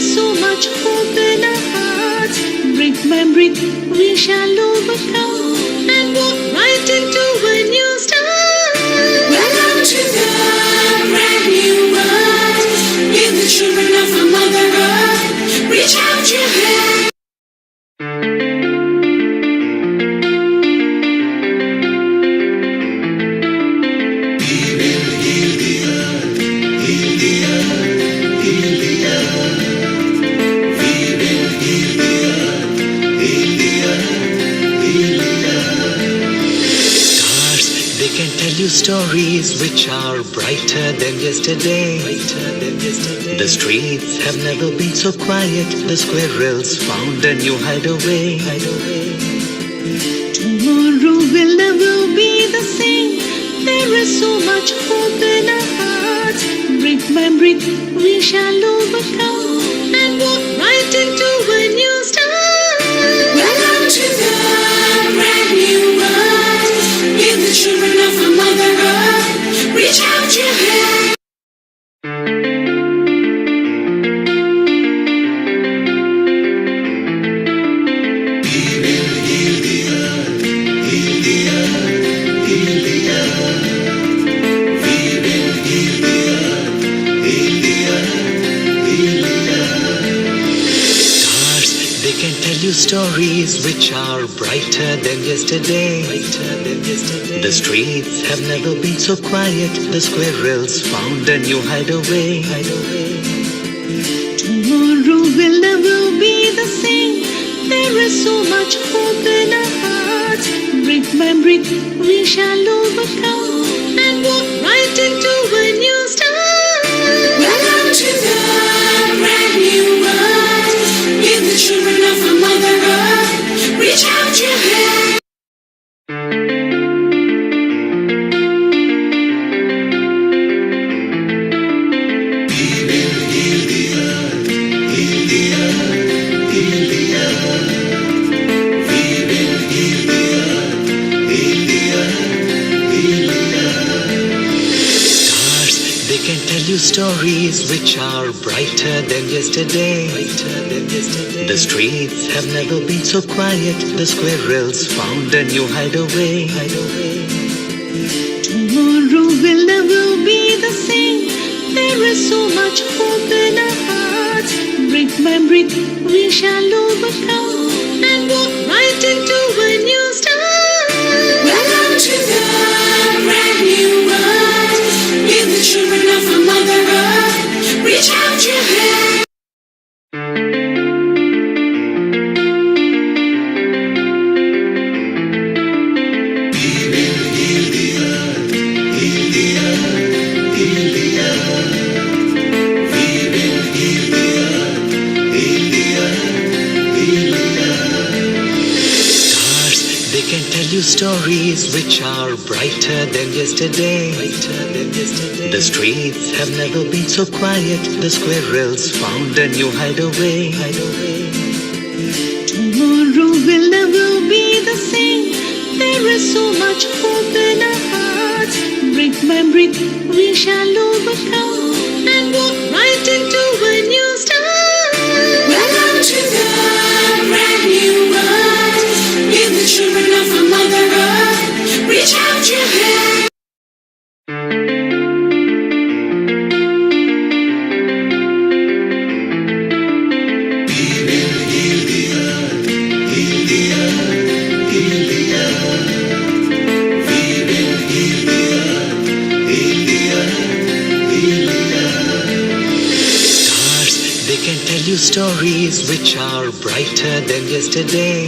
is so much hope in our hearts. Brick by brick, we shall overcome and walk right into a new start. Welcome to the brand new world. Give the children of our Mother Earth. Reach out your hand. Stories which are brighter than yesterday. The streets have never been so quiet. The squirrels found a new hideaway. Tomorrow will never be the same. There is so much hope in our hearts. Brick by brick, we shall overcome and walk right into a new start. Welcome to the brand new world. Give the children of our Mother Earth. Reach out your hand. Stories which are brighter than yesterday. The streets have never been so quiet. The squirrels found a new hideaway. Tomorrow will never be the same. There is so much hope in our hearts. Brick by brick, we shall overcome and walk right into a new start. Welcome to the brand new world. Give the children of our Mother Earth. Reach out your hand. Stories which are brighter than yesterday. The streets have never been so quiet. The squirrels found a new hideaway. Tomorrow will never be the same. There is so much hope in our hearts. Brick by brick, we shall overcome and walk right into a new start. Welcome to the brand new world. Give the children of our Mother Earth. Reach out your hand. Stories which are brighter than yesterday. The streets have never been so quiet. The squirrels found a new hideaway. Tomorrow will never be the same. There is so much hope in our hearts. Brick by brick, we shall overcome and walk right into a new start. Welcome to the brand new world. Give the children of our Mother Earth. Reach out your hand. Stories which are brighter than yesterday.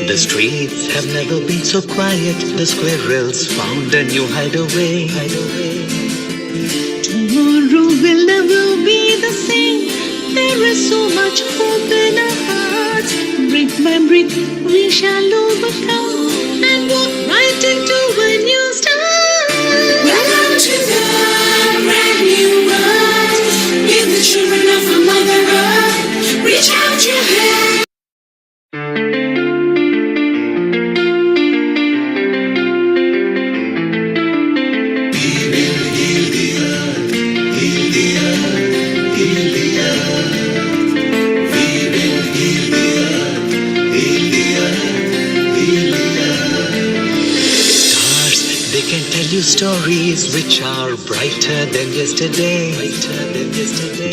The streets have never been so quiet. The squirrels found a new hideaway. Tomorrow will never be the same. There is so much hope in our hearts. Brick by brick, we shall overcome and walk right into a new start. Welcome to the brand new world. Give the children of our Mother Earth. Reach out your hand. Heal the earth, heal the earth, heal the earth. tell you stories which are brighter than yesterday.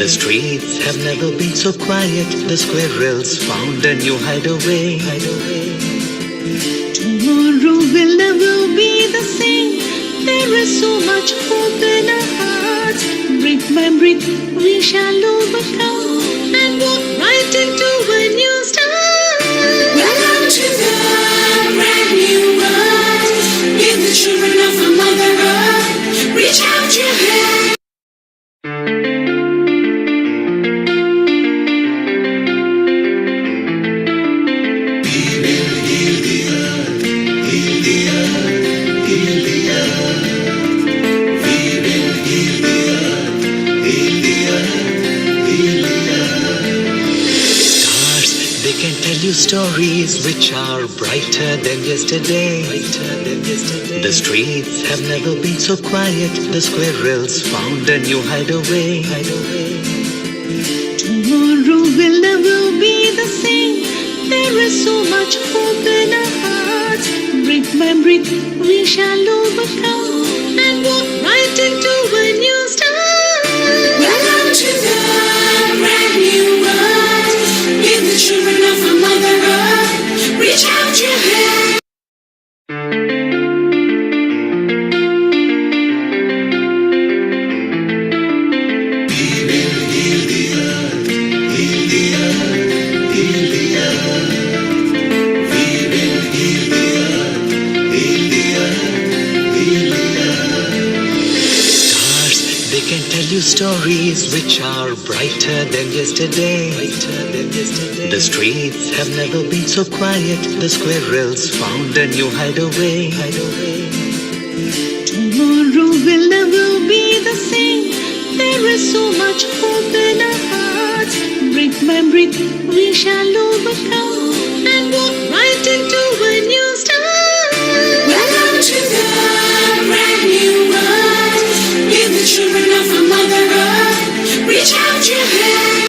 The streets have never been so quiet. The squirrels found a new hideaway. Tomorrow will never be the same. There is so much hope in our hearts. Brick by brick, we shall overcome and walk right into a new start. Welcome to the brand new world. With the children of a Mother Earth, reach out your hand. They can tell you stories which are brighter than yesterday. The streets have never been so quiet. The squirrels found a new hideaway. Tomorrow will never be the same. There is so much hope in our hearts. Brick by brick, we shall overcome and walk right into a new start. Welcome to the brand new world. With the children of a Mother Earth, reach out your hand. They can tell you stories which are brighter than yesterday. The streets have never been so quiet. The squirrels found a new hideaway. Tomorrow will never be the same. There is so much hope in our hearts. Brick by brick, we shall overcome and walk right into a new start. Welcome to the brand new world. With the children of a Mother Earth, reach out your hand.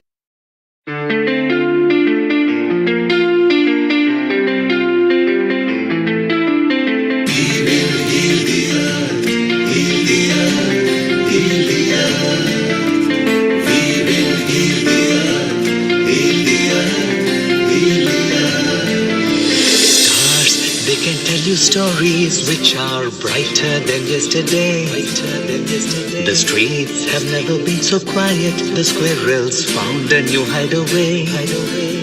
They can tell you stories which are brighter than yesterday. The streets have never been so quiet. The squirrels found a new hideaway.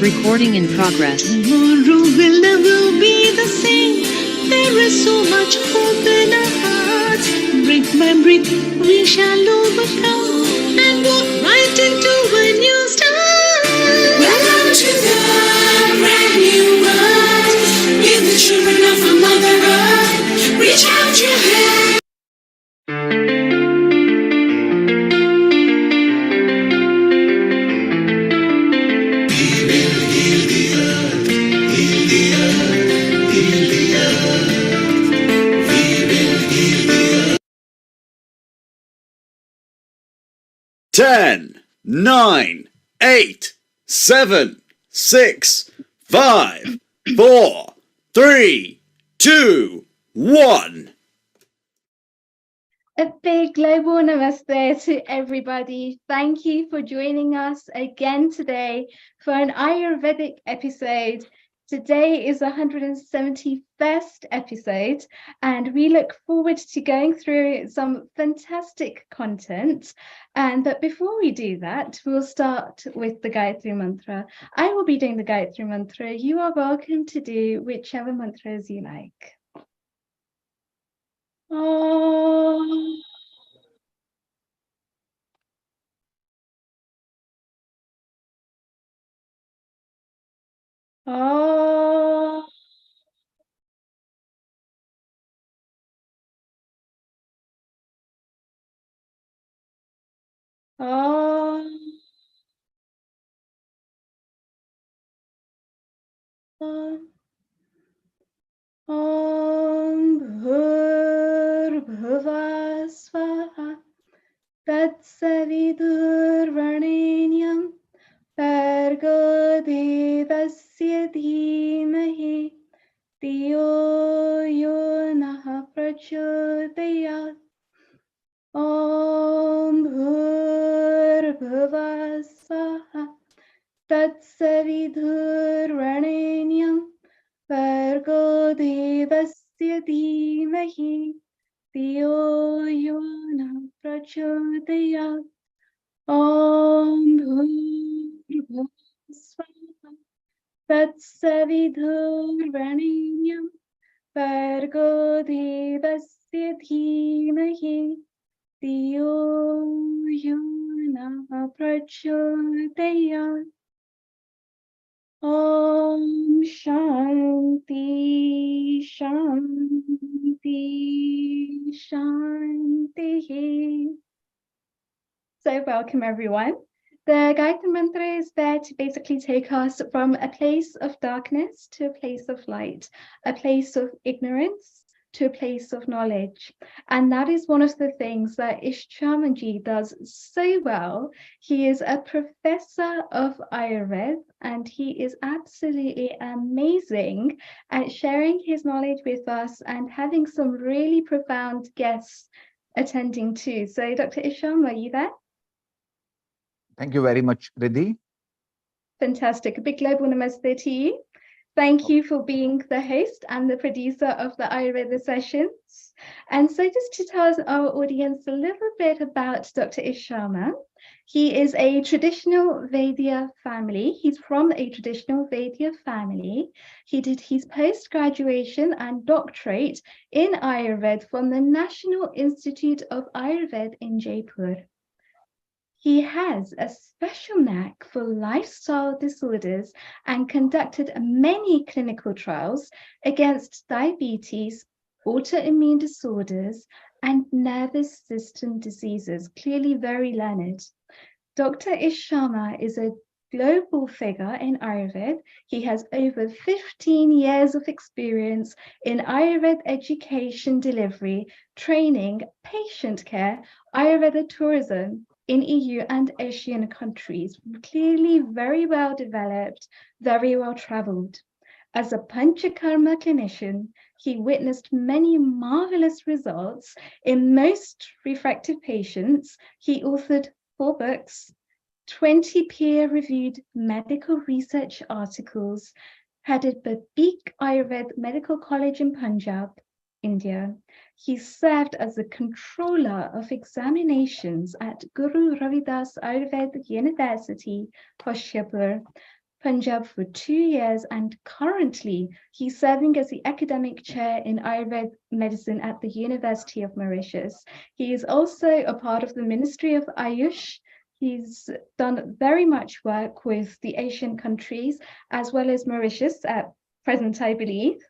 Recording in progress. Tomorrow will never be the same. There is so much hope in our hearts. Brick by brick, we shall overcome and walk right into a new start. Welcome to the brand new world. With the children of a Mother Earth, reach out your hand. Ten, 9, 8, 7, 6, 5, 4, 3, 2, 1. A big global namaste to everybody. Thank you for joining us again today for an Ayurvedic episode. Today is the 171st episode, and we look forward to going through some fantastic content. But before we do that, we'll start with the Gayatri Mantra. I will be doing the Gayatri Mantra. You are welcome to do whichever mantras you like. Om. Om. Om. Om. Om Bhurbhuva Swaha Tatsavidurvarenyam Bhargo Devasya Dhimahi Dhiyo Yo Nah prachodayat. Om bhurbhuvah swaha tatsavidhurvarenyam Vargo devasya dhimahi Diyo yona prachodayat. Om bhurbhuvah swaha tatsavidhurvarenyam Vargo devasya dhimahi Diyo yona prachodayat. Om Shanti Shanti Shanti. So welcome everyone. The Gayatri Mantra is there to basically take us from a place of darkness to a place of light, a place of ignorance to a place of knowledge. And that is one of the things that Ishchamaji does so well. He is a professor of Ayurveda and he is absolutely amazing at sharing his knowledge with us and having some really profound guests attending too. So Dr. Isham, are you there? Thank you very much, Riddhi. Fantastic. A big global namaste to you. Thank you for being the host and the producer of the Ayurveda sessions. And so just to tell our audience a little bit about Dr. Ishama, he is a traditional Vaidya family. He's from a traditional Vaidya family. He did his post-graduation and doctorate in Ayurveda from the National Institute of Ayurveda in Jaipur. He has a special knack for lifestyle disorders and conducted many clinical trials against diabetes, autoimmune disorders, and nervous system diseases. Clearly very learned. Dr. Ish Sharma is a global figure in Ayurveda. He has over 15 years of experience in Ayurveda education delivery, training, patient care, Ayurveda tourism in EU and Asian countries. Clearly very well developed, very well traveled. As a Panchakarma clinician, he witnessed many marvelous results in most refractive patients. He authored 4 books, 20 peer-reviewed medical research articles, headed the Beek Ayurveda Medical College in Punjab, India. He served as the controller of examinations at Guru Ravidas Ayurveda University, Hoshiarpur, Punjab for 2 years, and currently he's serving as the academic chair in Ayurveda medicine at the University of Mauritius. He is also a part of the Ministry of Ayush. He's done very much work with the Asian countries as well as Mauritius at present, I believe.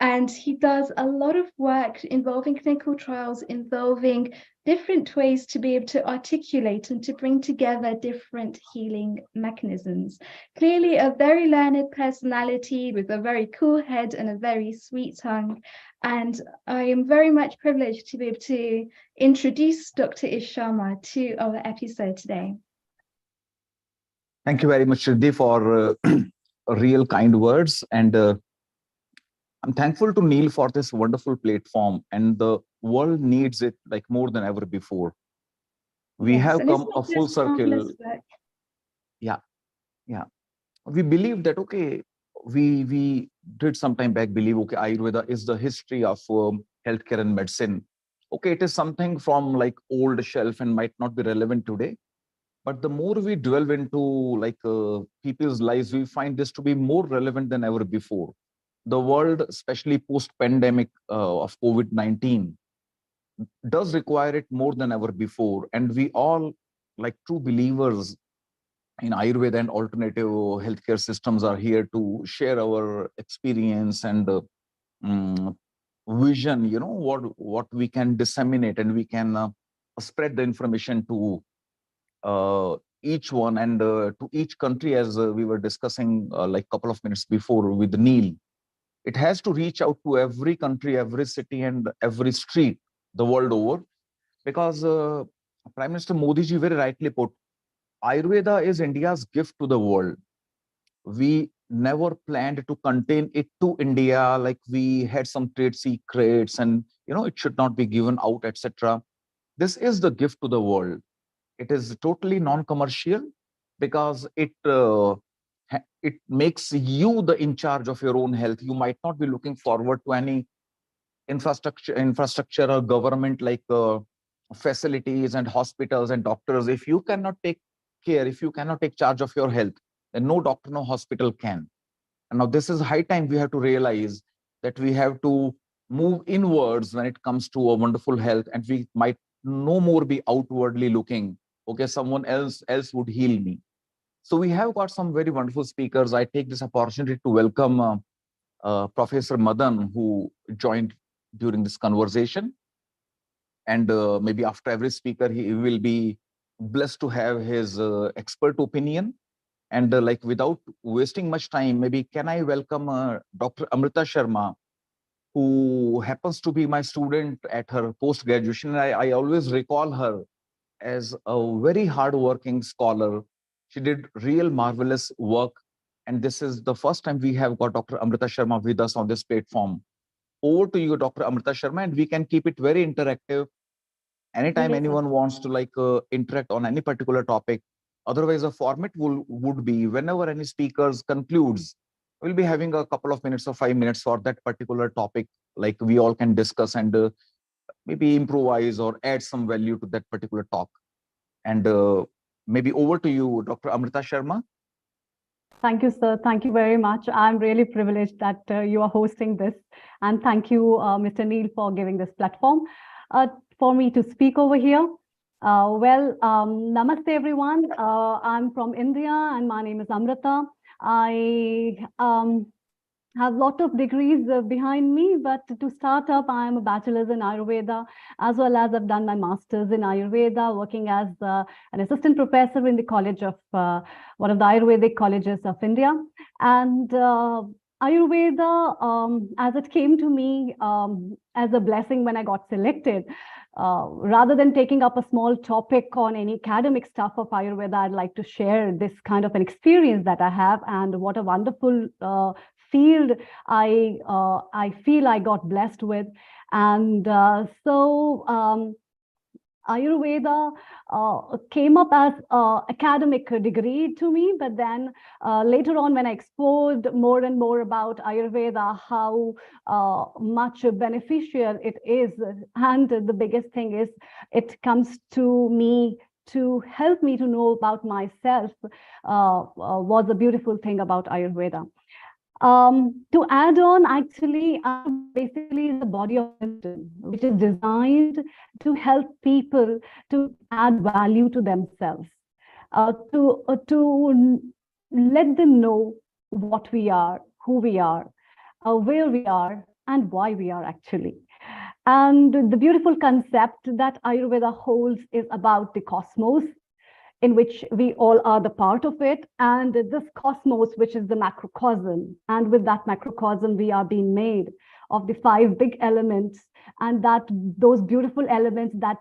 And he does a lot of work involving clinical trials, involving different ways to be able to articulate and to bring together different healing mechanisms. Clearly a very learned personality with a very cool head and a very sweet tongue. And I am very much privileged to be able to introduce Dr. Ish Sharma to our episode today. Thank you very much, Riddhi, for real kind words. And I'm thankful to Neil for this wonderful platform. And the world needs it like more than ever before. We Yes, have and it's come a not full just marvelous circle. work. Yeah. We believe that, okay, we did some time back believe, okay, Ayurveda is the history of healthcare and medicine. Okay, it is something from like old shelf and might not be relevant today. But the more we delve into like people's lives, we find this to be more relevant than ever before. The world, especially post-pandemic of COVID-19, does require it more than ever before. And we all, like true believers in Ayurveda and alternative healthcare systems, are here to share our experience and vision, you know, what we can disseminate, and we can spread the information to each one and to each country, as we were discussing like a couple of minutes before with Neil. It has to reach out to every country, every city, and every street the world over, because Prime Minister Modi ji very rightly put, Ayurveda is India's gift to the world. We never planned to contain it to India, like we had some trade secrets and it should not be given out, etc. This is the gift to the world. It is totally non-commercial because it makes you the in charge of your own health. You might not be looking forward to any infrastructure or government like facilities and hospitals and doctors. If you cannot take care, if you cannot take charge of your health, then no doctor, no hospital can. And now this is high time we have to realize that we have to move inwards when it comes to a wonderful health, and we might no more be outwardly looking, okay, someone else would heal me. So we have got some very wonderful speakers. I take this opportunity to welcome Professor Madan, who joined during this conversation. And maybe after every speaker, he will be blessed to have his expert opinion. And like without wasting much time, maybe can I welcome Dr. Amrita Sharma, who happens to be my student at her post-graduation. I always recall her as a very hardworking scholar. She did real marvelous work. And this is the first time we have got Dr. Amrita Sharma with us on this platform. Over to you, Dr. Amrita Sharma, and we can keep it very interactive. Anytime Yes, anyone wants to interact on any particular topic. Otherwise, a format would be whenever any speakers concludes, we'll be having a couple of minutes or 5 minutes for that particular topic. Like we all can discuss and maybe improvise or add some value to that particular talk. And maybe over to you, Dr. Amrita Sharma. Thank you, sir. Thank you very much. I'm really privileged that you are hosting this. And thank you, Mr. Neil, for giving this platform for me to speak over here. Namaste, everyone. I'm from India, and my name is Amrita. I have a lot of degrees behind me, but to start up, I am a bachelor's in Ayurveda, as well as I've done my master's in Ayurveda, working as an assistant professor in the college of one of the Ayurvedic colleges of India. And Ayurveda, as it came to me as a blessing when I got selected, rather than taking up a small topic on any academic stuff of Ayurveda, I'd like to share this kind of an experience that I have, and what a wonderful field I feel I got blessed with. And Ayurveda came up as an academic degree to me, but then later on when I explored more and more about Ayurveda, how much beneficial it is, and the biggest thing is it comes to me to help me to know about myself, was a beautiful thing about Ayurveda. To add on, actually, basically is a body of wisdom, which is designed to help people to add value to themselves, to let them know what we are, who we are, where we are, and why we are actually. And the beautiful concept that Ayurveda holds is about the cosmos, in which we all are the part of it, and this cosmos, which is the macrocosm. And with that macrocosm, we are being made of the 5 big elements, and that those beautiful elements that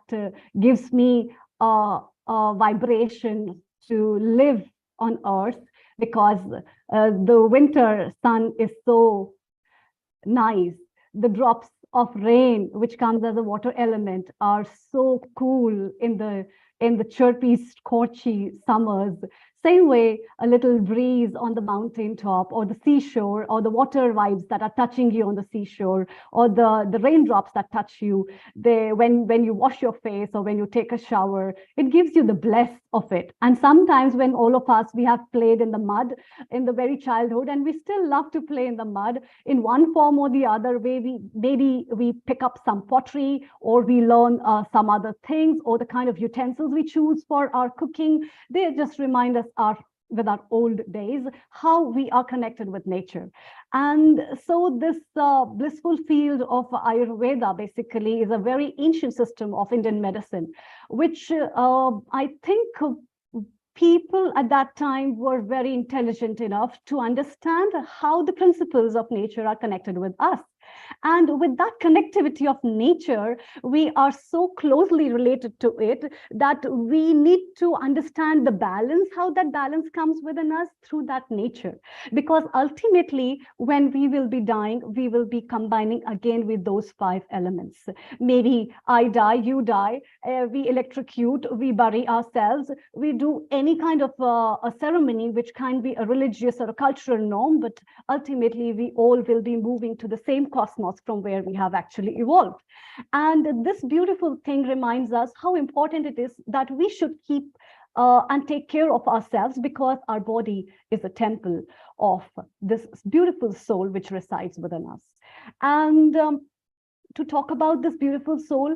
gives me a vibration to live on Earth, because the winter sun is so nice. The drops of rain, which comes as a water element, are so cool in the chirpy, scorchy summers. Same way, a little breeze on the mountaintop or the seashore, or the water vibes that are touching you on the seashore, or the raindrops that touch you, when you wash your face or when you take a shower, it gives you the bless of it. And sometimes when all of us, we have played in the mud in the very childhood, and we still love to play in the mud in one form or the other way. Maybe we pick up some pottery, or we learn some other things, or the kind of utensils we choose for our cooking. They just remind us with our old days, how we are connected with nature. And so this blissful field of Ayurveda basically is a very ancient system of Indian medicine, which I think people at that time were very intelligent enough to understand how the principles of nature are connected with us. And with that connectivity of nature, we are so closely related to it that we need to understand the balance, how that balance comes within us through that nature. Because ultimately, when we will be dying, we will be combining again with those 5 elements. Maybe I die, you die, we electrocute, we bury ourselves, we do any kind of a ceremony which can be a religious or a cultural norm, but ultimately we all will be moving to the same cosmos from where we have actually evolved. And this beautiful thing reminds us how important it is that we should keep and take care of ourselves, because our body is a temple of this beautiful soul which resides within us. And to talk about this beautiful soul,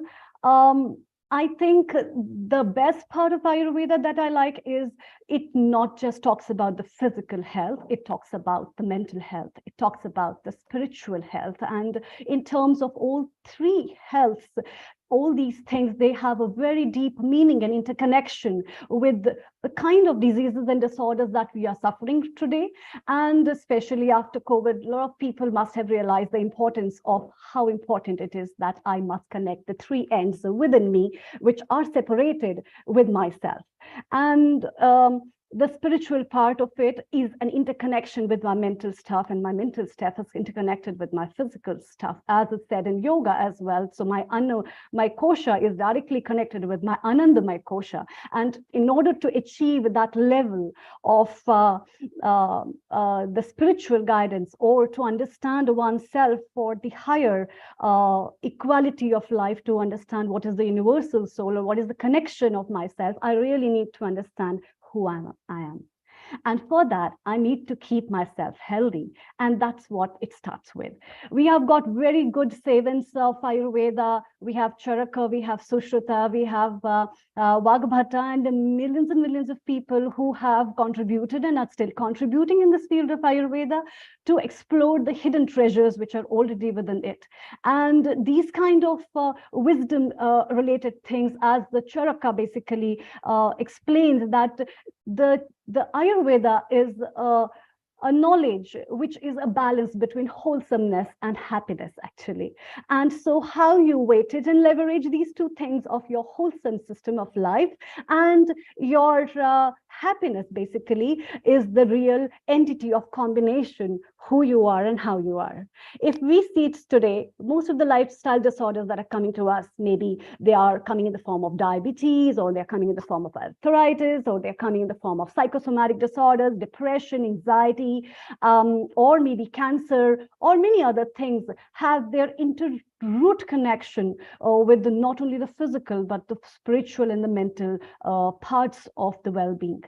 I think the best part of Ayurveda that I like is it not just talks about the physical health, it talks about the mental health, it talks about the spiritual health. And in terms of all 3 healths, all these things, they have a very deep meaning and interconnection with the kind of diseases and disorders that we are suffering today. And especially after COVID, a lot of people must have realized the importance of how important it is that I must connect the 3 ends within me, which are separated with myself. And the spiritual part of it is an interconnection with my mental stuff, and my mental stuff is interconnected with my physical stuff, as is said in yoga as well. So my kosha is directly connected with my anandamay kosha. And in order to achieve that level of the spiritual guidance, or to understand oneself for the higher equality of life, to understand what is the universal soul or what is the connection of myself, I really need to understand who I am. And for that, I need to keep myself healthy. And that's what it starts with. We have got very good savants of Ayurveda. We have Charaka, we have Sushruta, we have Vagbhata, and millions of people who have contributed and are still contributing in this field of Ayurveda to explore the hidden treasures which are already within it. And these kind of wisdom related things, as the Charaka basically explains, that the Ayurveda is a knowledge which is a balance between wholesomeness and happiness, actually. And so how you weight it and leverage these 2 things of your wholesome system of life and your happiness basically is the real entity of combination, who you are and how you are. If we see it today, most of the lifestyle disorders that are coming to us, maybe they are coming in the form of diabetes, or they're coming in the form of arthritis, or they're coming in the form of psychosomatic disorders, depression, anxiety, or maybe cancer, or many other things, have their root connection with not only the physical, but the spiritual and the mental parts of the well-being.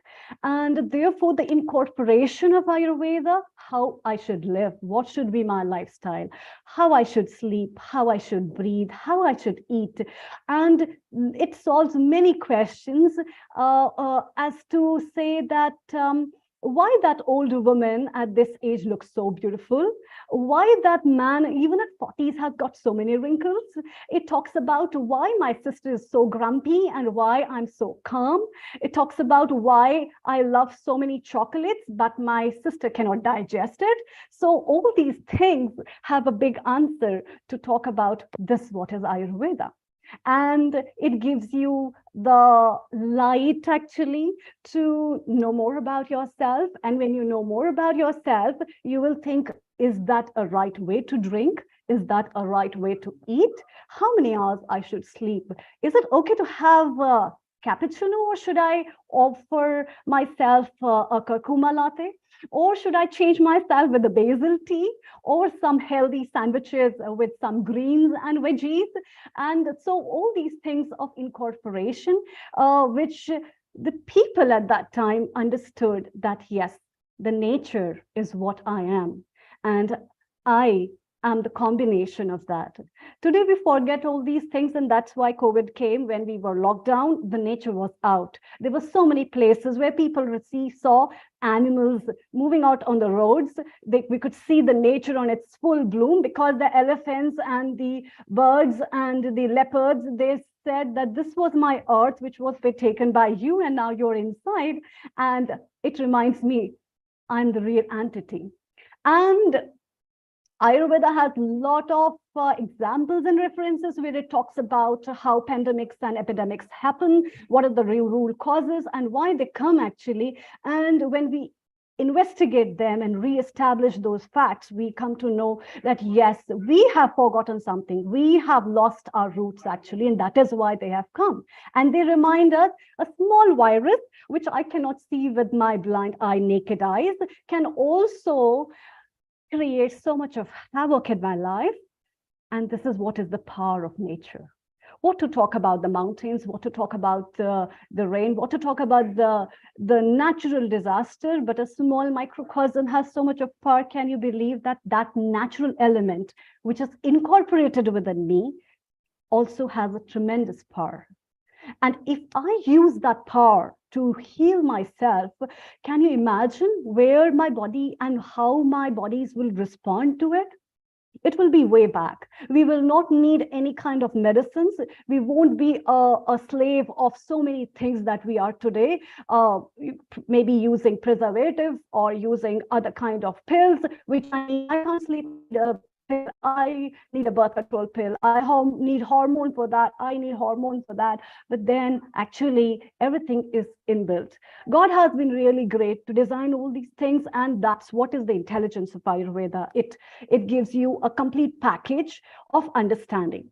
And therefore, the incorporation of Ayurveda, how I should live, what should be my lifestyle, how I should sleep, how I should breathe, how I should eat. And it solves many questions as to say that why that older woman at this age looks so beautiful, why that man even at 40s has got so many wrinkles. It talks about why my sister is so grumpy and why I'm so calm. It talks about why I love so many chocolates but my sister cannot digest it. So all these things have a big answer to talk about this, what is Ayurveda. And it gives you the light actually to know more about yourself. And when you know more about yourself, you will think, is that a right way to drink? Is that a right way to eat? How many hours I should sleep? Is it okay to have a cappuccino, or should I offer myself a curcuma latte? Or should I change myself with a basil tea or some healthy sandwiches with some greens and veggies? And so all these things of incorporation, which the people at that time understood that, yes, the nature is what I am. And I am the combination of that. Today, we forget all these things, and that's why COVID came. When we were locked down, the nature was out. There were so many places where people saw animals moving out on the roads. We could see the nature on its full bloom, because the elephants and the birds and the leopards, they said that this was my earth, which was taken by you, and now you're inside. And it reminds me, I'm the real entity. And Ayurveda has a lot of examples and references where it talks about how pandemics and epidemics happen, what are the real causes, and why they come actually. And when we investigate them and reestablish those facts, we come to know that yes, we have forgotten something. We have lost our roots actually, and that is why they have come. And they remind us a small virus, which I cannot see with my blind eye, naked eyes, can also create so much of havoc in my life. And this is what is the power of nature. What to talk about the mountains, what to talk about the rain, what to talk about the natural disaster, but a small microcosm has so much of power. Can you believe that that natural element, which is incorporated within me, also has a tremendous power? And if I use that power to heal myself, can you imagine where my body and how my bodies will respond to it? It will be way back. We will not need any kind of medicines. We won't be a slave of so many things that we are today, maybe using preservatives or using other kind of pills, which I can't sleep. I need a birth control pill. I need hormone for that. I need hormone for that. But then actually everything is inbuilt. God has been really great to design all these things. And that's what is the intelligence of Ayurveda. It gives you a complete package of understanding.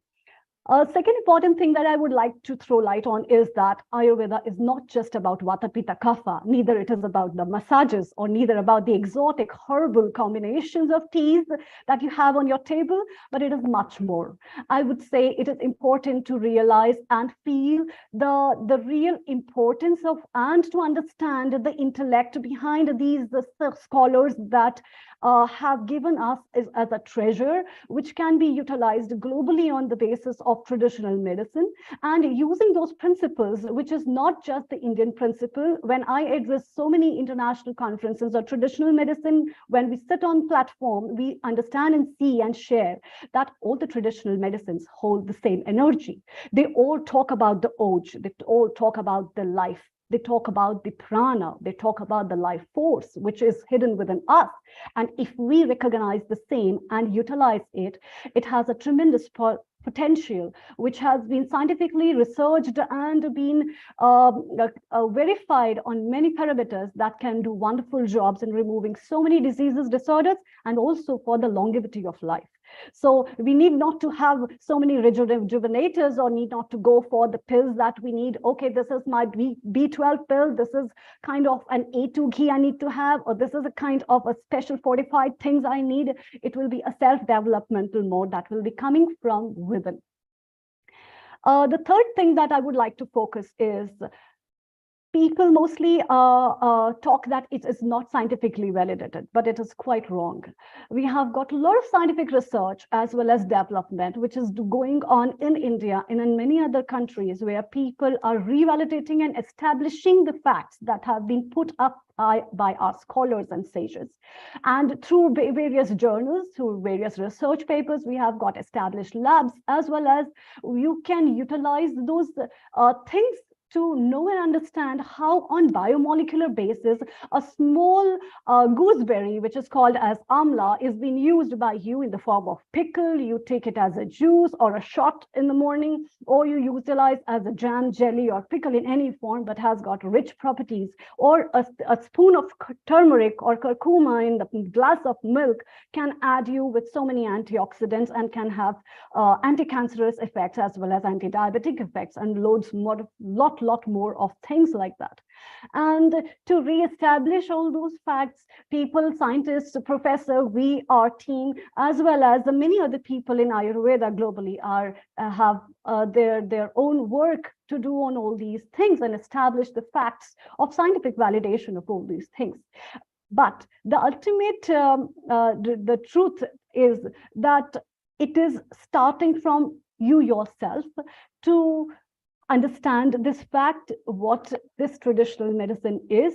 A second important thing that I would like to throw light on is that Ayurveda is not just about Vata, Pitta, Kapha, neither it is about the massages or neither about the exotic herbal combinations of teas that you have on your table, but it is much more. I would say it is important to realize and feel the real importance of and to understand the intellect behind these scholars that have given us as a treasure, which can be utilized globally on the basis of traditional medicine, and using those principles, which is not just the Indian principle. When I address so many international conferences or traditional medicine, when we sit on platform, we understand and see and share that all the traditional medicines hold the same energy. They all talk about the oj, they all talk about the life. They talk about the prana, they talk about the life force, which is hidden within us. And if we recognize the same and utilize it, it has a tremendous potential, which has been scientifically researched and been verified on many parameters that can do wonderful jobs in removing so many diseases, disorders, and also for the longevity of life. So we need not to have so many rejuvenators or need not to go for the pills that we need. Okay, this is my B12 pill. This is kind of an A2 ghee I need to have, or this is a kind of a special fortified things I need. It will be a self-developmental mode that will be coming from within. The third thing that I would like to focus is people mostly talk that it is not scientifically validated, but it is quite wrong. We have got a lot of scientific research as well as development, which is going on in India and in many other countries where people are revalidating and establishing the facts that have been put up by our scholars and sages. And through various journals, through various research papers, we have got established labs, as well as you can utilize those things to know and understand how on biomolecular basis a small gooseberry, which is called as amla, is being used by you in the form of pickle. You take it as a juice or a shot in the morning, or you utilize as a jam, jelly, or pickle in any form, but has got rich properties. Or a spoon of turmeric or curcuma in the glass of milk can add you with so many antioxidants and can have anti-cancerous effects as well as anti-diabetic effects and lot more of things like that. And to re-establish all those facts, people, scientists, professor, we, our team, as well as the many other people in Ayurveda globally have their own work to do on all these things and establish the facts of scientific validation of all these things. But the ultimate, the truth is that it is starting from you yourself to understand this fact, what this traditional medicine is,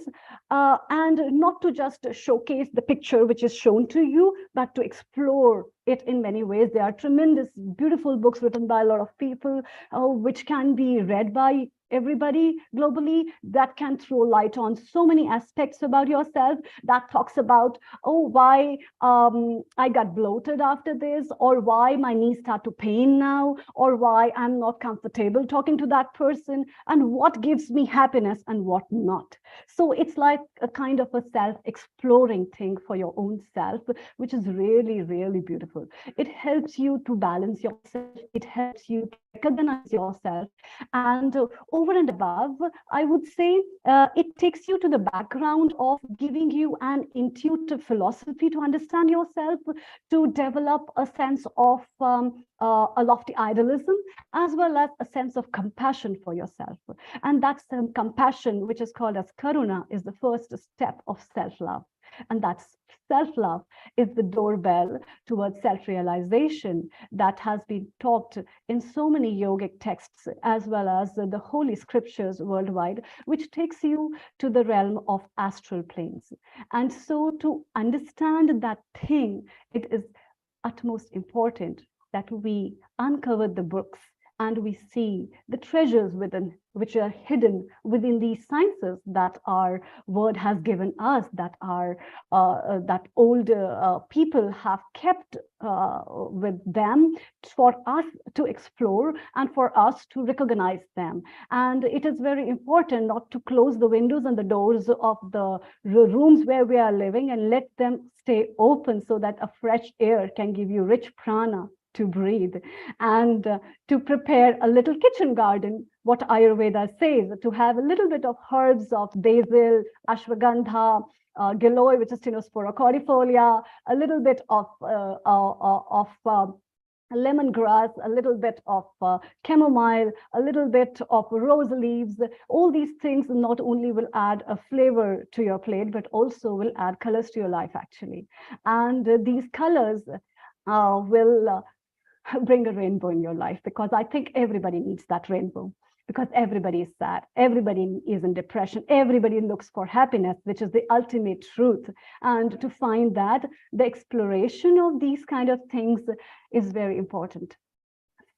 and not to just showcase the picture which is shown to you, but to explore it in many ways. There are tremendous, beautiful books written by a lot of people, which can be read by everybody globally that can throw light on so many aspects about yourself, that talks about, oh, why I got bloated after this, or why my knees start to pain now, or why I'm not comfortable talking to that person, and what gives me happiness and what not. So it's like a kind of a self-exploring thing for your own self, which is really, really beautiful. It helps you to balance yourself. It helps you to recognize yourself. And over and above, I would say it takes you to the background of giving you an intuitive philosophy to understand yourself, to develop a sense of a lofty idealism, as well as a sense of compassion for yourself. And that's compassion, which is called as karuna, is the first step of self-love. And that's self-love is the doorbell towards self-realization that has been taught in so many yogic texts, as well as the holy scriptures worldwide, which takes you to the realm of astral planes. And so to understand that thing, it is utmost important that we uncover the books and we see the treasures within, which are hidden within these sciences that our word has given us, that our that old people have kept with them for us to explore and for us to recognize them. And it is very important not to close the windows and the doors of the rooms where we are living, and let them stay open so that a fresh air can give you rich prana to breathe, and to prepare a little kitchen garden, what Ayurveda says, to have a little bit of herbs of basil, ashwagandha, giloy, which is Tinospora cordifolia, a little bit of lemongrass, a little bit of chamomile, a little bit of rose leaves. All these things not only will add a flavor to your plate, but also will add colors to your life, actually. And these colors will bring a rainbow in your life, because I think everybody needs that rainbow, because everybody is sad, everybody is in depression, everybody looks for happiness, which is the ultimate truth. And to find that, the exploration of these kind of things is very important.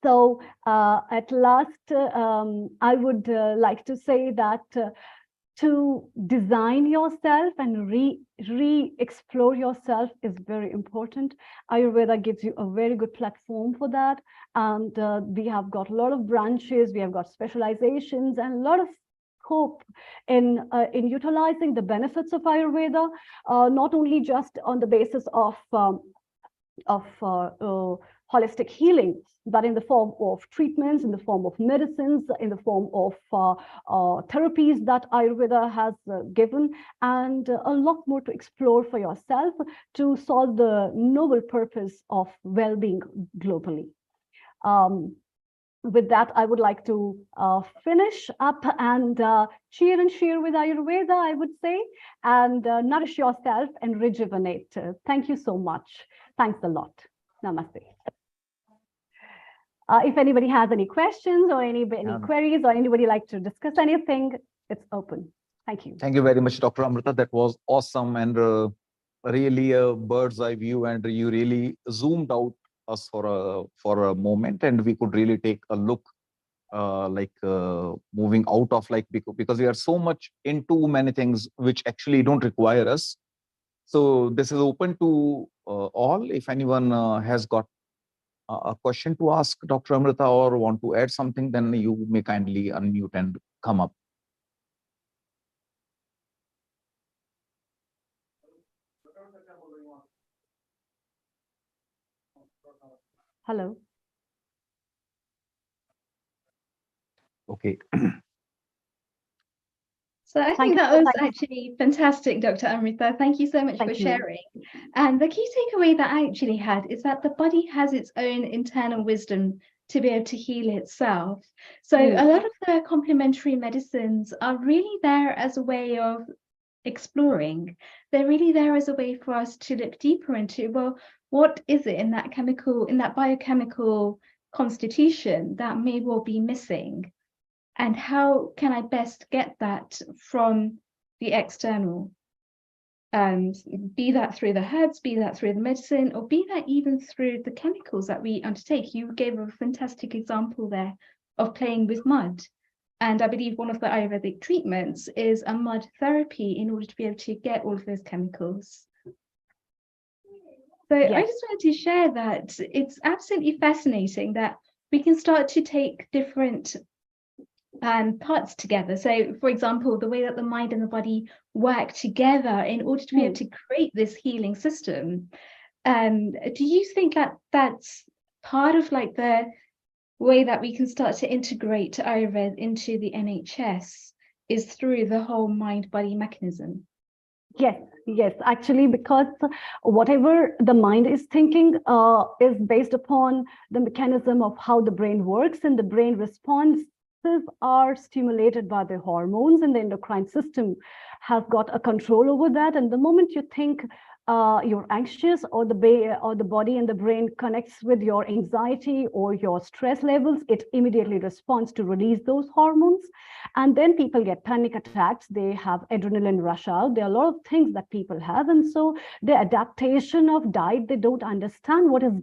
So at last, I would like to say that to design yourself and re-explore yourself is very important. Ayurveda gives you a very good platform for that. And we have got a lot of branches, we have got specializations, and a lot of scope in utilizing the benefits of Ayurveda, not only just on the basis of holistic healing, but in the form of treatments, in the form of medicines, in the form of therapies that Ayurveda has given, and a lot more to explore for yourself to solve the noble purpose of well-being globally. With that, I would like to finish up and cheer and share with Ayurveda, I would say, and nourish yourself and rejuvenate. Thank you so much. Thanks a lot. Namaste. If anybody has any questions or any queries, or anybody like to discuss anything, it's open. Thank you. Thank you very much, Dr. Amrita. That was awesome, and really a bird's eye view, and you really zoomed out us for a moment, and we could really take a look moving out of, like, because we are so much into many things which actually don't require us. So this is open to all. If anyone has got a question to ask Dr. Amrita or want to add something, then you may kindly unmute and come up. Hello. Okay. So I think that was actually fantastic, Dr. Amrita. Thank you so much for sharing. And the key takeaway that I actually had is that the body has its own internal wisdom to be able to heal itself. So a lot of the complementary medicines are really there as a way of exploring. They're really there as a way for us to look deeper into, well, what is it in that chemical, in that biochemical constitution that may well be missing? And how can I best get that from the external? Be that through the herbs, be that through the medicine, or be that even through the chemicals that we undertake. You gave a fantastic example there of playing with mud. And I believe one of the Ayurvedic treatments is a mud therapy in order to be able to get all of those chemicals. So I Yes. just wanted to share that it's absolutely fascinating that we can start to take different parts together. So, for example, the way that the mind and the body work together in order to be able to create this healing system. Do you think that that's part of like the way that we can start to integrate Ayurveda into the NHS is through the whole mind-body mechanism? Yes, yes, actually, because whatever the mind is thinking is based upon the mechanism of how the brain works, and the brain responses are stimulated by the hormones, and the endocrine system has got a control over that. And the moment you think you're anxious, or the body and the brain connects with your anxiety or your stress levels, it immediately responds to release those hormones. And then people get panic attacks, they have adrenaline rush out, there are a lot of things that people have. And so the adaptation of diet, they don't understand what is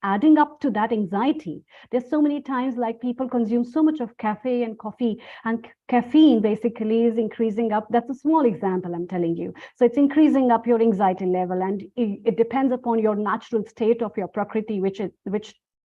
adding up to that anxiety. There's so many times like people consume so much of cafe and coffee, and caffeine basically is increasing up. That's a small example I'm telling you. So it's increasing up your anxiety level, and it depends upon your natural state of your prakriti, which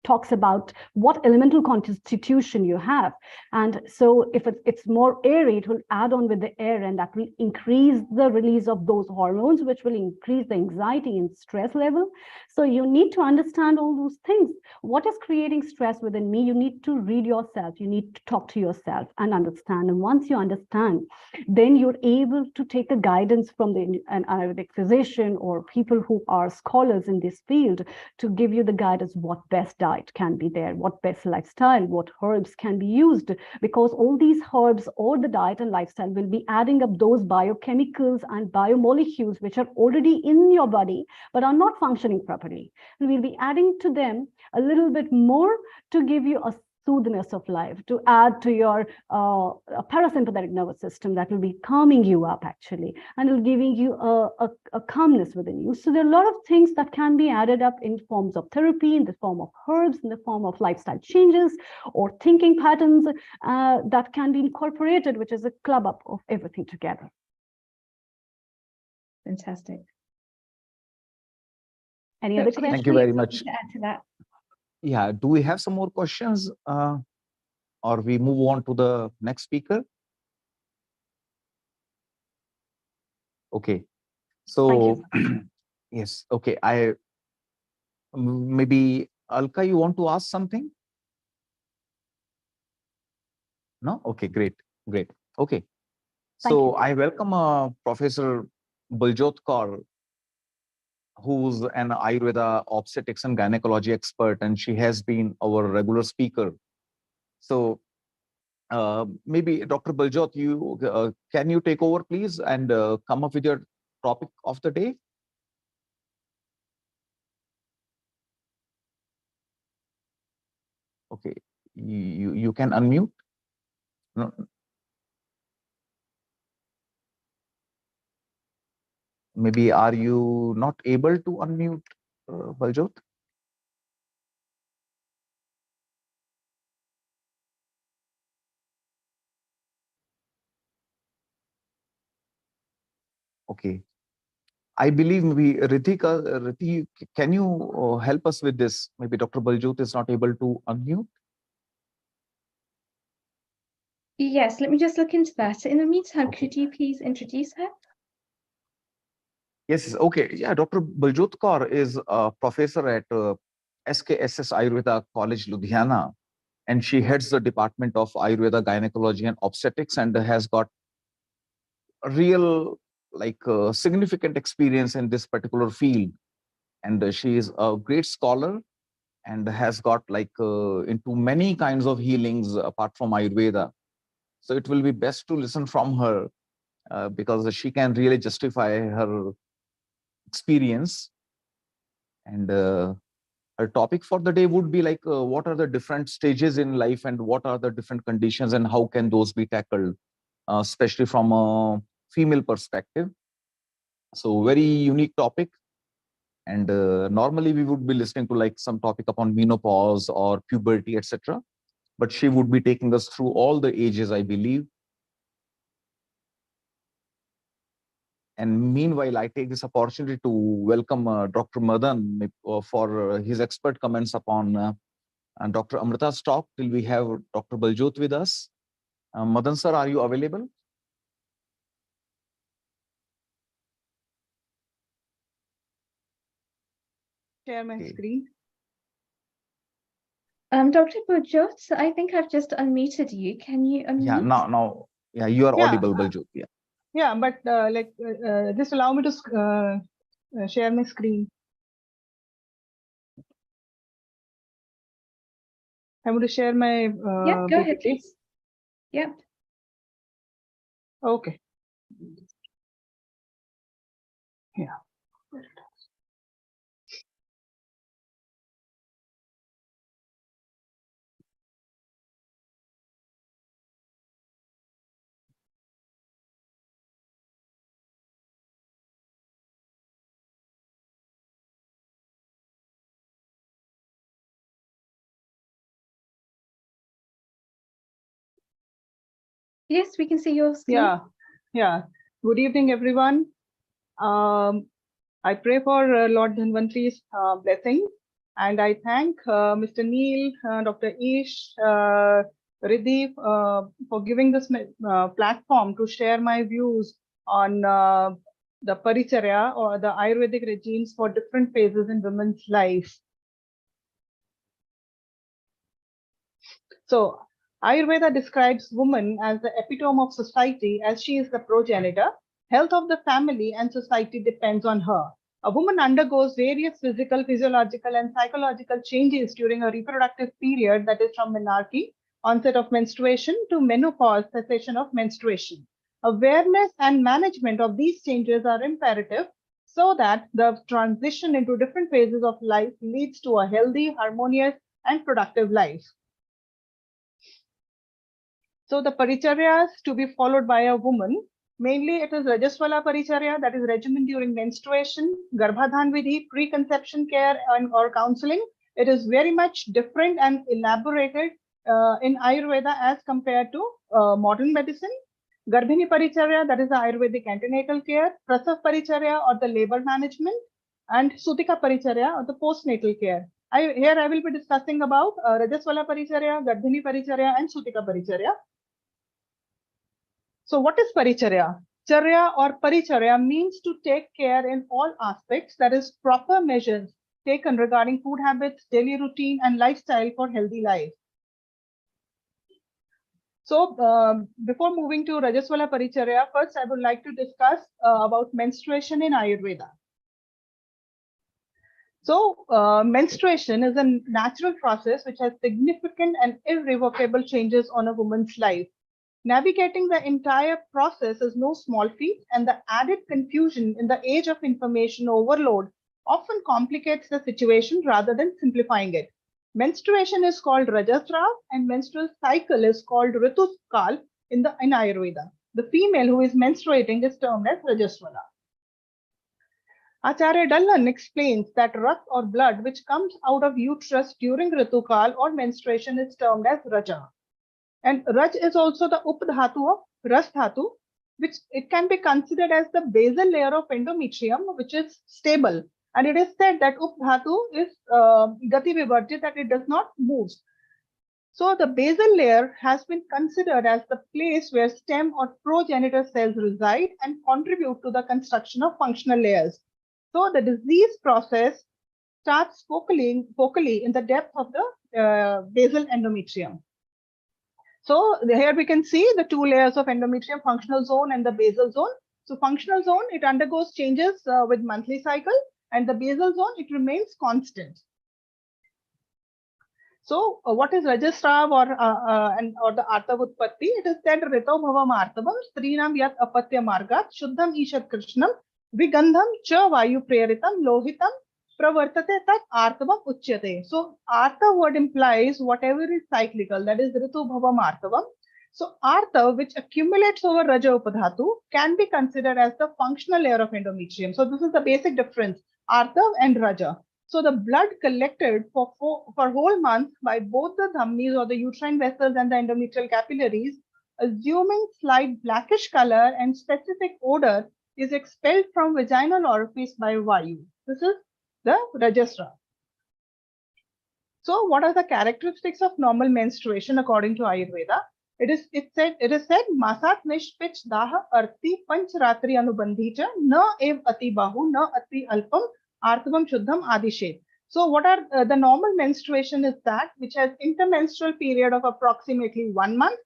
talks about what elemental constitution you have. And so if it's more airy, it will add on with the air, and that will increase the release of those hormones, which will increase the anxiety and stress level. So you need to understand all those things. What is creating stress within me? You need to read yourself, you need to talk to yourself and understand. And once you understand, then you're able to take a guidance from an Ayurvedic physician or people who are scholars in this field to give you the guidance what best diet can be there, what best lifestyle, what herbs can be used, because all these herbs or the diet and lifestyle will be adding up those biochemicals and biomolecules which are already in your body but are not functioning properly. And we'll be adding to them a little bit more to give you a soothness of life, to add to your parasympathetic nervous system that will be calming you up actually, and will giving you a calmness within you. So there are a lot of things that can be added up in forms of therapy, in the form of herbs, in the form of lifestyle changes or thinking patterns that can be incorporated, which is a club up of everything together. Fantastic. Any other Dr. questions? Thank you very much. To add to that. Yeah, do we have some more questions, or we move on to the next speaker? Okay, so yes, okay. Maybe Alka, you want to ask something? No? Okay, great, great. Okay, so I welcome Professor Baljot Kaur, who's an Ayurveda obstetrics and gynecology expert, and she has been our regular speaker. So maybe Dr. Baljot, you can you take over, please, and come up with your topic of the day? Okay, you can unmute. No. Maybe are you not able to unmute, Baljot? Okay. I believe maybe Rithi, can you help us with this? Maybe Dr. Baljot is not able to unmute. Yes, let me just look into that. In the meantime, could you please introduce her? Yes, okay. Yeah, Dr. Baljot Kaur is a professor at SKSS Ayurveda College, Ludhiana, and she heads the Department of Ayurveda Gynecology and Obstetrics, and has got a real significant experience in this particular field. And she is a great scholar and has got into many kinds of healings apart from Ayurveda. So it will be best to listen from her because she can really justify her experience. And her topic for the day would be what are the different stages in life and what are the different conditions and how can those be tackled, especially from a female perspective. So very unique topic. And normally we would be listening to some topic upon menopause or puberty, etc. but she would be taking us through all the ages, I believe. And meanwhile, I take this opportunity to welcome Dr. Madan for his expert comments upon and Dr. Amrita's talk till we have Dr. Baljot with us. Madan sir, are you available? Share my Okay. screen. Dr. Baljot, I think I've just unmuted you. Can you unmute? Yeah, now, yeah, you are Yeah, audible, Baljot. Yeah. Yeah, but just allow me to share my screen. I'm going to share my Yeah, go ahead, PPT. please. Yep. Okay. Yeah. Yes, we can see your screen. Yeah. Good evening, everyone. I pray for Lord Dhanvantri's blessing, and I thank Mr. Neil, Dr. Ish, Riddhi for giving this platform to share my views on the Paricharya or the Ayurvedic regimes for different phases in women's life. So Ayurveda describes woman as the epitome of society, as she is the progenitor. Health of the family and society depends on her. A woman undergoes various physical, physiological, and psychological changes during a reproductive period, that is from menarche, onset of menstruation, to menopause, cessation of menstruation. Awareness and management of these changes are imperative so that the transition into different phases of life leads to a healthy, harmonious, and productive life. So the paricharyas to be followed by a woman, mainly it is Rajaswala paricharya, that is regimen during menstruation, Garbhadhan Vidhi, preconception care or counseling. It is very much different and elaborated in Ayurveda as compared to modern medicine. Garbhini paricharya, that is the Ayurvedic antenatal care, Prasav paricharya or the labor management, and Sutika paricharya or the postnatal care. Here I will be discussing about Rajaswala paricharya, Garbhini paricharya, and Sutika paricharya. So what is paricharya? Charya or paricharya means to take care in all aspects, that is proper measures taken regarding food habits, daily routine, and lifestyle for healthy life. So before moving to Rajaswala paricharya, first I would like to discuss about menstruation in Ayurveda. So menstruation is a natural process which has significant and irrevocable changes on a woman's life. Navigating the entire process is no small feat, and the added confusion in the age of information overload often complicates the situation rather than simplifying it. Menstruation is called Rajasrav and menstrual cycle is called Rituskal in Ayurveda. The female who is menstruating is termed as Rajaswala. Acharya Dallan explains that Rat or blood which comes out of uterus during Ritukal or menstruation is termed as Raja. And Raj is also the Updhatu of Ras Dhatu, which it can be considered as the basal layer of endometrium, which is stable. And it is said that Updhatu is Gati Vivarjit, that it does not move. So the basal layer has been considered as the place where stem or progenitor cells reside and contribute to the construction of functional layers. So the disease process starts focally in the depth of the basal endometrium. So here we can see the two layers of endometrium, functional zone and the basal zone. So functional zone, it undergoes changes with monthly cycle, and the basal zone, it remains constant. So what is Rajasrav or the Artav Utpatti? It is said Rito Bhavam Artavam, Strinam Yat Apatya Margat, Shuddham Ishat Krishnam, Vigandham Cha Vayu Preritam, Lohitam, Pravartate tat Artavam Uchyate. So Arta word implies whatever is cyclical, that is Ritu Bhavam Artavam. So Arta, which accumulates over Raja Upadhatu, can be considered as the functional layer of endometrium. So this is the basic difference, Arta and Raja. So the blood collected for whole month by both the dhamanis or the uterine vessels and the endometrial capillaries, assuming slight blackish color and specific odor, is expelled from vaginal orifice by Vayu. This is the Rajasra. So what are the characteristics of normal menstruation according to Ayurveda? It is said masat nishpich daha arti panch ratri anubandhi cha na ev ati bahu na ati alpam artavam shuddham adishet. So what are the normal menstruation is that which has intermenstrual period of approximately 1 month,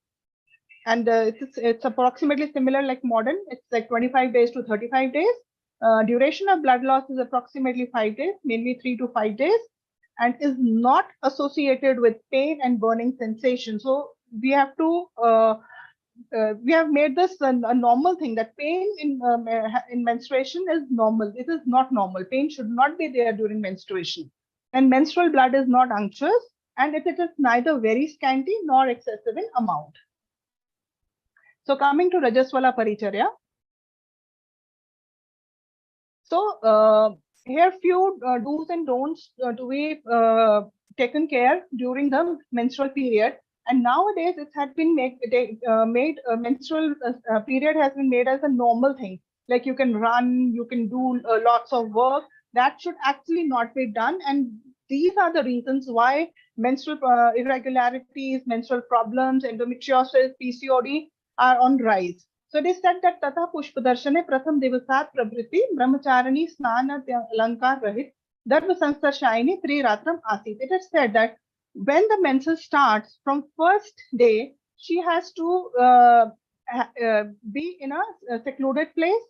and it's approximately similar like modern. It's like 25 days to 35 days. Duration of blood loss is approximately 5 days, mainly 3 to 5 days, and is not associated with pain and burning sensation. So we have to we have made this a normal thing, that pain in menstruation is normal. It is not normal. Pain should not be there during menstruation, and menstrual blood is not unctuous, and it is neither very scanty nor excessive in amount. So coming to Rajaswala Paricharya. So here few do's and don'ts to be taken care during the menstrual period. And nowadays it had been made menstrual period has been made as a normal thing. Like you can run, you can do lots of work. That should actually not be done. And these are the reasons why menstrual irregularities, menstrual problems, endometriosis, PCOD are on rise. So it is said that Tata Pushpadarshane Pratham Divasat Prabriti Brahmacharani Snana Alankar Rahit Dharma Sansarshayini Tri Ratram Asit. It is said that when the menses starts from first day, she has to be in a secluded place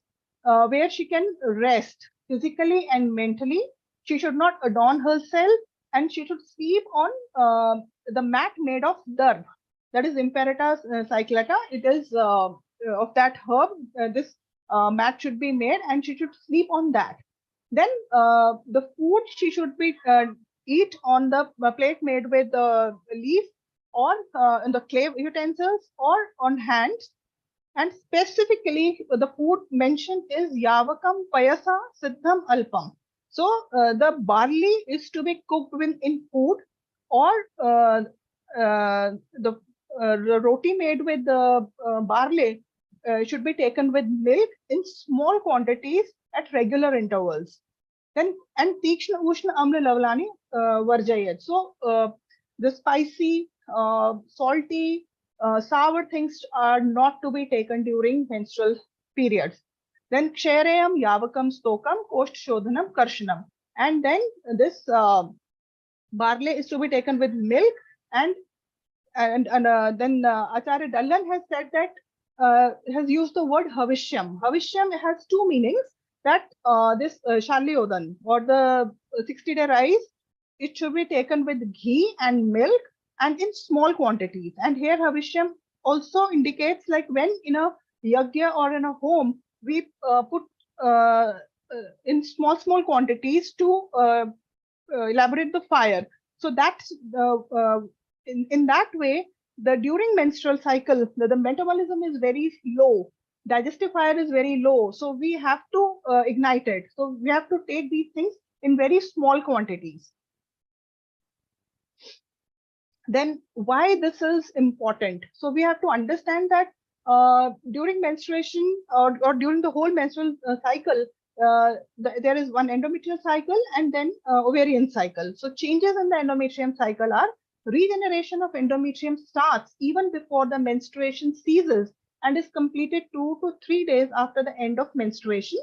where she can rest physically and mentally. She should not adorn herself, and she should sleep on the mat made of darb, that is Imperatus cyclata. It is of that herb. This mat should be made, and she should sleep on that. Then the food she should be eat on the plate made with leaf or in the clay utensils or on hands. And specifically, the food mentioned is Yavakam Payasa Siddham Alpam. So the barley is to be cooked in food, or the roti made with the barley should be taken with milk in small quantities at regular intervals. Then, and Tikshna Ushna Amla Lavlani Varjayat. So the spicy, salty, sour things are not to be taken during menstrual periods. Then Ksherayam Yavakam Stokam Kost Shodhanam Karshanam. And then this barley is to be taken with milk, and then Acharya Dallan has said that has used the word Havishyam. Havishyam has two meanings. That this Shalyodan or the 60-day rice, it should be taken with ghee and milk and in small quantities. And here Havishyam also indicates like when in a yagya or in a home, we put in small quantities to elaborate the fire. So that's in that way, the during menstrual cycle, the metabolism is very low. Digestive fire is very low, so we have to ignite it. So we have to take these things in very small quantities. Then why this is important? So we have to understand that during menstruation or during the whole menstrual cycle, there is one endometrial cycle and then ovarian cycle. So changes in the endometrium cycle are regeneration of endometrium starts even before the menstruation ceases and is completed 2 to 3 days after the end of menstruation.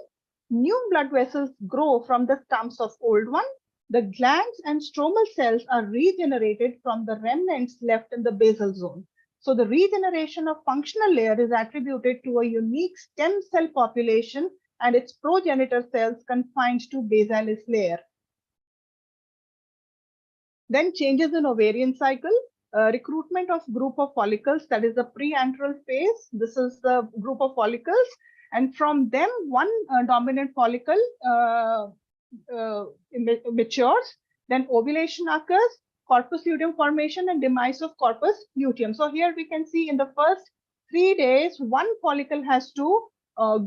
New blood vessels grow from the stumps of old one. The glands and stromal cells are regenerated from the remnants left in the basal zone. So the regeneration of functional layer is attributed to a unique stem cell population and its progenitor cells confined to basalis layer. Then changes in ovarian cycle. Recruitment of group of follicles, that is the preantral phase. This is the group of follicles, and from them one dominant follicle matures. Then ovulation occurs, corpus luteum formation, and demise of corpus luteum. So here we can see in the first 3 days, one follicle has to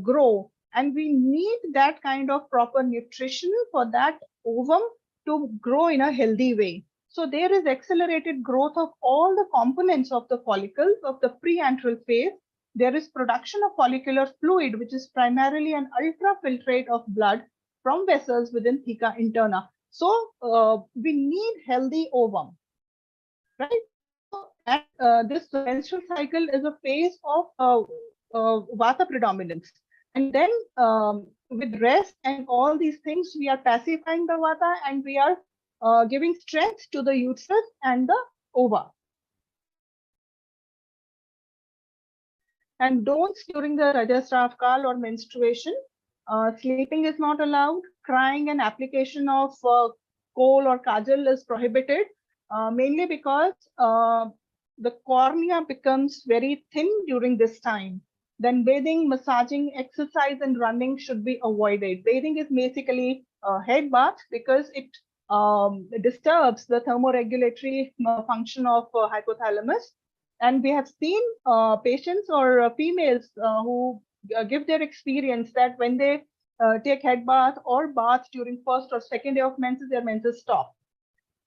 grow, and we need that kind of proper nutrition for that ovum to grow in a healthy way. So there is accelerated growth of all the components of the follicles of the preantral phase. There is production of follicular fluid, which is primarily an ultrafiltrate of blood from vessels within theca interna. So we need healthy ovum, right? And this menstrual cycle is a phase of vata predominance. And then with rest and all these things, we are pacifying the vata and we are giving strength to the uterus and the ova. And don'ts during the Rajasrav Kal or menstruation. Sleeping is not allowed. Crying and application of kohl or kajal is prohibited, mainly because the cornea becomes very thin during this time. Then bathing, massaging, exercise, and running should be avoided. Bathing is basically a head bath because it disturbs the thermoregulatory function of hypothalamus. And we have seen patients or females who give their experience that when they take head bath or bath during first or second day of menses, their menses stop.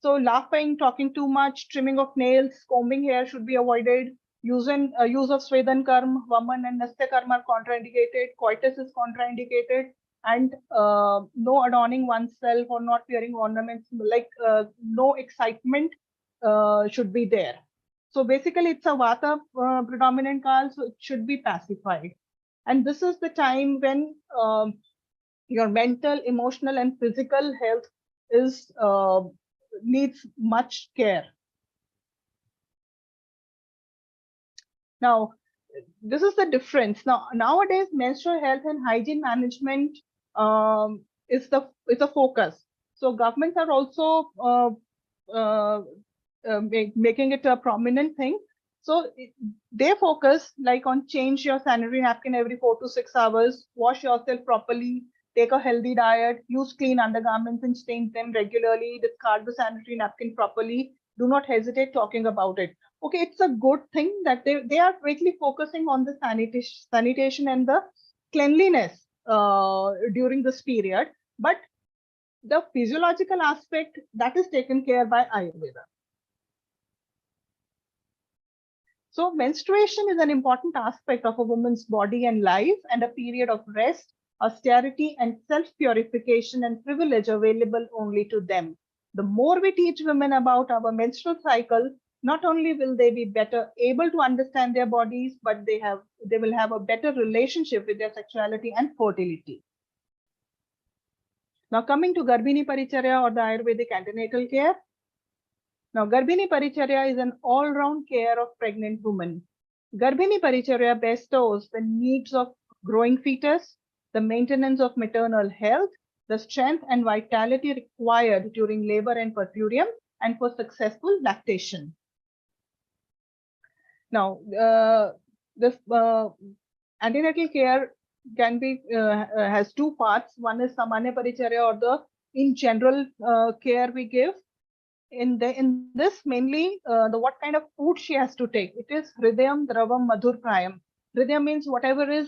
So laughing, talking too much, trimming of nails, combing hair should be avoided. Use of Svedan Karma, Vaman and Nastya Karma are contraindicated. Coitus is contraindicated. And no adorning oneself or not wearing ornaments, like no excitement should be there. So basically, it's a vata predominant kal, so it should be pacified. And this is the time when your mental, emotional, and physical health is needs much care. Now, this is the difference. Now, nowadays, menstrual health and hygiene management is a focus. So governments are also making it a prominent thing. So they focus like on change your sanitary napkin every 4 to 6 hours, wash yourself properly, take a healthy diet, use clean undergarments and stain them regularly, discard the sanitary napkin properly. Do not hesitate talking about it. Okay, it's a good thing that they are greatly focusing on the sanitation and the cleanliness during this period. But the physiological aspect, that is taken care by Ayurveda. So menstruation is an important aspect of a woman's body and life, and a period of rest, austerity, and self-purification and privilege available only to them. The more we teach women about our menstrual cycle, not only will they be better able to understand their bodies, but they will have a better relationship with their sexuality and fertility. Now coming to Garbhini Paricharya or the Ayurvedic antenatal care. Now, Garbhini Paricharya is an all-round care of pregnant women. Garbhini Paricharya bestows the needs of growing fetus, the maintenance of maternal health, the strength and vitality required during labor and puerperium, and for successful lactation. Now, this antenatal care can be has two parts. One is Samanya Paricharya, or the in general care we give. In this mainly the what kind of food she has to take. It is Hridayam, Dravam, Madhur Prayam. Hridayam means whatever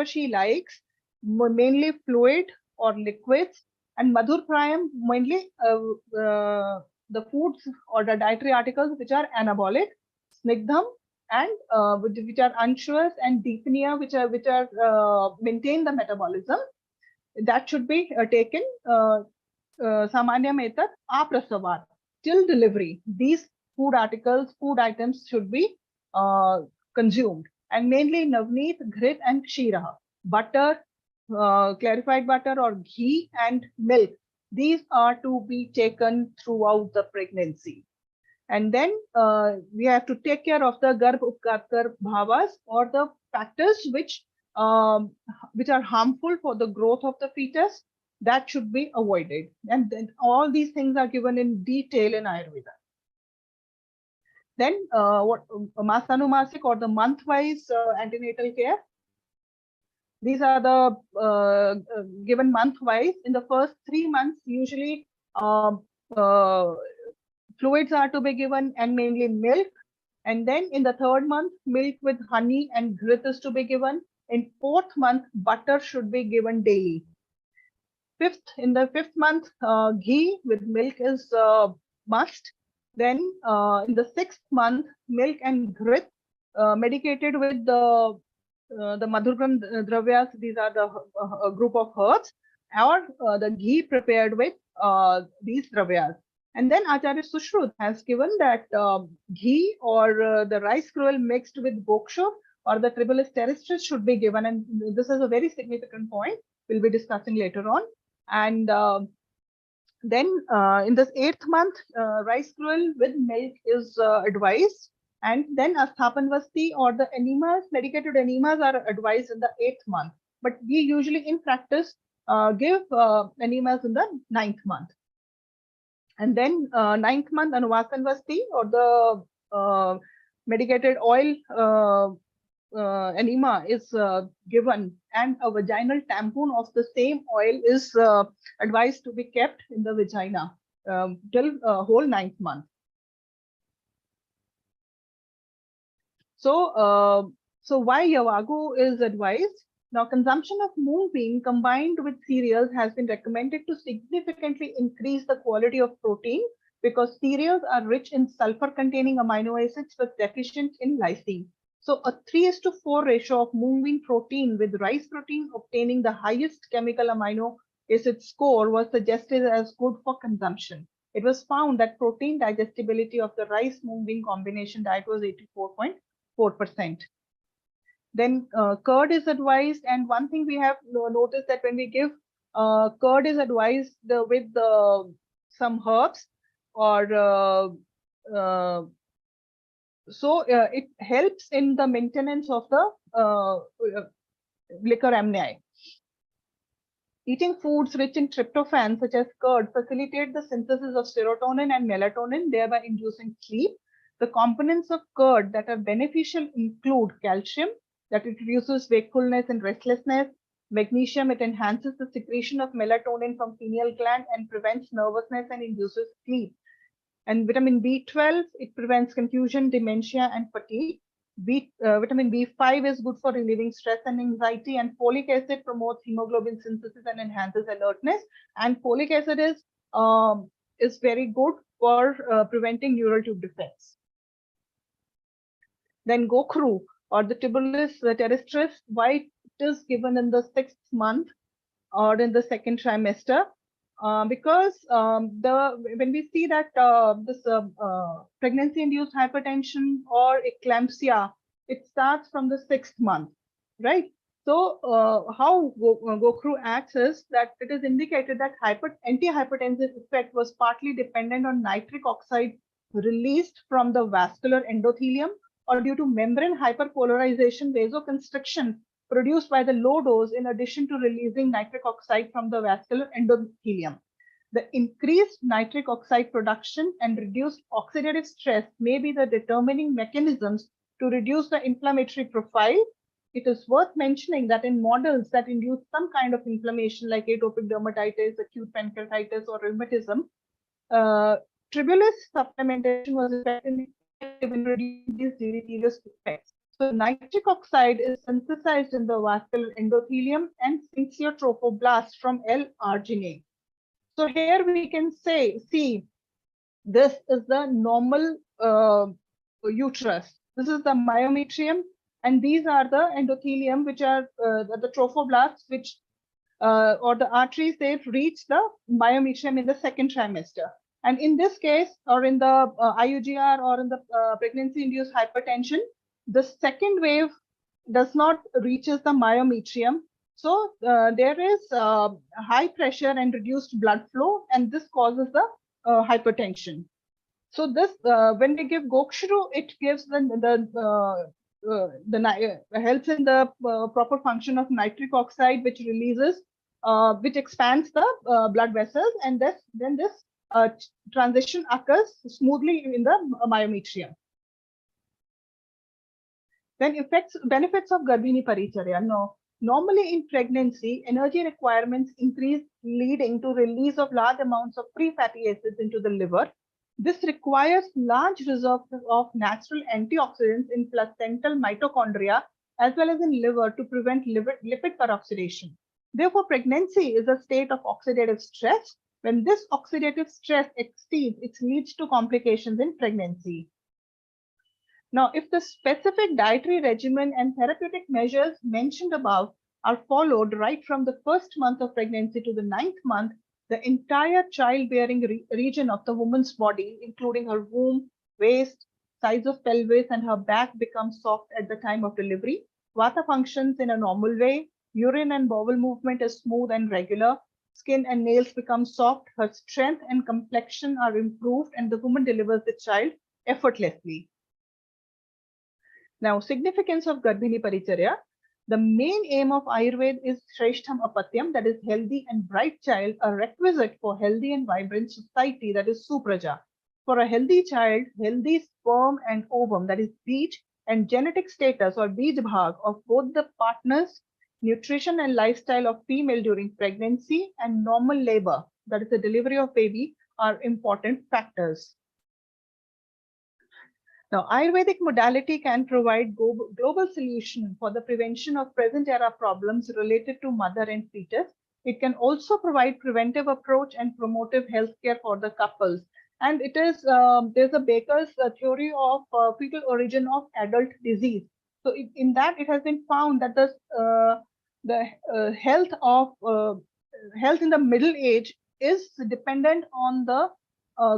she likes, mainly fluid or liquids, and Madhur Prayam mainly the foods or the dietary articles which are anabolic, Snigdham, and which are unctuous, and Deepania, which are maintain the metabolism. That should be taken Samanya Metat Aprasavat till delivery. These food items should be consumed, and mainly Navneet, Ghrit, and Kshira. Butter, clarified butter or ghee, and milk. These are to be taken throughout the pregnancy. And then we have to take care of the Garbh Upkarkar Bhavas, or the factors which are harmful for the growth of the fetus. That should be avoided. And then all these things are given in detail in Ayurveda. Then what Masanumasik, or the month-wise antenatal care. These are the given month-wise. In the first 3 months, usually fluids are to be given, and mainly milk. And then in the 3rd month, milk with honey and grit is to be given. In 4th month, butter should be given daily. in the fifth month, ghee with milk is must. Then in the sixth month, milk and grit medicated with the madhurgram dravyas. These are the group of herbs, or the ghee prepared with these dravyas. And then Acharya Sushrut has given that ghee or the rice gruel mixed with gokshu or the tribulus terrestris should be given. And this is a very significant point we'll be discussing later on. And then in this eighth month, rice gruel with milk is advised. And then Asthapan Vasti or the enemas, medicated enemas are advised in the eighth month. But we usually in practice give enemas in the ninth month. And then ninth month, Anuvasan Vasti or the medicated oil enema is given, and a vaginal tampon of the same oil is advised to be kept in the vagina till whole ninth month. So, so why Yavagu is advised? Now, consumption of moong bean combined with cereals has been recommended to significantly increase the quality of protein because cereals are rich in sulfur-containing amino acids but deficient in lysine. So a 3:4 ratio of moong bean protein with rice protein obtaining the highest chemical amino acid score was suggested as good for consumption. It was found that protein digestibility of the rice moong bean combination diet was 84.4%. Then curd is advised, and one thing we have noticed that when we give curd is advised with some herbs or so it helps in the maintenance of the liquor amni. Eating foods rich in tryptophan such as curd facilitate the synthesis of serotonin and melatonin, thereby inducing sleep. The components of curd that are beneficial include calcium, that it reduces wakefulness and restlessness, magnesium, it enhances the secretion of melatonin from pineal gland and prevents nervousness and induces sleep. And vitamin B12, it prevents confusion, dementia, and fatigue. Vitamin B5 is good for relieving stress and anxiety, and folic acid promotes hemoglobin synthesis and enhances alertness. And folic acid is very good for preventing neural tube defects. Then Gokhru or the Tibulus terrestris, why it is given in the 6th month or in the 2nd trimester. Because when we see that this pregnancy-induced hypertension or eclampsia, it starts from the 6th month, right? So how Gokhru acts is that it is indicated that antihypertensive effect was partly dependent on nitric oxide released from the vascular endothelium or due to membrane hyperpolarization vasoconstriction produced by the low dose in addition to releasing nitric oxide from the vascular endothelium. The increased nitric oxide production and reduced oxidative stress may be the determining mechanisms to reduce the inflammatory profile. It is worth mentioning that in models that induce some kind of inflammation like atopic dermatitis, acute pancreatitis, or rheumatism, tribulus supplementation was effective in reducing these deleterious effects. So nitric oxide is synthesized in the vascular endothelium and sinks your trophoblast from L-arginine. So here we can see this is the normal uterus. This is the myometrium, and these are the endothelium, which are the trophoblasts, which or the arteries, they reach the myometrium in the 2nd trimester. And in this case, or in the IUGR or in the pregnancy-induced hypertension, the second wave does not reaches the myometrium. So there is high pressure and reduced blood flow, and this causes the hypertension. So this, when we give Gokshru, it gives helps in the proper function of nitric oxide, which releases, which expands the blood vessels, and then this transition occurs smoothly in the myometrium. Then benefits of Garbhini Paricharya. No, normally in pregnancy, energy requirements increase, leading to release of large amounts of free fatty acids into the liver. This requires large reserves of natural antioxidants in placental mitochondria as well as in liver to prevent lipid peroxidation. Therefore, pregnancy is a state of oxidative stress. When this oxidative stress exceeds, it leads to complications in pregnancy. Now, if the specific dietary regimen and therapeutic measures mentioned above are followed right from the first month of pregnancy to the 9th month, the entire childbearing region of the woman's body, including her womb, waist, size of pelvis, and her back, becomes soft at the time of delivery. Vata functions in a normal way. Urine and bowel movement is smooth and regular. Skin and nails become soft. Her strength and complexion are improved, and the woman delivers the child effortlessly. Now, significance of Garbhini Paricharya. The main aim of Ayurveda is Shreshtham Apatyam, that is healthy and bright child, a requisite for healthy and vibrant society, that is Supraja. For a healthy child, healthy sperm and ovum, that is Bij, and genetic status or Bij Bhag of both the partners, nutrition and lifestyle of female during pregnancy, and normal labor, that is the delivery of baby, are important factors. Now, Ayurvedic modality can provide global solution for the prevention of present era problems related to mother and fetus. It can also provide preventive approach and promotive healthcare for the couples. And it is there's a Baker's theory of fetal origin of adult disease. So in that, it has been found that the health in the middle age is dependent on the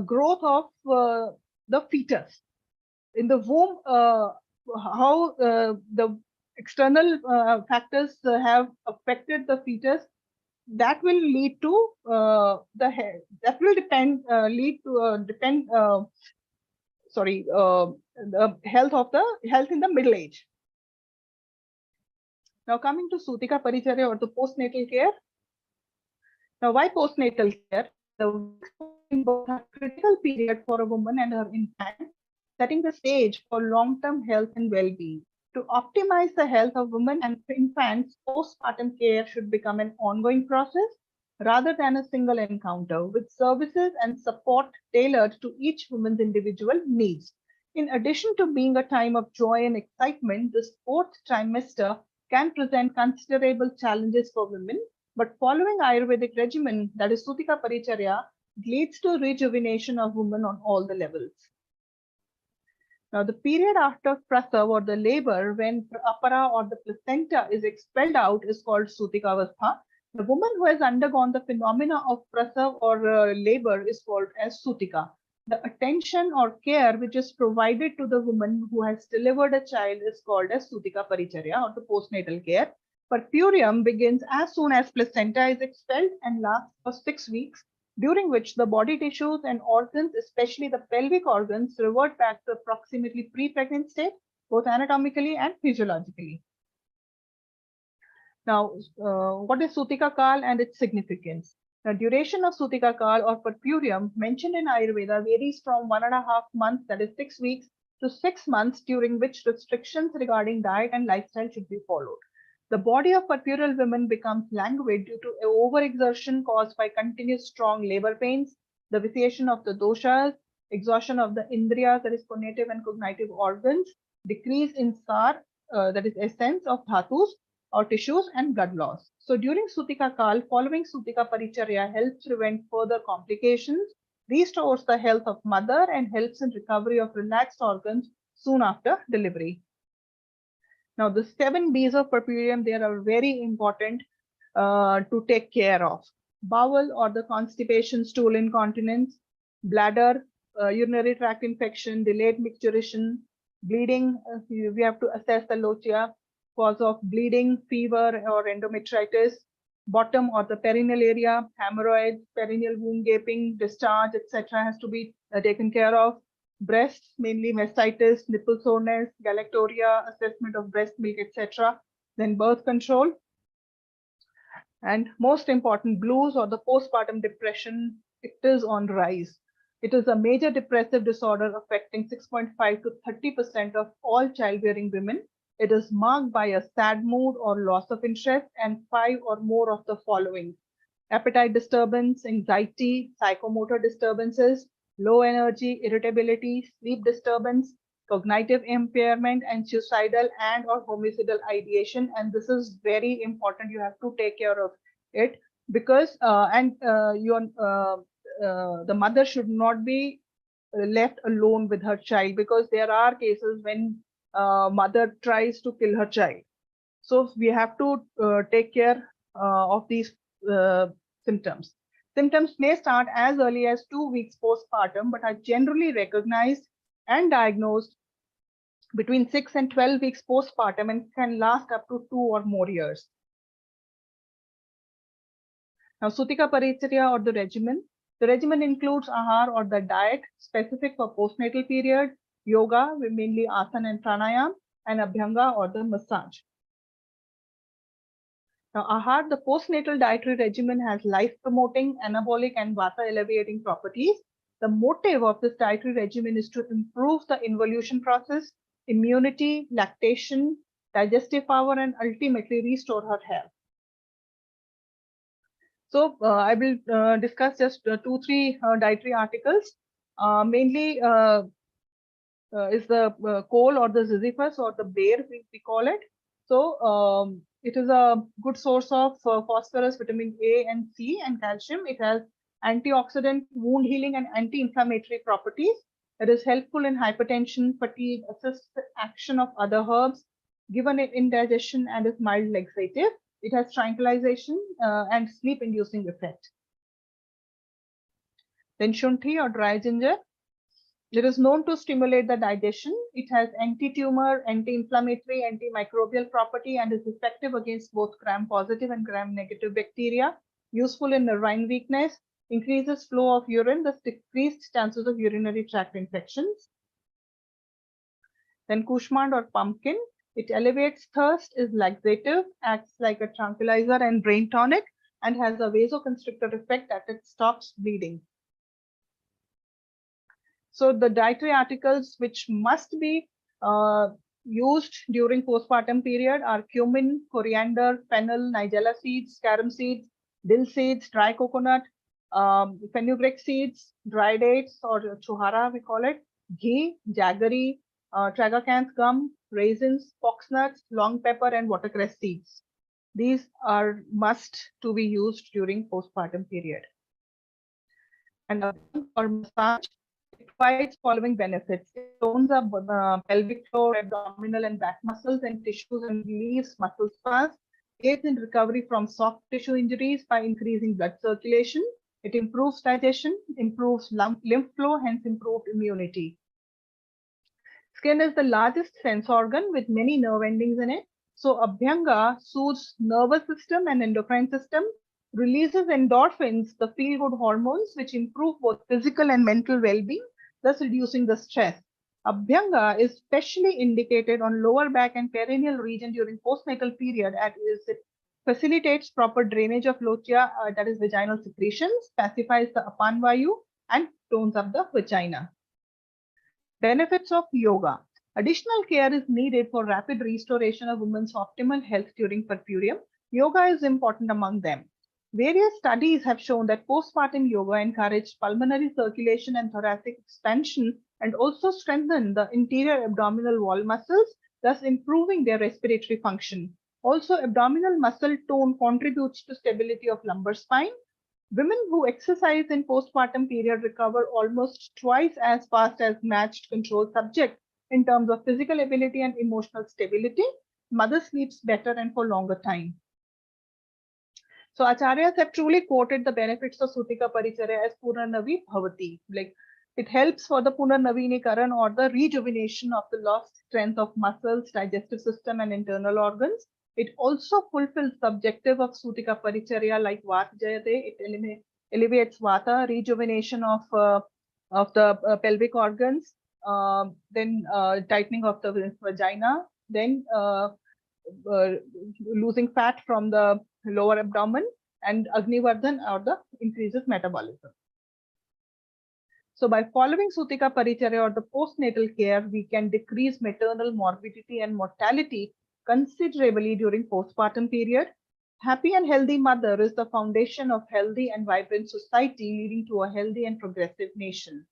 growth of the fetus. In the womb, how the external factors have affected the fetus, that will lead to the health in the middle age. Now coming to Sutika Paricharya or the postnatal care. Now, why postnatal care? The critical period for a woman and her infant, setting the stage for long-term health and well-being. To optimize the health of women and infants, postpartum care should become an ongoing process rather than a single encounter, with services and support tailored to each woman's individual needs. In addition to being a time of joy and excitement, this fourth trimester can present considerable challenges for women, but following Ayurvedic regimen, that is Sutika Paricharya, leads to rejuvenation of women on all the levels. Now, the period after prasav or the labor, when apara or the placenta is expelled out, is called Sutikavastha. The woman who has undergone the phenomena of prasav or labor is called as Sutika. The attention or care which is provided to the woman who has delivered a child is called as Sutika Paricharya or the postnatal care. Purpurium begins as soon as placenta is expelled and lasts for 6 weeks, during which the body tissues and organs, especially the pelvic organs, revert back to approximately pre-pregnant state, both anatomically and physiologically. Now, what is Sutika Kal and its significance? The duration of Sutika Kal or Purpurium mentioned in Ayurveda varies from 1.5 months, that is 6 weeks, to 6 months, during which restrictions regarding diet and lifestyle should be followed. The body of purpureal women becomes languid due to overexertion caused by continuous strong labor pains, the vitiation of the doshas, exhaustion of the indriyas, that is conative and cognitive organs, decrease in sar, that is essence of dhatus or tissues, and blood loss. So during Sutika Kal, following Sutika Paricharya helps prevent further complications, restores the health of mother, and helps in recovery of relaxed organs soon after delivery. Now, the 7 B's of purpurium, they are very important to take care of. Bowel or the constipation, stool incontinence, bladder, urinary tract infection, delayed micturition, bleeding. We have to assess the lochia, cause of bleeding, fever or endometritis, bottom or the perineal area, hemorrhoids, perineal wound gaping, discharge, etc. has to be taken care of. Breasts, mainly mastitis, nipple soreness, galactoria, assessment of breast milk, etc. Then birth control. And most important, blues or the postpartum depression, it is on rise. It is a major depressive disorder affecting 6.5 to 30% of all childbearing women. It is marked by a sad mood or loss of interest and 5 or more of the following: appetite disturbance, anxiety, psychomotor disturbances, low energy, irritability, sleep disturbance, cognitive impairment, and suicidal and or homicidal ideation. And this is very important. You have to take care of it, because the mother should not be left alone with her child, because there are cases when mother tries to kill her child. So we have to take care of these symptoms. Symptoms may start as early as 2 weeks postpartum, but are generally recognized and diagnosed between 6 and 12 weeks postpartum and can last up to 2 or more years. Now, Sutika Paricharya, or the regimen. The regimen includes ahar, or the diet specific for postnatal period, yoga, mainly asana and pranayam, and abhyanga, or the massage. Now, ahar, the postnatal dietary regimen, has life-promoting, anabolic, and vata-elevating properties. The motive of this dietary regimen is to improve the involution process, immunity, lactation, digestive power, and ultimately restore her health. So I will discuss just 2-3 dietary articles. Mainly is the coal, or the ziziphus, or the bear, we call it. So it is a good source of phosphorus, vitamin A and C, and calcium. It has antioxidant, wound healing, and anti-inflammatory properties. It is helpful in hypertension, fatigue, assists the action of other herbs, given in indigestion, and is mild laxative. It has tranquilization and sleep-inducing effect. Then shunthi, or dry ginger. It is known to stimulate the digestion. It has anti-tumor, anti-inflammatory, antimicrobial property, and is effective against both gram-positive and gram-negative bacteria. Useful in urine weakness, increases flow of urine, thus decreased chances of urinary tract infections. Then kushmand, or pumpkin. It elevates thirst, is laxative, acts like a tranquilizer and brain tonic, and has a vasoconstrictor effect that it stops bleeding. So the dietary articles which must be used during postpartum period are cumin, coriander, fennel, nigella seeds, carom seeds, dill seeds, dry coconut, fenugreek seeds, dry dates, or chuhara we call it, ghee, jaggery, tragacanth gum, raisins, foxnuts, long pepper, and watercress seeds. These are must to be used during postpartum period. And or massage, it provides following benefits. It tones up pelvic floor, abdominal, and back muscles and tissues, and relieves muscle spasms. Aids in recovery from soft tissue injuries by increasing blood circulation. It improves digestion, improves lymph flow, hence improved immunity. Skin is the largest sense organ with many nerve endings in it. So Abhyanga soothes nervous system and endocrine system, releases endorphins, the feel-good hormones, which improve both physical and mental well-being, thus reducing the stress. Abhyanga is specially indicated on lower back and perineal region during postnatal period, as it facilitates proper drainage of lochia, that is vaginal secretions, pacifies the apanvayu, and tones up the vagina. Benefits of yoga. Additional care is needed for rapid restoration of women's optimal health during puerperium. Yoga is important among them. Various studies have shown that postpartum yoga encouraged pulmonary circulation and thoracic expansion, and also strengthened the interior abdominal wall muscles, thus improving their respiratory function. Also, abdominal muscle tone contributes to stability of lumbar spine. Women who exercise in postpartum period recover almost twice as fast as matched control subjects in terms of physical ability and emotional stability. Mother sleeps better and for longer time. So acharyas have truly quoted the benefits of Sutika Paricharya as Punarnavi Bhavati. Like, it helps for the Punarnavinikaran, or the rejuvenation of the lost strength of muscles, digestive system, and internal organs. It also fulfills the objective of Sutika Paricharya, like Vat Jayate. It elevates Vata, rejuvenation of the pelvic organs, then tightening of the vagina, then losing fat from the lower abdomen, and Agnivardhan, or the increases metabolism. So by following Sutika Paricharya, or the postnatal care, we can decrease maternal morbidity and mortality considerably during postpartum period. Happy and healthy mother is the foundation of healthy and vibrant society, leading to a healthy and progressive nation.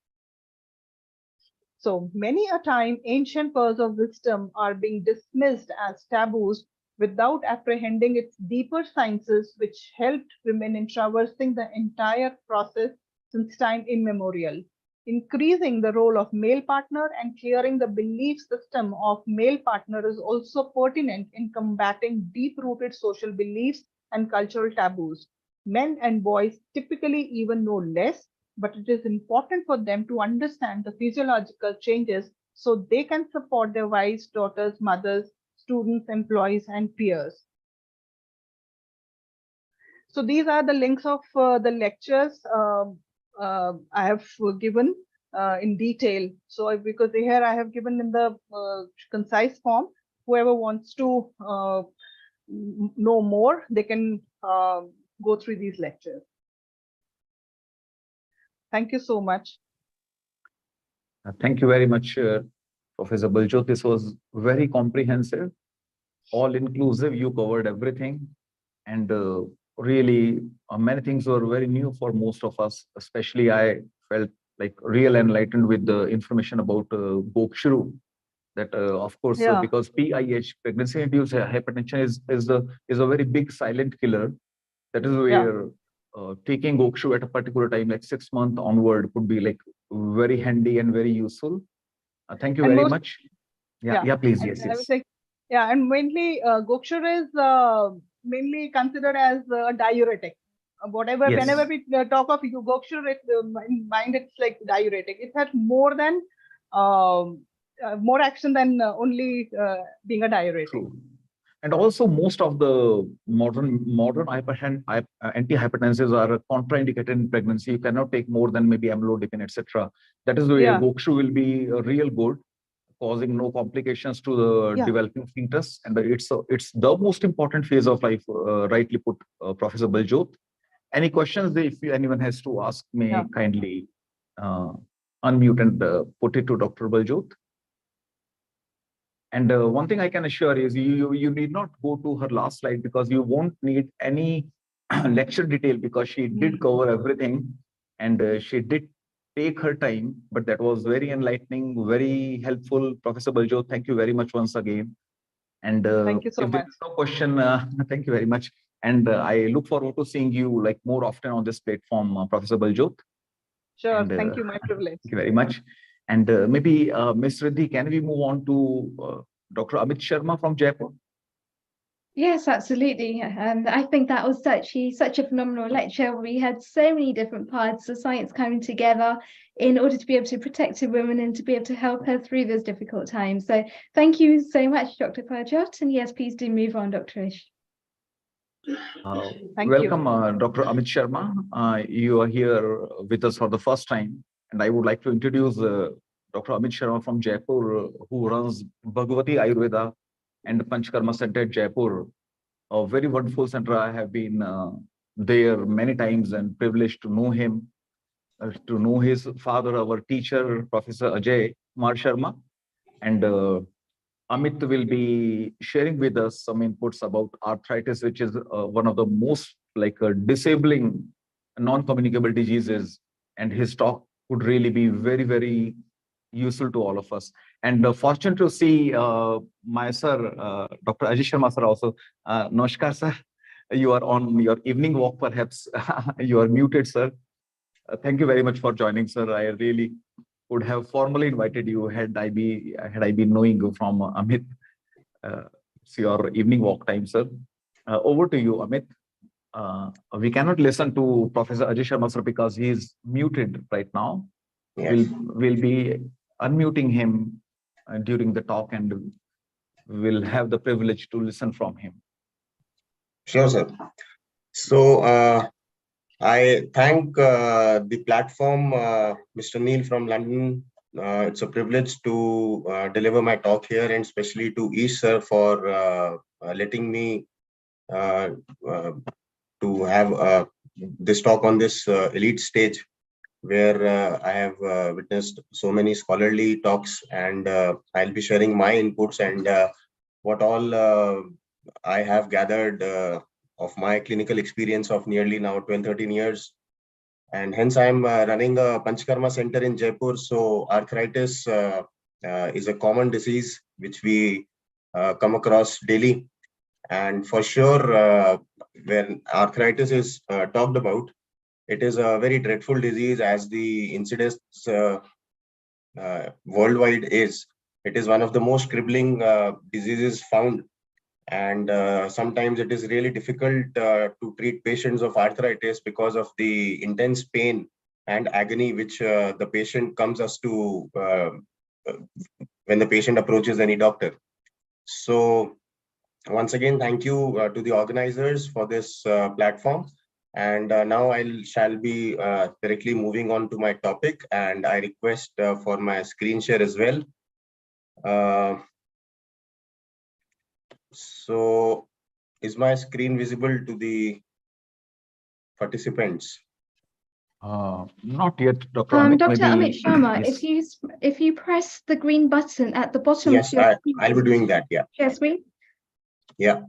So many a time, ancient pearls of wisdom are being dismissed as taboos without apprehending its deeper sciences, which helped women in traversing the entire process since time immemorial. Increasing the role of male partner and clearing the belief system of male partner is also pertinent in combating deep-rooted social beliefs and cultural taboos. Men and boys typically even know less, but it is important for them to understand the physiological changes so they can support their wives, daughters, mothers, students, employees, and peers. So these are the links of the lectures I have given in detail. So because here I have given in the concise form, whoever wants to know more, they can go through these lectures. Thank you so much. Thank you very much, Professor Baljot. This was very comprehensive, all inclusive. You covered everything. And really, many things were very new for most of us. Especially, I felt like real enlightened with the information about Gokshru. That of course, Yeah. because PIH, pregnancy-induced hypertension, is a very big silent killer. That is where taking Gokshru at a particular time, like 6 months onward, could be like very handy and very useful. Thank you And very much. Yeah, please. And Yes, I would yes. say, yeah, and mainly Gokshru is mainly considered as a diuretic. Whatever, Yes. whenever we talk of Gokshru, in mind it's like diuretic. It has more than more action than only being a diuretic. True. And also, most of the modern antihypertensives are contraindicated in pregnancy. You cannot take more than maybe amlodipine, etc. That is where Yeah. Gokshru will be real good, causing no complications to the developing fetus. And it's the most important phase of life, rightly put, Professor Baljot. Any questions? If anyone has to ask me, kindly unmute and put it to Dr. Baljot. And one thing I can assure is you need not go to her last slide, because you won't need any lecture detail, because she did cover everything, and she did take her time, but that was very enlightening, very helpful. Professor Baljot, thank you very much once again. And thank you so if much. there is no question, thank you very much. And I look forward to seeing you like more often on this platform, Professor Baljot. Sure, And, thank you, my privilege. Thank you very much. And maybe Ms. Riddhi, can we move on to Dr. Amit Sharma from Jaipur? Yes, absolutely. And I think that was such a phenomenal lecture. We had so many different parts of science coming together in order to be able to protect a woman and to be able to help her through those difficult times. So thank you so much, Dr. Parjot. And yes, please do move on, Dr. Ish. Welcome, Dr. Amit Sharma. You are here with us for the first time. And I would like to introduce Dr. Amit Sharma from Jaipur, who runs Bhagavati Ayurveda and Panchkarma Center at Jaipur. A very wonderful center. I have been there many times and privileged to know him, to know his father, our teacher, Professor Ajay Kumar Sharma. And Amit will be sharing with us some inputs about arthritis, which is one of the most disabling non-communicable diseases. And his talk would really be very, very useful to all of us. And fortunate to see my sir, Dr. Ajay Sharma sir also. Namaskar, sir. You are on your evening walk, perhaps. You are muted, sir. Thank you very much for joining, sir. I really would have formally invited you had I been knowing you from Amit. It's your evening walk time, sir. Over to you, Amit. We cannot listen to Professor Ajay Sharma, sir, because he is muted right now. Yes. We'll be unmuting him during the talk, and we'll have the privilege to listen from him. Sure, sir. So I thank the platform, Mr. Neil from London. It's a privilege to deliver my talk here, and especially to Ish sir for letting me to have this talk on this elite stage, where I have witnessed so many scholarly talks, and I'll be sharing my inputs and what all I have gathered of my clinical experience of nearly now 12-13 years. And hence I'm running a Panchkarma center in Jaipur. So arthritis is a common disease which we come across daily. And for sure, when arthritis is talked about, it is a very dreadful disease, as the incidence worldwide is. It is one of the most crippling diseases found, and sometimes it is really difficult to treat patients of arthritis because of the intense pain and agony which the patient comes us to when the patient approaches any doctor. So once again, thank you to the organizers for this platform. And now I shall be directly moving on to my topic, and I request for my screen share as well. So is my screen visible to the participants? Not yet, Dr. Amit. Dr. Amit Maybe, Sharma, yes. if you press the green button at the bottom Yes, of your I'll be doing that. Yeah. share screen. Yeah.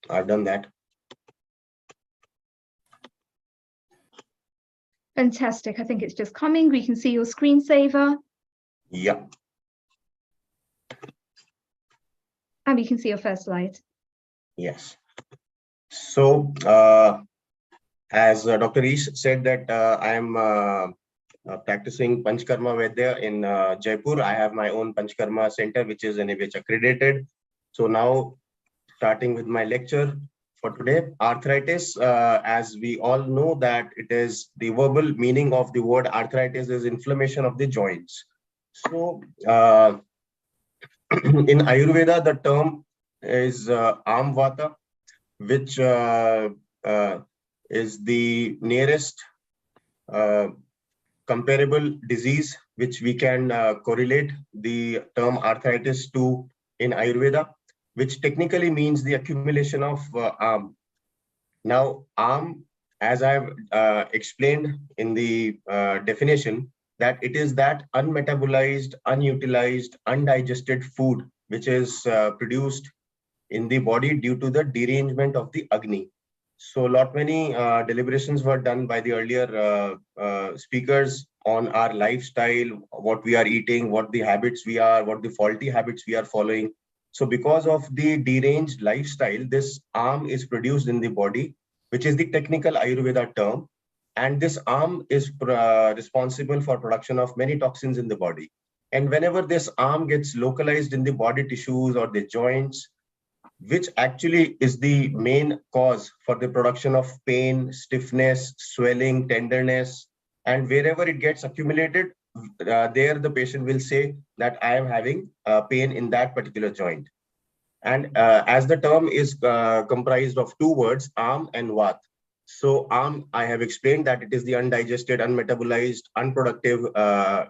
I've done that. Fantastic. I think it's just coming. We can see your screensaver. Yeah. And we can see your first slide. Yes. So, as Dr. Ish said that I am practicing Panchkarma Vaidya in Jaipur. I have my own Panchkarma center, which is NABH accredited. So now, starting with my lecture for today, arthritis, as we all know that it is the verbal meaning of the word arthritis is inflammation of the joints. So in Ayurveda, the term is Vata, which is the nearest comparable disease which we can correlate the term arthritis to in Ayurveda, which technically means the accumulation of arm. Now, arm, as I've explained in the definition, that it is that unmetabolized, unutilized, undigested food which is produced in the body due to the derangement of the Agni. So lot many deliberations were done by the earlier speakers on our lifestyle, what we are eating, what the habits we are, what the faulty habits we are following. So because of the deranged lifestyle, this arm is produced in the body, which is the technical Ayurveda term. And this arm is responsible for production of many toxins in the body. And whenever this arm gets localized in the body tissues or the joints, which actually is the main cause for the production of pain, stiffness, swelling, tenderness, and wherever it gets accumulated, there the patient will say that I am having pain in that particular joint. And as the term is comprised of two words, arm and vat. So arm, I have explained that it is the undigested, unmetabolized, unproductive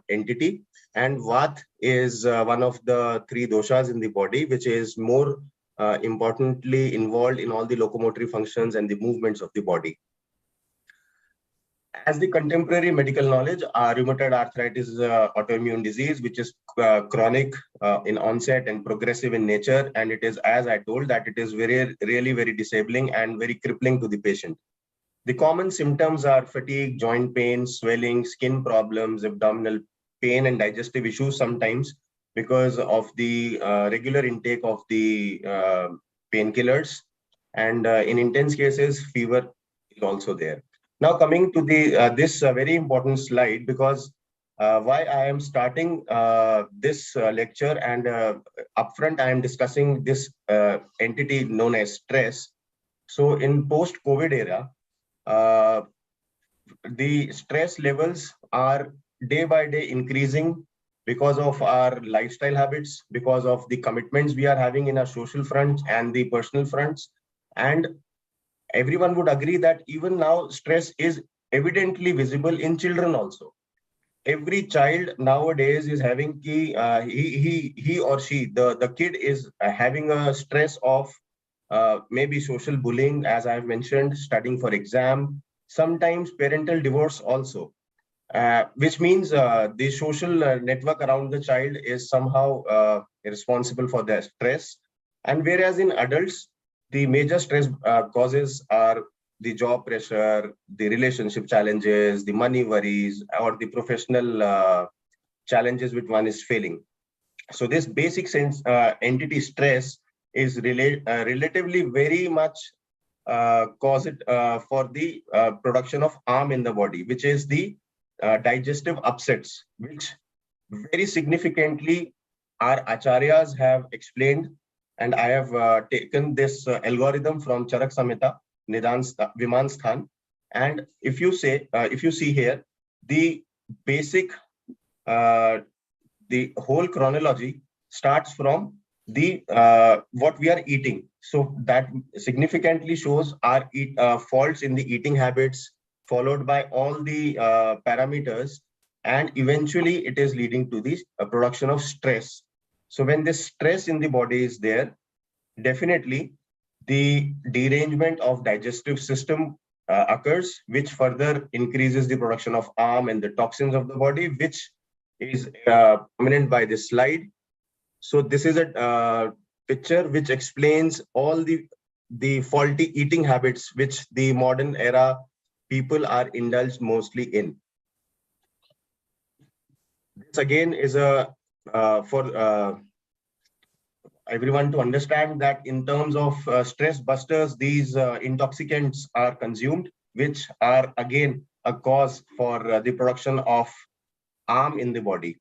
entity. And vat is one of the three doshas in the body, which is more importantly involved in all the locomotory functions and the movements of the body. As the contemporary medical knowledge, rheumatoid arthritis is an autoimmune disease which is chronic in onset and progressive in nature. And it is, as I told, that it is really very disabling and very crippling to the patient. The common symptoms are fatigue, joint pain, swelling, skin problems, abdominal pain, and digestive issues sometimes because of the regular intake of the painkillers. And in intense cases, fever is also there. Now coming to the this very important slide, because why I am starting this lecture, and upfront I am discussing this entity known as stress. So in post-COVID era, the stress levels are day by day increasing because of our lifestyle habits, because of the commitments we are having in our social fronts and the personal fronts. And everyone would agree that even now stress is evidently visible in children also. Every child nowadays is having he or she, the kid is having a stress of maybe social bullying, as I've mentioned, studying for exam, sometimes parental divorce also, which means the social network around the child is somehow responsible for their stress. And whereas in adults, the major stress causes are the job pressure, the relationship challenges, the money worries, or the professional challenges which one is facing. So this basic sense entity stress is relatively very much cause it for the production of arm in the body, which is the digestive upsets, which very significantly our acharyas have explained, and I have taken this algorithm from Charak Samhita, Viman Sthan. And if you see here, the basic, the whole chronology starts from the what we are eating. So that significantly shows our faults in the eating habits, followed by all the parameters, and eventually it is leading to the production of stress. So when this stress in the body is there, definitely the derangement of digestive system occurs, which further increases the production of arm and the toxins of the body, which is prominent by this slide. So this is a picture which explains all the faulty eating habits which the modern era people are indulged mostly in. This again is a for everyone to understand that in terms of stress busters, these intoxicants are consumed, which are again a cause for the production of arm in the body.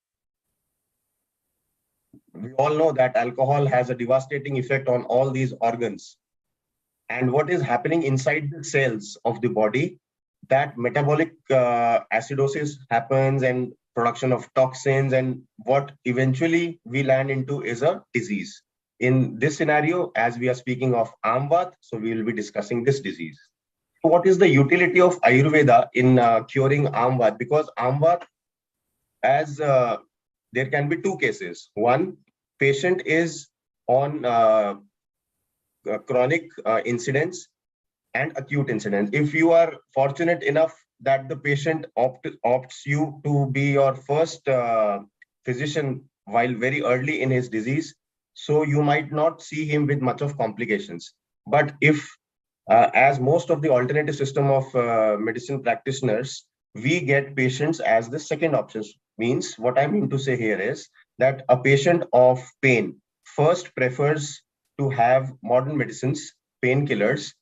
We all know that alcohol has a devastating effect on all these organs. And what is happening inside the cells of the body, that metabolic acidosis happens and production of toxins, and what eventually we land into is a disease. In this scenario, as we are speaking of Amvat, so we will be discussing this disease. So what is the utility of Ayurveda in curing Amvat? Because Amvat, as there can be two cases. One, patient is on chronic incidents and acute incidents. If you are fortunate enough that the patient opts you to be your first physician while very early in his disease, so you might not see him with much of complications. But if, as most of the alternative system of medicine practitioners, we get patients as the second options. Means what I mean to say here is that a patient of pain first prefers to have modern medicines, painkillers,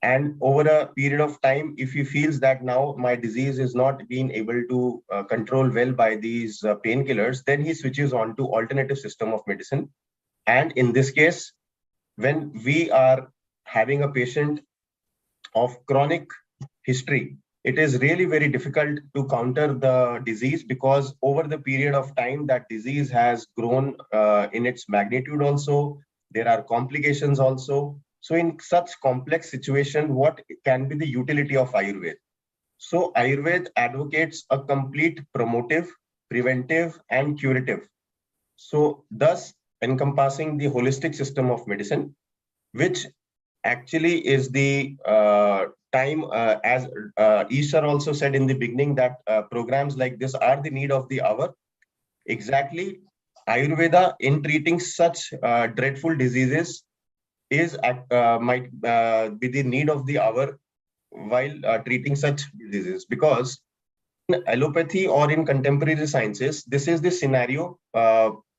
and over a period of time, if he feels that now my disease is not being able to control well by these painkillers, then he switches on to alternative system of medicine. And in this case, when we are having a patient of chronic history, it is really very difficult to counter the disease, because over the period of time that disease has grown in its magnitude also, there are complications also. So in such complex situation, what can be the utility of Ayurveda? So Ayurveda advocates a complete promotive, preventive, and curative. So thus encompassing the holistic system of medicine, which actually is the time, as Ishar also said in the beginning, that programs like this are the need of the hour. Exactly, Ayurveda in treating such dreadful diseases is might be the need of the hour while treating such diseases, because in allopathy or in contemporary sciences, this is the scenario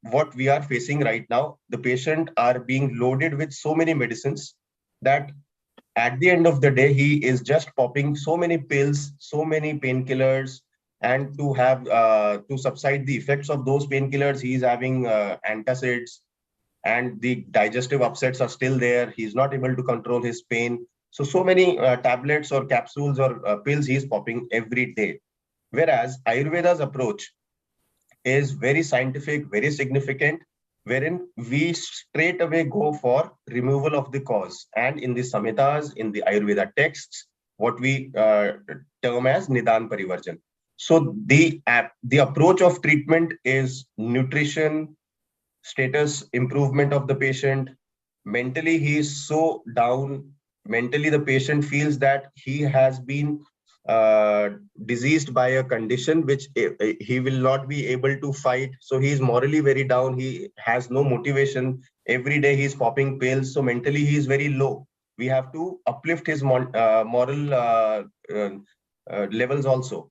what we are facing right now. The patient are being loaded with so many medicines that at the end of the day, he is just popping so many pills, so many painkillers, and to have to subside the effects of those painkillers, he is having antacids, and the digestive upsets are still there. He's not able to control his pain. So many tablets or capsules or pills he's popping every day. Whereas Ayurveda's approach is very scientific, very significant, wherein we straight away go for removal of the cause. And in the Samhitas, in the Ayurveda texts, what we term as Nidan Parivarjan. So the approach of treatment is nutrition, status improvement of the patient. Mentally, he is so down. Mentally, the patient feels that he has been diseased by a condition which he will not be able to fight. So he is morally very down. He has no motivation. Every day he's popping pills. So mentally he is very low. We have to uplift his moral levels also.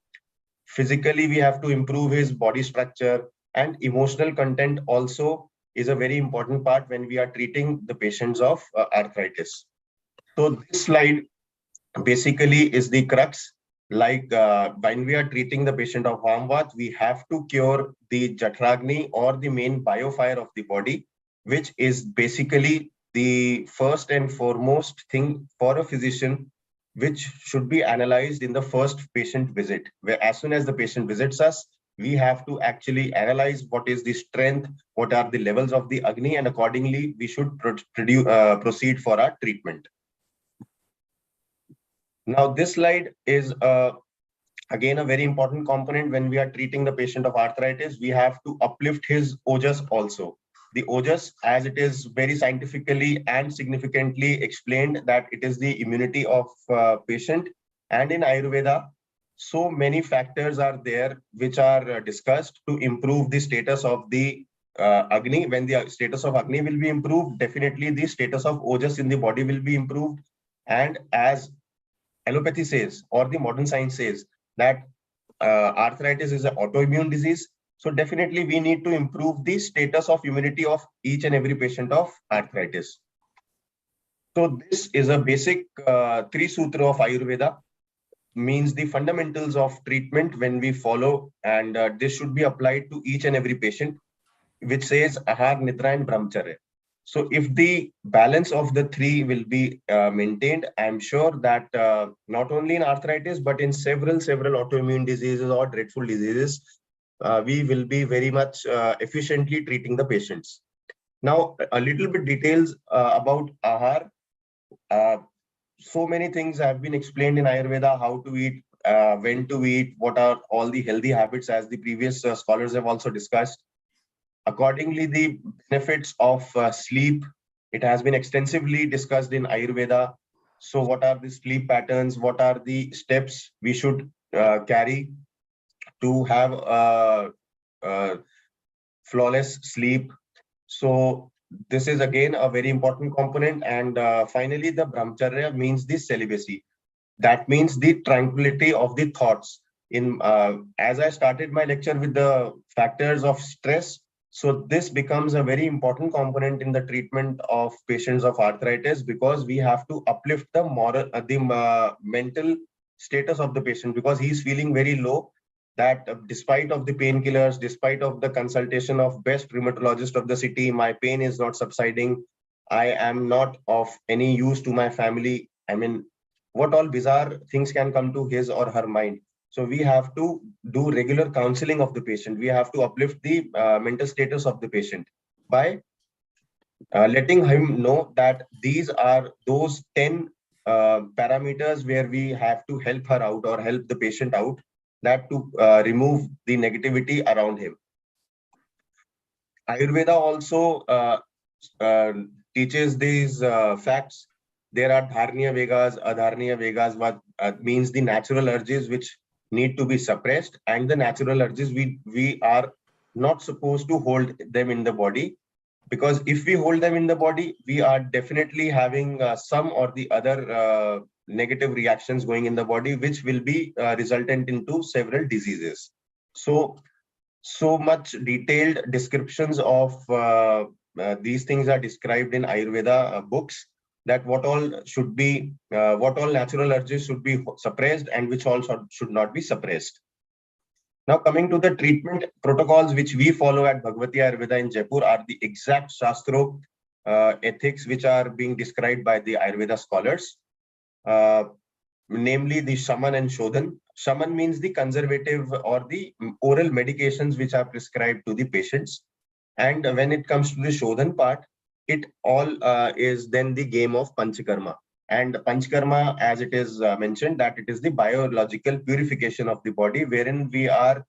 Physically, we have to improve his body structure. And emotional content also is a very important part when we are treating the patients of arthritis. So this slide basically is the crux. Like when we are treating the patient of Vamvat, we have to cure the Jatragni or the main biofire of the body, which is basically the first and foremost thing for a physician, which should be analyzed in the first patient visit. Where as soon as the patient visits us, we have to actually analyze what is the strength, what are the levels of the Agni, and accordingly we should proceed for our treatment. Now, this slide is again a very important component when we are treating the patient of arthritis. We have to uplift his ojas also. The ojas, as it is very scientifically and significantly explained, that it is the immunity of patient. And in Ayurveda, so many factors are there which are discussed to improve the status of the Agni. When the status of Agni will be improved, definitely the status of ojas in the body will be improved. And as allopathy says, or the modern science says, that arthritis is an autoimmune disease. So definitely we need to improve the status of immunity of each and every patient of arthritis. So this is a basic three sutra of Ayurveda, means the fundamentals of treatment when we follow, and this should be applied to each and every patient, which says Ahar, Nidra, and Brahmacharya. So if the balance of the three will be maintained, I'm sure that not only in arthritis, but in several autoimmune diseases or dreadful diseases, we will be very much efficiently treating the patients. Now, a little bit details about Ahar. So many things have been explained in Ayurveda: how to eat, when to eat, what are all the healthy habits, as the previous scholars have also discussed. Accordingly, the benefits of sleep, it has been extensively discussed in Ayurveda. So what are the sleep patterns? What are the steps we should carry to have flawless sleep? So this is again a very important component. And finally, the brahmacharya means the celibacy. That means the tranquility of the thoughts. In as I started my lecture with the factors of stress, so this becomes a very important component in the treatment of patients of arthritis, because we have to uplift the moral, mental status of the patient, because he is feeling very low. That despite of the painkillers, despite of the consultation of best rheumatologist of the city, my pain is not subsiding. I am not of any use to my family. I mean, what all bizarre things can come to his or her mind. So we have to do regular counseling of the patient. We have to uplift the mental status of the patient by letting him know that these are those 10 parameters where we have to help her out or help the patient out, that to remove the negativity around him. Ayurveda also teaches these facts. There are dharniya vegas, adharniya vegas, what means the natural urges which need to be suppressed, and the natural urges we are not supposed to hold them in the body, because if we hold them in the body, we are definitely having some or the other negative reactions going in the body, which will be resultant into several diseases. So much detailed descriptions of these things are described in Ayurveda books, that what all should be, what all natural urges should be suppressed and which all should not be suppressed. Now, coming to the treatment protocols which we follow at Bhagavati Ayurveda in Jaipur are the exact Shastro ethics which are being described by the Ayurveda scholars, namely the Shaman and Shodhan. Shaman means the conservative or the oral medications which are prescribed to the patients. And when it comes to the Shodhan part, it all is then the game of Panchakarma. And Panchakarma, as it is mentioned, that it is the biological purification of the body, wherein we are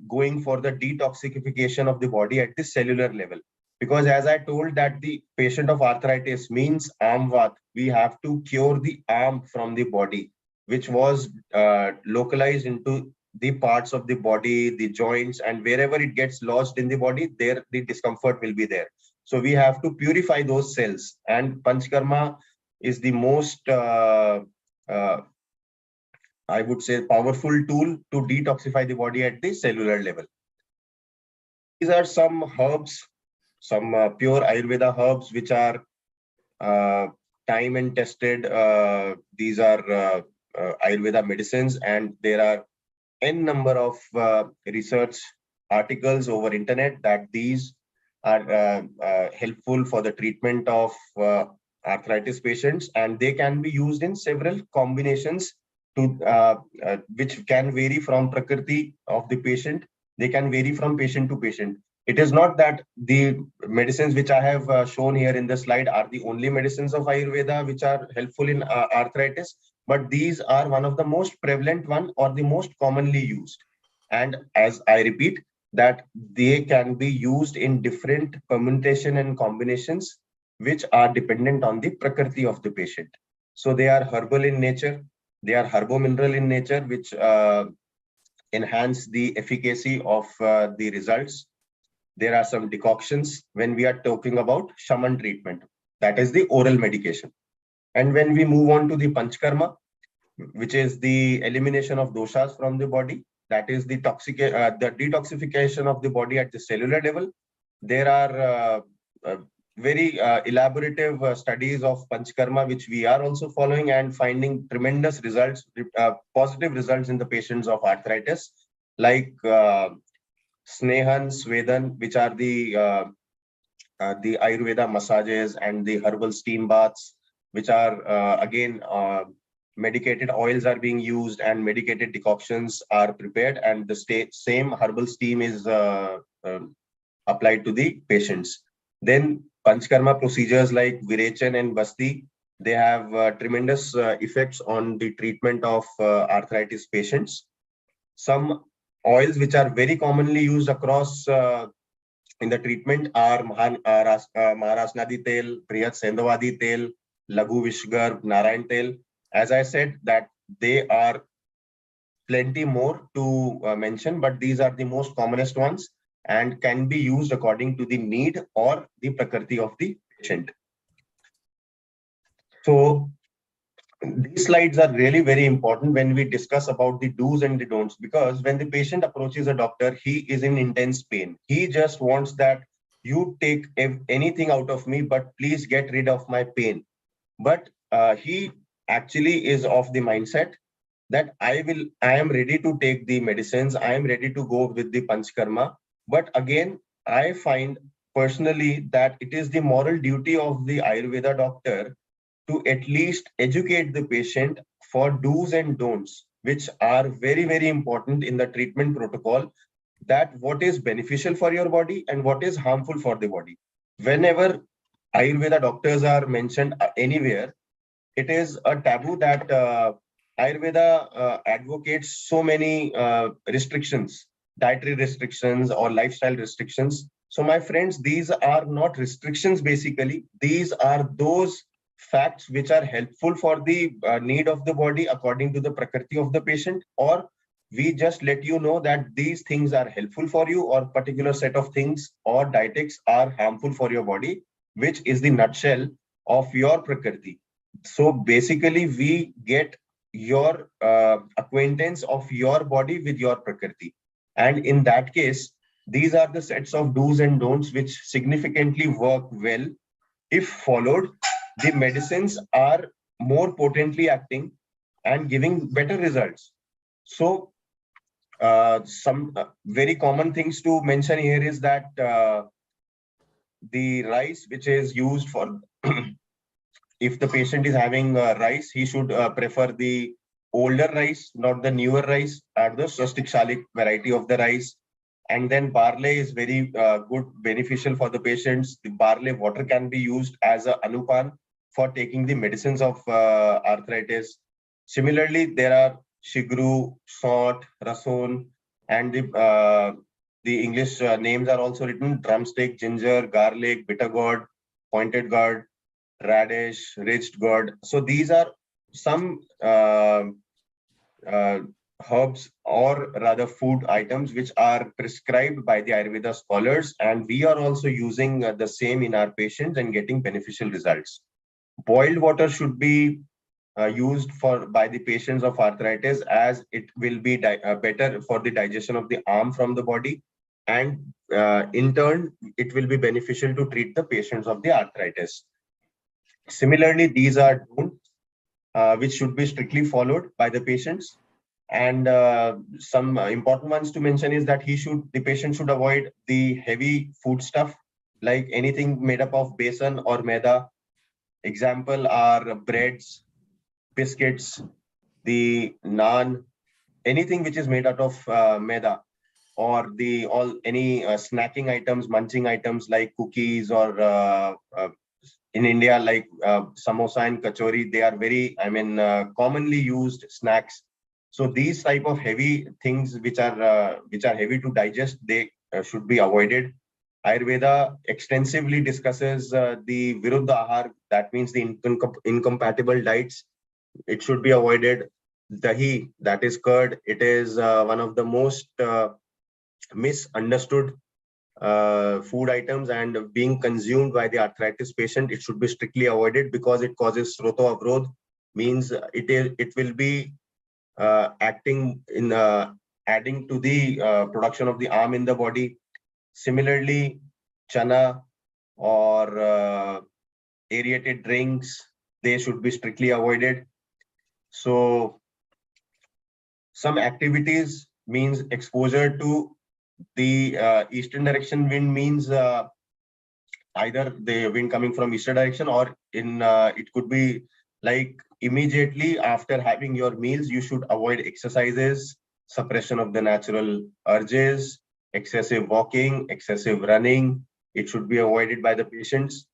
going for the detoxification of the body at the cellular level. Because as I told that the patient of arthritis means armvat, we have to cure the arm from the body, which was localized into the parts of the body, the joints, and wherever it gets lodged in the body, there the discomfort will be there. So we have to purify those cells, and Panchkarma is the most, I would say, powerful tool to detoxify the body at the cellular level. These are some herbs, some pure Ayurveda herbs, which are time and tested. These are Ayurveda medicines, and there are n number of research articles over internet that these are helpful for the treatment of arthritis patients, and they can be used in several combinations to which can vary from prakriti of the patient. They can vary from patient to patient. It is not that the medicines which I have shown here in the slide are the only medicines of Ayurveda which are helpful in arthritis, but these are one of the most prevalent one or the most commonly used. And as I repeat, that they can be used in different permutation and combinations which are dependent on the prakriti of the patient. So they are herbal in nature, they are herbomineral in nature, which enhance the efficacy of the results. There are some decoctions when we are talking about shaman treatment, that is the oral medication. And when we move on to the panchkarma, which is the elimination of doshas from the body, that is the detoxification of the body at the cellular level. There are very elaborative studies of panchkarma, which we are also following and finding tremendous results, positive results in the patients of arthritis, like Snehan, Svedan, which are the Ayurveda massages and the herbal steam baths, which are again medicated oils are being used and medicated decoctions are prepared, and the same herbal steam is applied to the patients. Then Panchkarma procedures like Virechan and Basti, they have tremendous effects on the treatment of arthritis patients. Some oils which are very commonly used across in the treatment are Maharasnadi Tel, Priyat Sendavadi Tel, Laghu Vishgar, Narayan Tel. As I said, that they are plenty more to mention, but these are the most commonest ones and can be used according to the need or the prakriti of the patient. So these slides are really very important when we discuss about the do's and the don'ts, because when the patient approaches a doctor, he is in intense pain. He just wants that you take anything out of me, but please get rid of my pain. But he actually is of the mindset that I am ready to take the medicines, I am ready to go with the panchkarma. But again, I find personally that it is the moral duty of the Ayurveda doctor to at least educate the patient for do's and don'ts, which are very, very important in the treatment protocol, that what is beneficial for your body and what is harmful for the body. Whenever Ayurveda doctors are mentioned anywhere, it is a taboo that Ayurveda advocates so many restrictions, dietary restrictions or lifestyle restrictions. So my friends, these are not restrictions basically. These are those facts which are helpful for the need of the body according to the prakriti of the patient, or we just let you know that these things are helpful for you or particular set of things or dietetics are harmful for your body, which is the nutshell of your prakriti. So basically we get your acquaintance of your body with your prakriti, and in that case these are the sets of do's and don'ts which significantly work well. If followed, the medicines are more potently acting and giving better results. So some very common things to mention here is that the rice which is used for if the patient is having rice, he should prefer the older rice, not the newer rice, or the Swastik variety of the rice. And then barley is very good, beneficial for the patients. The barley water can be used as a anupan for taking the medicines of arthritis. Similarly, there are shigru, salt, rason, and the English names are also written: drumstick, ginger, garlic, bitter gourd, pointed gourd, radish, ridged gourd. So these are some herbs, or rather food items, which are prescribed by the Ayurveda scholars, and we are also using the same in our patients and getting beneficial results. Boiled water should be used by the patients of arthritis, as it will be better for the digestion of the arm from the body, and in turn, it will be beneficial to treat the patients of the arthritis. Similarly, these are don'ts which should be strictly followed by the patients. And some important ones to mention is that the patient should avoid the heavy food stuff, like anything made up of besan or maida. Example are breads, biscuits, the naan, anything which is made out of maida, or any snacking items, munching items like cookies, or in India, like samosa and kachori. They are very, commonly used snacks. So these type of heavy things which are heavy to digest, they should be avoided. Ayurveda extensively discusses the viruddha ahar, that means the incompatible diets. It should be avoided. Dahi, that is curd, it is one of the most misunderstood food items, and being consumed by the arthritis patient, it should be strictly avoided because it causes sroto avrodh, means it will be acting in adding to the production of the arm in the body. Similarly, chana or aerated drinks, they should be strictly avoided. So some activities means exposure to the eastern direction wind, means either the wind coming from eastern direction, or it could be like immediately after having your meals, you should avoid exercises, suppression of the natural urges, excessive walking, excessive running. It should be avoided by the patients.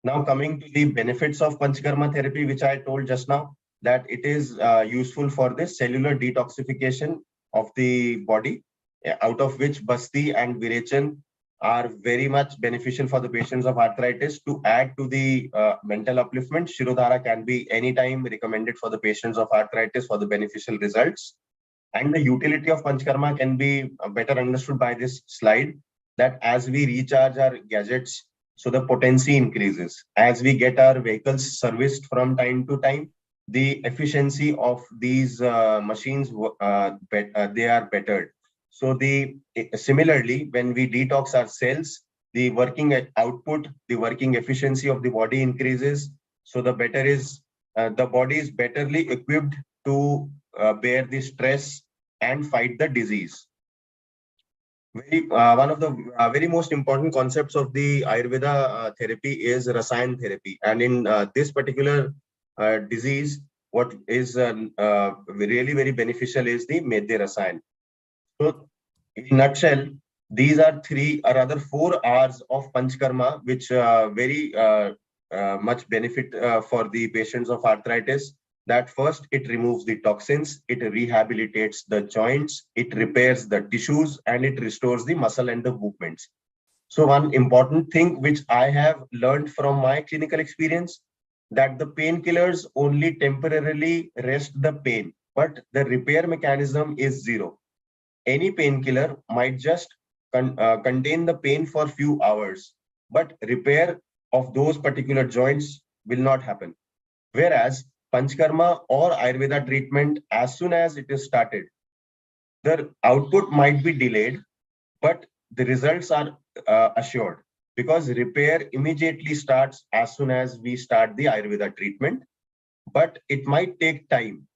Now coming to the benefits of Panchkarma therapy, which I told just now, that it is useful for the cellular detoxification of the body, out of which Basti and Virechan are very much beneficial for the patients of arthritis. To add to the mental upliftment, Shirodhara can be anytime recommended for the patients of arthritis for the beneficial results. And the utility of Panchkarma can be better understood by this slide, that as we recharge our gadgets, so the potency increases. As we get our vehicles serviced from time to time, the efficiency of these machines, they are bettered. So similarly, when we detox our cells, the working output, the working efficiency of the body increases. So the body is betterly equipped to bear the stress and fight the disease. One of the very most important concepts of the Ayurveda therapy is Rasayan therapy. And in this particular disease, what is really very beneficial is the Medhya Rasayan. So in a nutshell, these are 4 hours of Panchkarma, which very much benefit for the patients of arthritis. That first, it removes the toxins, it rehabilitates the joints, it repairs the tissues, and it restores the muscle and the movements. So one important thing which I have learned from my clinical experience, that the painkillers only temporarily rest the pain, but the repair mechanism is zero. Any painkiller might just contain the pain for few hours, but repair of those particular joints will not happen. Whereas Panchkarma or Ayurveda treatment, as soon as it is started, the output might be delayed, but the results are assured, because repair immediately starts as soon as we start the Ayurveda treatment, but it might take time.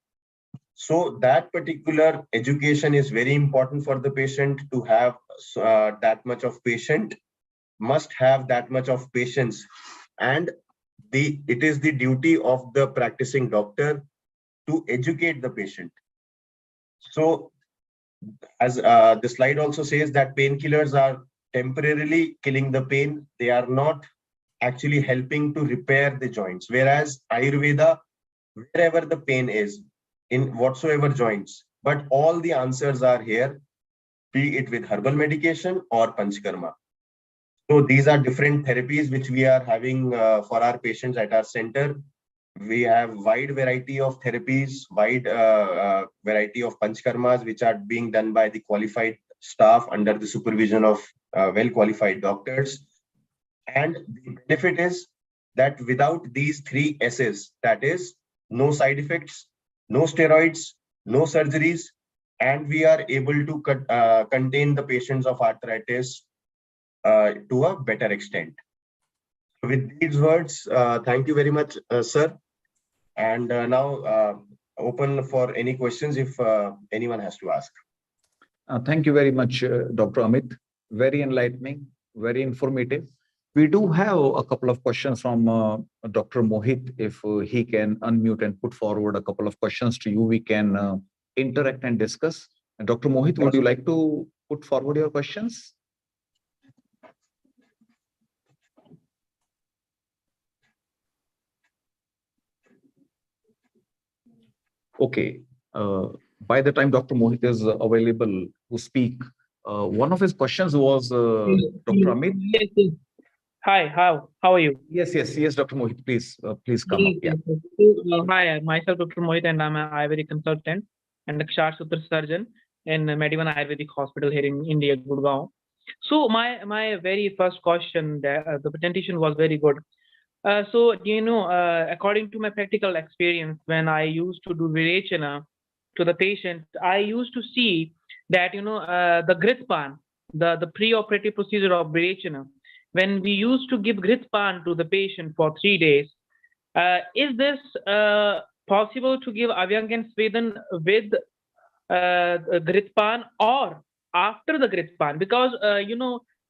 So that particular education is very important for the patient. To have that much of patient, must have that much of patience, and it is the duty of the practicing doctor to educate the patient. So as the slide also says, that painkillers are temporarily killing the pain. They are not actually helping to repair the joints. Whereas Ayurveda, wherever the pain is, in whatsoever joints, but all the answers are here, be it with herbal medication or Panchkarma. So these are different therapies which we are having for our patients at our center. We have wide variety of therapies, wide variety of Panchkarmas, which are being done by the qualified staff under the supervision of well-qualified doctors. And the benefit is that without these 3 S's, that is, no side effects, no steroids, no surgeries, and we are able to contain the patients of arthritis to a better extent. With these words, thank you very much, sir. And now open for any questions if anyone has to ask. Thank you very much, Dr. Amit. Very enlightening, very informative. We do have a couple of questions from Dr. Mohit. If he can unmute and put forward a couple of questions to you, we can interact and discuss. Dr. Mohit, would you like to put forward your questions? Okay. By the time Dr. Mohit is available to speak, one of his questions was Dr. Amit. Yes, yes. Hi, how are you? Yes, Dr. Mohit, please come up. Yeah. Hi, myself Dr. Mohit, and I'm an Ayurvedic consultant and a Kshar Sutra surgeon in Medivan Ayurvedic Hospital here in India, Gurgaon. So my very first question, the presentation was very good. So according to my practical experience, when I used to do Virechana to the patient, I used to see that the Gritpan, the pre-operative procedure of Virechana, when we used to give Gritpan to the patient for 3 days, is this possible to give Abhyanga Svedan with Gritpan or after the Gritpan? Because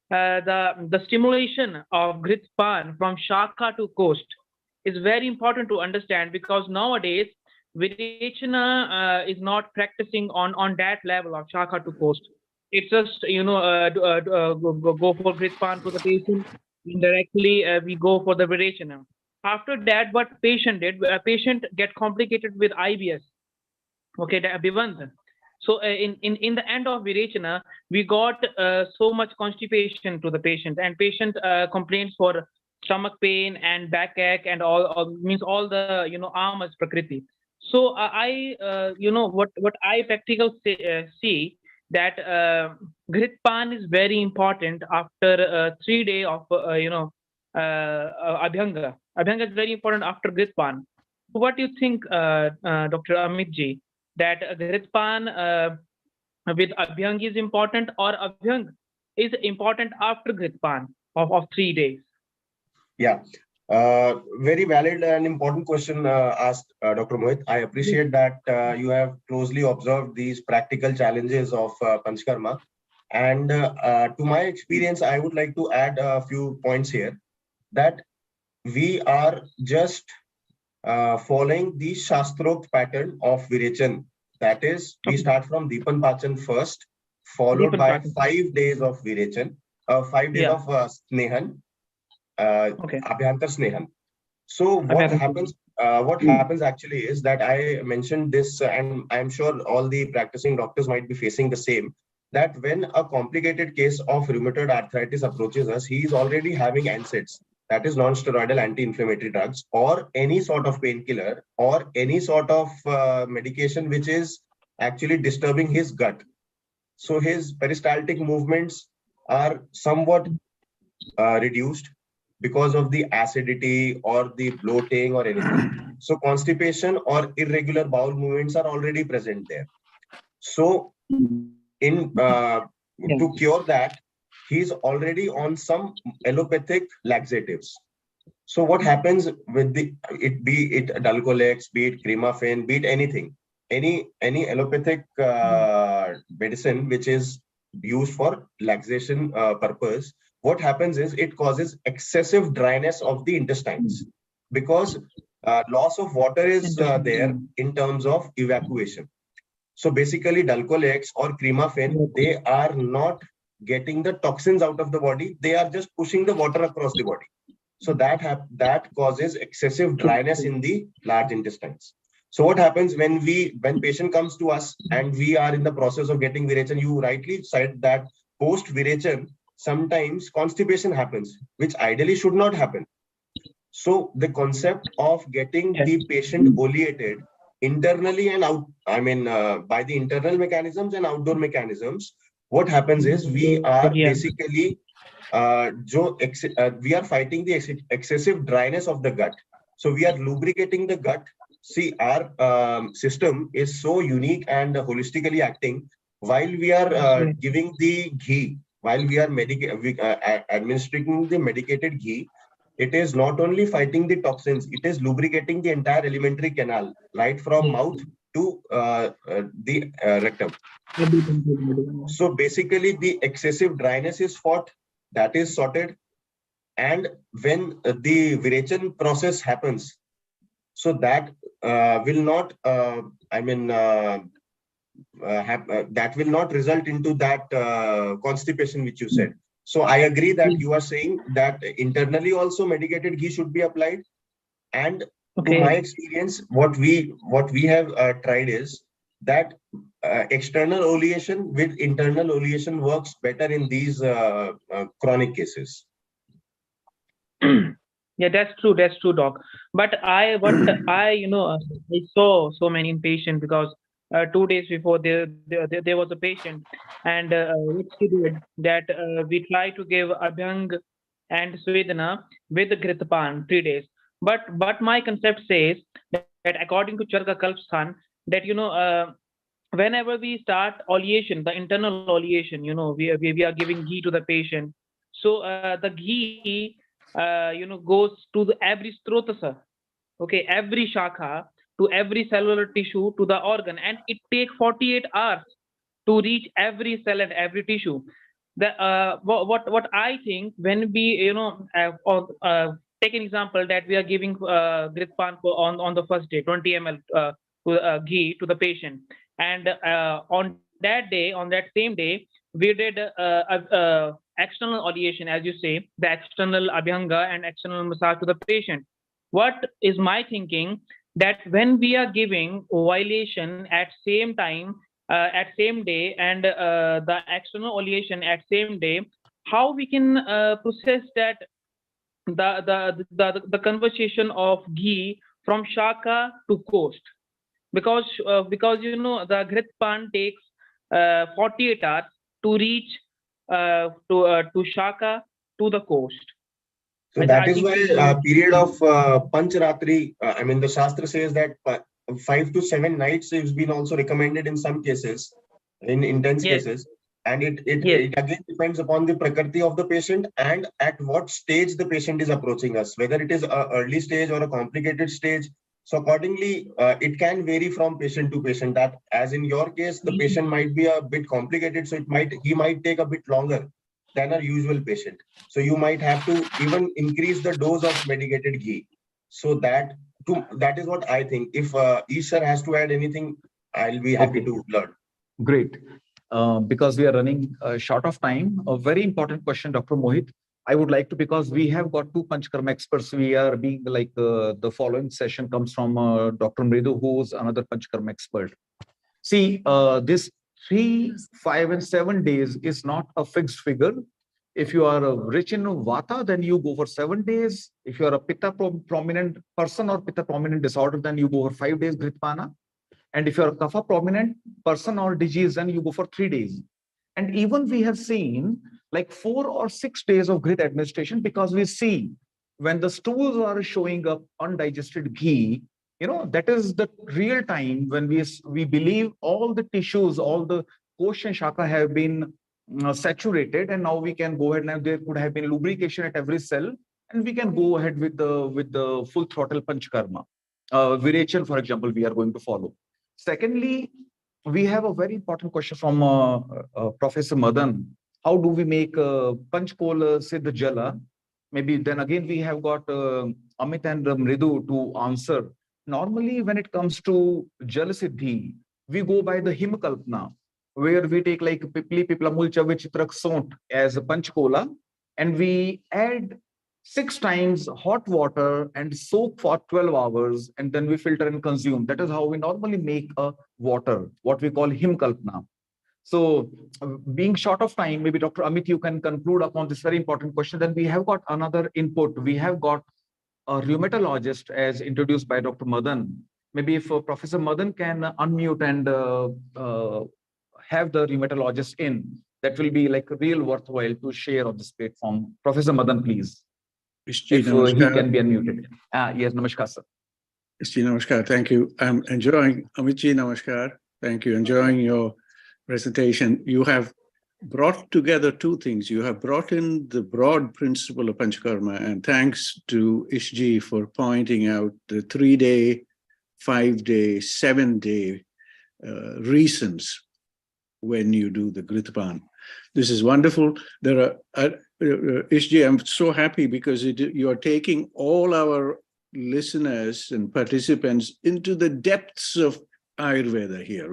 the stimulation of Gritpan from Shaka to coast is very important to understand, because nowadays Virechana is not practicing on that level of Shaka to coast. It's just go for Gritpan to the patient. Indirectly, we go for the Virechana. After that, what patient did? A patient get complicated with IBS. Okay, the Bivand. So in the end of Virechana, we got so much constipation to the patient, and patient complaints for stomach pain and backache and all means all the arm as Prakriti. So I what I practical see that Gritpan is very important after 3 days of Abhyanga. Abhyanga is very important after Gritpan. So what do you think, Dr. Amit ji, that Gritpan with Abhyanga is important, or Abhyanga is important after Gritpan of 3 days? Yeah, very valid and important question asked, Dr. Mohit. I appreciate that you have closely observed these practical challenges of Panchkarma. And to my experience, I would like to add a few points here, that we are just following the Shastrok pattern of Virechan. That is, we start from Deepan Pachan first, followed by 5 days of Virechan, 5 days of Snehan, Abhyantar Snehan. So what happens? What happens actually is that I mentioned this, and I'm sure all the practicing doctors might be facing the same, that when a complicated case of rheumatoid arthritis approaches us, he is already having NSAIDs, that is non-steroidal anti-inflammatory drugs, or any sort of painkiller, or any sort of medication which is actually disturbing his gut. So his peristaltic movements are somewhat reduced because of the acidity or the bloating or anything. So constipation or irregular bowel movements are already present there. So to cure that, he's already on some allopathic laxatives. So what happens with be it Dulcolex, be it Cremafen, be it anything, any allopathic medicine which is used for laxation purpose, what happens is it causes excessive dryness of the intestines, because loss of water is there in terms of evacuation. So basically Dulcolex or Cremafen, they are not getting the toxins out of the body, they are just pushing the water across the body. So that causes excessive dryness in the large intestines. So what happens when patient comes to us and we are in the process of getting Virechan? You rightly said that post Virechan, sometimes constipation happens, which ideally should not happen. So the concept of getting the patient oleated internally and out, by the internal mechanisms and outdoor mechanisms, what happens is we are basically we are fighting the excessive dryness of the gut. So we are lubricating the gut. See, our system is so unique and holistically acting. While we are giving the ghee while we are administering the medicated ghee, it is not only fighting the toxins, it is lubricating the entire alimentary canal, right from mouth to the rectum. So basically, the excessive dryness is fought, that is sorted, and when the virechon process happens, so that will not, that will not result into that constipation which you said. So I agree that you are saying that internally also medicated ghee should be applied. And to my experience, what we have tried is that external oleation with internal oleation works better in these chronic cases. Yeah, that's true, doc. But I saw so many patients because 2 days before there was a patient, and what she did that we try to give abhyang and swedana with the gritpan 3 days. But my concept says that according to Charga Kalpsthan, that whenever we start oleation, the internal oleation, we are giving ghee to the patient. So the ghee, goes to the every strotasa, okay, every shakha, to every cellular tissue, to the organ, and it takes 48 hours to reach every cell and every tissue. What I think, when we take an example that we are giving gritpan on the first day 20 ml ghee to the patient, and on that day, on that same day, we did external oleation, as you say, the external abhyanga and external massage to the patient. What is my thinking, that when we are giving oleation at same time, at same day, and the external oleation at same day, how we can process that the conversation of ghee from shaka to coast, because the gritpan takes 48 hours to reach to shaka to the coast. So that is why period of Pancharatri, the Shastra says that 5 to 7 nights has been also recommended in some cases, in intense cases. And it again depends upon the prakriti of the patient and at what stage the patient is approaching us, whether it is an early stage or a complicated stage. So accordingly, it can vary from patient to patient. That, as in your case, the patient might be a bit complicated, so he might take a bit longer than a usual patient. So you might have to even increase the dose of medicated ghee. So that is what I think. If Isha has to add anything, I'll be happy to learn. Great. Because we are running short of time, a very important question, Dr. Mohit. I would like to, because we have got 2 Panchkarma experts, we are being like the following session comes from Dr. Mridu, who's another Panchkarma expert. See, this 3, 5, and 7 days is not a fixed figure. If you are rich in Vata, then you go for 7 days. If you are a Pitta prominent person or Pitta prominent disorder, then you go for 5 days Gritpana. And if you're a Kapha prominent person or disease, then you go for 3 days. And even we have seen like 4 or 6 days of grit administration, because we see when the stools are showing up undigested ghee, that is the real time when we believe all the tissues, all the kosh and shaka have been saturated, and now we can go ahead, and there could have been lubrication at every cell, and we can go ahead with the full throttle panchkarma. Virechon, for example, we are going to follow. Secondly, we have a very important question from Professor Madan. How do we make Panchkola Siddha Jala? Maybe then again we have got Amit and Mridu to answer. Normally, when it comes to Jala Siddhi, we go by the Himakalpana, where we take like Pipli, Pipla Mulcha, Vichitrak Sont as a Panchkola, and we add 6 times hot water and soak for 12 hours, and then we filter and consume. That is how we normally make a water, what we call Himkalpana. So being short of time, maybe Dr. Amit, you can conclude upon this very important question. Then we have got another input. We have got a rheumatologist as introduced by Dr. Madan. Maybe if Professor Madan can unmute and have the rheumatologist in, that will be like real worthwhile to share on this platform. Professor Madan, please. If he can be unmuted. Yes, namaskar, sir. Namaskar, thank you. I'm enjoying, Amitji, namaskar. Thank you. Enjoying your presentation. You have brought together two things. You have brought in the broad principle of Panchakarma, and thanks to Ishji for pointing out the 3-day, 5-day, 7-day reasons when you do the Gritpan. This is wonderful. There are, Ishji, I'm so happy because you are taking all our listeners and participants into the depths of Ayurveda here,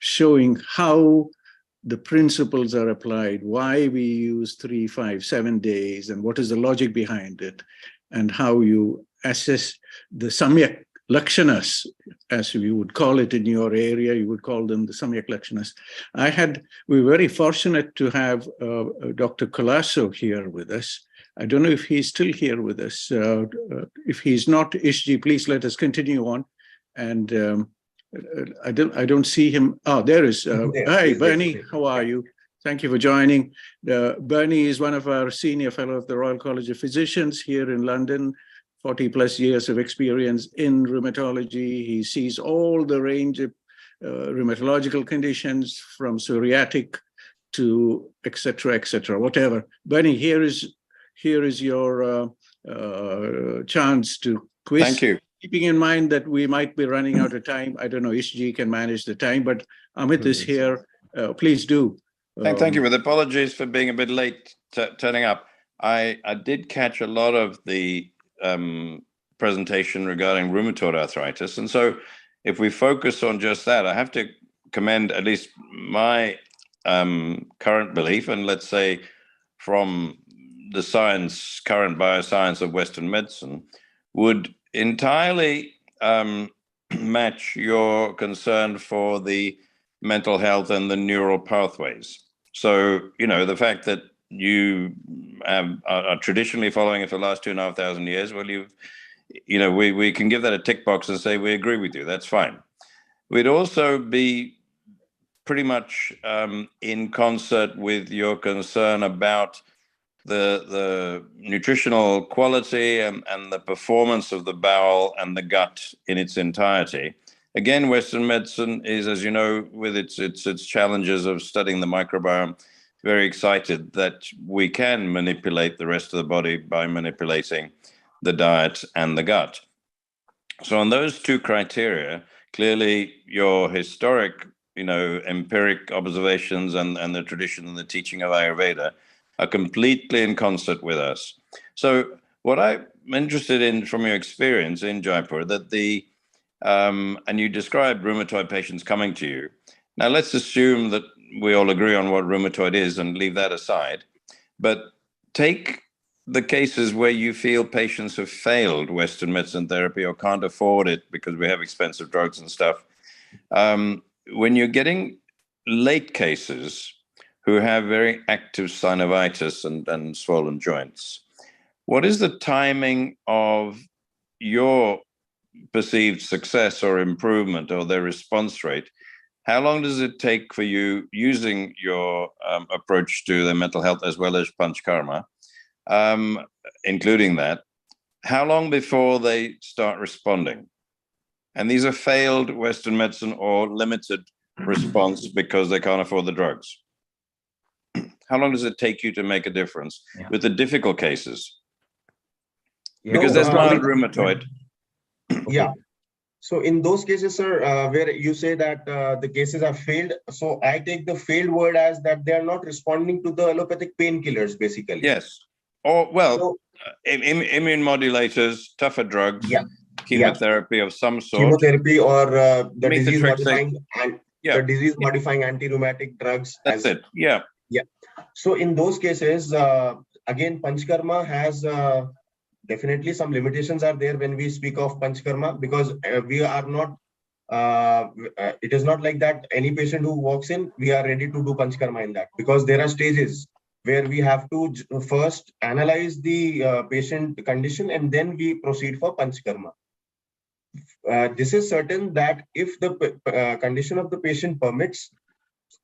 showing how the principles are applied, why we use 3, 5, 7 days, and what is the logic behind it, and how you assess the Samyak Lakshanas, as we would call it in your area. You would call them the Samyak Lakshanas. We were very fortunate to have Dr. Colasso here with us. I don't know if he's still here with us. If he's not, Ishji, please let us continue on. And I don't see him. Oh, there is. Hi, Bernie. How are you? Thank you for joining. Bernie is one of our senior fellow of the Royal College of Physicians here in London. 40 plus years of experience in rheumatology. He sees all the range of rheumatological conditions, from psoriatic to et cetera, whatever. Bernie, here is your chance to quiz. Thank you. Keeping in mind that we might be running out of time. I don't know, Ishji can manage the time, but Amit is here. Please do. Thank you. With apologies for being a bit late turning up. I did catch a lot of the presentation regarding rheumatoid arthritis. And so if we focus on just that, I have to commend at least my current belief, and let's say from the current bioscience of Western medicine, would entirely match your concern for the mental health and the neural pathways. So, the fact that you are traditionally following it for the last 2,500 years, well, we can give that a tick box and say we agree with you. That's fine. We'd also be pretty much in concert with your concern about the nutritional quality and the performance of the bowel and the gut in its entirety. Again, Western medicine is, as you know, with its challenges of studying the microbiome, very excited that we can manipulate the rest of the body by manipulating the diet and the gut. So on those two criteria, clearly your historic, empiric observations and the tradition and the teaching of Ayurveda are completely in concert with us. So what I'm interested in from your experience in Jaipur, that and you described rheumatoid patients coming to you. Now let's assume that we all agree on what rheumatoid is and leave that aside, but take the cases where you feel patients have failed Western medicine therapy or can't afford it because we have expensive drugs and stuff. When you're getting late cases who have very active synovitis and swollen joints, what is the timing of your perceived success or improvement or their response rate? How long does it take for you, using your approach to their mental health as well as Panchakarma, including that, how long before they start responding? And these are failed Western medicine or limited response because they can't afford the drugs. How long does it take you to make a difference with the difficult cases? Because there's mild rheumatoid. Yeah. So in those cases, sir, where you say that the cases are failed, so I take the failed word as that they are not responding to the allopathic painkillers, basically. Yes. Or, immune modulators, tougher drugs, chemotherapy of some sort. Chemotherapy or the disease-modifying anti-rheumatic drugs. That's it. Yeah. Yeah. So in those cases, again, Panchakarma has definitely some limitations are there when we speak of Panchakarma, because we are not, it is not like that any patient who walks in, we are ready to do Panchakarma in that, because there are stages where we have to first analyze the patient condition and then we proceed for Panchakarma. This is certain that if the condition of the patient permits,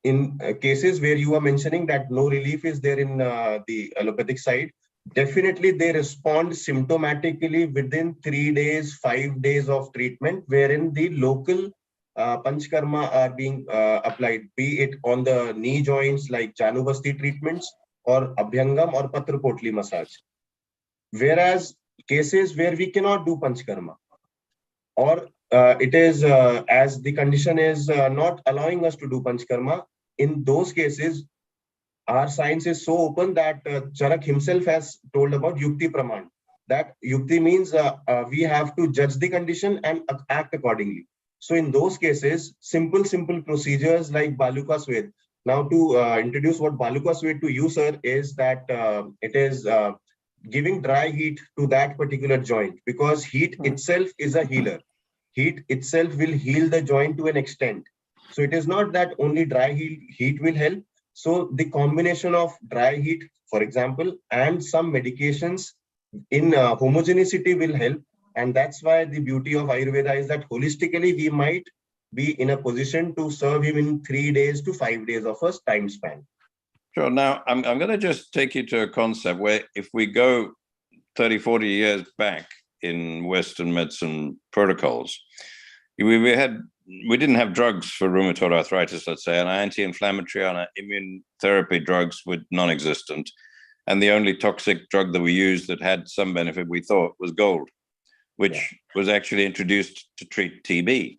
in cases where you are mentioning that no relief is there in the allopathic side, definitely they respond symptomatically within 3 days, 5 days of treatment, wherein the local Panchkarma are being applied, be it on the knee joints like Januvasti treatments or Abhyangam or Patrapotli massage. Whereas cases where we cannot do Panchkarma, or it is as the condition is not allowing us to do Panchkarma, in those cases, our science is so open that Charak himself has told about Yukti Praman. That Yukti means we have to judge the condition and act accordingly. So in those cases, simple procedures like Baluka Swed. Now to introduce what Baluka Swed to you, sir, is that it is giving dry heat to that particular joint, because heat itself is a healer. Heat itself will heal the joint to an extent. So it is not that only dry heat will help. So the combination of dry heat, for example, and some medications in homogeneity will help. And that's why the beauty of Ayurveda is that holistically we might be in a position to serve him in 3 days to 5 days of a time span. Sure. Now, I'm going to just take you to a concept where if we go 30, 40 years back in Western medicine protocols, we didn't have drugs for rheumatoid arthritis, let's say, and anti-inflammatory and immune therapy drugs were non-existent. And the only toxic drug that we used that had some benefit, we thought, was gold, which was actually introduced to treat TB.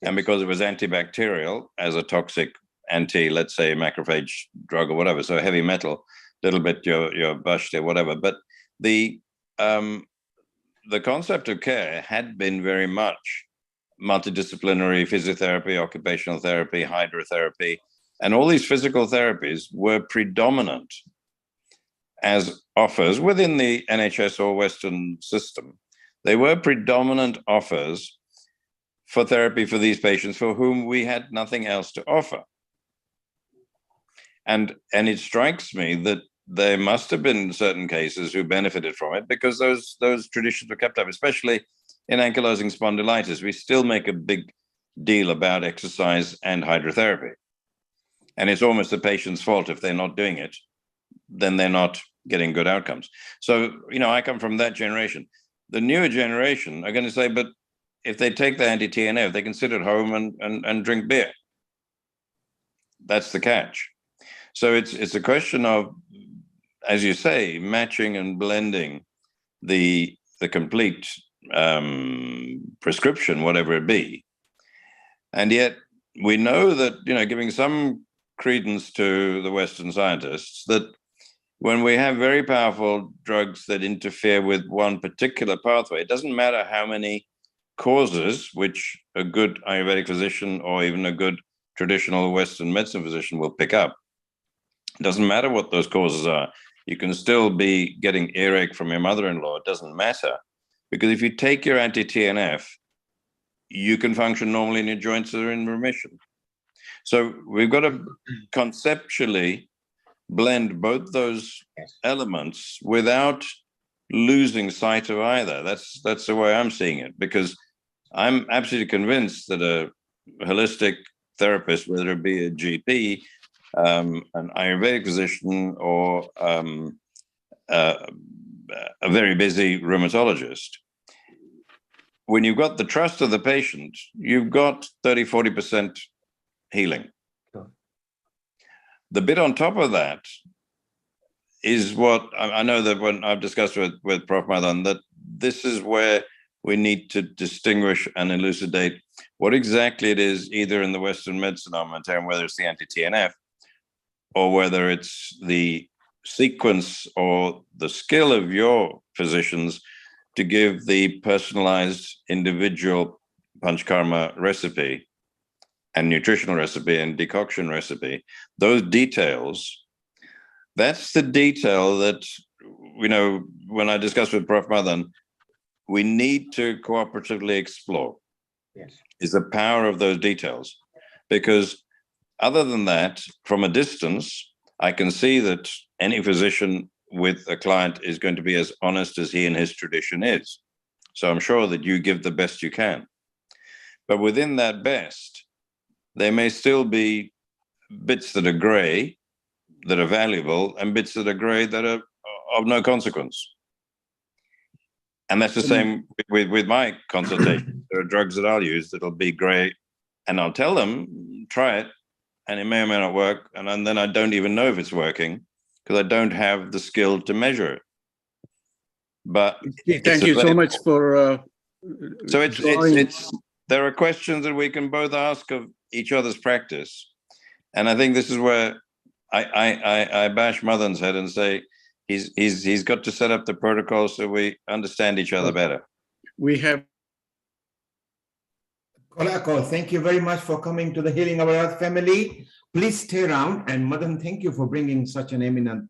And because it was antibacterial as a toxic let's say, macrophage drug or whatever, so heavy metal, little bit your bashta, whatever. But the concept of care had been very much multidisciplinary physiotherapy, occupational therapy, hydrotherapy, and all these physical therapies were predominant as offers within the NHS or Western system. They were predominant offers for therapy for these patients for whom we had nothing else to offer. And it strikes me that there must have been certain cases who benefited from it, because those traditions were kept up, especially in ankylosing spondylitis. We still make a big deal about exercise and hydrotherapy. And it's almost the patient's fault if they're not doing it, then they're not getting good outcomes. So, I come from that generation. The newer generation are going to say, but if they take the anti-TNF, they can sit at home and drink beer. That's the catch. So it's a question of, as you say, matching and blending the complete prescription, whatever it be. And yet we know that, giving some credence to the Western scientists, that when we have very powerful drugs that interfere with one particular pathway, it doesn't matter how many causes, which a good Ayurvedic physician or even a good traditional Western medicine physician will pick up. It doesn't matter what those causes are. You can still be getting earache from your mother-in-law. It doesn't matter. Because if you take your anti-TNF, you can function normally and your joints are in remission. So we've got to conceptually blend both those elements without losing sight of either. That's the way I'm seeing it, because I'm absolutely convinced that a holistic therapist, whether it be a GP, an Ayurvedic physician, or a very busy rheumatologist, when you've got the trust of the patient, you've got 30-40% healing. Sure. The bit on top of that is what I know that when I've discussed with Prof. Madan, that this is where we need to distinguish and elucidate what exactly it is, either in the Western medicine armamentarium, whether it's the anti-TNF or whether it's the sequence or the skill of your physicians to give the personalized individual panchkarma recipe and nutritional recipe and decoction recipe. Those details, that's the detail that, when I discussed with Prof. Madan, we need to cooperatively explore. Yes. Is the power of those details. Because other than that, from a distance, I can see that any physician with a client is going to be as honest as he and his tradition is. So I'm sure that you give the best you can. But within that best, there may still be bits that are gray, that are valuable, and bits that are gray that are of no consequence. And that's the same with my consultation. There are drugs that I'll use that'll be gray and I'll tell them, try it, and it may or may not work. And then I don't even know if it's working because I don't have the skill to measure it. But Thank you so much for so drawing- it's there are questions that we can both ask of each other's practice. And I think this is where I bash Madan's head and say he's got to set up the protocol so we understand each other better. We have Kolako, thank you very much for coming to the Healing Our Earth family. Please stay around. And Madan, thank you for bringing such an eminent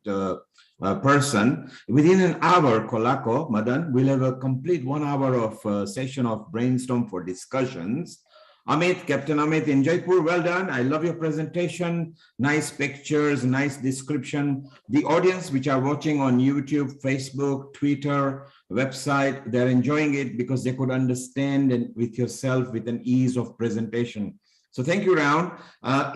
person. Within an hour, Kolako, Madan, we'll have a complete 1 hour of session of brainstorm for discussions. Amit, Captain Amit in Jaipur, well done. I love your presentation. Nice pictures, nice description. The audience which are watching on YouTube, Facebook, Twitter, website, they're enjoying it because they could understand and with yourself with an ease of presentation. So thank you, Round.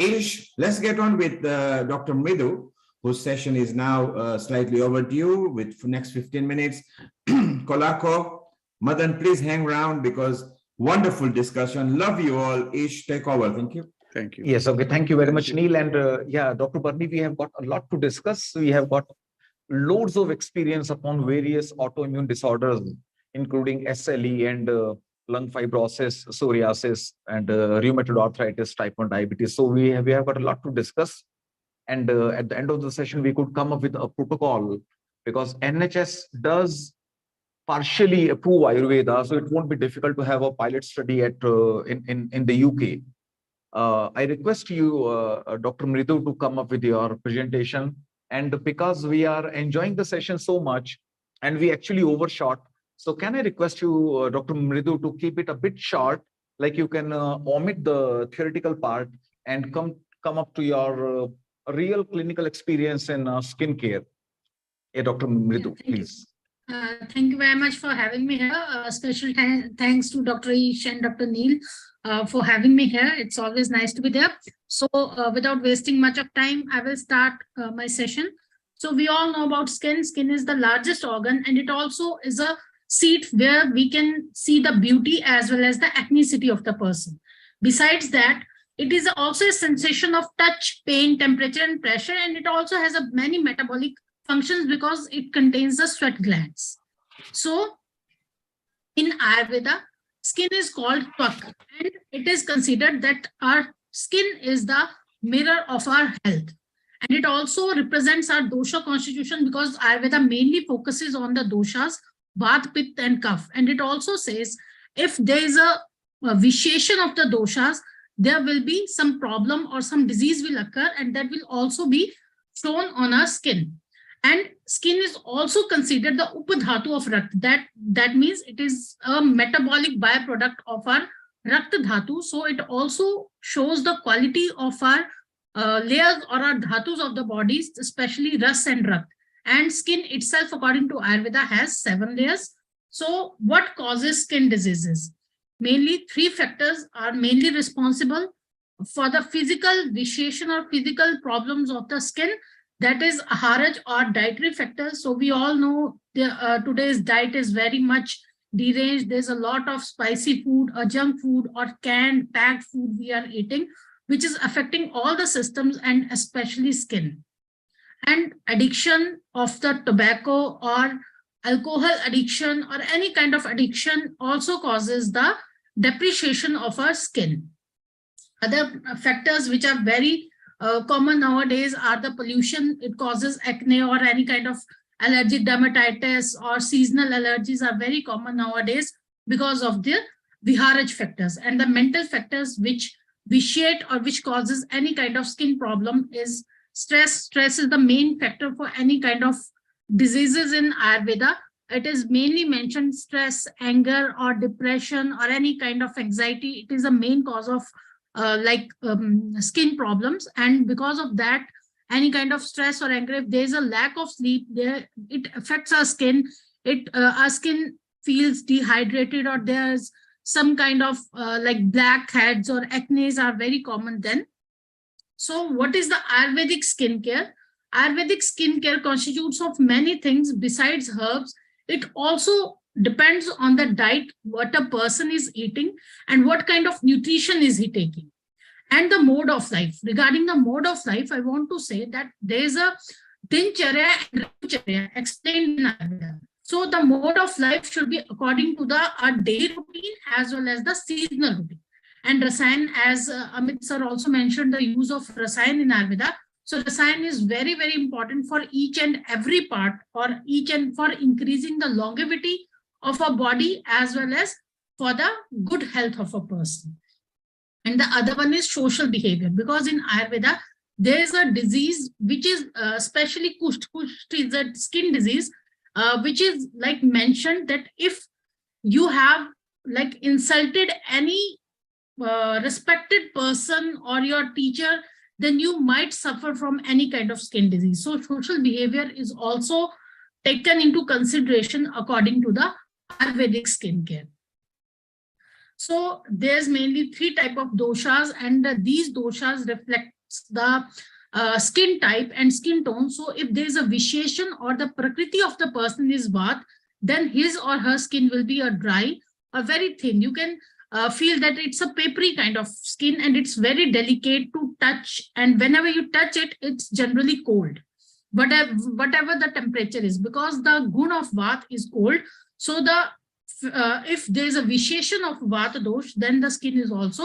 Ish, let's get on with Dr. Mridu, whose session is now slightly overdue with for next 15 minutes. Kolako, Madan, please hang around because wonderful discussion. Love you all. Ish, take over. Thank you. Thank you. Yes, okay. Thank you very much, Neil. And yeah, Dr. Barney, we have got a lot to discuss. We have got loads of experience upon various autoimmune disorders, including SLE and lung fibrosis, psoriasis, and rheumatoid arthritis, type 1 diabetes. So we have got a lot to discuss. And at the end of the session, we could come up with a protocol because NHS does partially approve Ayurveda, so it won't be difficult to have a pilot study at in the UK. I request you, Dr. Mridu, to come up with your presentation. And because we are enjoying the session so much, and we actually overshot, so can I request you, Dr. Mridu, to keep it a bit short, like you can omit the theoretical part and come up to your real clinical experience in skincare. Yeah, Dr. Mridu, please. Thank you very much for having me here. Special thanks to Dr. Ish and Dr. Neil for having me here. It's always nice to be there. So without wasting much of time, I will start my session. So we all know about skin. Skin is the largest organ, and it also is a seat where we can see the beauty as well as the ethnicity of the person. Besides that, it is also a sensation of touch, pain, temperature, and pressure, and it also has many metabolic functions because it contains the sweat glands. So in Ayurveda, skin is called twak, and it is considered that our skin is the mirror of our health. And it also represents our dosha constitution because Ayurveda mainly focuses on the doshas, Vata, Pitta, and Kapha. And it also says if there is a vitiation of the doshas, there will be some problem or some disease will occur, and that will also be shown on our skin. And skin is also considered the upadhatu of Rakta. That means it is a metabolic byproduct of our Rakta Dhatu. So it also shows the quality of our layers or our dhatus of the bodies, especially Ras and Rakta. And skin itself, according to Ayurveda, has 7 layers. So what causes skin diseases? Mainly 3 factors are mainly responsible for the physical vitiation or physical problems of the skin. That is aharaj or dietary factors. So we all know today's diet is very much deranged. There's a lot of spicy food or junk food or canned, packed food we are eating, which is affecting all the systems and especially skin. And addiction of the tobacco or alcohol addiction or any kind of addiction also causes the depreciation of our skin. Other factors which are very common nowadays are the pollution. It causes acne or any kind of allergic dermatitis or seasonal allergies are very common nowadays because of the viharaj factors. And the mental factors which vitiate or which causes any kind of skin problem is stress. Stress is the main factor for any kind of diseases in Ayurveda. It is mainly mentioned stress, anger, or depression, or any kind of anxiety. It is a main cause of skin problems. And because of that, any kind of stress or anger, if there's a lack of sleep, it affects our skin. Our skin feels dehydrated, or there's some kind of like blackheads or acne are very common then. So what is the Ayurvedic skincare? Ayurvedic skincare constitutes of many things besides herbs. it also depends on the diet, what a person is eating and what kind of nutrition is he taking, and the mode of life. Regarding the mode of life, I want to say that there is a dincharya and ritucharya explained in Ayurveda. So the mode of life should be according to the our daily routine as well as the seasonal routine. And rasayan, as Amit sir also mentioned, the use of rasayan in Ayurveda. So rasayan is very, very important for each and every part, or each and for increasing the longevity of a body as well as for the good health of a person. And the other one is social behavior, because in Ayurveda there is a disease which is especially kusht. Kusht is a skin disease, which is like mentioned that if you have like insulted any respected person or your teacher, then you might suffer from any kind of skin disease. So social behavior is also taken into consideration according to the Ayurvedic skincare. So there's mainly 3 types of doshas, and these doshas reflects the skin type and skin tone. So if there is a visheshan or the prakriti of the person is Vat, then his or her skin will be a dry or very thin. You can feel that it's a papery kind of skin and it's very delicate to touch. And whenever you touch it, it's generally cold. Whatever the temperature is, because the gun of Vat is cold. So the if there is a visheshan of Vata dosh, then the skin is also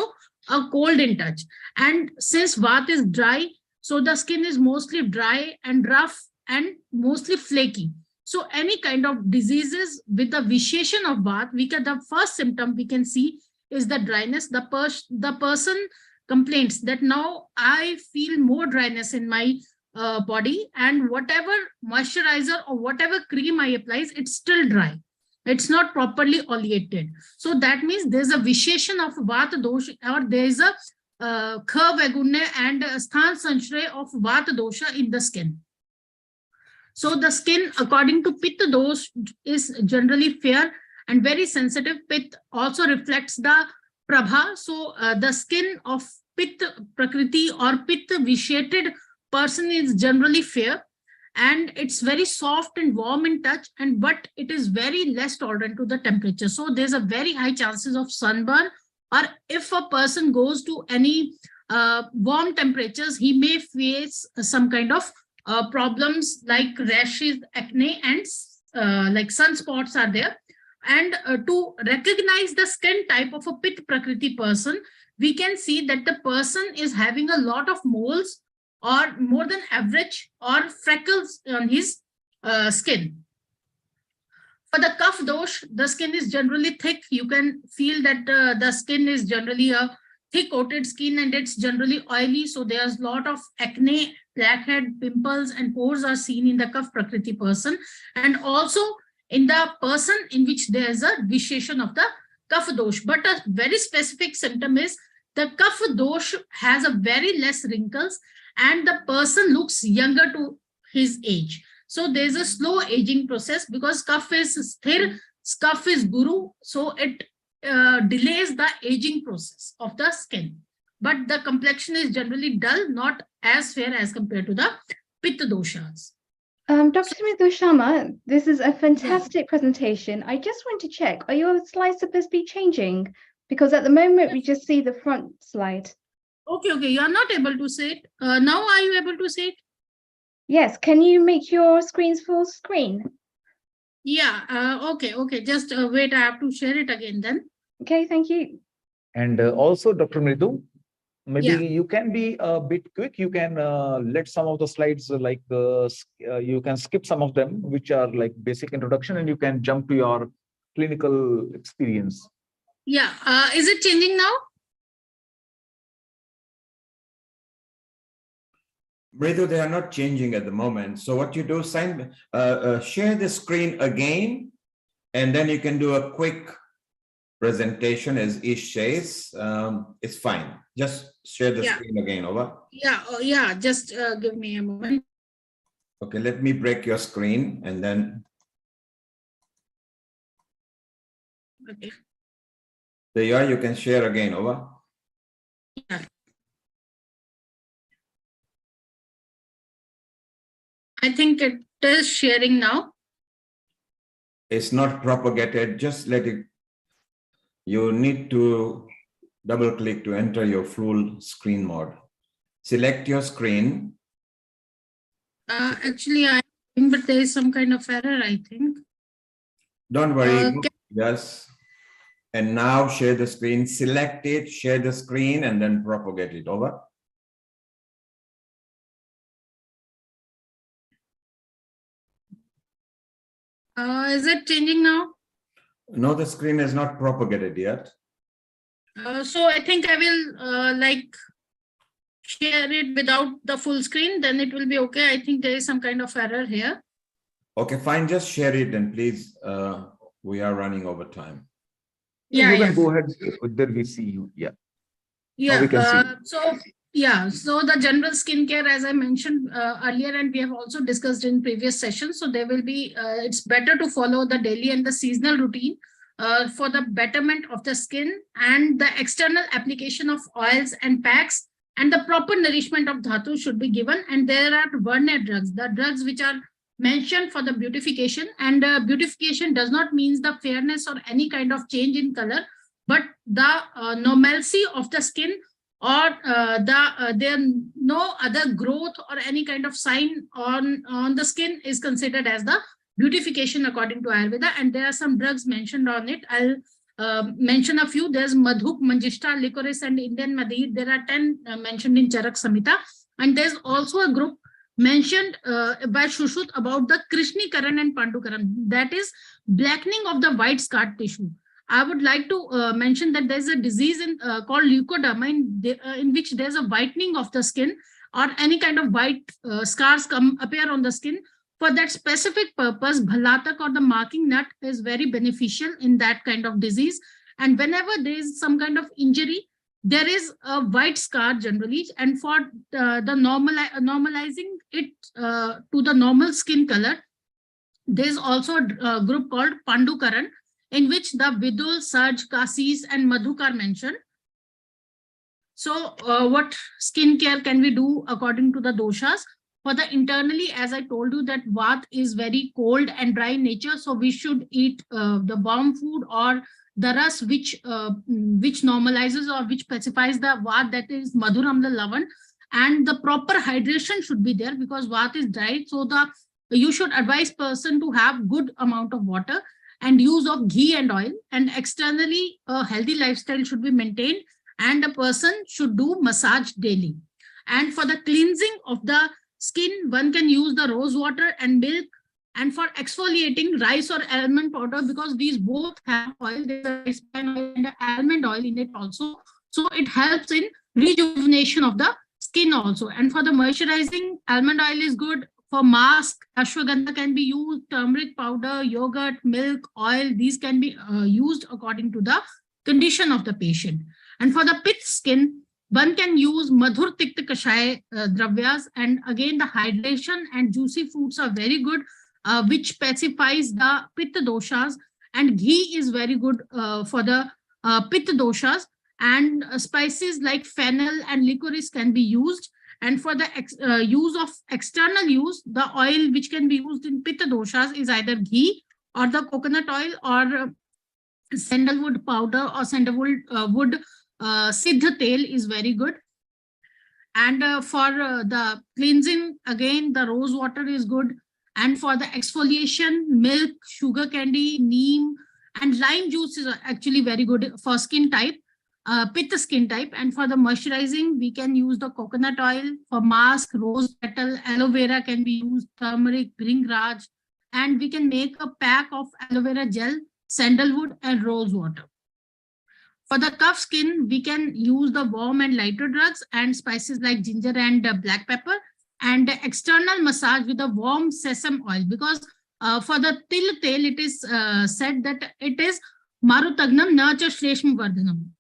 a cold in touch. And since Vata is dry, so the skin is mostly dry and rough and mostly flaky. So any kind of diseases with the visheshan of Vata, the first symptom we can see is the dryness. The person complains that now I feel more dryness in my body, and whatever moisturizer or whatever cream I applies, it's still dry. It's not properly oleated. So that means there's a visheshan of Vata dosh, or there's a kha vagunne and sthan sanshray of Vata dosha in the skin. So the skin, according to Pitta dosh, is generally fair and very sensitive. Pitta also reflects the prabha. So the skin of Pitta prakriti or Pitta vishated person is generally fair, and it's very soft and warm in touch, but it is very less tolerant to the temperature. So there's a very high chances of sunburn, or if a person goes to any warm temperatures, he may face some kind of problems like rashes, acne, and like sunspots are there. And to recognize the skin type of a Pitta prakriti person, we can see that the person is having a lot of moles or more than average or freckles on his skin. For the Kapha dosh, the skin is generally thick. You can feel that the skin is generally a thick coated skin and it's generally oily. So there's a lot of acne, blackhead, pimples, and pores are seen in the Kapha prakriti person, and also in the person in which there is a visheshan of the Kapha dosh. But a very specific symptom is the Kapha dosh has a very less wrinkles, and the person looks younger to his age. So there's a slow aging process, because Kapha is sthir, Kapha is guru, so it delays the aging process of the skin. But the complexion is generally dull, not as fair as compared to the Pitta doshas. Dr. Smita Sharma, this is a fantastic presentation. I just want to check, are your slides supposed to be changing? Because at the moment we just see the front slide. Okay, you are not able to see it. Now are you able to see it? Yes, can you make your screens full screen? Yeah, okay. Just wait, I have to share it again then. Okay, thank you. And also, Dr. Mridu, maybe Yeah. you can be a bit quick. You can let some of the slides, like you can skip some of them, which are like basic introduction, and you can jump to your clinical experience. Yeah, is it changing now? Mridu, they are not changing at the moment. So what you do, share the screen again, and then you can do a quick presentation as Ish says. It's fine. Just share the screen again, over. Yeah, just give me a moment. Okay, let me break your screen and then. Okay. There you are, you can share again, over. Yeah. I think it is sharing now. is not propagated, just let it. You need to double click to enter your full screen mode. Select your screen. Actually, I think, but there is some kind of error, I think. Don't worry. Yes. And now share the screen. Select it, share the screen, and then propagate it. Over. Is it changing now? No, the screen is not propagated yet. So I think I will like share it without the full screen, then it will be okay. I think there is some kind of error here. Okay, fine. Just share it and please. We are running over time. Yeah, you can go ahead. Then we see you. Yeah. Yeah. We can see. So the general skincare, as I mentioned earlier, and we have also discussed in previous sessions. So there will be, it's better to follow the daily and the seasonal routine for the betterment of the skin and the external application of oils and packs, and the proper nourishment of dhatu should be given. And there are Varna drugs, the drugs which are mentioned for the beautification, and beautification does not mean the fairness or any kind of change in color, but the normalcy of the skin, or there no other growth or any kind of sign on the skin is considered as the beautification according to Ayurveda. And there are some drugs mentioned on it. I'll mention a few. There's Madhuk, Manjishta, Licorice, and Indian Madhi. There are 10 mentioned in Charak Samhita. And there's also a group mentioned by Shushruta about the Krishnikaran and Pandukaran. That is blackening of the white scar tissue. I would like to mention that there's a disease called leukoderma in which there's a whitening of the skin, or any kind of white scars appear on the skin. For that specific purpose, bhalatak or the marking nut is very beneficial in that kind of disease. And whenever there is some kind of injury, there is a white scar generally, and for normalizing it to the normal skin color, there's also a group called Pandukaran, in which the Vidul, Sarj, Kasis, and Madhuk are mentioned. So what skincare can we do according to the doshas? For the internally, as I told you, that Vat is very cold and dry in nature, so we should eat the warm food or the ras which normalizes or which pacifies the Vat, that is Madhuram, the Lavan, and the proper hydration should be there because Vat is dry. So you should advise person to have good amount of water and use of ghee and oil, and externally a healthy lifestyle should be maintained, and a person should do massage daily. And for the cleansing of the skin, one can use the rose water and milk, and for exfoliating, rice or almond powder, because these both have oil. There's a rice bran oil and almond oil in it also, so it helps in rejuvenation of the skin also. And for the moisturizing, almond oil is good. For mask, ashwagandha can be used, turmeric powder, yogurt, milk, oil, these can be used according to the condition of the patient. And for the pith skin, one can use Madhur Tikta Kashaya dravyas, and again the hydration and juicy fruits are very good, which pacifies the pitta doshas, and ghee is very good for the pitta doshas, and spices like fennel and licorice can be used. And for the use of external use, the oil which can be used in pitta doshas is either ghee or the coconut oil or sandalwood powder or sandalwood wood siddha tel is very good. And for the cleansing, again, the rose water is good. And for the exfoliation, milk, sugar candy, neem, and lime juice is actually very good for skin type. Pitta skin type. And for the moisturizing, we can use the coconut oil. For mask, rose petal, aloe vera can be used, turmeric, bhringraj, and we can make a pack of aloe vera gel, sandalwood, and rose water. For the cough skin, we can use the warm and lighter drugs and spices like ginger and black pepper, and external massage with a warm sesame oil, because for the til tel, it is said that it is Marutagnam Nacha Shreshma Vardhanam,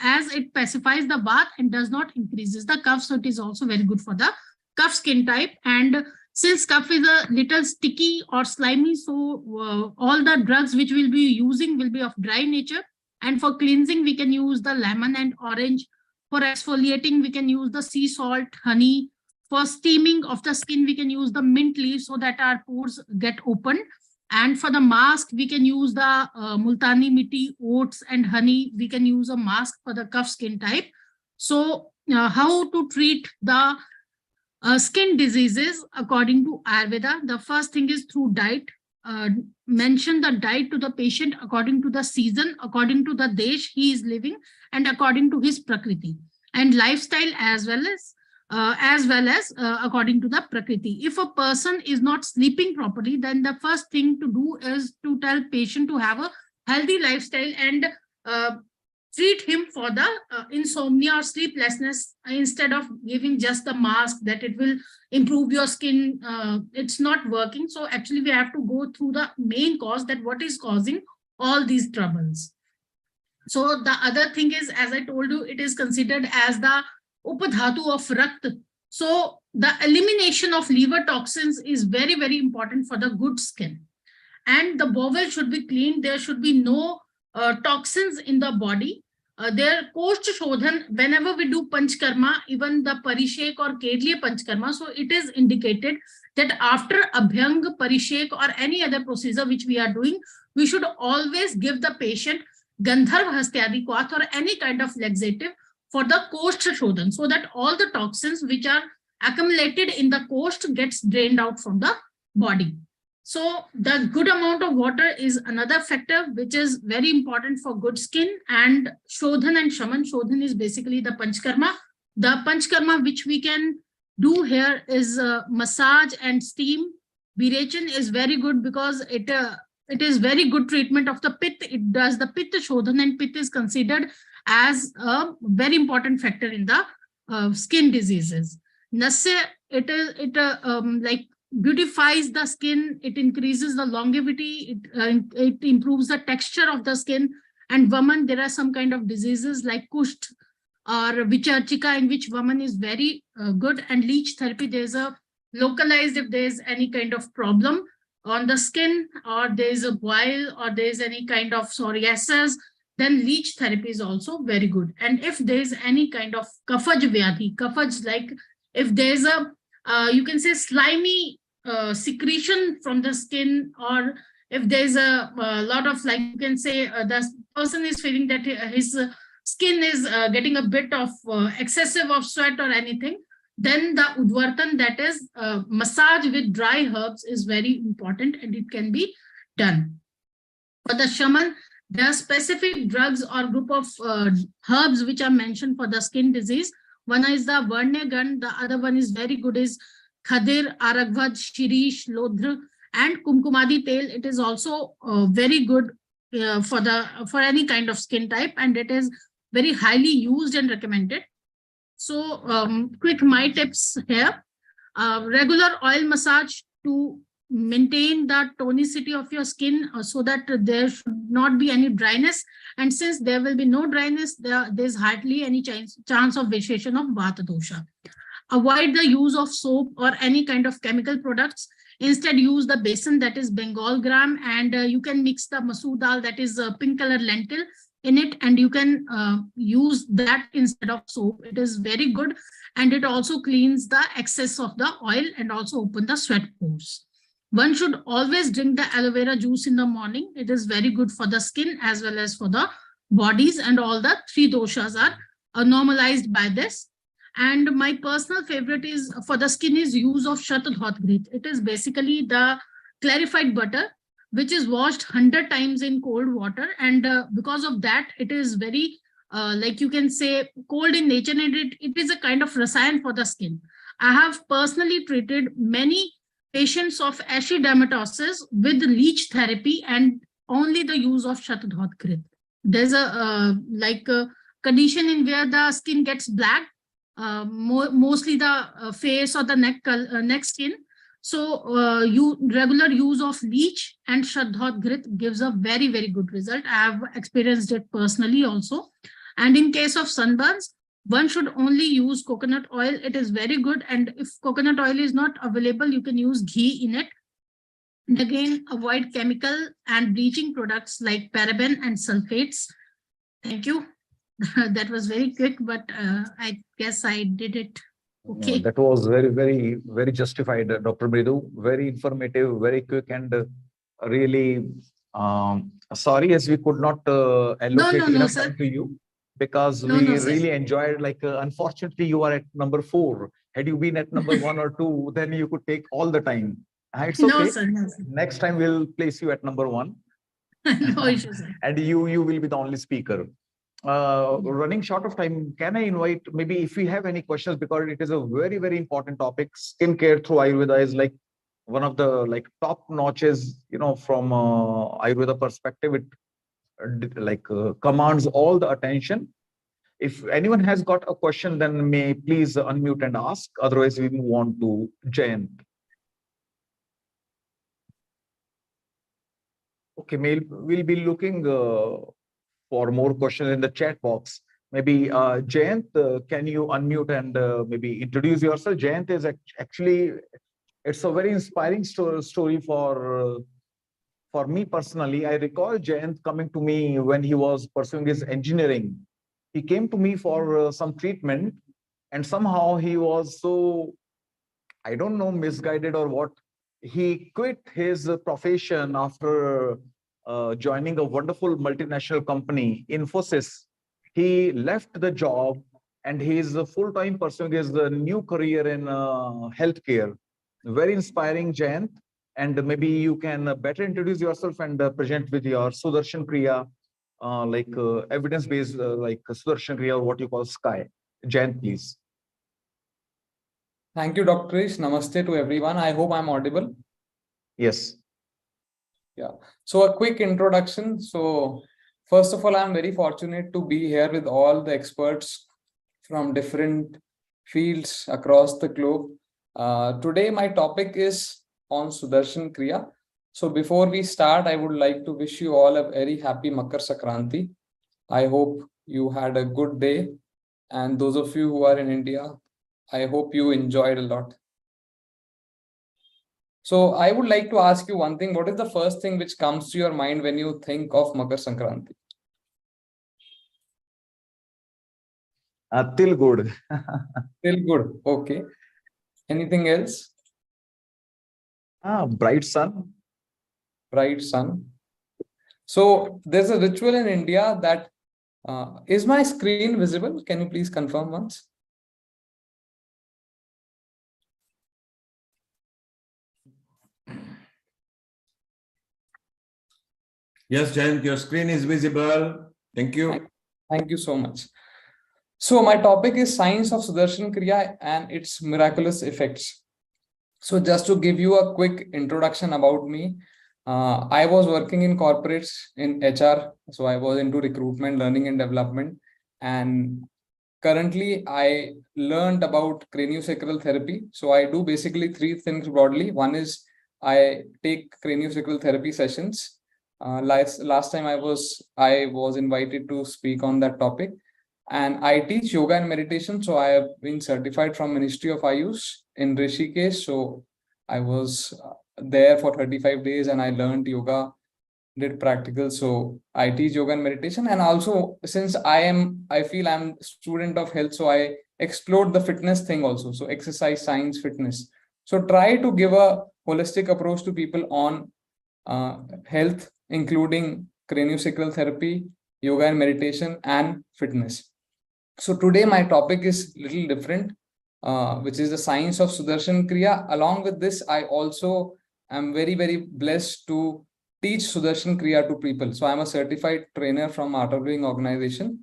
as it pacifies the bath and does not increases the cough. So it is also very good for the cough skin type. And since cough is a little sticky or slimy, so all the drugs which we'll be using will be of dry nature. And for cleansing, we can use the lemon and orange. For exfoliating, we can use the sea salt, honey. For steaming of the skin, we can use the mint leaves so that our pores get open. And for the mask, we can use the multani mitti, oats and honey. We can use a mask for the cough skin type. So how to treat the skin diseases according to Ayurveda? The first thing is through diet. Mention the diet to the patient according to the season, according to the desh he is living, and according to his prakriti, and lifestyle as well as according to the prakriti. If a person is not sleeping properly, then the first thing to do is to tell patient to have a healthy lifestyle and treat him for the insomnia or sleeplessness, instead of giving just the mask that it will improve your skin. It's not working. So actually we have to go through the main cause, that what is causing all these troubles. So the other thing is, as I told you, it is considered as the upadhatu of Rakt. So the elimination of liver toxins is very, very important for the good skin. And the bowel should be clean. There should be no toxins in the body. Their Kosht Shodhan, whenever we do Panchkarma, even the Parishek or Kedliya Panchkarma, so it is indicated that after Abhyang, Parishek or any other procedure which we are doing, we should always give the patient Gandharv Hastyadi Kwath or any kind of laxative for the Kosht Shodhan, so that all the toxins which are accumulated in the Kosht gets drained out from the body. So the good amount of water is another factor which is very important for good skin. And Shodhan and Shaman. Shodhan is basically the Panchkarma. The Panchkarma which we can do here is massage and steam. Virechan is very good because it is very good treatment of the Pitta. It does the Pitta Shodhan, and Pitta is considered as a very important factor in the skin diseases. Nasya, it beautifies the skin, it increases the longevity, it improves the texture of the skin. And Vaman, there are some kind of diseases like Kusht or Vicharchika, in which Vaman is very good. And leech therapy, there's a localized, if there's any kind of problem on the skin, or there's a boil, or there's any kind of psoriasis, then leech therapy is also very good. And if there's any kind of kafaj vyadhi, kafaj, like if there's a you can say slimy secretion from the skin, or if there's a lot of, like you can say the person is feeling that his skin is getting a bit of excessive of sweat or anything, then the Udvartan, that is massage with dry herbs, is very important and it can be done. For the Shaman, there are specific drugs or group of herbs which are mentioned for the skin disease. One is the Varnegan, the other one is very good is Khadir, Aragvad, Shirish, Lodhr, and Kumkumadi Tel. It is also very good for any kind of skin type, and it is very highly used and recommended. So quick my tips here. Regular oil massage to maintain the tonicity of your skin so that there should not be any dryness. And since there will be no dryness, there's hardly any chance of vitiation of Vata dosha. Avoid the use of soap or any kind of chemical products. Instead, use the besan, that is Bengal gram, and you can mix the masoor dal, that is pink color lentil, in it, and you can use that instead of soap. It is very good, and it also cleans the excess of the oil and also open the sweat pores. One should always drink the aloe vera juice in the morning. It is very good for the skin as well as for the bodies, and all the three doshas are normalized by this. And my personal favorite is for the skin is use of Shatadhat Grit. It is basically the clarified butter, which is washed 100 times in cold water. And because of that, it is very, like you can say, cold in nature, and it is a kind of rasayan for the skin. I have personally treated many patients of ashy dermatosis with leech therapy and only the use of Shatadhat Grit. There's a condition in where the skin gets black, mostly the face or the neck skin. So regular use of leech and Shatadhat Grit gives a very, very good result. I have experienced it personally also. And in case of sunburns, one should only use coconut oil. It is very good. And if coconut oil is not available, you can use ghee in it. And again, avoid chemical and bleaching products like paraben and sulfates. Thank you. That was very quick, but I guess I did it okay. That was very, very, very justified, Dr. Mridu. Very informative, very quick, and really sorry as we could not allocate no, enough sir. time to you, because No, we no, sir. really enjoyed, like unfortunately you are at number 4. Had you been at number 1 or 2, then you could take all the time. It's No, okay. sir. No, sir. Next time we'll place you at number 1. No issue, sir. And you will be the only speaker. Running short of time, can I invite, maybe if we have any questions, because it is a very, very important topic. Skincare through Ayurveda is like one of the like top notches, from Ayurveda perspective. It commands all the attention. If anyone has got a question, then may please unmute and ask. Otherwise, we move on to Jayant. Okay, we'll be looking for more questions in the chat box. Maybe Jayant, can you unmute and maybe introduce yourself? Jayant is actually, it's a very inspiring story for me personally. I recall Jayant coming to me when he was pursuing his engineering. He came to me for some treatment, and somehow he was so, I don't know, misguided or what. He quit his profession after joining a wonderful multinational company, Infosys. He left the job and he is full-time pursuing his new career in healthcare. Very inspiring, Jayant. And maybe you can better introduce yourself and present with your Sudarshan Kriya, evidence-based, like Sudarshan Kriya, or what you call SKY. Jayant, please. Thank you, Dr. Ish. Namaste to everyone. I hope I'm audible. Yes. Yeah. So a quick introduction. So first of all, I'm very fortunate to be here with all the experts from different fields across the globe. Today, my topic is on Sudarshan Kriya. So before we start, I would like to wish you all a very happy Makar Sankranti. I hope you had a good day. And those of you who are in India, I hope you enjoyed a lot. So I would like to ask you one thing. What is the first thing which comes to your mind when you think of Makar Sankranti? Till good. Till good. Okay. Anything else? Bright sun. Bright sun. So there's a ritual in India that is my screen visible? Can you please confirm once? Yes, Jayant, your screen is visible. Thank you. Thank you so much. So my topic is science of Sudarshan Kriya and its miraculous effects. So just to give you a quick introduction about me, I was working in corporates in HR. So I was into recruitment, learning and development. And currently I learned about craniosacral therapy. So I do basically 3 things broadly. One is I take craniosacral therapy sessions. Last time I was invited to speak on that topic, and I teach yoga and meditation. So I have been certified from Ministry of Ayush in Rishikesh. So I was there for 35 days and I learned yoga, did practical. So I teach yoga and meditation. And also, since I feel I'm a student of health, so I explored the fitness thing also. So exercise, science, fitness. So try to give a holistic approach to people on health, including craniosacral therapy, yoga and meditation, and fitness. So today my topic is a little different, which is the science of Sudarshan Kriya. Along with this, I also am very, very blessed to teach Sudarshan Kriya to people. So I'm a certified trainer from Art of Living organization,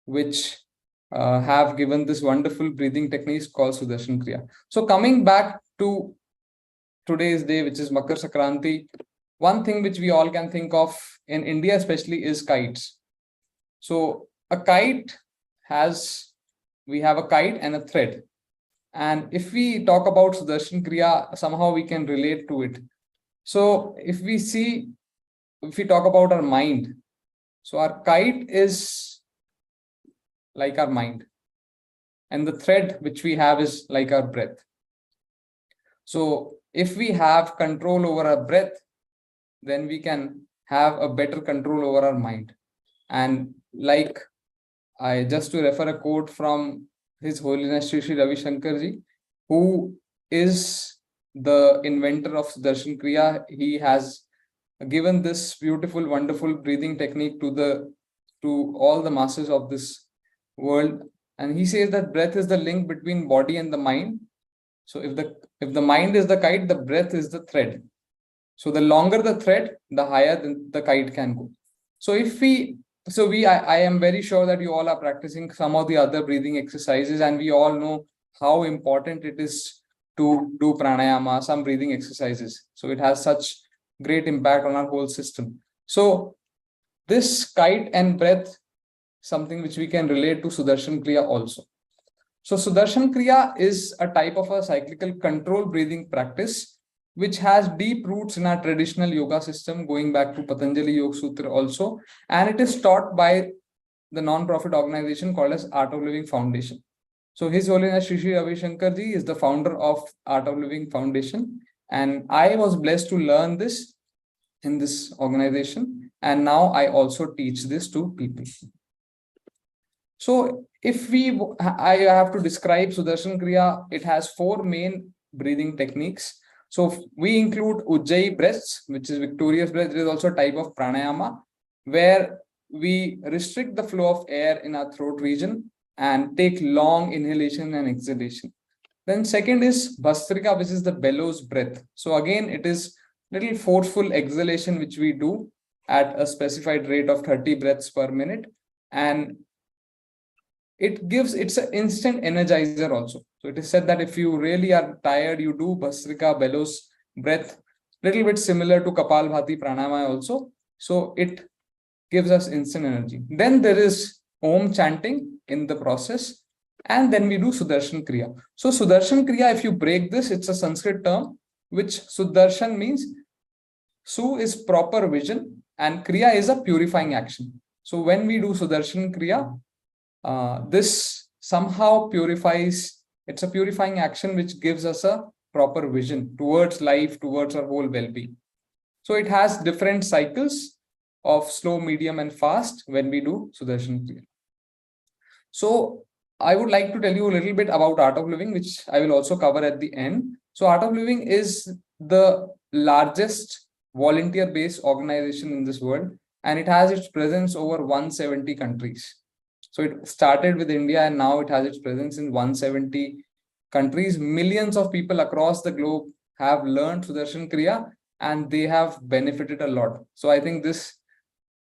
which have given this wonderful breathing techniques called Sudarshan Kriya. So coming back to today's day, which is Makar Sankranti, one thing which we all can think of in India especially is kites. So a kite we have a kite and a thread. And if we talk about Sudarshan Kriya, somehow we can relate to it. So if we talk about our mind, so our kite is like our mind. And the thread which we have is like our breath. So if we have control over our breath, then we can have a better control over our mind. And like just to refer a quote from His Holiness Shri Ravi Shankar Ji, who is the inventor of Sudarshan Kriya. He has given this beautiful, wonderful breathing technique to all the masses of this world. And he says that breath is the link between body and the mind. So if the mind is the kite, the breath is the thread. So the longer the thread, the higher the kite can go. So I am very sure that you all are practicing some of the other breathing exercises, and we all know how important it is to do pranayama, some breathing exercises. So it has such great impact on our whole system. So this kite and breath, something which we can relate to Sudarshan Kriya also. So Sudarshan Kriya is a type of a cyclical control breathing practice, which has deep roots in our traditional yoga system, going back to Patanjali Yoga Sutra also. And it is taught by the non-profit organization called as Art of Living Foundation. So His Holiness Shri Shri Ravi Shankar Ji is the founder of Art of Living Foundation. And I was blessed to learn this in this organization. And now I also teach this to people. So I have to describe Sudarshan Kriya, it has 4 main breathing techniques. So we include Ujjayi breaths, which is victorious breath. It is also a type of pranayama, where we restrict the flow of air in our throat region and take long inhalation and exhalation. Then second is Bhastrika, which is the bellows breath. So again, it is little forceful exhalation, which we do at a specified rate of 30 breaths per minute. And it's an instant energizer also. So it is said that if you really are tired, you do Bhastrika bellows breath, little bit similar to Kapalbhati pranayama also. So it gives us instant energy. Then there is Om chanting in the process, and then we do Sudarshan Kriya. So Sudarshan Kriya, if you break this, it's a Sanskrit term, which Sudarshan means Su is proper vision and Kriya is a purifying action. So when we do Sudarshan Kriya, this somehow purifies, it's a purifying action which gives us a proper vision towards life, towards our whole well-being. So it has different cycles of slow, medium, and fast when we do Sudarshan Kriya. So I would like to tell you a little bit about Art of Living, which I will also cover at the end. So Art of Living is the largest volunteer-based organization in this world, and it has its presence over 170 countries. So it started with India, and now it has its presence in 170 countries. Millions of people across the globe have learned Sudarshan Kriya, and they have benefited a lot. So I think this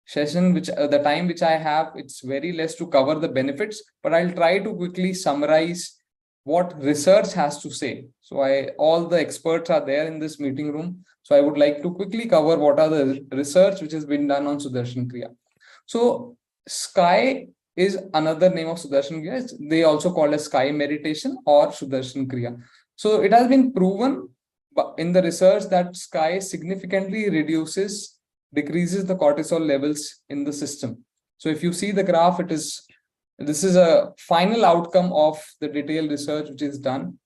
session, the time which I have, it's very less to cover the benefits, but I'll try to quickly summarize what research has to say. So all the experts are there in this meeting room. So I would like to quickly cover what are the research which has been done on Sudarshan Kriya. So Sky is another name of Sudarshan Kriya. They also call as Sky meditation or Sudarshan Kriya. So it has been proven in the research that Sky significantly decreases the cortisol levels in the system. So if you see the graph, this is a final outcome of the detailed research which is done.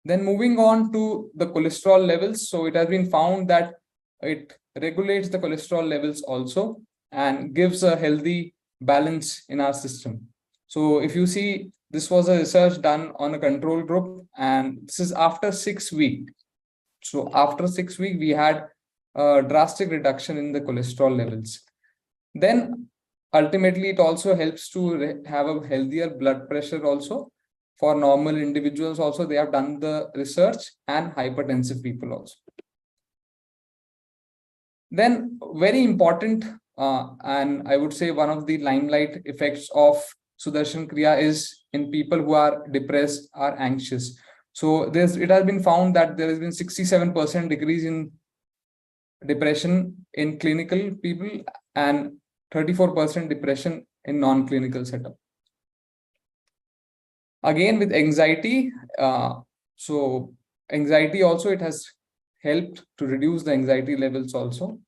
Then moving on to the cholesterol levels. So it has been found that it regulates the cholesterol levels also and gives a healthy balance in our system. So if you see, this was a research done on a control group, and this is after 6 weeks. So after 6 weeks, we had a drastic reduction in the cholesterol levels. Then ultimately, it also helps to have a healthier blood pressure also. For normal individuals also, they have done the research, and hypertensive people also. Then very important, and I would say one of the limelight effects of Sudarshan Kriya is in people who are depressed or anxious. So it has been found that there has been 67% decrease in depression in clinical people and 34% depression in non-clinical setup. Again, with anxiety, so anxiety also, it has helped to reduce the anxiety levels also.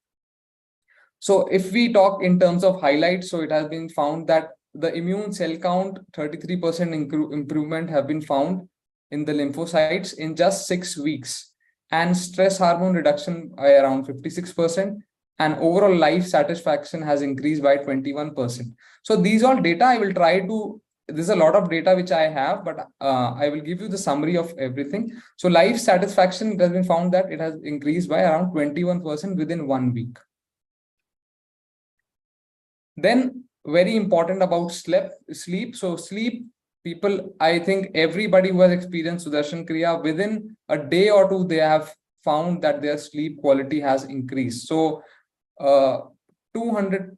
So if we talk in terms of highlights, so it has been found that the immune cell count, 33% improvement have been found in the lymphocytes in just 6 weeks, and stress hormone reduction by around 56%, and overall life satisfaction has increased by 21%. So these all data I will try to there's a lot of data which I have, but I will give you the summary of everything. So life satisfaction, it has been found that it has increased by around 21% within 1 week. Then very important about sleep. So sleep, people, I think everybody who has experienced Sudarshan Kriya, within a day or two, they have found that their sleep quality has increased. So 218%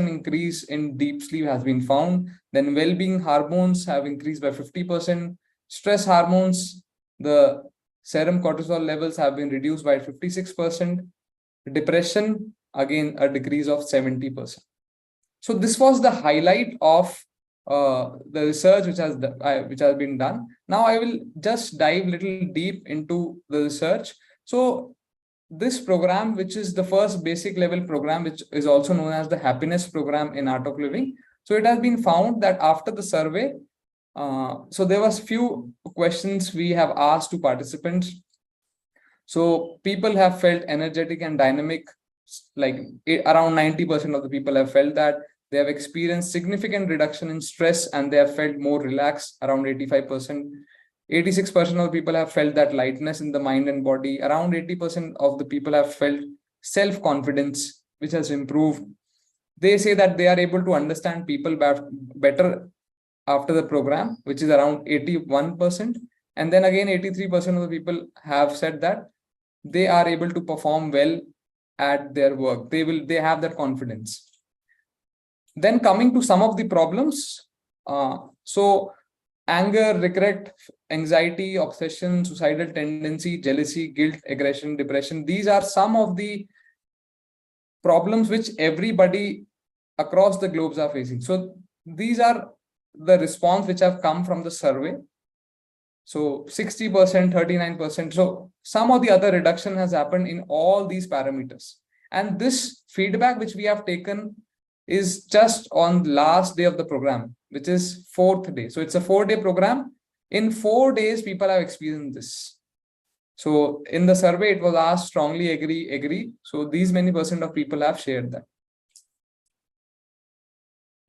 increase in deep sleep has been found. Then well-being hormones have increased by 50%. Stress hormones, the serum cortisol levels have been reduced by 56%. Depression, again, a decrease of 70%. So this was the highlight of the research which has been done. Now I will just dive little deep into the research. So this program, which is the first basic level program, which is also known as the happiness program in Art of Living. So it has been found that after the survey, so there was few questions we have asked to participants. So people have felt energetic and dynamic, like around 90% of the people have felt that. They have experienced significant reduction in stress and they have felt more relaxed, around 85%. 86% of people have felt that lightness in the mind and body. Around 80% of the people have felt self-confidence, which has improved. They say that they are able to understand people better after the program, which is around 81%. And then again, 83% of the people have said that they are able to perform well at their work. They have that confidence. Then coming to some of the problems. So anger, regret, anxiety, obsession, suicidal tendency, jealousy, guilt, aggression, depression. These are some of the problems which everybody across the globes are facing. So these are the response which have come from the survey. So 60%, 39%. So some of the other reduction has happened in all these parameters. And this feedback which we have taken is just on the last day of the program, which is 4th day. So it's a 4-day program. In 4 days, people have experienced this. So in the survey, it was asked strongly agree. So these many percent of people have shared that.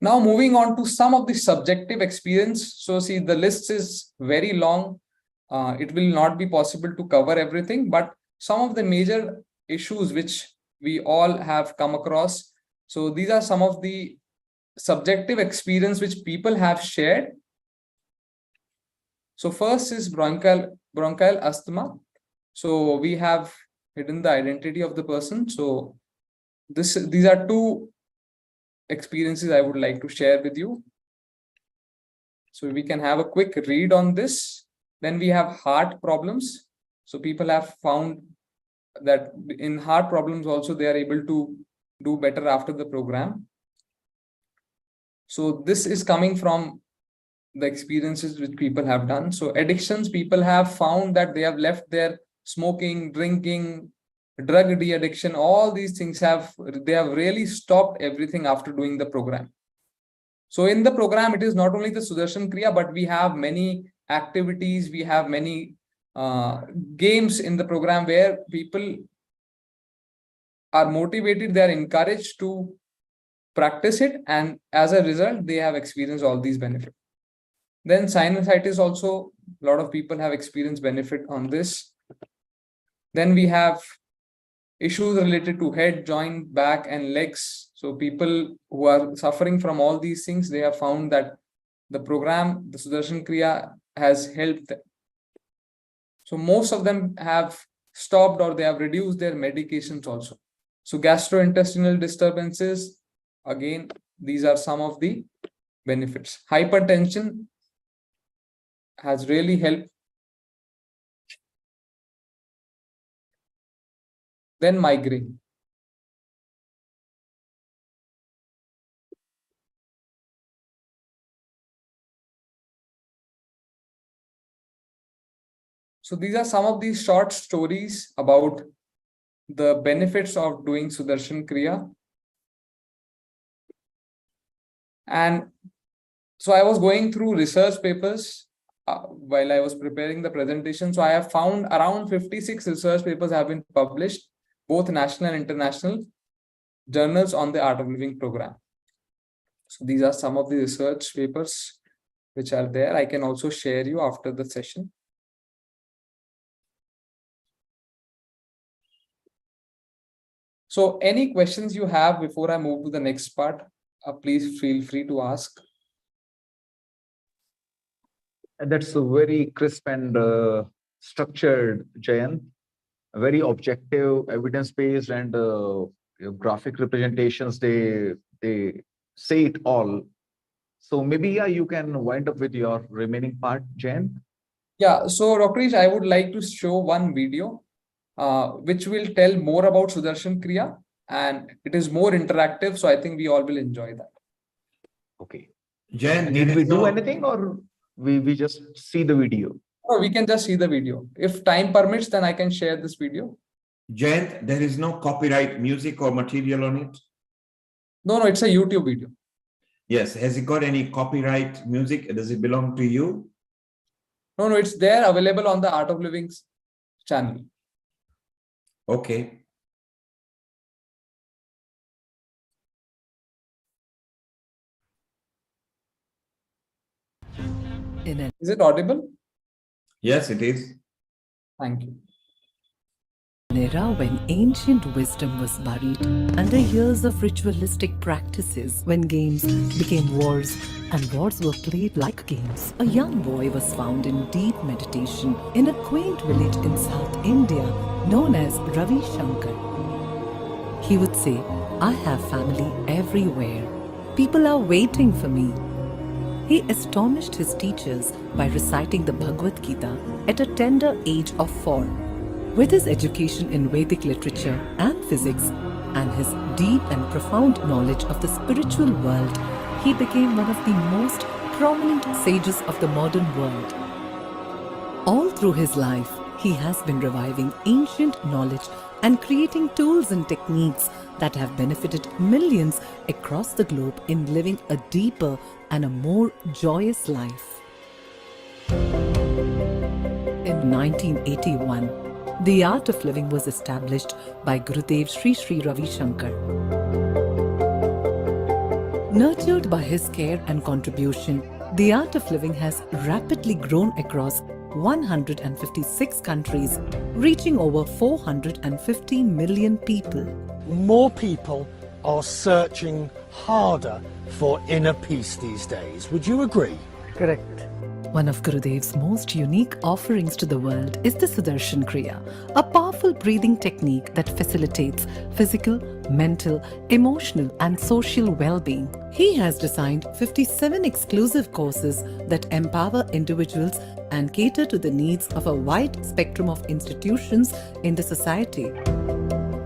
Now moving on to some of the subjective experience. So see, the list is very long. It will not be possible to cover everything, but some of the major issues which we all have come across. So these are some of the subjective experience which people have shared. So first is bronchial asthma. So we have hidden the identity of the person. So these are two experiences I would like to share with you. So we can have a quick read on this. Then we have heart problems. So people have found that in heart problems also they are able to do better after the program. So this is coming from the experiences which people have done. So addictions, people have found that they have left their smoking, drinking, drug de-addiction, all these things they have really stopped everything after doing the program. So in the program, it is not only the Sudarshan Kriya, but we have many activities, we have many games in the program where people are motivated, they are encouraged to practice it, and as a result, they have experienced all these benefits. Then sinusitis also, a lot of people have experienced benefit on this. Then we have issues related to head, joint, back, and legs. So people who are suffering from all these things, they have found that the program, the Sudarshan Kriya, has helped them. So most of them have stopped or they have reduced their medications also. So gastrointestinal disturbances, again, these are some of the benefits. Hypertension has really helped. Then migraine. So these are some of these short stories about the benefits of doing Sudarshan Kriya. And so I was going through research papers while I was preparing the presentation. So I have found around 56 research papers have been published, both national and international journals on the Art of Living program. So these are some of the research papers. which are there. I can also share you after the session. So any questions you have before I move to the next part, please feel free to ask. That's a very crisp and structured, Jayan. Very objective, evidence-based, and your graphic representations. They say it all. So maybe you can wind up with your remaining part, Jayan. Yeah. So Dr. Ish, I would like to show one video, which will tell more about Sudarshan Kriya, and it is more interactive. So I think we all will enjoy that. Okay. Jen, Did we do anything, or we just see the video? Or we can just see the video. If time permits, then I can share this video. Jayant, there is no copyright music or material on it? No, it's a YouTube video. Yes. Has it got any copyright music? Does it belong to you? No, it's there, available on the Art of Living's channel. Okay. Is it audible? Yes, it is. Thank you. An era when ancient wisdom was buried under years of ritualistic practices, when games became wars and wars were played like games, a young boy was found in deep meditation in a quaint village in South India known as Ravi Shankar. He would say, "I have family everywhere. People are waiting for me." He astonished his teachers by reciting the Bhagavad Gita at a tender age of 4. With his education in Vedic literature and physics and his deep and profound knowledge of the spiritual world, he became one of the most prominent sages of the modern world. All through his life, he has been reviving ancient knowledge and creating tools and techniques that have benefited millions across the globe in living a deeper and a more joyous life. In 1981, the Art of Living was established by Gurudev Sri Sri Ravi Shankar. Nurtured by his care and contribution, the Art of Living has rapidly grown across 156 countries, reaching over 450 million people. More people are searching harder for inner peace these days. Would you agree? Correct. One of Gurudev's most unique offerings to the world is the Sudarshan Kriya, a powerful breathing technique that facilitates physical, mental, emotional, and social well-being. He has designed 57 exclusive courses that empower individuals and cater to the needs of a wide spectrum of institutions in the society.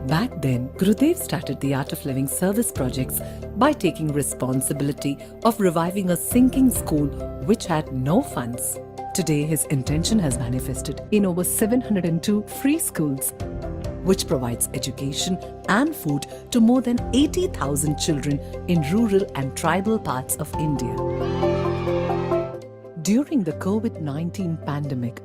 Back then, Gurudev started the Art of Living service projects by taking responsibility of reviving a sinking school which had no funds. Today, his intention has manifested in over 702 free schools, which provides education and food to more than 80,000 children in rural and tribal parts of India. During the COVID-19 pandemic,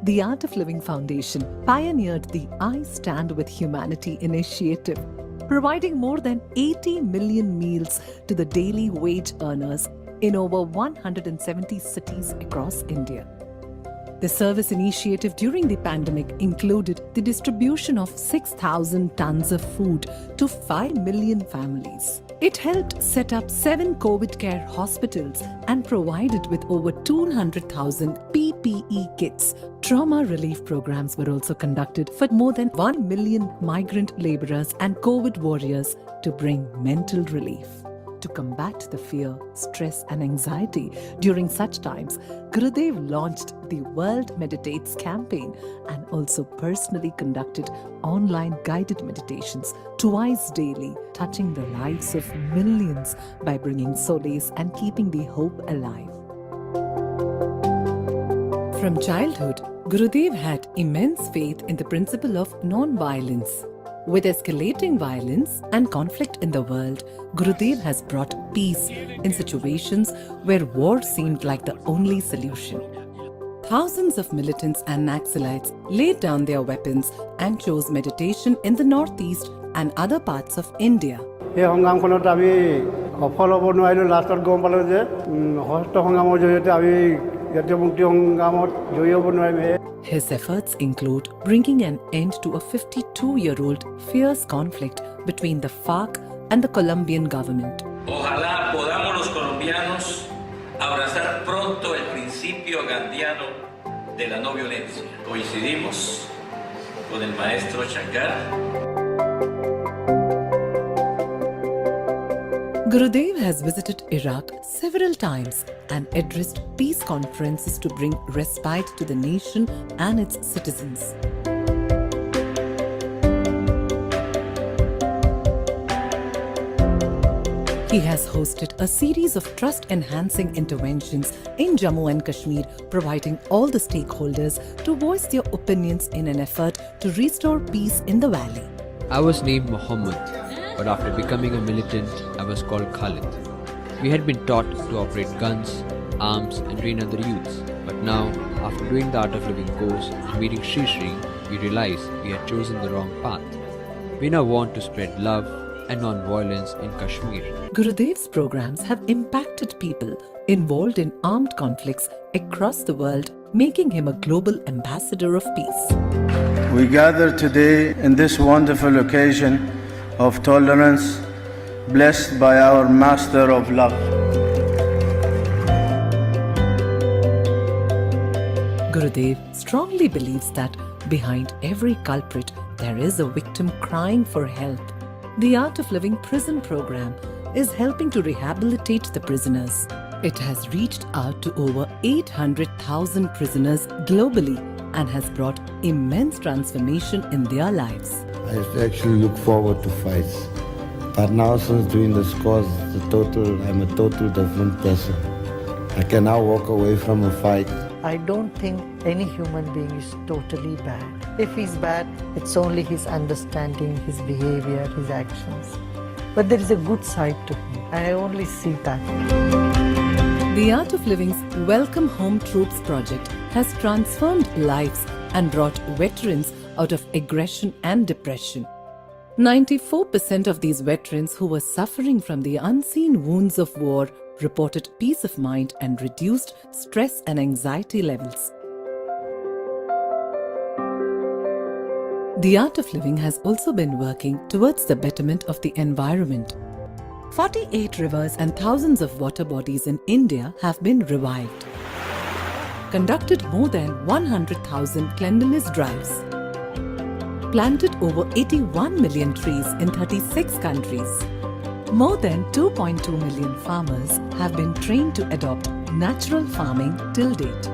the Art of Living Foundation pioneered the I Stand With Humanity initiative, providing more than 80 million meals to the daily wage earners in over 170 cities across India. The service initiative during the pandemic included the distribution of 6,000 tons of food to 5 million families. It helped set up 7 COVID care hospitals and provided with over 200,000 PPE kits. Trauma relief programs were also conducted for more than 1 million migrant laborers and COVID warriors to bring mental relief. To combat the fear, stress, and anxiety during such times, Gurudev launched the World Meditates campaign and also personally conducted online guided meditations twice daily, touching the lives of millions by bringing solace and keeping the hope alive. From childhood, Gurudev had immense faith in the principle of non-violence. With escalating violence and conflict in the world, Gurudev has brought peace in situations where war seemed like the only solution. Thousands of militants and Naxalites laid down their weapons and chose meditation in the northeast and other parts of India. সেই সংগ্ৰামখনত আমি সফল হ'ব নোৱাৰিলোঁ। লাষ্টত গম পালোঁ যে সশস্ত্ৰ সংগ্ৰামৰ জৰিয়তে আমি জাতীয় মুক্তি সংগ্ৰামত জয়ী হ'ব নোৱাৰিম। His efforts include bringing an end to a 52-year-old fierce conflict between the FARC and the Colombian government. Ojalá podamos los colombianos abrazar pronto el principio gandiano de la no violencia. Coincidimos con el maestro Shankar. Gurudev has visited Iraq several times and addressed peace conferences to bring respite to the nation and its citizens. He has hosted a series of trust-enhancing interventions in Jammu and Kashmir, providing all the stakeholders to voice their opinions in an effort to restore peace in the valley. I was named Muhammad, but after becoming a militant, I was called Khalid. We had been taught to operate guns, arms and train other youths. But now, after doing the Art of Living course and meeting Sri Sri, we realized we had chosen the wrong path. We now want to spread love and non-violence in Kashmir. Gurudev's programs have impacted people involved in armed conflicts across the world, making him a global ambassador of peace. We gather today in this wonderful occasion of tolerance, blessed by our Master of Love. Gurudev strongly believes that behind every culprit there is a victim crying for help. The Art of Living prison program is helping to rehabilitate the prisoners. It has reached out to over 800,000 prisoners globally and has brought immense transformation in their lives. I actually look forward to fights. But now since doing this course, I'm a total different person. I can now walk away from a fight. I don't think any human being is totally bad. If he's bad, it's only his understanding, his behavior, his actions. But there is a good side to him, and I only see that. The Art of Living's Welcome Home Troops project has transformed lives and brought veterans out of aggression and depression. 94% of these veterans who were suffering from the unseen wounds of war reported peace of mind and reduced stress and anxiety levels. The Art of Living has also been working towards the betterment of the environment. 48 rivers and thousands of water bodies in India have been revived. Conducted more than 100,000 cleanliness drives. Planted over 81 million trees in 36 countries. More than 2.2 million farmers have been trained to adopt natural farming till date.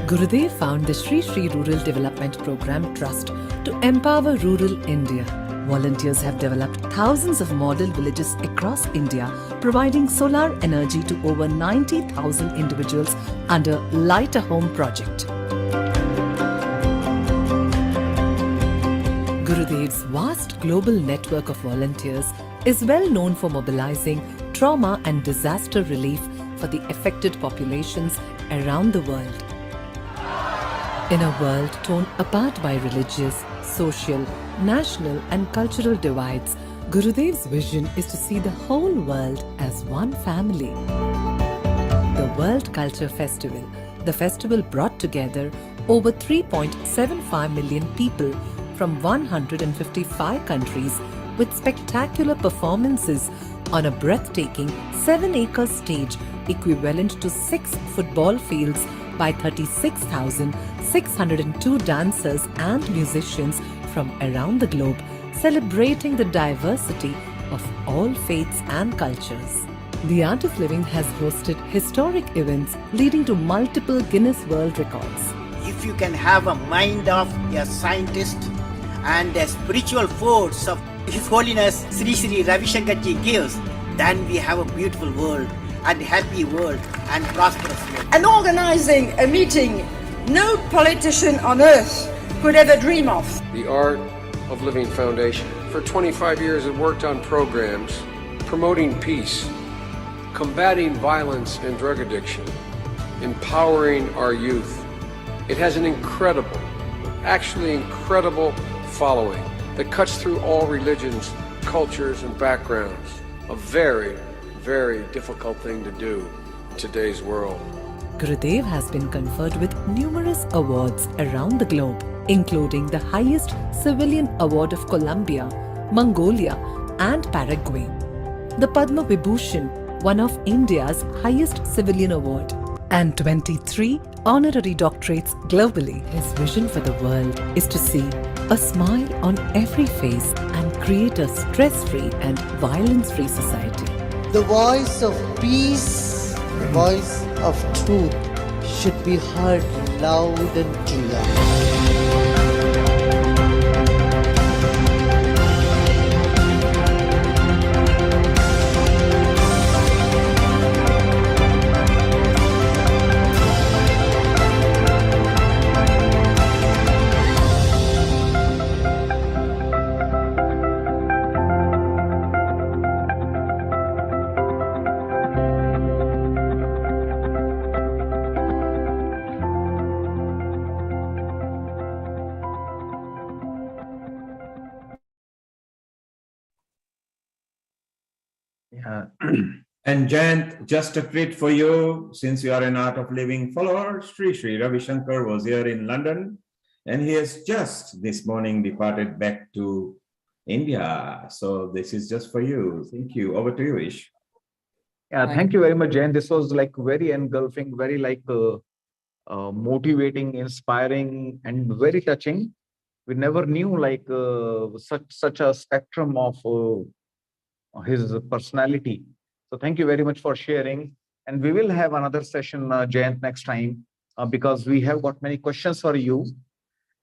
Gurudev found the Sri Sri Rural Development Program Trust to empower rural India. Volunteers have developed thousands of model villages across India, providing solar energy to over 90,000 individuals under Light a Home project. Gurudev's vast global network of volunteers is well known for mobilizing trauma and disaster relief for the affected populations around the world. In a world torn apart by religious, social, national and cultural divides, Gurudev's vision is to see the whole world as one family. The World Culture Festival, the festival brought together over 3.75 million people from 155 countries with spectacular performances on a breathtaking 7-acre stage equivalent to 6 football fields by 36,602 dancers and musicians from around the globe, celebrating the diversity of all faiths and cultures. The Art of Living has hosted historic events leading to multiple Guinness World Records. If you can have a mind of a scientist and a spiritual force of His Holiness Sri Sri Ravi Shankar Ji gives, then we have a beautiful world and happy world and prosperous world. And organizing a meeting no politician on earth could ever dream of. The Art of Living Foundation. For 25 years it worked on programs promoting peace, combating violence and drug addiction, empowering our youth. It has an incredible following that cuts through all religions cultures, and backgrounds. A very, very difficult thing to do in today's world. Gurudev has been conferred with numerous awards around the globe, including the highest civilian award of Colombia, Mongolia, and Paraguay, the Padma Vibhushan, one of India's highest civilian award, and 23 honorary doctorates globally. His vision for the world is to see a smile on every face and create a stress-free and violence-free society. The voice of peace, the voice of truth should be heard loud and clear. Yeah. And Jayant, just a treat for you, since you are an Art of Living follower, Sri Ravi Shankar was here in London, and he has just this morning departed back to India. So this is just for you. Thank you. Over to you, Ish. Yeah, thank you very much, Jain. This was like very engulfing, very like motivating, inspiring, and very touching. We never knew like such a spectrum of his personality. So thank you very much for sharing. And we will have another session, Jayant, next time, because we have got many questions for you.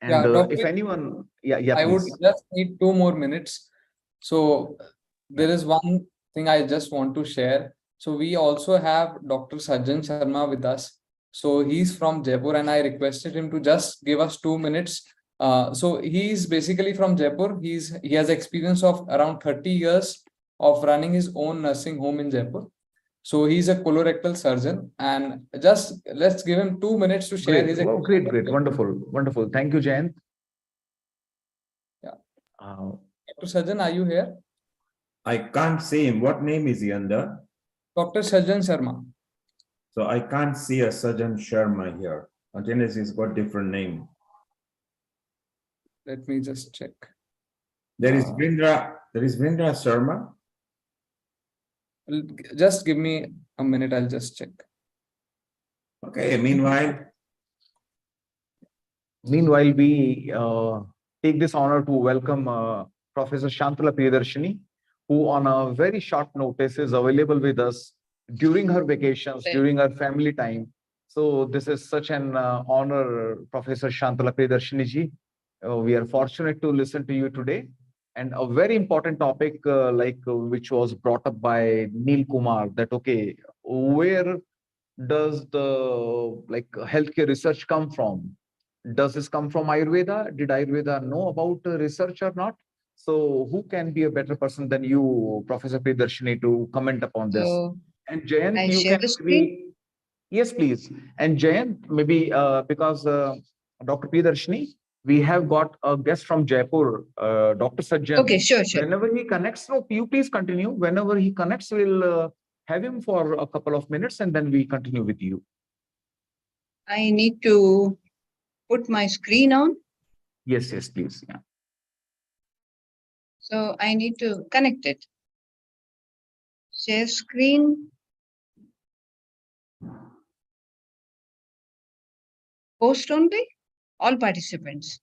And Yeah, if anyone, I would please. just need 2 more minutes. So there is one thing I just want to share. So we also have Dr. Sajjan Sharma with us. So he's from Jaipur, and I requested him to just give us 2 minutes. So he's basically from Jaipur. He has experience of around 30 years of running his own nursing home in Jaipur. So he's a colorectal surgeon, and just let's give him 2 minutes to share his Wow, great, wonderful, wonderful. Thank you, Jayant. Yeah. Dr. Sajjan, are you here? I can't see him. What name is he under? Dr. Sajjan Sharma. So I can't see a Sajjan Sharma here. Unless he's got different name. Let me just check. There is Vrindra Sharma. Just give me a minute, I'll just check. Okay, meanwhile, we take this honor to welcome Professor Shantala Priyadarshini, who on a very short notice is available with us during her vacations, during her family time. So this is such an honor, Professor Shantala Priyadarshini ji. We are fortunate to listen to you today. And a very important topic which was brought up by Neil Kumar, that okay, where does the healthcare research come from? Does this come from Ayurveda? Did Ayurveda know about research or not? So who can be a better person than you, Professor Priyadarshini, to comment upon this? So, and Jayant, I you share can the screen? yes, please. And Jayant, maybe because Dr. Priyadarshini, we have got a guest from Jaipur, Dr. Sajjan. Okay, sure. Whenever he connects, no, you please continue. Whenever he connects, we'll have him for a couple of minutes and then we continue with you. I need to put my screen on. Yes, please. Yeah. So I need to connect it. Share screen. Post only. All participants.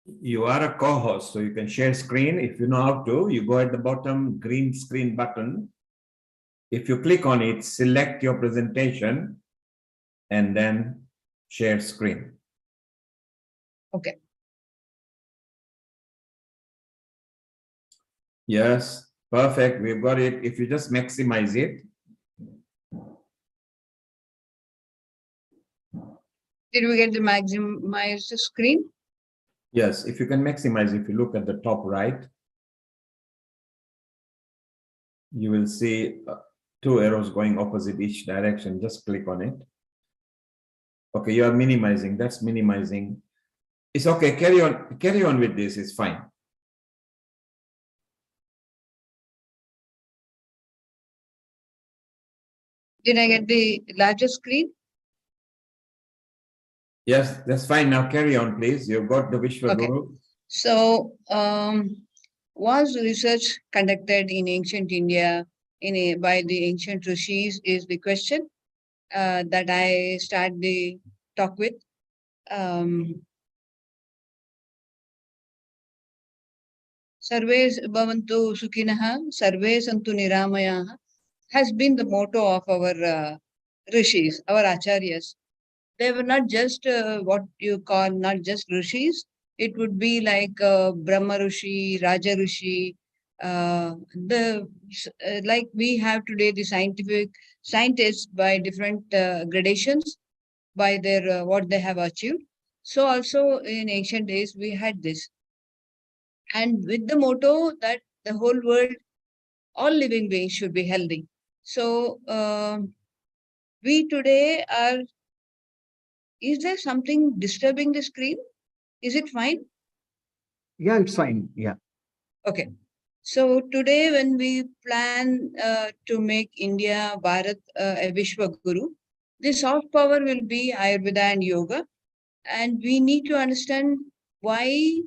You are a co-host, so you can share screen. If you know how to, you go at the bottom green screen button. If you click on it, select your presentation and then share screen. Okay. Yes, perfect. We've got it. If you just maximize it. Did we get the maximize screen? Yes, if you can maximize, if you look at the top right, you will see 2 arrows going opposite each direction. Just click on it. Okay, you are minimizing. That's minimizing. It's okay. Carry on with this. It's fine. Did I get the larger screen? Yes, that's fine. Now carry on, please. You've got the Vishwa Okay. Guru. So, was research conducted in ancient India by the ancient rishis is the question that I start the talk with. Sarve bhavantu sukhinah, sarve santu niramayaha has been the motto of our rishis, our acharyas. They were not just what you call not just rishis. It would be like Brahma Rishi, Raja Rishi, like we have today the scientists by different gradations by their what they have achieved. So also in ancient days we had this, and with the motto that the whole world, all living beings should be healthy. So we today are. Is there something disturbing the screen? Is it fine? Yeah, it's fine. Yeah. Okay. So today when we plan to make India, Bharat a Vishwa Guru, the soft power will be Ayurveda and Yoga. And we need to understand why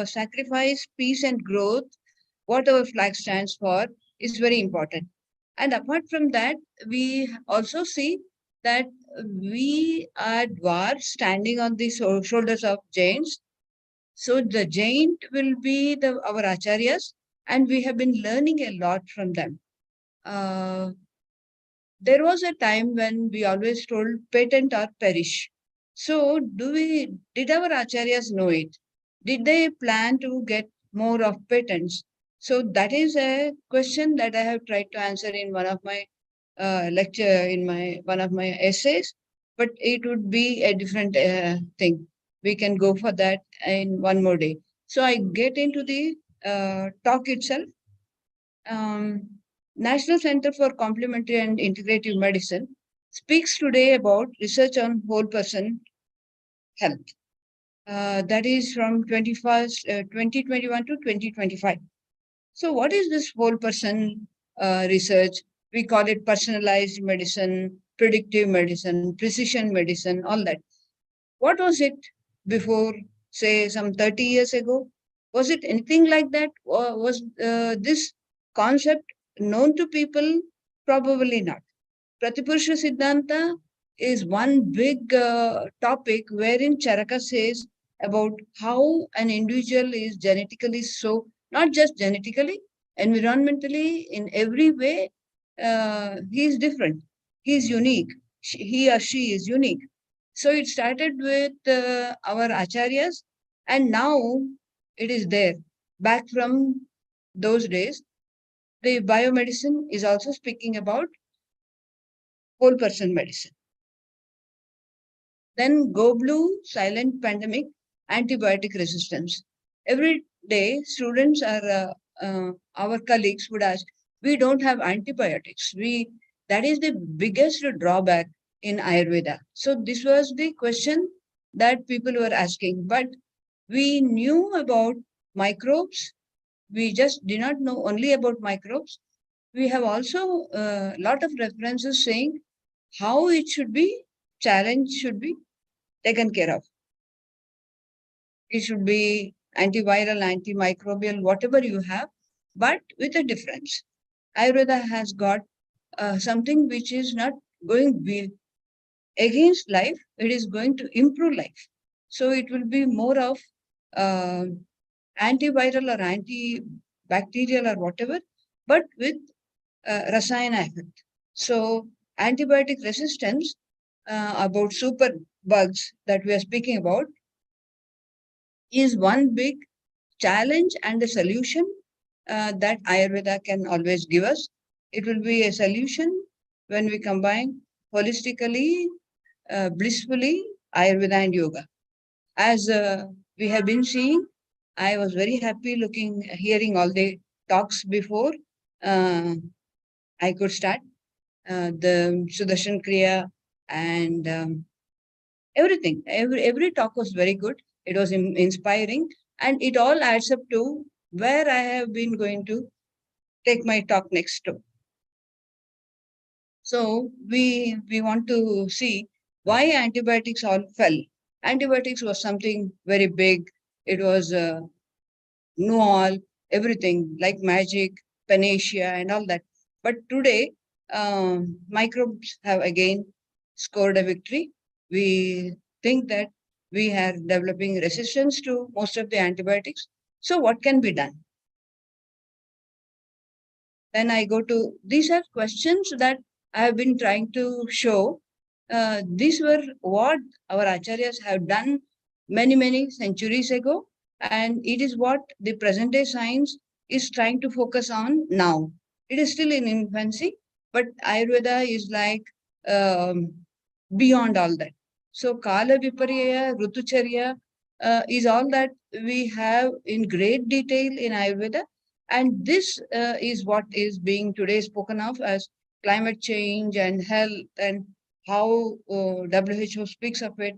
sacrifice, peace and growth, what our flag stands for, is very important. And apart from that, we also see that we are dwarfs standing on the shoulders of giants. So the giant will be our acharyas, and we have been learning a lot from them. There was a time when we always told patent or perish. So did our acharyas know it? Did they plan to get more of patents? So that is a question that I have tried to answer in one of my one of my essays, but it would be a different thing. We can go for that in one more day. So I get into the talk itself. National Center for Complementary and Integrative Medicine speaks today about research on whole person health. That is from 2021 to 2025. So what is this whole person research? We call it personalized medicine, predictive medicine, precision medicine, all that. What was it before, say, some 30 years ago? Was it anything like that? Or was this concept known to people? Probably not. Pratipurusha Siddhanta is one big topic wherein Charaka says about how an individual is genetically so, not just genetically, environmentally, in every way, he is different. He is unique. He or she is unique. So it started with our acharyas, and now it is there. Back from those days, the biomedicine is also speaking about whole person medicine. Then go blue, silent pandemic, antibiotic resistance. Every day, students are our colleagues would ask, we don't have antibiotics. That is the biggest drawback in Ayurveda. So this was the question that people were asking. But we knew about microbes. We just did not know only about microbes. We have also a lot of references saying how it should be, challenge should be taken care of. It should be antiviral, antimicrobial, whatever you have, but with a difference. Ayurveda has got something which is not going to be against life, it is going to improve life. So it will be more of antiviral or antibacterial or whatever, but with rasayana effect. So antibiotic resistance about super bugs that we are speaking about is one big challenge and a solution that Ayurveda can always give us. It will be a solution when we combine holistically, blissfully, Ayurveda and yoga. As we have been seeing, I was very happy hearing all the talks before I could start. The Sudarshan Kriya and everything. Every talk was very good. It was inspiring, and it all adds up to where I have been going to take my talk next to. So we want to see why antibiotics all fell. Antibiotics was something very big. It was know all, everything like magic, panacea, and all that. But today, microbes have again scored a victory. We think that we are developing resistance to most of the antibiotics. So, what can be done? Then I go to these are questions that I have been trying to show. These were what our acharyas have done many centuries ago, and it is what the present day science is trying to focus on now. It is still in infancy, but Ayurveda is like beyond all that. So Kala Viparya, Rutucharya is all that we have in great detail in Ayurveda. And this is what is being today spoken of as climate change and health and how WHO speaks of it.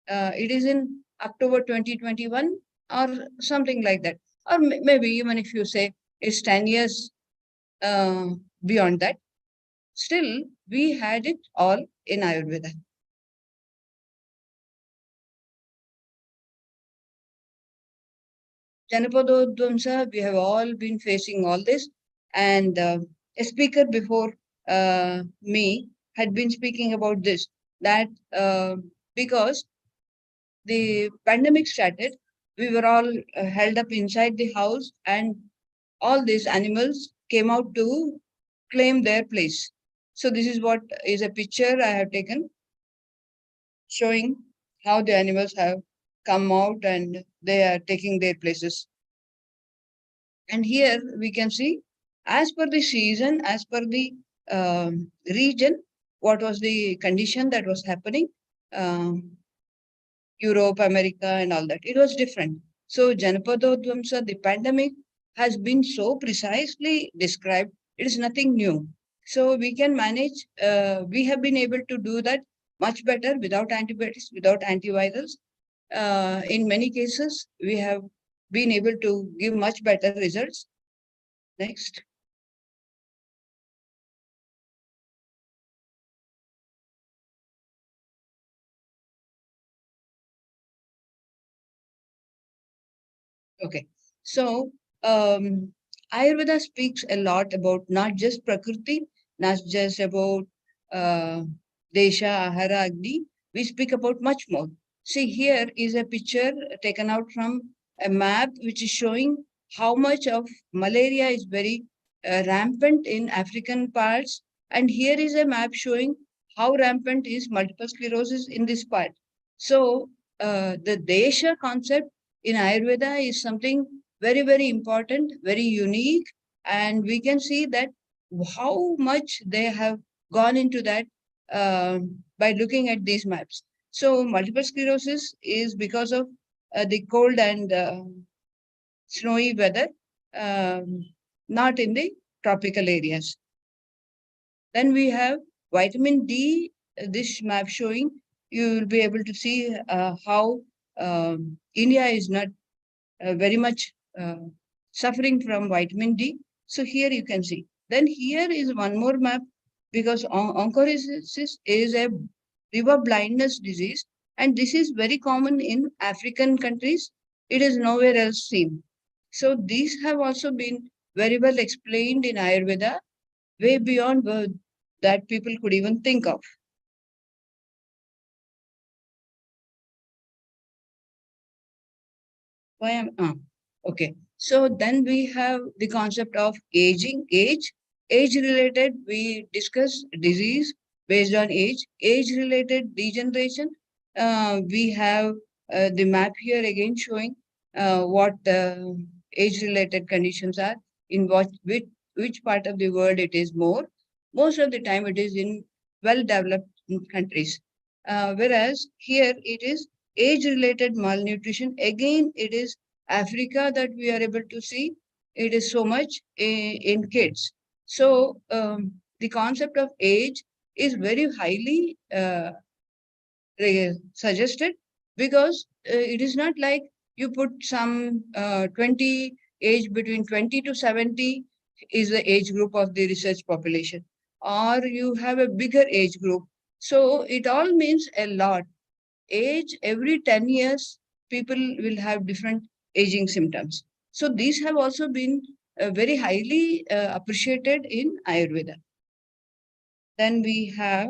It is in October 2021 or something like that. Or maybe even if you say it's 10 years beyond that, still we had it all in Ayurveda. Janapadodvamsa, we have all been facing all this. And a speaker before me had been speaking about this, that because the pandemic started, we were all held up inside the house and all these animals came out to claim their place. So this is what is a picture I have taken showing how the animals have come out and they are taking their places. And here we can see, as per the season, as per the region, what was the condition that was happening, Europe, America, and all that. It was different. So Janapadodvamsa, the pandemic, has been so precisely described. It is nothing new. So we can manage, we have been able to do that much better without antibiotics, without antivirals. In many cases, we have been able to give much better results. Next. Okay, so Ayurveda speaks a lot about not just Prakriti, not just about Desha, Ahara, Agni. We speak about much more. See, here is a picture taken out from a map which is showing how much of malaria is very rampant in African parts. And here is a map showing how rampant is multiple sclerosis in this part. So the Desha concept in Ayurveda is something very important, very unique. And we can see that how much they have gone into that by looking at these maps. So multiple sclerosis is because of the cold and snowy weather, not in the tropical areas. Then we have vitamin D, this map showing, you will be able to see how India is not very much suffering from vitamin D. So here you can see. Then here is one more map because onchocerciasis is a river blindness disease, and this is very common in African countries. It is nowhere else seen. So these have also been very well explained in Ayurveda, way beyond that people could even think of. Why am okay? So then we have the concept of aging, age-related. We discuss disease based on age-related degeneration. We have the map here again showing what the age-related conditions are in which part of the world it is more. Most of the time it is in well-developed countries, whereas here it is age-related malnutrition. Again, it is Africa that we are able to see. It is so much in kids. So the concept of age is very highly suggested because it is not like you put some 20 age between 20 to 70 is the age group of the research population. or you have a bigger age group. So it all means a lot. Age, every 10 years, people will have different aging symptoms. So these have also been very highly appreciated in Ayurveda. Then we have,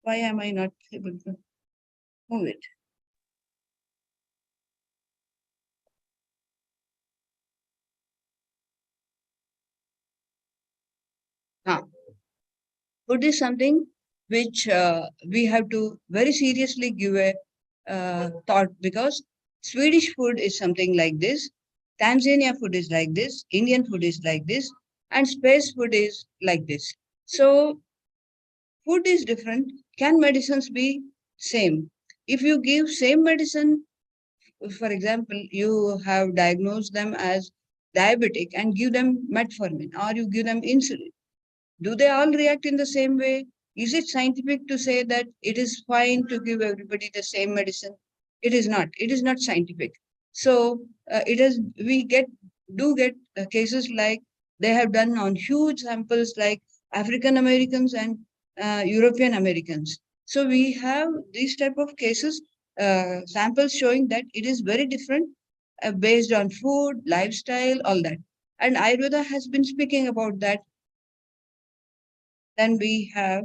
why am I not able to move it? Food is something which we have to very seriously give a thought, because Swedish food is something like this, Tanzania food is like this, Indian food is like this, and space food is like this. So food is different. Can medicines be same? If you give same medicine, for example, you have diagnosed them as diabetic and give them metformin, or you give them insulin, do they all react in the same way? Is it scientific to say that it is fine to give everybody the same medicine? It is not. It is not scientific. So it is. We get cases like they have done on huge samples like African Americans and European Americans. So we have these type of cases, samples showing that it is very different based on food, lifestyle, all that. And Ayurveda has been speaking about that. Then we have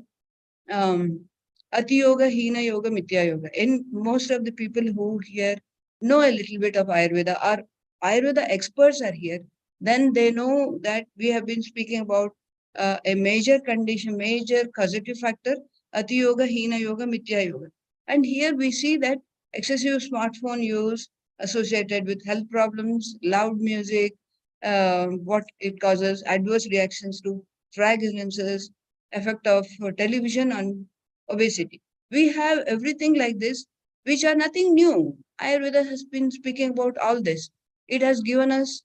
Ati Yoga, Hina Yoga, Mithya Yoga. And most of the people who here know a little bit of Ayurveda, or Ayurveda experts are here, then they know that we have been speaking about a major condition, major causative factor, Ati Yoga, Hina Yoga, Mithya Yoga. And here we see that excessive smartphone use associated with health problems, loud music, what it causes, adverse reactions to fragrances, effect of television on obesity. We have everything like this, which are nothing new. Ayurveda has been speaking about all this. It has given us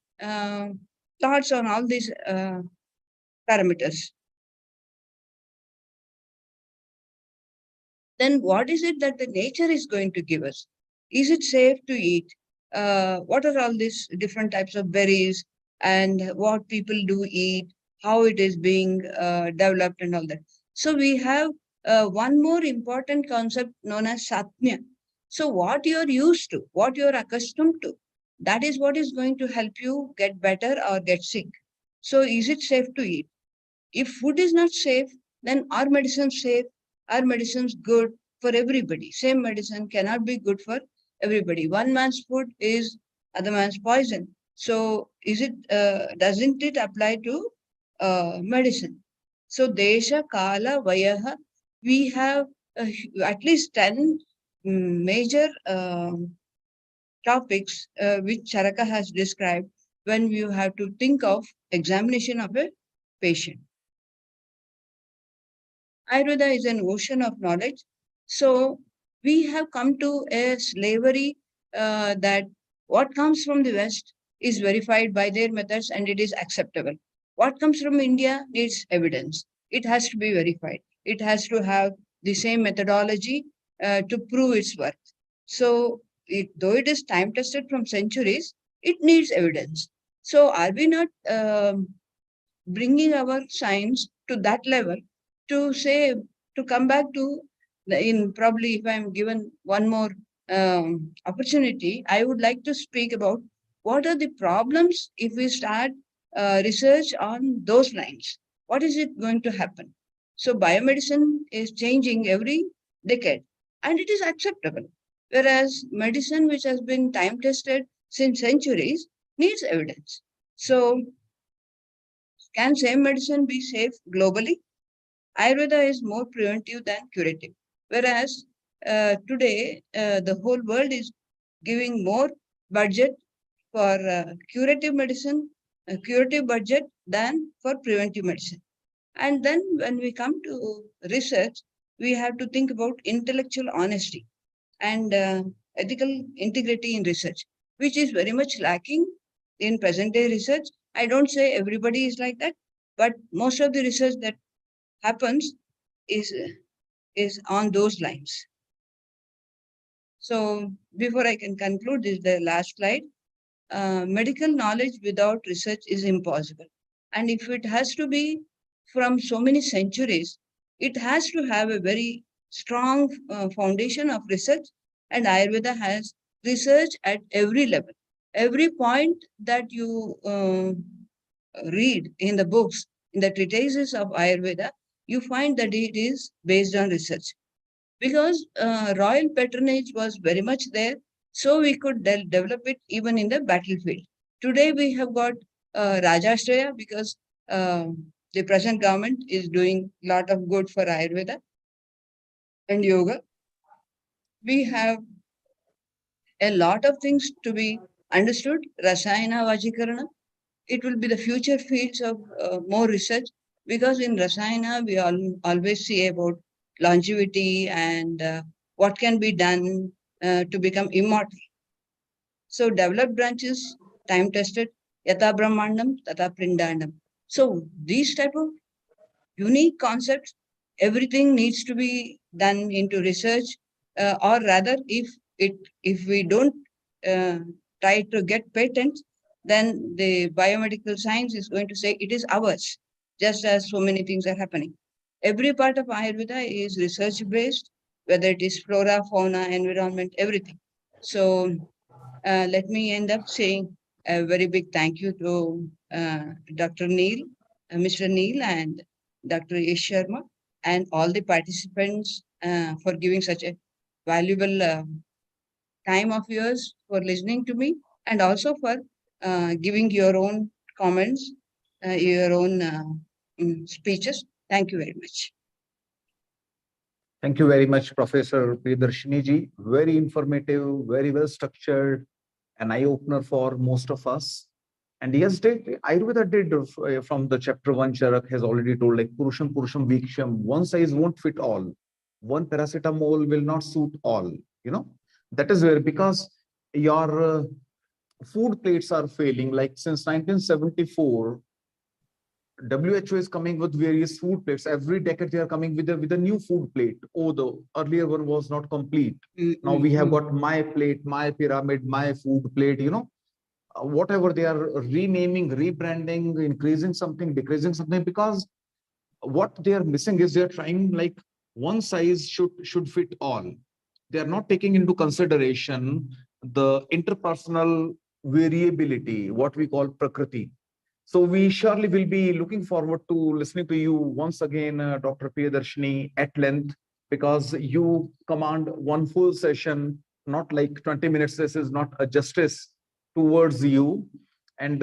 thoughts on all these parameters. Then what is it that the nature is going to give us? Is it safe to eat? What are all these different types of berries and what people do eat, how it is being developed and all that. So we have one more important concept known as Satmya. So what you're used to, what you're accustomed to, that is what is going to help you get better or get sick. So is it safe to eat? If food is not safe, then are medicines safe? Are medicines good for everybody? Same medicine cannot be good for everybody. One man's food is other man's poison. So is it doesn't it apply to medicine? So Desha, Kala, Vayaha, we have at least 10 major topics which Charaka has described when you have to think of examination of a patient. Ayurveda is an ocean of knowledge. So we have come to a slavery that what comes from the West is verified by their methods and it is acceptable. What comes from India needs evidence. It has to be verified. It has to have the same methodology to prove its worth. So though it is time tested from centuries, it needs evidence. So are we not bringing our science to that level to say, to come back to in probably if I'm given one more opportunity, I would like to speak about what are the problems if we start research on those lines. What is it going to happen? So biomedicine is changing every decade and it is acceptable. Whereas medicine, which has been time tested since centuries, needs evidence. So can same medicine be safe globally? Ayurveda is more preventive than curative. Whereas today, the whole world is giving more budget for curative medicine, curative budget than for preventive medicine. And then when we come to research, we have to think about intellectual honesty and ethical integrity in research, which is very much lacking in present day research. I don't say everybody is like that, but most of the research that happens is on those lines. So before I can conclude, this is the last slide. medical knowledge without research is impossible. And if it has to be from so many centuries, it has to have a very strong foundation of research. And Ayurveda has research at every level. Every point that you read in the books, in the treatises of Ayurveda, you find that it is based on research. Because royal patronage was very much there, so we could develop it even in the battlefield. Today we have got Rajashraya because the present government is doing a lot of good for Ayurveda and yoga. We have a lot of things to be understood. Rasayana Vajikarana, it will be the future fields of more research, because in Rasayana we always see about longevity and what can be done to become immortal. So developed branches, time tested, yata brahmandam, tata prindandam. So these type of unique concepts, everything needs to be done into research, or rather, if we don't try to get patents, then the biomedical science is going to say it is ours, just as so many things are happening. Every part of Ayurveda is research based, whether it is flora, fauna, environment, everything. So let me end up saying a very big thank you to Dr. Neil, Mr. Neil, and Dr. Ish Sharma, and all the participants for giving such a valuable time of yours for listening to me, and also for giving your own comments, your own speeches. Thank you very much. Thank you very much, Professor Priyadarshini ji. Very informative, very well structured, an eye-opener for most of us. And yes, Ayurveda did from the chapter 1, Charak has already told, like Purusham, Purusham, Viksham, one size won't fit all. One paracetamol will not suit all, you know. That is where, because your food plates are failing, like since 1974, WHO is coming with various food plates. Every decade they are coming with a new food plate. Oh, the earlier one was not complete. Now we have got my plate, my pyramid, my food plate, you know. Whatever they are renaming, rebranding, increasing something, decreasing something, because what they are missing is they are trying like one size should fit all. They are not taking into consideration the interpersonal variability, what we call prakriti. So we surely will be looking forward to listening to you once again, Dr. Priyadarshini, at length, because you command one full session, not like 20 minutes. This is not a justice towards you. And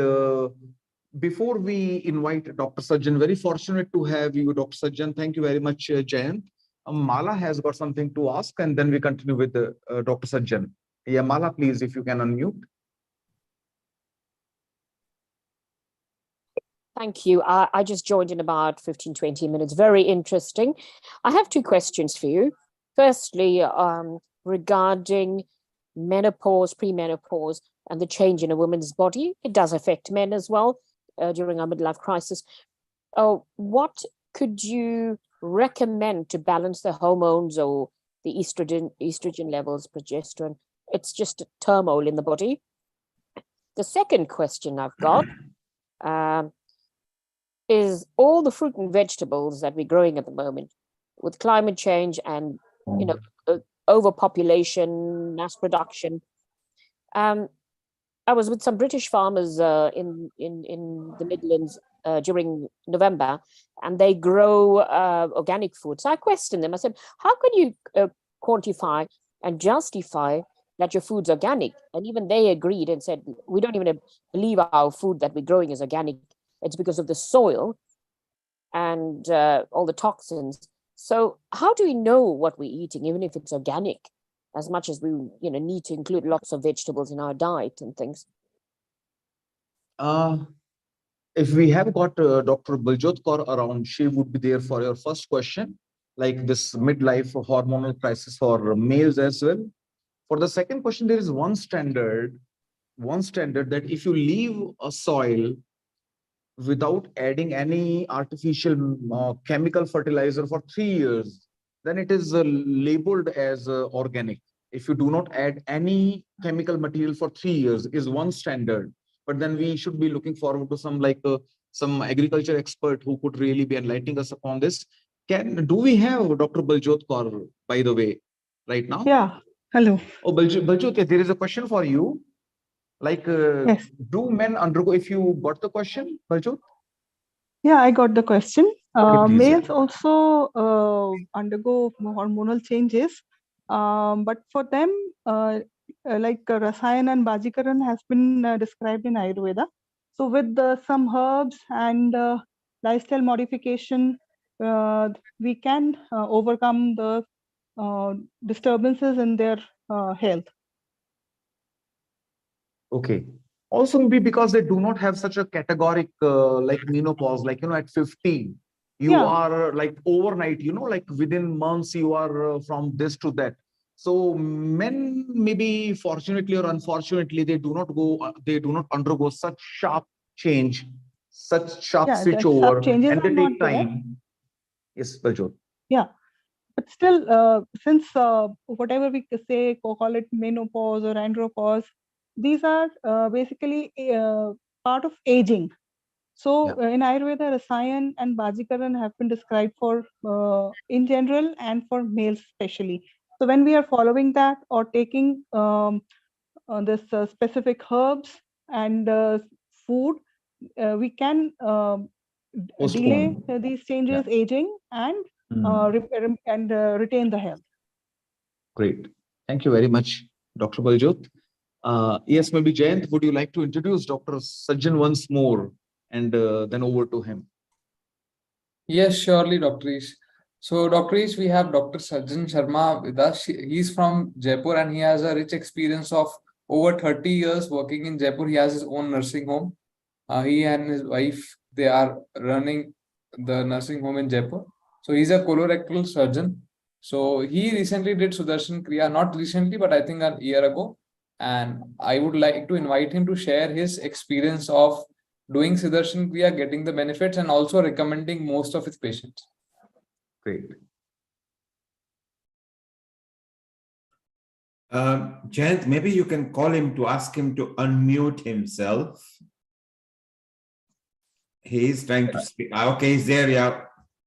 before we invite Dr. Sajjan, very fortunate to have you, Dr. Sajjan. Thank you very much, Jayant. Mala has got something to ask, and then we continue with Dr. Sajjan. Yeah, Mala, please, if you can unmute. Thank you. I just joined in about 15, 20 minutes. Very interesting. I have two questions for you. Firstly, regarding menopause, premenopause, and the change in a woman's body. It does affect men as well during our midlife crisis. What could you recommend to balance the hormones or the estrogen levels, progesterone? It's just a turmoil in the body. The second question I've got is all the fruit and vegetables that we're growing at the moment with climate change and, you know, overpopulation, mass production. I was with some British farmers in the Midlands during November, and they grow organic food. So I questioned them. I said, how can you quantify and justify that your food's organic? And even they agreed and said, we don't even believe our food that we're growing is organic. It's because of the soil and all the toxins. So how do we know what we're eating, even if it's organic, as much as we need to include lots of vegetables in our diet and things? If we have got Dr. Baljot Kaur around, she would be there for your first question, like this midlife hormonal crisis for males as well. For the second question, there is one standard that if you leave a soil without adding any artificial chemical fertilizer for 3 years, then it is labeled as organic. if you do not add any chemical material for 3 years is one standard, but then we should be looking forward to some agriculture expert who could really be enlightening us upon this. Do we have Dr. Baljot Kaur, by the way, right now? Yeah, hello. Oh, Baljot, there is a question for you. Like, Yes. do men undergo, if you got the question, Baljot? Yeah, I got the question. Okay, please, yeah. Males also undergo hormonal changes, but for them, like Rasayan and Bajikaran has been described in Ayurveda. So with some herbs and lifestyle modification, we can overcome the disturbances in their health. Okay. Also maybe because they do not have such a categoric like menopause, like, at 15, you are like overnight, like within months, you are from this to that. So men, maybe fortunately or unfortunately, they do not undergo such sharp change, such sharp switch The sharp over, changes and are they not take there. time. Yes, Baljot. Yeah, but still, since whatever we say, call it menopause or andropause, these are basically part of aging. So in Ayurveda, Rasayan and Bajikaran have been described for in general and for males especially. So when we are following that or taking this specific herbs and food, we can delay Postpone. these changes, aging, and retain the health. Great. Thank you very much, Dr. Baljot. Yes, maybe Jayant, would you like to introduce Dr. Sajjan once more and then over to him? Yes, surely, Dr. Ish. So, Dr. Ish, we have Dr. Sajjan Sharma with us. He's from Jaipur and he has a rich experience of over 30 years working in Jaipur. He has his own nursing home. He and his wife, they are running the nursing home in Jaipur. So, he's a colorectal surgeon. So, he recently did Sudarshan Kriya, not recently, but I think a year ago. And I would like to invite him to share his experience of doing Sudarshan Kriya, getting the benefits, and also recommending most of his patients. Great. Jayant, maybe you can call him to ask him to unmute himself. He is trying to speak. Okay, he's there. Yeah,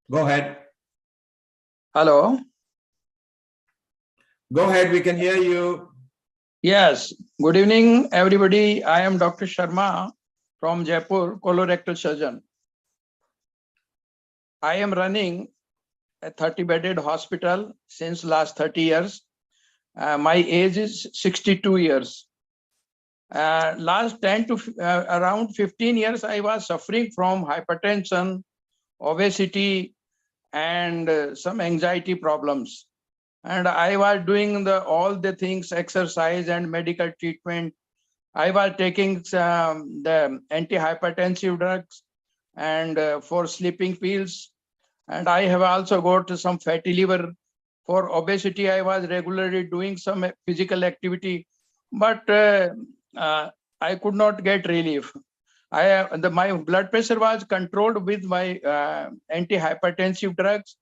go ahead. Hello. Go ahead. We can hear you. Yes. Good evening, everybody. I am Dr. Sharma from Jaipur, colorectal surgeon. I am running a 30-bedded hospital since last 30 years. My age is 62 years. Last 10 to around 15 years, I was suffering from hypertension, obesity, and some anxiety problems. And I was doing all the things, exercise and medical treatment. I was taking the antihypertensive drugs and for sleeping pills. And I have also got some fatty liver. For obesity, I was regularly doing some physical activity, but I could not get relief. My blood pressure was controlled with my antihypertensive drugs,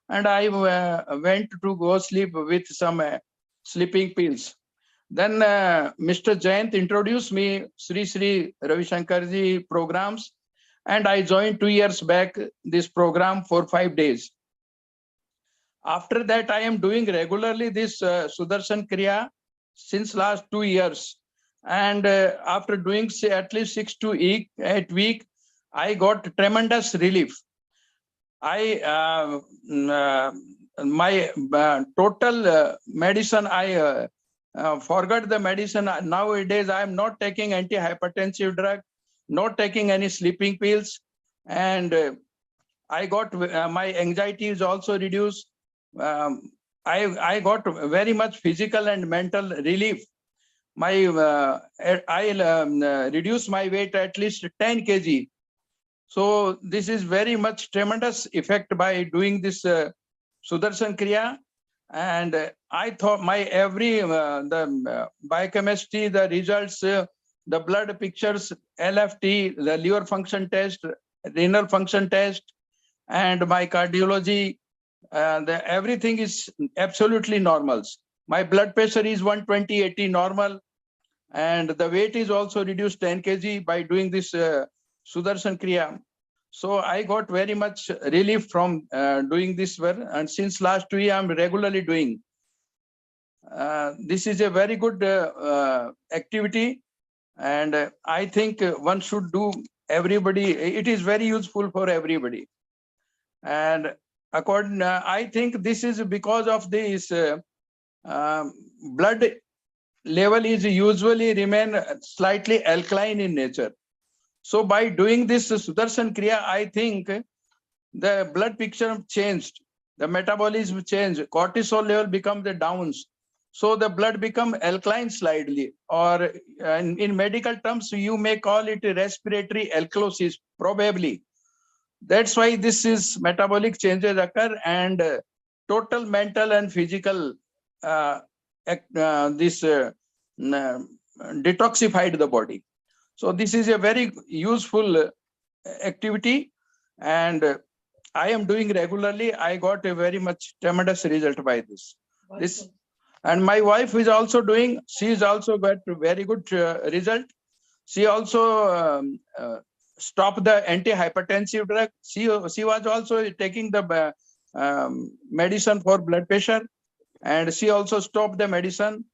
and I went to go sleep with some sleeping pills. Then Mr. Jayant introduced me Sri Ravi Shankarji programs, and I joined 2 years back this program for 5 days. After that, I am doing regularly this Sudarshan Kriya since last 2 years. And after doing at least 6 to 8 weeks, I got tremendous relief. My total medicine, I forgot the medicine. Nowadays, I am not taking antihypertensive drug, not taking any sleeping pills. And I got, my anxiety is also reduced. I got very much physical and mental relief. I reduced my weight at least 10 kg. So this is very much tremendous effect by doing this Sudarshan Kriya. And I thought my the biochemistry, the results, the blood pictures, LFT, the liver function test, renal function test, and my cardiology, everything is absolutely normal. My blood pressure is 120/80 normal. And the weight is also reduced 10 kg by doing this Sudarshan Kriya. So I got very much relief from doing this work. And since last 2 years, I'm regularly doing. This is a very good activity. And I think one should do everybody. It is very useful for everybody. And according, I think this is because of this blood level is usually remain slightly alkaline in nature. So by doing this Sudarshan Kriya, I think the blood picture changed, the metabolism changed, cortisol level become the downs. So the blood become alkaline slightly, or in medical terms, you may call it respiratory alkalosis, probably. That's why this is metabolic changes occur, and total mental and physical detoxified the body. So this is a very useful activity, and I am doing regularly. I got a very much tremendous result by this. And my wife is also doing. She is also got very good result. She also stopped the antihypertensive drug. She was also taking the medicine for blood pressure, and she also stopped the medicine.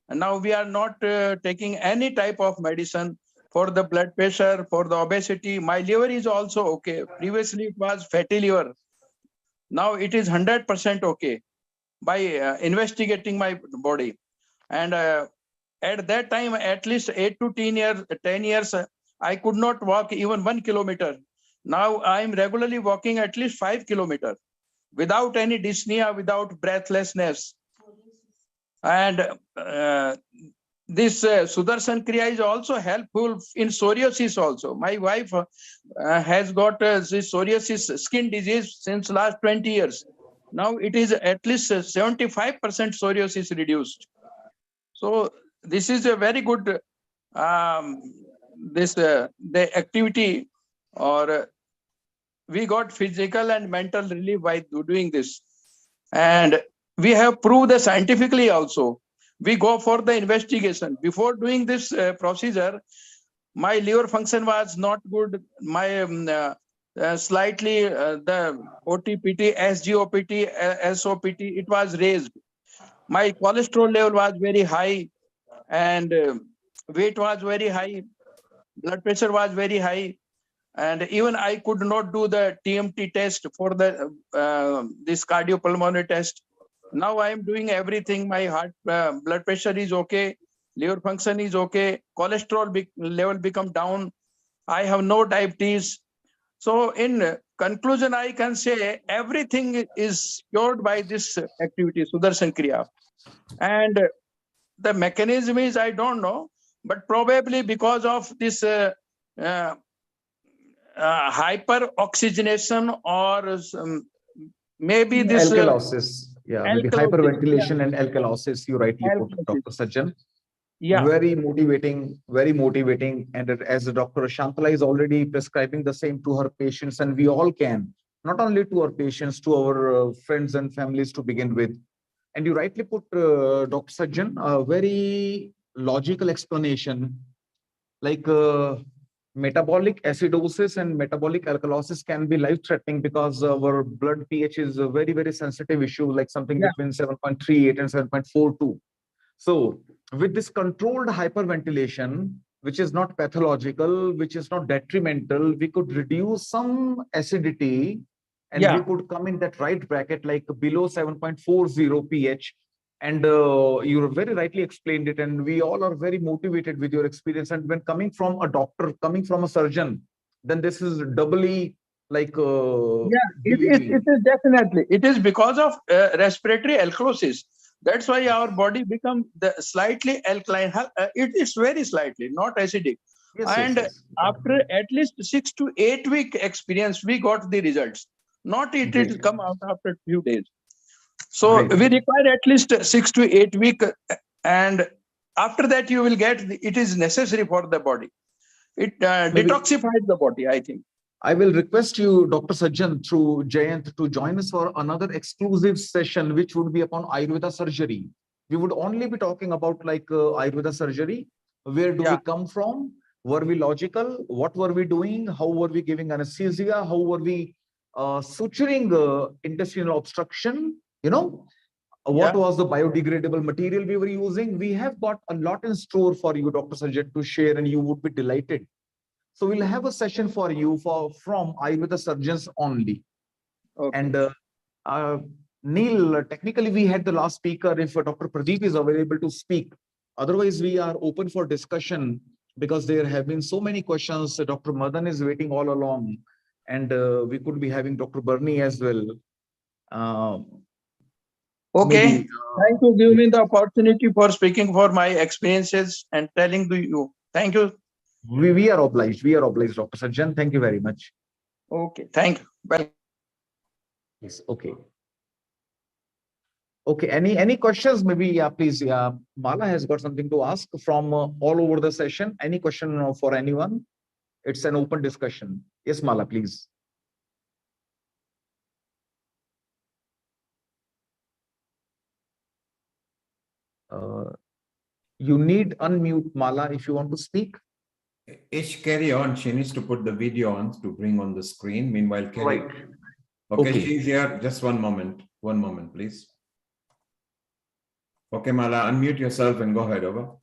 And now we are not taking any type of medicine for the blood pressure, for the obesity. My liver is also okay. Previously it was fatty liver. Now it is 100% okay by investigating my body. And at that time, at least 8 to 10 years, I could not walk even 1 kilometer. Now I am regularly walking at least 5 kilometers without any dyspnea, without breathlessness. And this Sudarshan Kriya is also helpful in psoriasis also. My wife has got this psoriasis skin disease since last 20 years. Now it is at least 75% psoriasis reduced. So this is a very good the activity, or we got physical and mental relief by doing this. And we have proved that scientifically also. We go for the investigation. Before doing this procedure, my liver function was not good. My slightly the OTPT, SGOPT, SOPT, it was raised. My cholesterol level was very high, and weight was very high. Blood pressure was very high. And even I could not do the TMT test for the this cardiopulmonary test. Now I am doing everything. My heart blood pressure is okay, liver function is okay, cholesterol level become down. I have no diabetes. So in conclusion, I can say everything is cured by this activity, Sudarshan Kriya. And the mechanism is, I don't know, but probably because of this hyperoxygenation, or maybe this alkalosis. Maybe hyperventilation and alkalosis, you rightly put, Dr. Sajjan. Yeah. Very motivating, very motivating. And as Dr. Shantala is already prescribing the same to her patients, and we all can, not only to our patients, to our friends and families to begin with. And you rightly put, Dr. Sajjan, a very logical explanation, like metabolic acidosis and metabolic alkalosis can be life-threatening because our blood pH is a very, very sensitive issue, like something between 7.38 and 7.42. So with this controlled hyperventilation, which is not pathological, which is not detrimental, we could reduce some acidity, and we could come in that right bracket, like below 7.40 pH. And you very rightly explained it, and we all are very motivated with your experience. And when coming from a doctor, coming from a surgeon, then this is doubly like it is definitely. It is because of respiratory alkalosis. That's why our body becomes slightly alkaline. It is very slightly, not acidic. After at least 6 to 8 week experience, we got the results. Not it will come out after a few days. So we require at least 6 to 8 weeks, and after that you will get, it is necessary for the body. It detoxifies the body, I think. I will request you, Dr. Sajjan, through Jayant, to join us for another exclusive session, which would be upon Ayurveda surgery. We would only be talking about like Ayurveda surgery. Where do we come from? Were we logical? What were we doing? How were we giving anesthesia? How were we suturing intestinal obstruction? You know, what was the biodegradable material we were using? We have got a lot in store for you, Dr. Sajid, to share, and you would be delighted. So we'll have a session for you from Ayurveda surgeons only. Okay. And Neil, technically we had the last speaker if Dr. Pradeep is available to speak. Otherwise, we are open for discussion because there have been so many questions. Dr. Madan is waiting all along, and we could be having Dr. Barney as well. Okay, maybe, thank you for giving me the opportunity for speaking for my experiences and telling to you. Thank you. We are obliged. We are obliged, Dr. Sajjan. Thank you very much. Okay, thank you. Well, yes, okay. Okay, any questions? Maybe, please, Mala has got something to ask from all over the session. Any question for anyone? It's an open discussion. Yes, Mala, please. You need unmute, Mala, if you want to speak. Ish, carry on. She needs to put the video on to bring on the screen. Meanwhile, carry right. Okay, Okay. she's here. Just one moment. One moment, please. Okay, Mala, unmute yourself and go ahead. Over.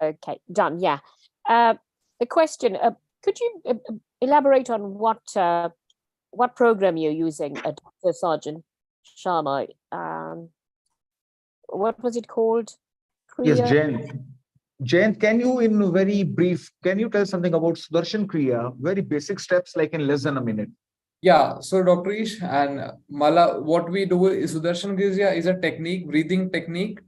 Okay, done. Yeah. The question: could you elaborate on what program you're using, Dr. Sergeant Sharma? What was it called? Yes, Kriya? Jayant, can you, in very brief, can you tell something about Sudarshan Kriya? Very basic steps, like in less than a minute. Yeah, so Dr. Ish and Mala, what we do is Sudarshan Kriya is a technique, breathing technique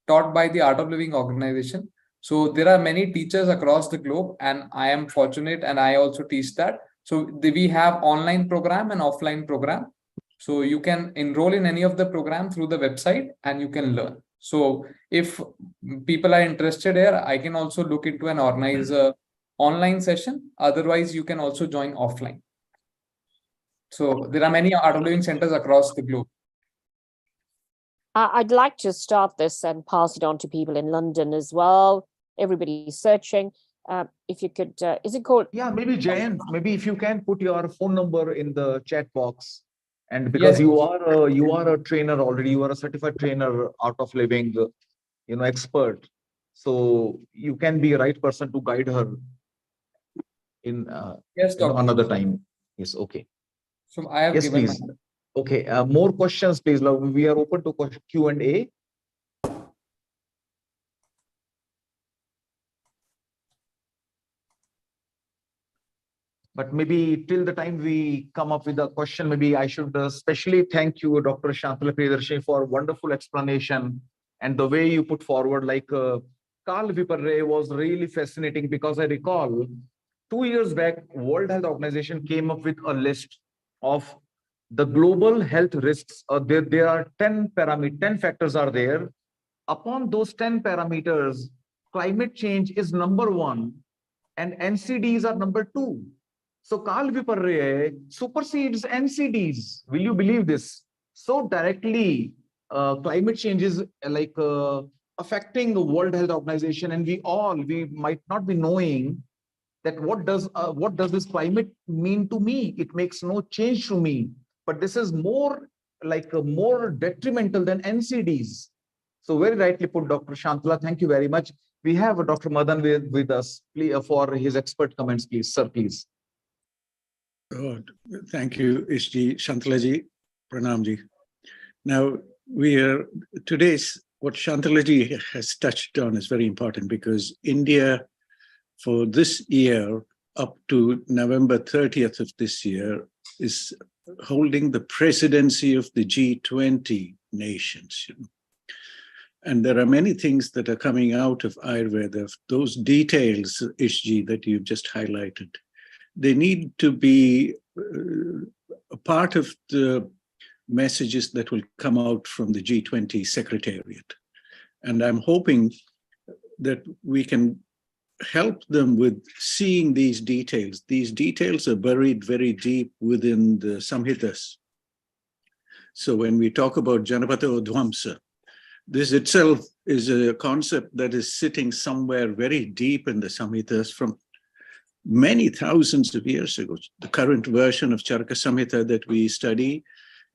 taught by the Art of Living organization. So there are many teachers across the globe, and I am fortunate and I also teach that. So we have online program and offline program. So you can enroll in any of the program through the website and you can learn. So if people are interested here, I can also look into and organize a online session. Otherwise, you can also join offline. So there are many Art of Living centers across the globe. I'd like to start this and pass it on to people in London as well. Everybody's searching. If you could, is it called? Yeah, maybe Jayant, maybe if you can put your phone number in the chat box. And because Yes. you are a trainer already, you are a certified trainer, Art of Living, expert. So you can be a right person to guide her in, yes, another time. Yes, okay. So I have yes, given please. Okay, more questions, please. We are open to Q&A. But maybe till the time we come up with a question, maybe I should especially thank you, Dr. Shantala Priyadarshini, for wonderful explanation and the way you put forward, like Karl Viperre was really fascinating, because I recall 2 years back, World Health Organization came up with a list of the global health risks. There are 10 factors are there. Upon those 10 parameters, climate change is number 1 and NCDs are number 2. So Karl Viperre supersedes NCDs. Will you believe this? So directly, climate change is like affecting the World Health Organization, and we might not be knowing that what does this climate mean to me? It makes no change to me, but this is more like more detrimental than NCDs. So very rightly put, Dr. Shantala. Thank you very much. We have Dr. Madan with us for his expert comments, please, sir, please. Good. Thank you, Ishji, Shantalaji, Pranamji. Now, today's what Shantalaji has touched on is very important, because India, for this year, up to November 30th of this year, is holding the presidency of the G20 nations. And there are many things that are coming out of Ayurveda. Those details, Ishji, that you've just highlighted, they need to be a part of the messages that will come out from the G20 Secretariat. And I'm hoping that we can help them with seeing these details. These details are buried very deep within the Samhitas. So when we talk about Janapata Udvamsa, This itself is a concept that is sitting somewhere very deep in the Samhitas from many thousands of years ago. The current version of Charaka Samhita that we study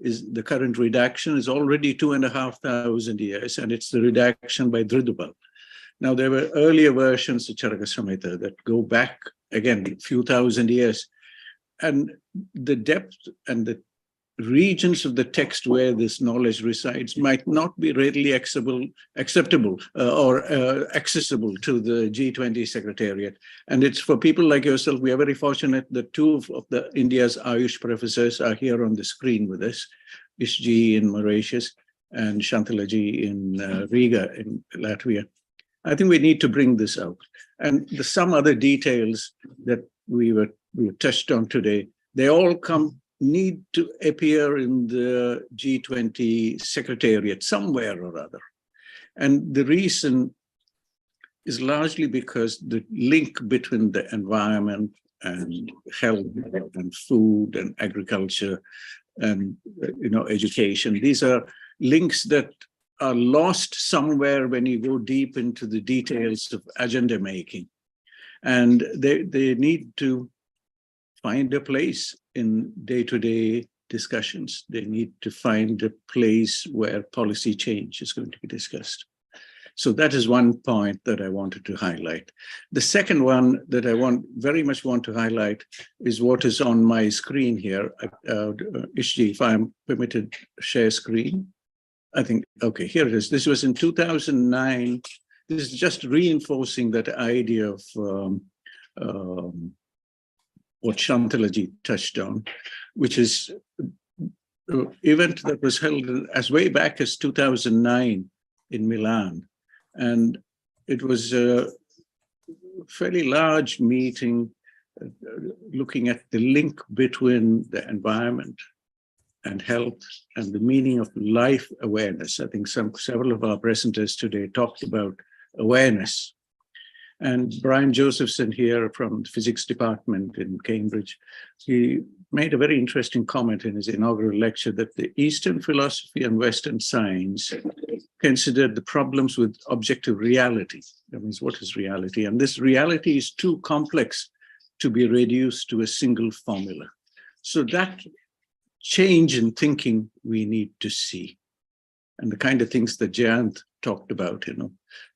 is the current redaction is already 2,500 years, and it's the redaction by Dridubal. Now, there were earlier versions of Charaka Samhita that go back, again, a few thousand years. And the depth and the regions of the text where this knowledge resides might not be readily acceptable or accessible to the G20 Secretariat. And it's for people like yourself, we are very fortunate that two of the India's Ayush professors are here on the screen with us, Ishji in Mauritius and Shantalaji in Riga in Latvia. I think we need to bring this out. And some other details that we touched on today, they all need to appear in the G20 Secretariat somewhere or other. And the reason is largely because the link between the environment and health and food and agriculture and education, these are links that are lost somewhere when you go deep into the details of agenda making. And they need to find a place in day-to-day discussions. They need to find a place where policy change is going to be discussed. So that is one point that I wanted to highlight. The second one that I very much want to highlight is what is on my screen here. Ishji, if I'm permitted, share screen. I think, okay, here it is. This was in 2009. This is just reinforcing that idea of what Shantalaji touched on, which is an event that was held as way back as 2009 in Milan. And it was a fairly large meeting looking at the link between the environment and health and the meaning of life awareness. I think several of our presenters today talked about awareness. And Brian Josephson here from the physics department in Cambridge, he made a very interesting comment in his inaugural lecture that the Eastern philosophy and Western science considered the problems with objective reality. That means, what is reality? And this reality is too complex to be reduced to a single formula. So that change in thinking we need to see. And the kind of things that Jayant talked about,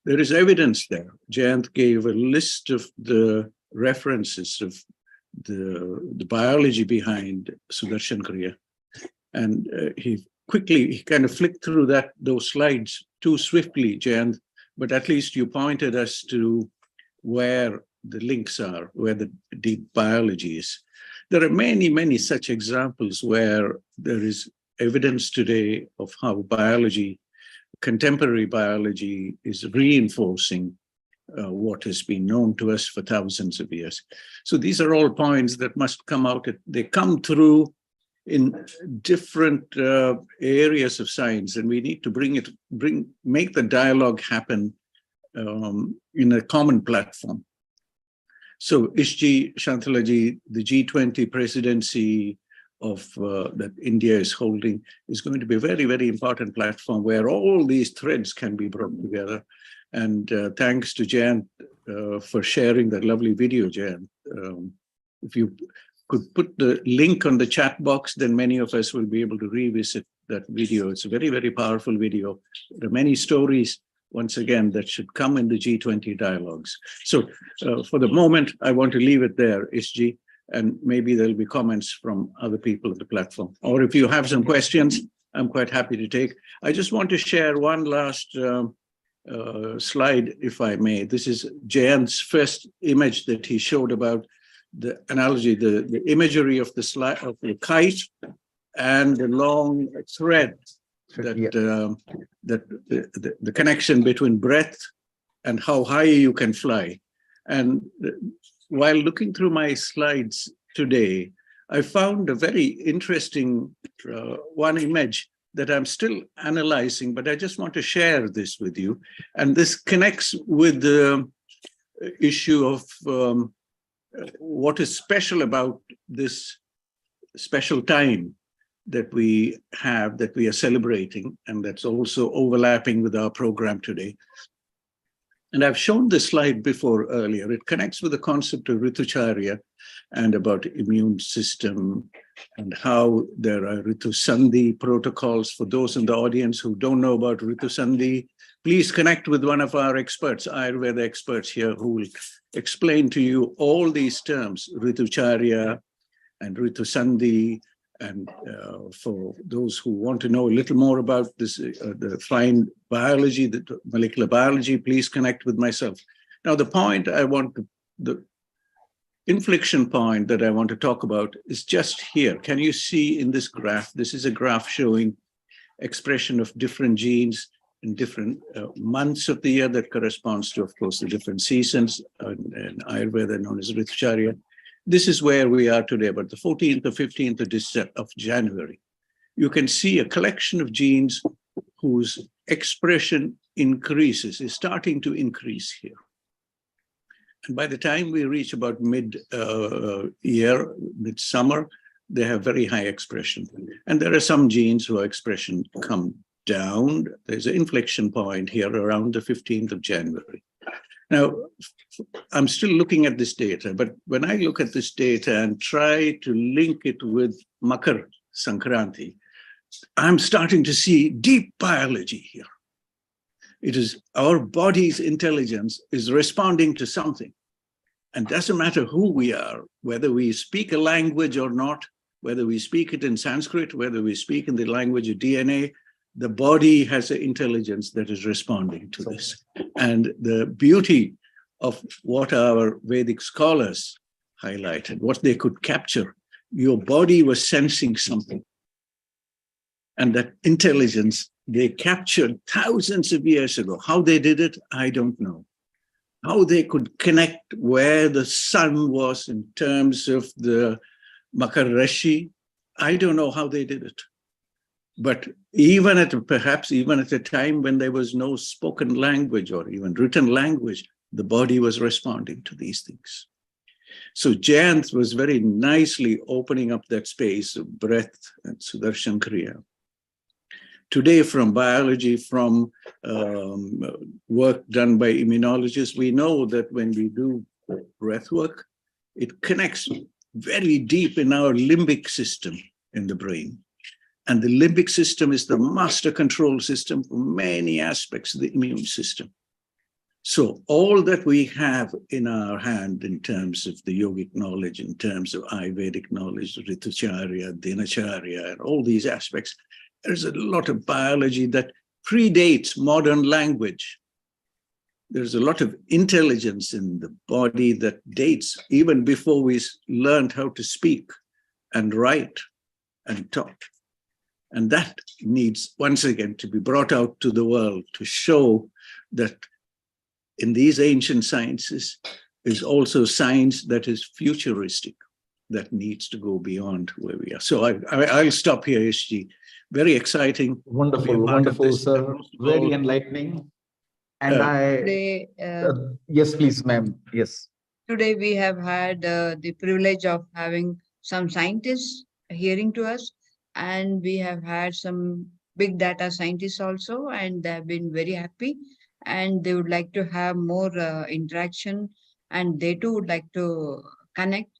there is evidence there. Jayant gave a list of the references of the biology behind Sudarshan Kriya. And he kind of flicked through those slides too swiftly, Jayant, but at least you pointed us to where the links are, where the deep biology is. There are many, many such examples where there is evidence today of how biology, contemporary biology, is reinforcing what has been known to us for thousands of years. So these are all points that must come out. They come through in different areas of science, and we need to make the dialogue happen in a common platform. So Ishji, Shantalaji, the G20 presidency of that India is holding is going to be a very, very important platform where all these threads can be brought together. And thanks to Jan for sharing that lovely video, Jan. If you could put the link on the chat box, then many of us will be able to revisit that video. It's a very, very powerful video. There are many stories, once again, that should come in the G20 dialogues. So for the moment, I want to leave it there, Ishji, and maybe there'll be comments from other people on the platform. Or if you have some questions, I'm quite happy to take. I just want to share one last slide, if I may. This is Jayant's first image that he showed about the analogy, the imagery of the slide of the kite and the long thread that the connection between breath and how high you can fly. And while looking through my slides today, I found a very interesting one image that I'm still analyzing, but I just want to share this with you. And this connects with the issue of what is special about this special time that we have, that we are celebrating, and that's also overlapping with our program today. And I've shown this slide before earlier. It connects with the concept of Ritucharya and about immune system and how there are Ritu Sandhi protocols. For those in the audience who don't know about Ritu Sandhi, please connect with one of our experts, Ayurveda experts here, who will explain to you all these terms, Ritucharya and Ritu Sandhi. And for those who want to know a little more about this, the fine biology, the molecular biology, please connect with myself. Now, the inflection point that I want to talk about is just here. Can you see in this graph? This is a graph showing expression of different genes in different months of the year that corresponds to, of course, the different seasons in Ayurveda known as Ritucharya. This is where we are today, about the 14th or 15th of January. You can see a collection of genes whose expression increases, is starting to increase here. And by the time we reach about midsummer, they have very high expression. And there are some genes whose expression come down. There's an inflection point here around the 15th of January. Now, I'm still looking at this data, but when I look at this data and try to link it with Makar Sankranti, I'm starting to see deep biology here. It is our body's intelligence is responding to something. And it doesn't matter who we are, whether we speak a language or not, whether we speak it in Sanskrit, whether we speak in the language of DNA, the body has an intelligence that is responding to this. And the beauty of what our Vedic scholars highlighted, what they could capture, your body was sensing something. And that intelligence, they captured thousands of years ago. How they did it, I don't know. How they could connect where the sun was in terms of the Makar Rashi, I don't know how they did it. But perhaps even at a time when there was no spoken language or even written language, the body was responding to these things. So Jayant was very nicely opening up that space of breath and Sudarshan Kriya. Today, from biology, from work done by immunologists, we know that when we do breath work, it connects very deep in our limbic system in the brain. And the limbic system is the master control system for many aspects of the immune system. So all that we have in our hand in terms of the yogic knowledge, in terms of Ayurvedic knowledge, Ritucharya, Dinacharya, and all these aspects, there's a lot of biology that predates modern language. There's a lot of intelligence in the body that dates even before we learned how to speak and write and talk. And that needs, once again, to be brought out to the world to show that in these ancient sciences is also science that is futuristic, that needs to go beyond where we are. So I'll stop here, SG. Very exciting. Wonderful, wonderful, sir. Very enlightening. And Today, yes, please, ma'am. Yes. Today we have had the privilege of having some scientists hearing to us, and we have had some big data scientists also, and they have been very happy, and they would like to have more interaction, and they too would like to connect.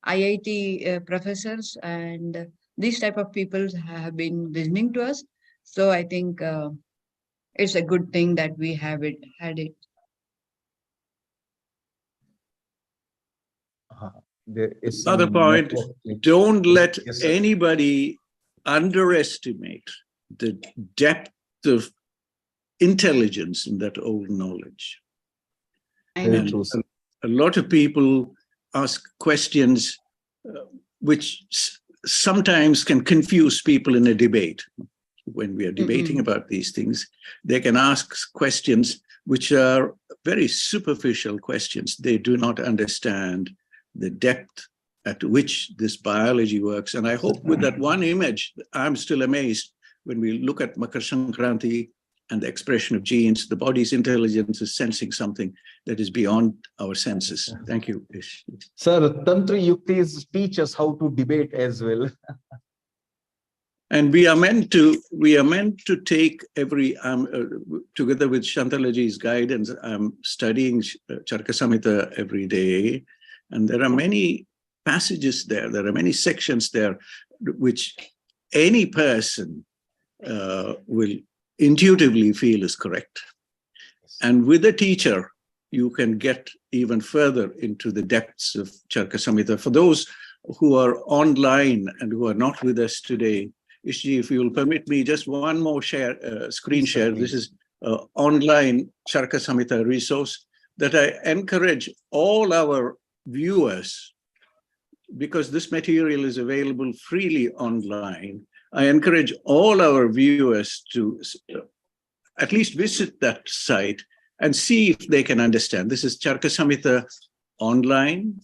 IIT professors and these type of people have been listening to us. So I think it's a good thing that we had it. There is another point, don't let anybody underestimate the depth of intelligence in that old knowledge. And a lot of people ask questions which sometimes can confuse people in a debate. When we are debating about these things, they can ask questions which are very superficial questions. They do not understand the depth at which this biology works. And I hope with that one image, I'm still amazed when we look at Makar Sankranti and the expression of genes, the body's intelligence is sensing something that is beyond our senses. Thank you, Ish. Sir, Tantri, you please teach us how to debate as well. And we are meant to take every, together with Shantalaji's guidance, I'm studying Charaka Samhita every day. And there are many passages there, there are many sections there, which any person will intuitively feel is correct. And with a teacher, you can get even further into the depths of Charaka Samhita. For those who are online and who are not with us today, Ishji, if you will permit me, just one more screen share. This is online Charaka Samhita resource that I encourage all our viewers, because this material is available freely online. I encourage all our viewers to at least visit that site and see if they can understand. This is Charaka Samhita online.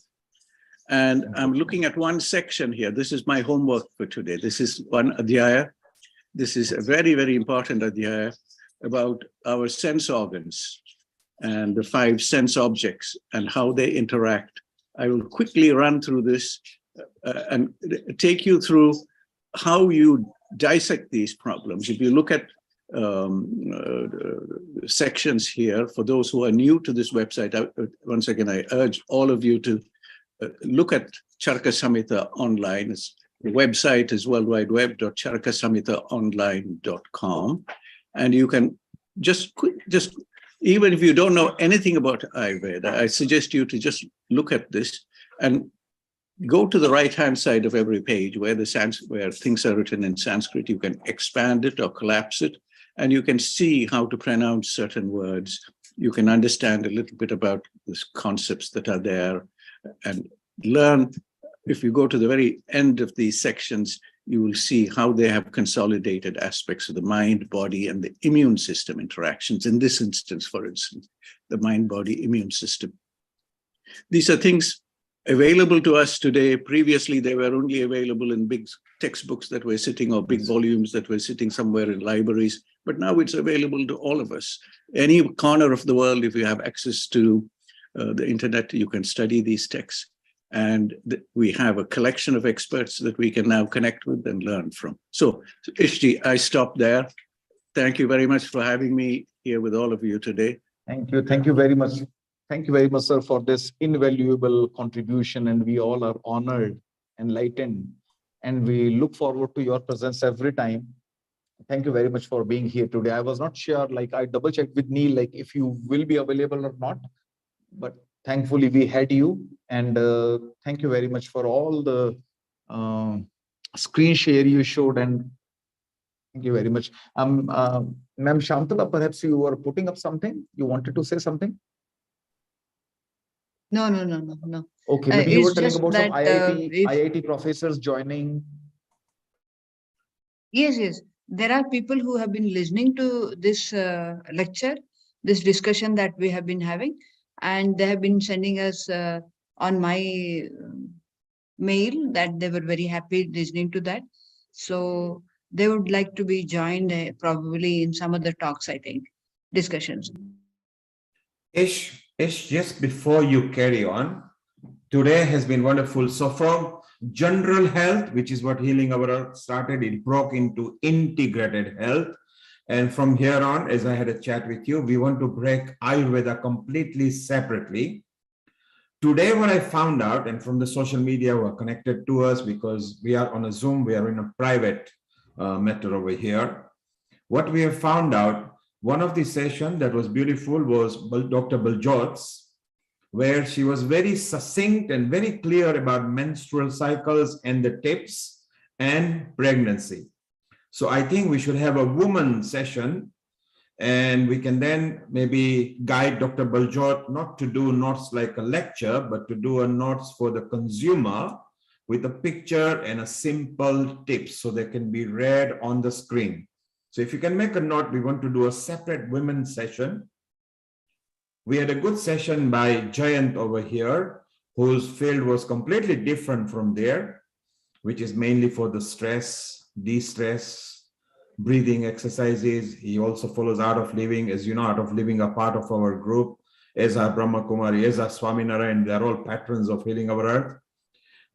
And I'm looking at one section here. This is my homework for today. This is one adhyaya. This is a very, very important adhyaya about our sense organs and the 5 sense objects and how they interact. I will quickly run through this and take you through how you dissect these problems. If you look at sections here, for those who are new to this website, once again, I urge all of you to look at Charaka Samhita online. The website is worldwideweb.charakasamhitaonline.com. And you can just even if you don't know anything about Ayurveda, I suggest you to just look at this and go to the right-hand side of every page where things are written in Sanskrit. You can expand it or collapse it, and you can see how to pronounce certain words. You can understand a little bit about these concepts that are there and learn. If you go to the very end of these sections, you will see how they have consolidated aspects of the mind, body, and the immune system interactions. In this instance, for instance, the mind, body, immune system. These are things available to us today. Previously, they were only available in big textbooks that were sitting, or big volumes that were sitting somewhere in libraries. But now it's available to all of us. Any corner of the world, if you have access to the internet, you can study these texts. And we have a collection of experts that we can now connect with and learn from. So, Ishji, I stop there. Thank you very much for having me here with all of you today. Thank you. Thank you very much. Thank you very much, sir, for this invaluable contribution. And we all are honored, enlightened, and we look forward to your presence every time. Thank you very much for being here today. I was not sure, like I double checked with Neil, like if you will be available or not, but thankfully we had you. And thank you very much for all the screen share you showed. And thank you very much. Ma'am Shantala, perhaps you were putting up something. You wanted to say something? No. Okay, maybe you were telling just about some that, IIT professors joining. Yes. There are people who have been listening to this lecture, this discussion that we have been having, and they have been sending us on my mail that they were very happy listening to that. So they would like to be joined probably in some other talks, I think, discussions. Ish, just before you carry on, today has been wonderful. So from general health, which is what Healing Our Earth started, it broke into integrated health. And from here on, as I had a chat with you, we want to break Ayurveda completely separately. Today, what I found out, and from the social media who are connected to us, because we are on a Zoom, we are in a private matter over here. What we have found out, one of the sessions that was beautiful was Dr. Baljot's, where she was very succinct and very clear about menstrual cycles and the tips and pregnancy. So I think we should have a woman session, and we can then maybe guide Dr. Baljot not to do notes like a lecture, but to do a notes for the consumer with a picture and a simple tips so they can be read on the screen. So if you can make a note, we want to do a separate women's session. We had a good session by Jayant over here, whose field was completely different from there, which is mainly for the stress, de-stress, breathing exercises. He also follows Art of Living. As you know, Art of Living are part of our group, as are Brahma Kumari, as are Swaminarayan. They're all patrons of Healing Our Earth.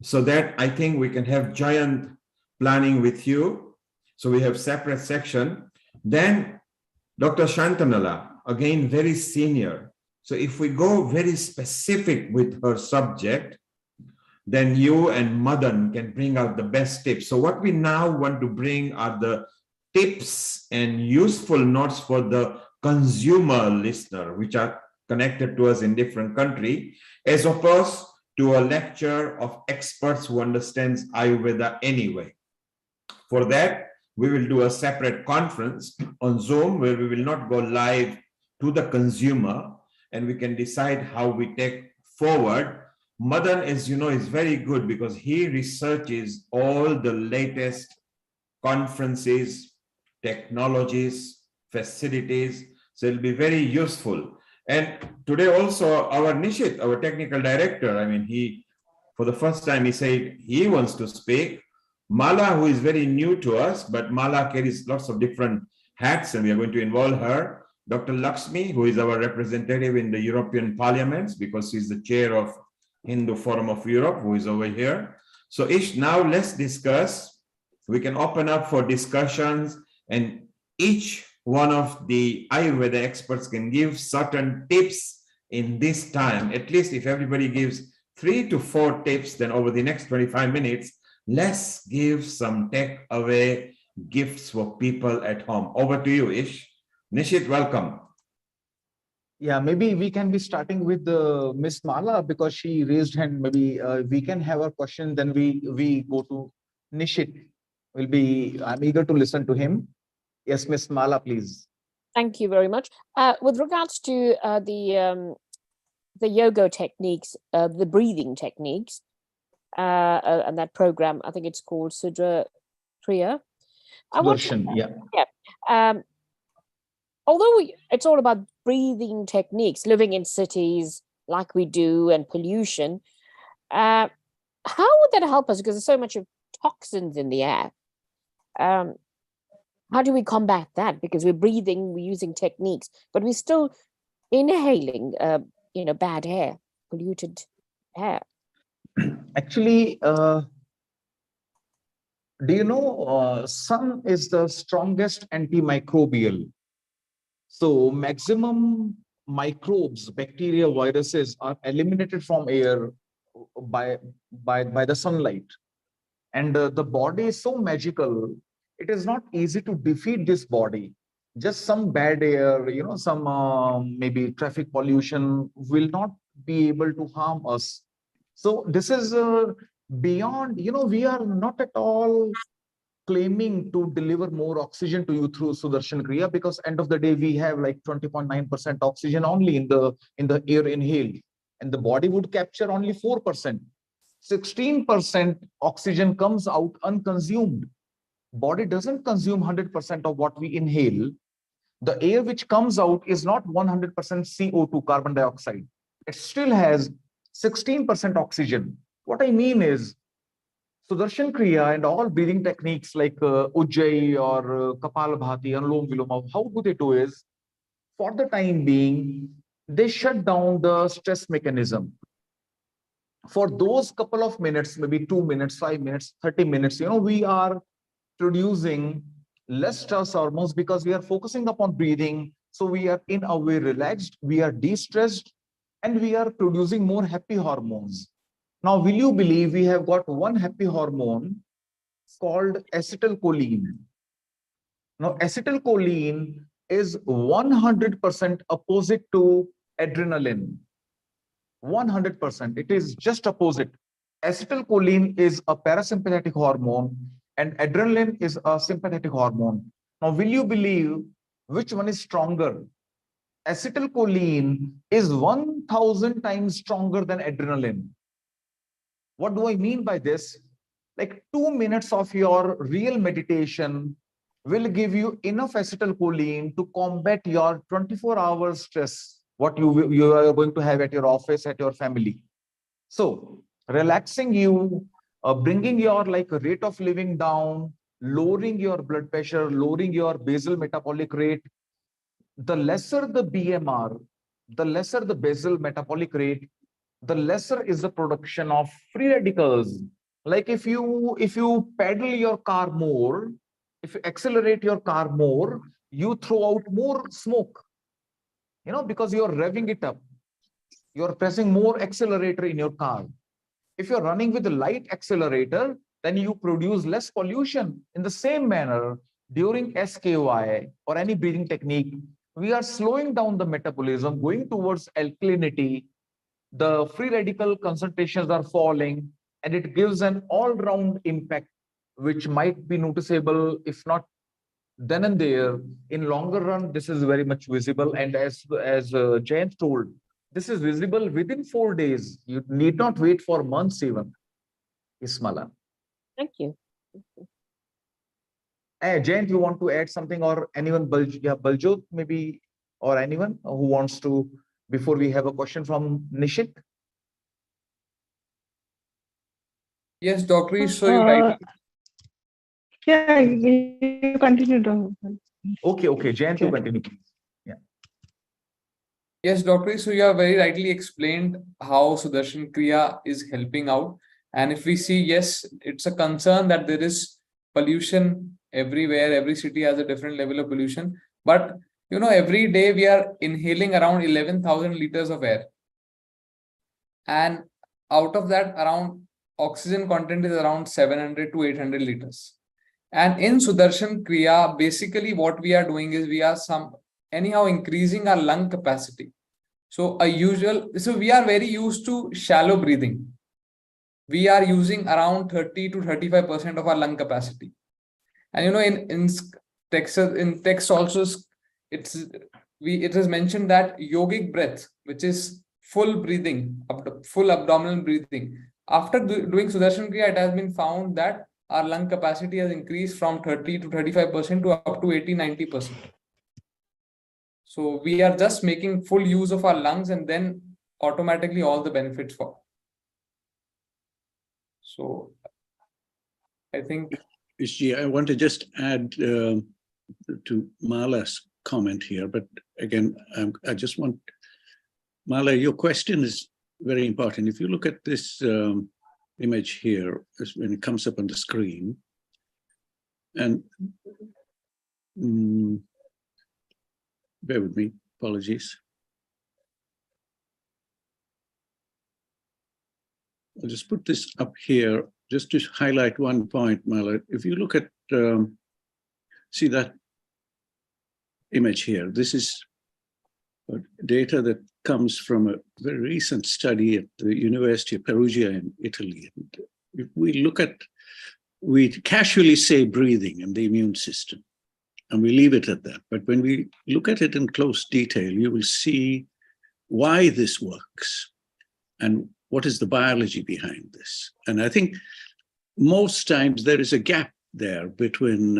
So that I think we can have Jayant planning with you. So we have separate section. Then Dr. Shantanala, again, very senior. So if we go very specific with her subject, then you and Madan can bring out the best tips. So what we now want to bring are the tips and useful notes for the consumer listener, which are connected to us in different country, as opposed to a lecture of experts who understands Ayurveda anyway. For that, we will do a separate conference on Zoom where we will not go live to the consumer, and we can decide how we take forward. Madan, as you know, is very good because he researches all the latest conferences, technologies, facilities. So it'll be very useful. And today also our Nishit, our technical director, I mean, he, for the first time, he said he wants to speak. Mala, who is very new to us, but Mala carries lots of different hats and we are going to involve her. Dr. Lakshmi, who is our representative in the European parliaments because she's the chair of Hindu Forum of Europe, who is over here. So Ish, now let's discuss. We can open up for discussions and each one of the Ayurveda experts can give certain tips in this time. At least if everybody gives 3 to 4 tips, then over the next 25 minutes, let's give some take-away gifts for people at home. Over to you, Ish. Nishit, welcome. Yeah, maybe we can be starting with Miss Mala because she raised hand. Maybe we can have a question, then we go to Nishit. I'm eager to listen to him. Yes, Miss Mala, please. Thank you very much. With regards to the yoga techniques, the breathing techniques, and that program, I think it's called Sudra Kriya. Although it's all about breathing techniques, living in cities like we do, and pollution, how would that help us? Because there's so much of toxins in the air. How do we combat that? Because we're breathing, we're using techniques, but we're still inhaling, bad air, polluted air. Actually, do you know sun is the strongest antimicrobial? So maximum microbes, bacteria, viruses are eliminated from air by the sunlight. And the body is so magical. It is not easy to defeat this body. Just some bad air, some maybe traffic pollution will not be able to harm us. So this is beyond, we are not at all claiming to deliver more oxygen to you through Sudarshan Kriya, because end of the day, we have like 20.9% oxygen only in the air inhaled, and the body would capture only 4%. 16% oxygen comes out unconsumed. Body doesn't consume 100% of what we inhale. The air which comes out is not 100% CO2, carbon dioxide. It still has 16% oxygen. What I mean is, Sudarshan Kriya and all breathing techniques like Ujjayi or Kapalabhati, Anulom Viloma, how do they do is, for the time being, they shut down the stress mechanism. For those couple of minutes, maybe 2 minutes, 5 minutes, 30 minutes, we are producing less stress hormones because we are focusing upon breathing. So we are in a way relaxed, we are de-stressed, and we are producing more happy hormones. Now, will you believe we have got one happy hormone called acetylcholine? Now, acetylcholine is 100% opposite to adrenaline. 100%. It is just opposite. Acetylcholine is a parasympathetic hormone and adrenaline is a sympathetic hormone. Now, will you believe which one is stronger? Acetylcholine is 1,000 times stronger than adrenaline. What do I mean by this? Like 2 minutes of your real meditation will give you enough acetylcholine to combat your 24-hour stress, what you are going to have at your office, at your family. So relaxing you, bringing your rate of living down, lowering your blood pressure, lowering your basal metabolic rate. The lesser the BMR, the lesser the basal metabolic rate, the lesser is the production of free radicals. Like if you pedal your car more, If you accelerate your car more, you throw out more smoke, because you're revving it up. You're pressing more accelerator in your car. If you're running with a light accelerator, then you produce less pollution. In the same manner, during SKY or any breathing technique, we are slowing down the metabolism, going towards alkalinity. The free radical concentrations are falling, and it gives an all-round impact, which might be noticeable, if not then and there. In longer run, this is very much visible. And as Jayant told, this is visible within 4 days. You need not wait for months even. Ismala. Thank you. Jayant, you want to add something, or anyone? Baljot maybe, or anyone who wants to, before we have a question from Nishit? Yes, Dr. So you right. Yeah, you continue. Okay, Jayant, you continue. Yeah. Yes, Dr. So you have very rightly explained how Sudarshan Kriya is helping out. And if we see, yes, it's a concern that there is pollution everywhere. Every city has a different level of pollution. But, every day we are inhaling around 11,000 liters of air. And out of that, around oxygen content is around 700 to 800 liters. And in Sudarshan Kriya, basically what we are doing is we are increasing our lung capacity. So we are very used to shallow breathing. We are using around 30 to 35% of our lung capacity. And in text also, it is mentioned that yogic breath, which is full breathing, full abdominal breathing. After doing Sudarshan Kriya, it has been found that our lung capacity has increased from 30 to 35% to up to 80-90%. So we are just making full use of our lungs, and then automatically all the benefits fall. So I think, I want to just add to Mala's comment here, but again, I just want, Mala, your question is very important. If you look at this image here, when it comes up on the screen, and bear with me, apologies. I'll just put this up here just to highlight one point, Mala. If you look at, see that image here, this is data that comes from a very recent study at the University of Perugia in Italy. And if we look at, we casually say breathing and the immune system, and we leave it at that. But when we look at it in close detail, you will see why this works and what is the biology behind this. And I think most times there is a gap there between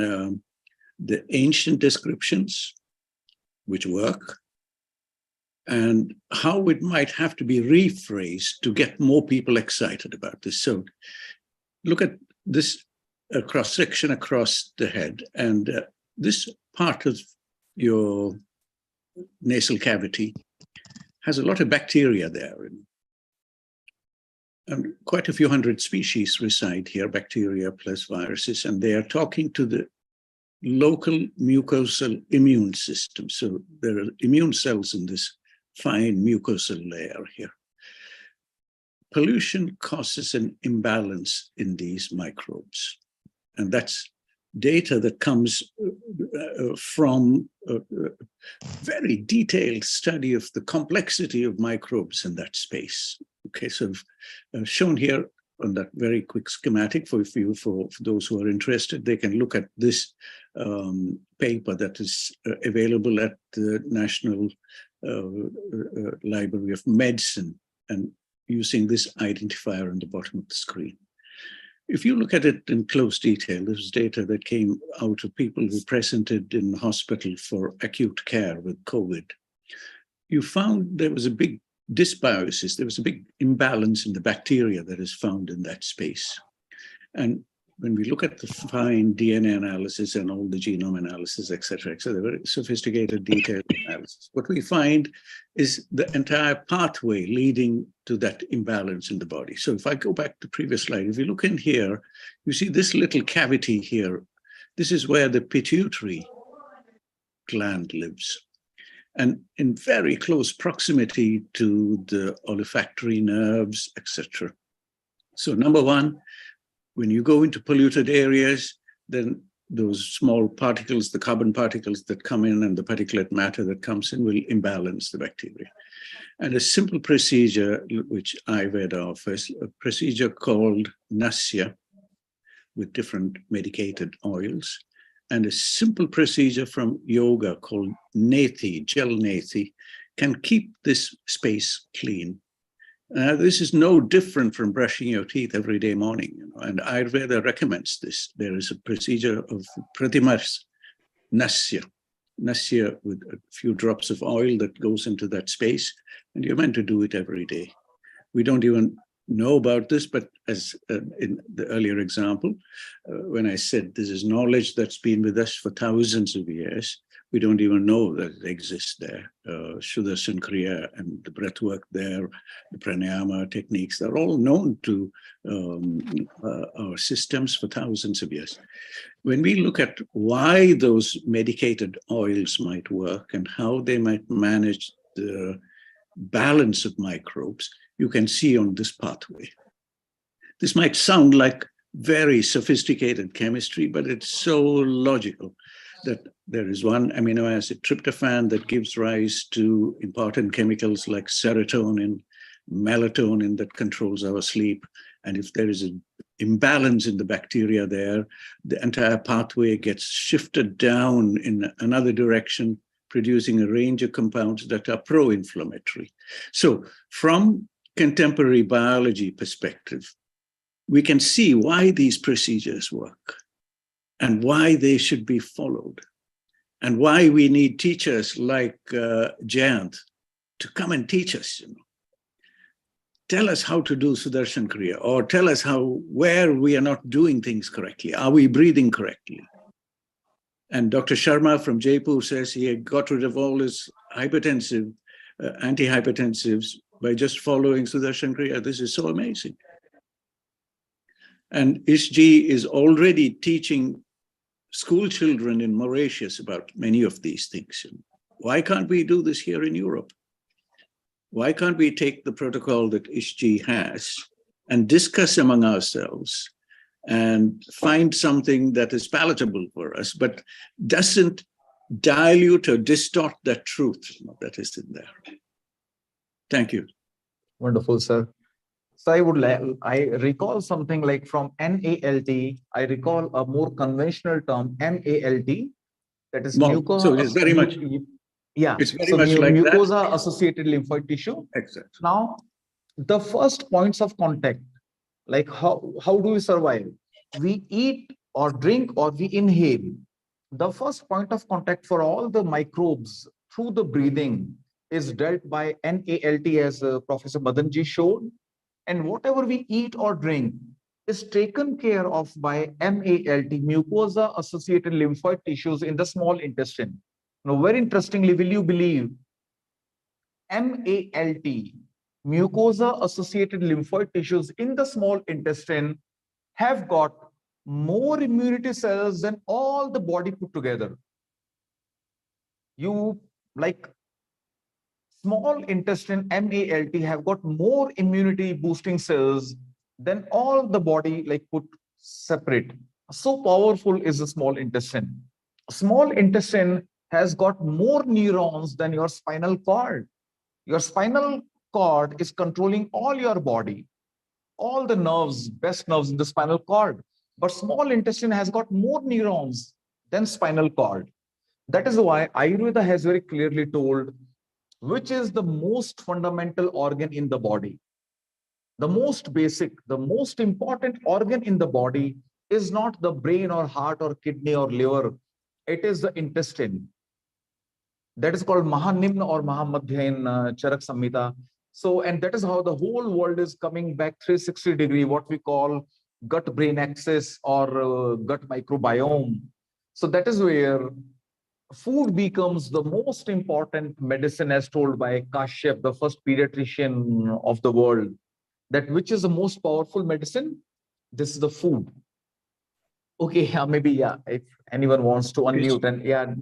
the ancient descriptions, which work, and how it might have to be rephrased to get more people excited about this. So look at this cross-section across the head, and this part of your nasal cavity has a lot of bacteria there. And quite a few hundred species reside here, bacteria plus viruses, and they are talking to the local mucosal immune system. So there are immune cells in this fine mucosal layer here. Pollution causes an imbalance in these microbes. And that's data that comes from a very detailed study of the complexity of microbes in that space. Okay, so I've shown here on that very quick schematic for those who are interested. They can look at this paper that is available at the National Library of Medicine, and using this identifier on the bottom of the screen. If you look at it in close detail, this is data that came out of people who presented in hospital for acute care with COVID. You found there was a big dysbiosis, there was a big imbalance in the bacteria that is found in that space. And when we look at the fine DNA analysis and all the genome analysis, et cetera, very sophisticated, detailed analysis, what we find is the entire pathway leading to that imbalance in the body. So if I go back to the previous slide, if you look in here, you see this little cavity here This is where the pituitary gland lives, and in very close proximity to the olfactory nerves, etc. So number one, when you go into polluted areas, then those small particles, the carbon particles that come in and the particulate matter that comes in will imbalance the bacteria. And a simple procedure which Ayurveda offers, a procedure called Nasya with different medicated oils, and a simple procedure from yoga called Nethi, gel Nethi, can keep this space clean. This is no different from brushing your teeth every day morning, and Ayurveda recommends this. There is a procedure of Pratimars, Nasya with a few drops of oil that goes into that space, and you're meant to do it every day. We don't even know about this, but as in the earlier example, when I said this is knowledge that's been with us for thousands of years, we don't even know that it exists there. Sudarshan Kriya and the breath work there, the pranayama techniques, they're all known to our systems for thousands of years. When we look at why those medicated oils might work and how they might manage the balance of microbes, you can see on this pathway. This might sound like very sophisticated chemistry, but it's so logical that there is one amino acid, tryptophan, that gives rise to important chemicals like serotonin, melatonin, that controls our sleep. And if there is an imbalance in the bacteria there, the entire pathway gets shifted down in another direction, producing a range of compounds that are pro-inflammatory. So from contemporary biology perspective, we can see why these procedures work and why they should be followed and why we need teachers like Jayant to come and teach us, Tell us how to do Sudarshan Kriya, or tell us where we are not doing things correctly. Are we breathing correctly? And Dr. Sharma from Jaipur says he had got rid of all his hypertensive, antihypertensives by just following Sudarshan Kriya. This is so amazing. And Ishji is already teaching school children in Mauritius about many of these things. Why can't we do this here in Europe? Why can't we take the protocol that Ishji has and discuss among ourselves and find something that is palatable for us, but doesn't dilute or distort that truth that is in there? Thank you. Wonderful, sir. So I recall something like from NALT, I recall a more conventional term, MALT, that is mucosa. So it's very much. Yeah, it's very much like mucosa associated lymphoid tissue. Exactly. Now, the first points of contact, like how do we survive? We eat or drink or we inhale. The first point of contact for all the microbes through the breathing is dealt by NALT, as Professor Madanji showed. And whatever we eat or drink is taken care of by MALT, mucosa associated lymphoid tissues in the small intestine. Now, very interestingly, will you believe MALT, mucosa associated lymphoid tissues in the small intestine have got more immunity cells than all the body put together. Small intestine MALT have got more immunity boosting cells than all the body put separate. So powerful is the small intestine. Small intestine has got more neurons than your spinal cord. Your spinal cord is controlling all your body, all the nerves, best nerves in the spinal cord. But small intestine has got more neurons than spinal cord. That is why Ayurveda has very clearly told which is the most fundamental organ in the body. The most basic, the most important organ in the body is not the brain or heart or kidney or liver. It is the intestine. That is called Mahanimna or Mahamadhya in Charak Samhita. So, and that is how the whole world is coming back 360 degree, what we call gut-brain axis or gut microbiome. So that is where food becomes the most important medicine, as told by Kashyap, the first pediatrician of the world. That which is the most powerful medicine? This is the food. Okay, maybe, yeah, if anyone wants to unmute and yeah.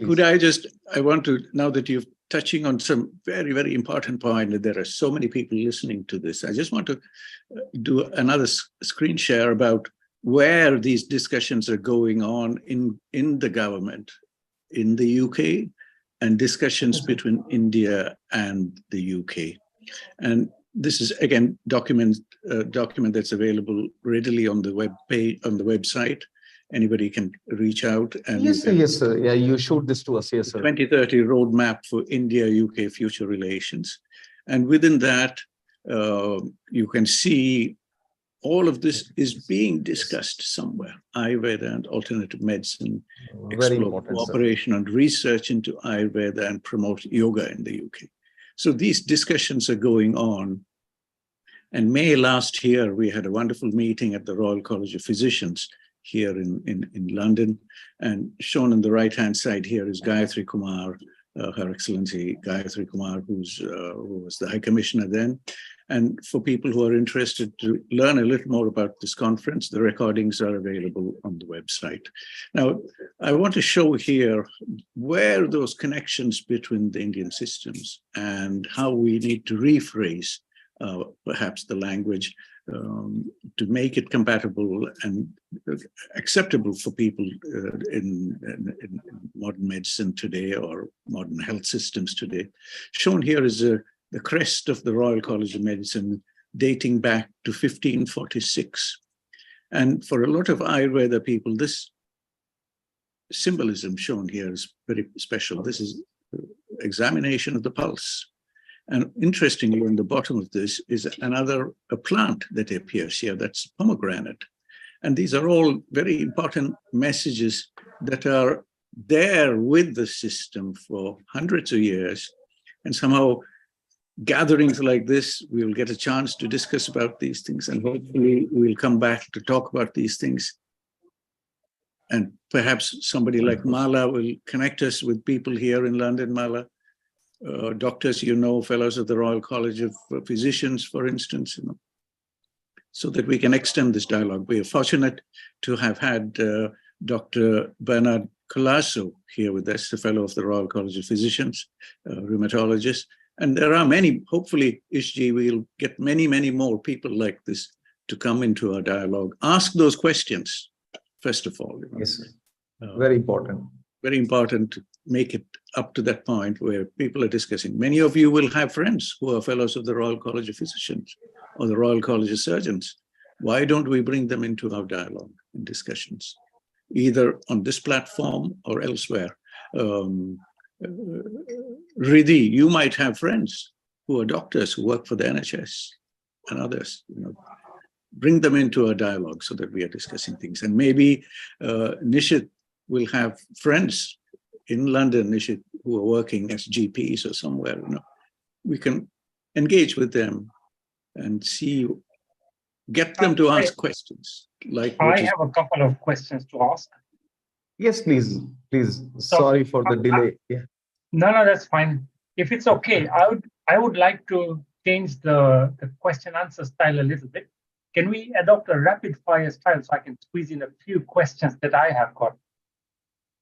Could I just, I want to, now that you're touching on some very, very important point, that there are so many people listening to this, I just want to do another screen share about where these discussions are going on in the government in the UK and discussions between India and the UK. And this is, again, document that's available readily on the web page, on the website. Anybody can reach out. And yes, sir. Yeah, you showed this to us. Yes, sir. 2030 roadmap for India-UK future relations. And within that, you can see all of this is being discussed somewhere. Ayurveda and alternative medicine, explore cooperation and research into Ayurveda and promote yoga in the UK. So these discussions are going on. And May last year, we had a wonderful meeting at the Royal College of Physicians here in London. And shown on the right-hand side here is Gayatri Kumar, Her Excellency Gayatri Kumar, who was the High Commissioner then. And for people who are interested to learn a little more about this conference, the recordings are available on the website. Now, I want to show here where those connections between the Indian systems and how we need to rephrase perhaps the language to make it compatible and acceptable for people in modern medicine today or modern health systems today. Shown here is the crest of the Royal College of Medicine dating back to 1546. And for a lot of Ayurveda people, this symbolism shown here is very special. This is examination of the pulse. And interestingly, on the bottom of this is a plant that appears here, that's pomegranate. And these are all very important messages that are there with the system for hundreds of years. And somehow gatherings like this, we'll get a chance to discuss about these things, and hopefully we'll come back to talk about these things. And perhaps somebody like Mala will connect us with people here in London, Mala. Doctors, fellows of the Royal College of Physicians, for instance, so that we can extend this dialogue. We are fortunate to have had Dr. Bernard Colasso here with us, a fellow of the Royal College of Physicians, rheumatologist. And there are many, hopefully, Ishji, we'll get many, many more people like this to come into our dialogue. Ask those questions, first of all. Yes, very important. Very important to make it up to that point where people are discussing. Many of you will have friends who are fellows of the Royal College of Physicians or the Royal College of Surgeons. Why don't we bring them into our dialogue and discussions, either on this platform or elsewhere? Riddhi, you might have friends who are doctors who work for the NHS and others. Bring them into a dialogue so that we are discussing things. And maybe Nishit will have friends in London, Nishit, who are working as GPs or somewhere. We can engage with them and get them to ask questions. I have a couple of questions to ask. Yes, please. Sorry for the delay. Yeah. No, that's fine. If it's okay, I would like to change the question answer style a little bit. Can we adopt a rapid fire style so I can squeeze in a few questions that I have got?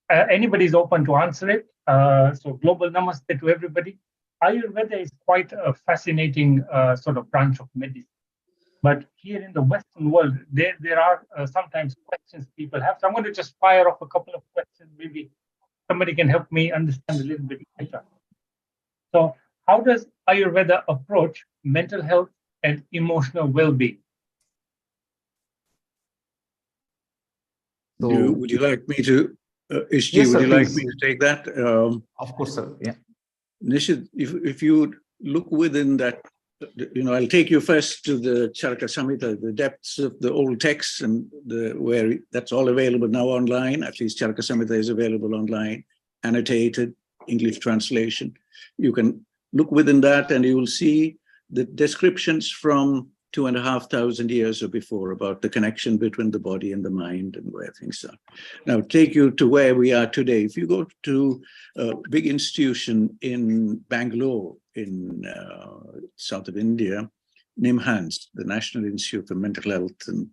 Anybody's open to answer it. So global namaste to everybody. Ayurveda is quite a fascinating sort of branch of medicine. But here in the Western world, there are sometimes questions people have. So I'm going to just fire off a couple of questions. Maybe somebody can help me understand a little bit better. So how does Ayurveda approach mental health and emotional well-being? So, would you like me to, Ishji, yes, would sir, you like please. me to take that? Of course, sir. Yeah. Nishit, if you look within that, I'll take you first to the Charaka Samhita, the depths of the old texts, and where that's all available now online. At least Charaka Samhita is available online, annotated, English translation. You can look within that and you will see the descriptions from 2,500 years or before about the connection between the body and the mind and where things are. Now, take you to where we are today. If you go to a big institution in Bangalore, in south of India, NIMHANS, the National Institute for Mental Health, and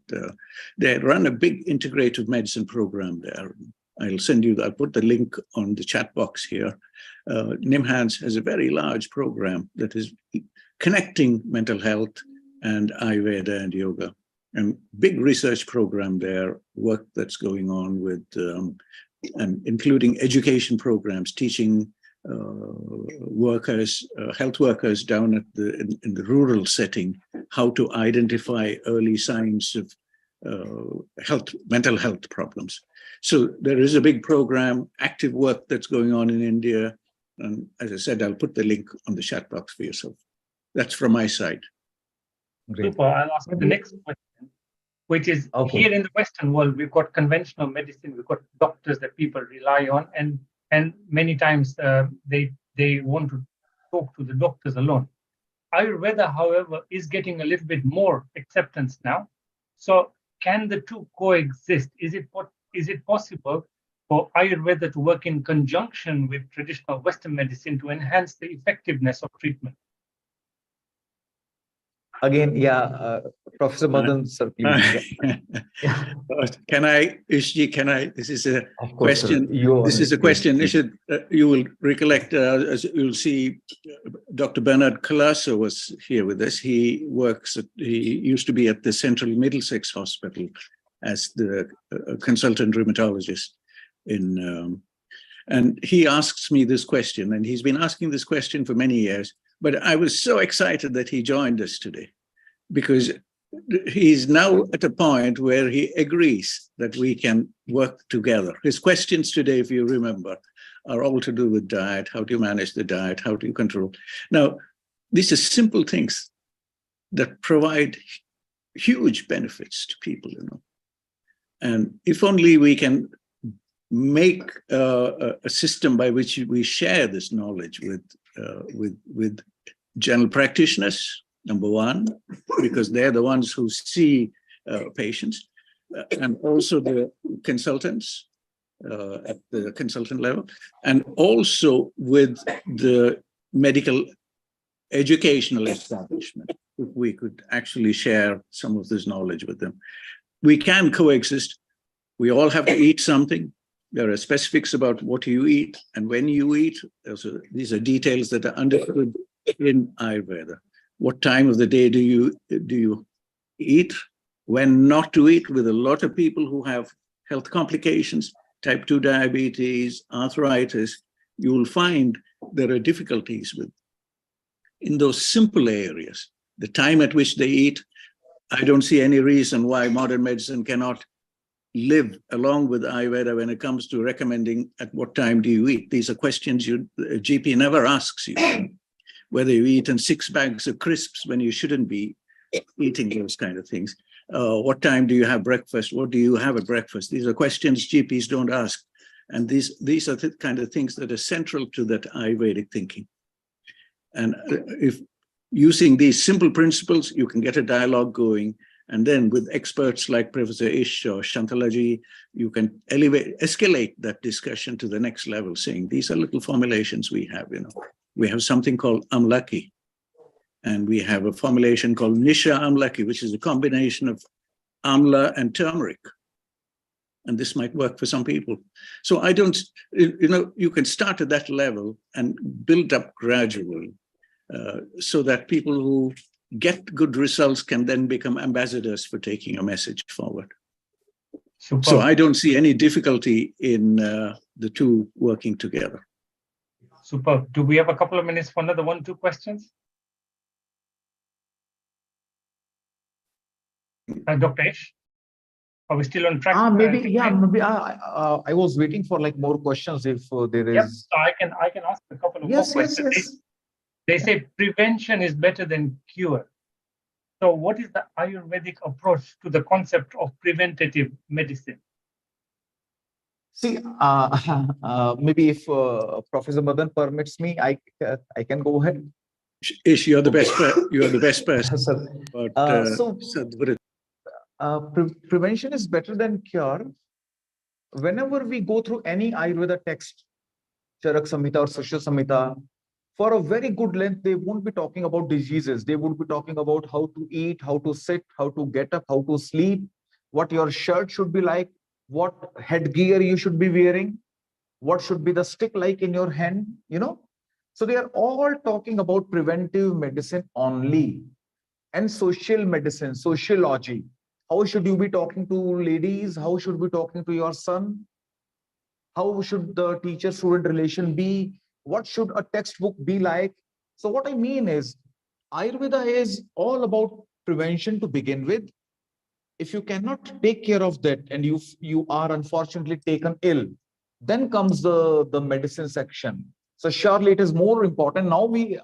they run a big integrative medicine program there. I'll put the link on the chat box here. NIMHANS has a very large program that is connecting mental health and Ayurveda and yoga. And big research program there, work that's going on with, and including education programs, teaching workers, health workers down at in the rural setting, how to identify early signs of mental health problems. So there is a big program, active work that's going on in India. And as I said, I'll put the link on the chat box for yourself. That's from my side. Super. I'll ask the next question, which is here in the Western world, we've got conventional medicine, we've got doctors that people rely on, and many times they want to talk to the doctors alone. Ayurveda, however, is getting a little bit more acceptance now. So can the two coexist? Is it possible for Ayurveda to work in conjunction with traditional Western medicine to enhance the effectiveness of treatment? Again, Professor Madan, sir, please. Can I, Ishji, this is a question. This is a question, you will recollect, as you'll see, Dr. Bernard Colasso was here with us. He used to be at the Central Middlesex Hospital as the consultant rheumatologist and he asks me this question, and he's been asking this question for many years. But I was so excited that he joined us today, because he's now at a point where he agrees that we can work together. His questions today, if you remember, are all to do with diet. How do you manage the diet? How do you control? Now, these are simple things that provide huge benefits to people, And if only we can make a system by which we share this knowledge with general practitioners, number one, because they're the ones who see patients, and also the consultants at the consultant level, and also with the medical educational establishment, if we could actually share some of this knowledge with them. We can coexist. We all have to eat something. There are specifics about what you eat and when you eat. These are details that are understood in Ayurveda. What time of the day do you eat? When not to eat, with a lot of people who have health complications, type 2 diabetes, arthritis, you will find there are difficulties in those simple areas. The time at which they eat, I don't see any reason why modern medicine cannot live along with Ayurveda when it comes to recommending at what time do you eat. These are questions a GP never asks you. Whether you eat in 6 bags of crisps when you shouldn't be eating those kind of things. What time do you have breakfast? What do you have at breakfast? These are questions GPs don't ask. And these are the kind of things that are central to that Ayurvedic thinking. And if using these simple principles, you can get a dialogue going. And then with experts like Professor Ish or Shantalaji, you can escalate that discussion to the next level, saying these are little formulations we have, We have something called Amlaki, and we have a formulation called Nisha Amlaki, which is a combination of amla and turmeric. And this might work for some people. So you can start at that level and build up gradually so that people who get good results can then become ambassadors for taking a message forward. Super. So I don't see any difficulty in the two working together. Super. Do we have a couple of minutes for another 1-2 questions? Dr. Ish, are we still on track? Maybe I was waiting for more questions if there is. Yep. So I can ask a couple of more questions. Yes. They say prevention is better than cure. So what is the Ayurvedic approach to the concept of preventative medicine? See, maybe if Professor Madan permits me, I can go ahead. Ish, you're the best. You're the best person. Prevention is better than cure. Whenever we go through any Ayurveda text, Charak Samhita or Sushya Samhita, for a very good length, they won't be talking about diseases. They would be talking about how to eat, how to sit, how to get up, how to sleep, what your shirt should be like, what headgear you should be wearing, what should be the stick like in your hand, So they are all talking about preventive medicine only, and social medicine, sociology. How should you be talking to ladies? How should you be talking to your son? How should the teacher-student relation be? What should a textbook be like? So what I mean is, Ayurveda is all about prevention to begin with. If you cannot take care of that and you are unfortunately taken ill, then comes the medicine section. So surely it is more important. Now we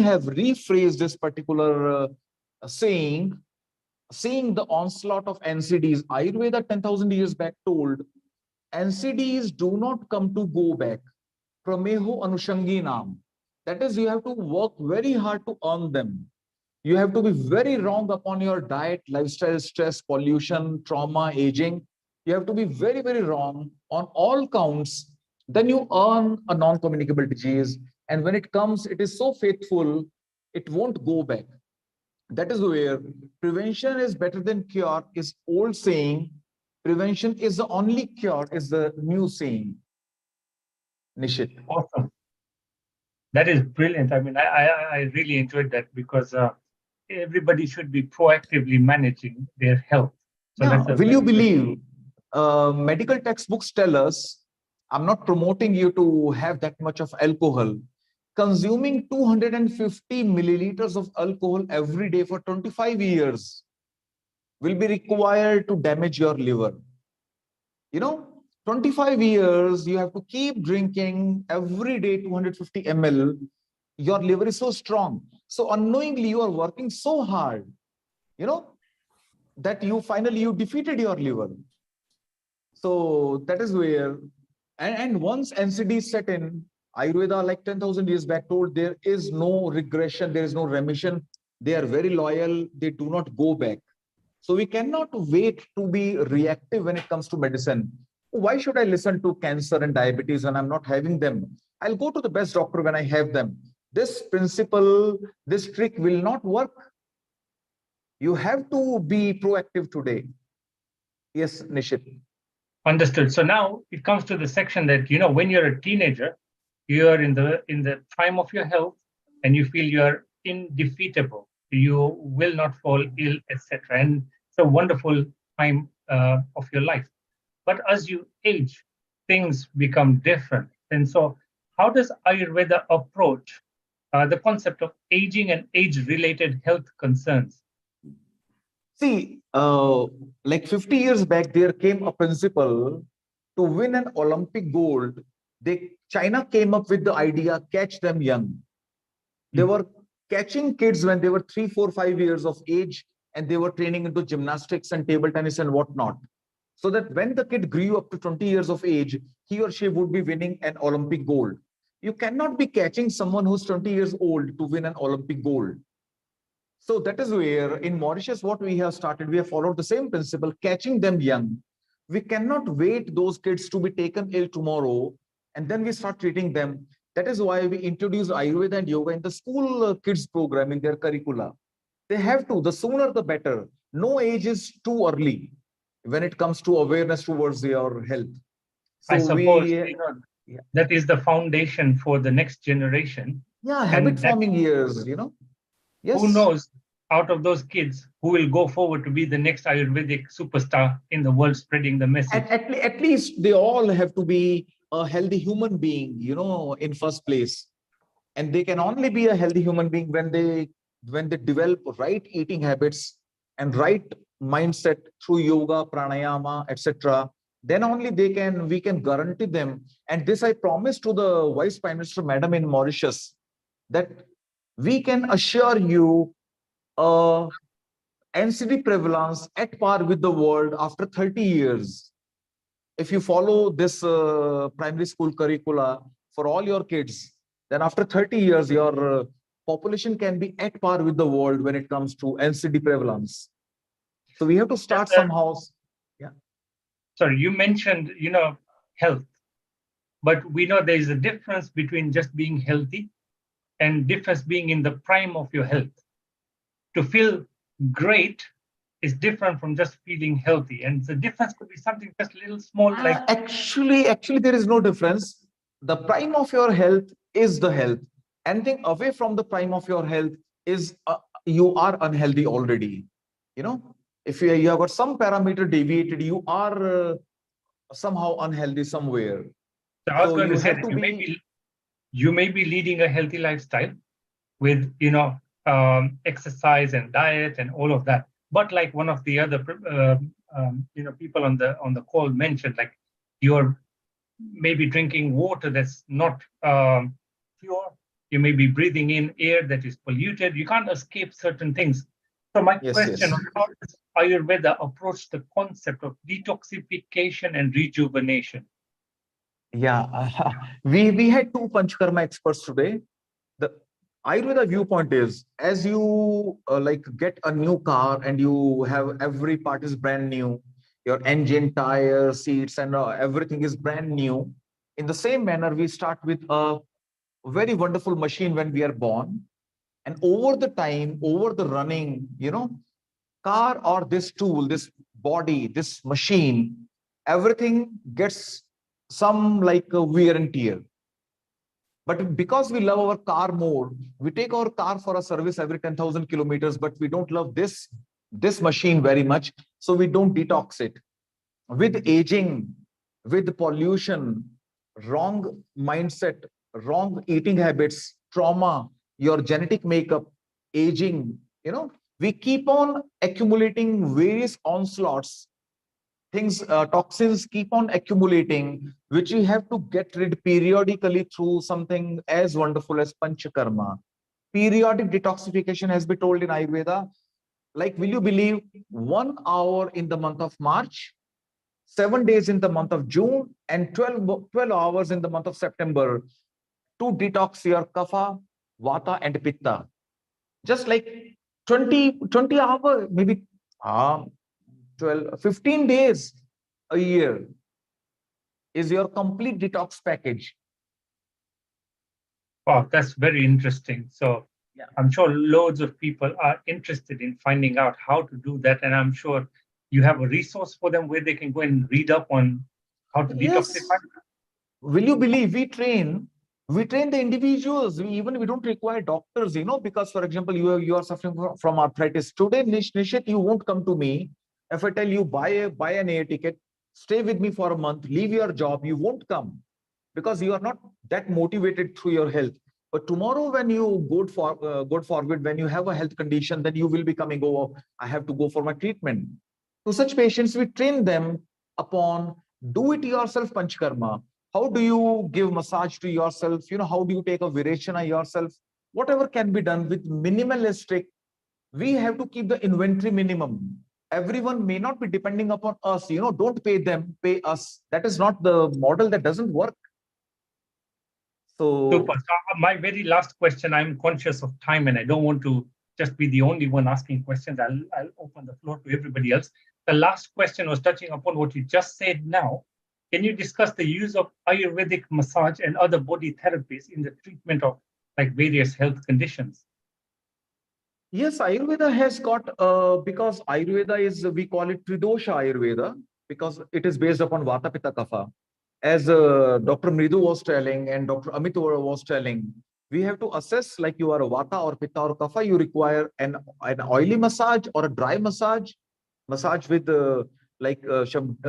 have rephrased this particular saying, seeing the onslaught of NCDs. Ayurveda 10,000 years back told, NCDs do not come to go back. Prameho Anushanginam. That is, you have to work very hard to earn them. You have to be very wrong upon your diet, lifestyle, stress, pollution, trauma, aging. You have to be very, very wrong on all counts. Then you earn a non-communicable disease. And when it comes, it is so faithful, it won't go back. That is where prevention is better than cure is old saying. Prevention is the only cure is the new saying. Nishit. Awesome. That is brilliant. I mean, I really enjoyed that because everybody should be proactively managing their health. So Yeah, that's will you believe medical textbooks tell us, I'm not promoting you to have that much of alcohol. Consuming 250 milliliters of alcohol every day for 25 years will be required to damage your liver. 25 years, you have to keep drinking every day 250 ml. Your liver is so strong. So unknowingly, you are working so hard, that you finally defeated your liver. So that is where, and once NCD set in, Ayurveda, like 10,000 years back, told there is no regression, there is no remission. They are very loyal, they do not go back. So we cannot wait to be reactive when it comes to medicine. Why should I listen to cancer and diabetes when I'm not having them? I'll go to the best doctor when I have them. This principle, this trick will not work. You have to be proactive today. Yes, Nishit. Understood. So now it comes to the section that, when you're a teenager, you're in the prime of your health and you feel you're indefeatable. You will not fall ill, etc. And it's a wonderful time of your life. But as you age, things become different. And so how does Ayurveda approach the concept of aging and age-related health concerns? See, like 50 years back, there came a principle to win an Olympic gold. China came up with the idea, catch them young. They were catching kids when they were 3, 4, 5 years of age, and they were training into gymnastics and table tennis and whatnot. So that when the kid grew up to 20 years of age, he or she would be winning an Olympic gold. You cannot be catching someone who's 20 years old to win an Olympic gold. So that is where in Mauritius, what we have started, we have followed the same principle, catching them young. We cannot wait those kids to be taken ill tomorrow, and then we start treating them. That is why we introduced Ayurveda and yoga in the school kids program in their curricula. They have to, the sooner the better. No age is too early when it comes to awareness towards your health. So I suppose that is the foundation for the next generation. Yeah, habit forming years, Yes. Who knows, out of those kids, who will go forward to be the next Ayurvedic superstar in the world, spreading the message. At least they all have to be a healthy human being, in first place. And they can only be a healthy human being when they develop right eating habits and right mindset through yoga, pranayama, etc. Then only we can guarantee them. And this I promised to the Vice Prime Minister Madam in Mauritius, that we can assure you NCD prevalence at par with the world after 30 years. If you follow this primary school curricula for all your kids, then after 30 years, your population can be at par with the world when it comes to NCD prevalence. So we have to start somehow. Yeah. Sorry, you mentioned, health, but we know there is a difference between just being healthy and difference being in the prime of your health. To feel great is different from just feeling healthy, and the difference could be something just a little small, like Actually, there is no difference. The prime of your health is the health. Anything away from the prime of your health is you are unhealthy already. You know, if you have got some parameter deviated, you are somehow unhealthy somewhere. So I was So going you to say have that to you may be leading a healthy lifestyle with exercise and diet and all of that, but like one of the other people on the call mentioned, like you're maybe drinking water that's not pure, you may be breathing in air that is polluted, you can't escape certain things. So my question on how does Ayurveda approach the concept of detoxification and rejuvenation? Yeah, we had two Panchkarma experts today. The Ayurveda viewpoint is, as you like get a new car and you have every part is brand new, your engine, tire, seats, and everything is brand new. In the same manner, we start with a very wonderful machine when we are born, and over the time, over the running, car or this tool, this body, this machine, everything gets some like a wear and tear. But because we love our car more, we take our car for a service every 10,000 kilometers, but we don't love this machine very much, so we don't detox it. With aging, with pollution, wrong mindset, wrong eating habits, trauma, your genetic makeup, aging, we keep on accumulating various onslaughts. Things, toxins keep on accumulating, which we have to get rid periodically through something as wonderful as Panchakarma. Periodic detoxification has been told in Ayurveda. Like, will you believe 1 hour in the month of March, 7 days in the month of June, and 12 hours in the month of September to detox your kapha, vata, and pitta. Just like 20 hours, maybe 15 days a year is your complete detox package. Wow, that's very interesting. So I'm sure loads of people are interested in finding out how to do that. And I'm sure you have a resource for them where they can go and read up on how to detoxify. Will you believe we train the individuals. We don't require doctors, because, for example, you are suffering from arthritis. Today, Nishit, you won't come to me. If I tell you buy an air ticket, stay with me for a month, leave your job, you won't come because you are not that motivated through your health. But tomorrow, when you go forward, when you have a health condition, then you will be coming, oh, I have to go for my treatment. To such patients, we train them upon do-it-yourself Panchkarma. How do you give massage to yourself? How do you take a Virechana yourself? Whatever can be done with minimalistic, we have to keep the inventory minimum. Everyone may not be depending upon us. Don't pay them, pay us. That is not the model. That doesn't work. So, super. So my very last question, I'm conscious of time and I don't want to just be the only one asking questions. I'll open the floor to everybody else. The last question was touching upon what you just said now. Can you discuss the use of Ayurvedic massage and other body therapies in the treatment of like various health conditions? Yes, Ayurveda has got, because Ayurveda is, we call it Tridosha Ayurveda, because it is based upon Vata, Pitta, Kapha. As Dr. Mridu was telling and Dr. Amit was telling, we have to assess like you are a Vata or Pitta or Kapha, you require an oily massage or a dry massage with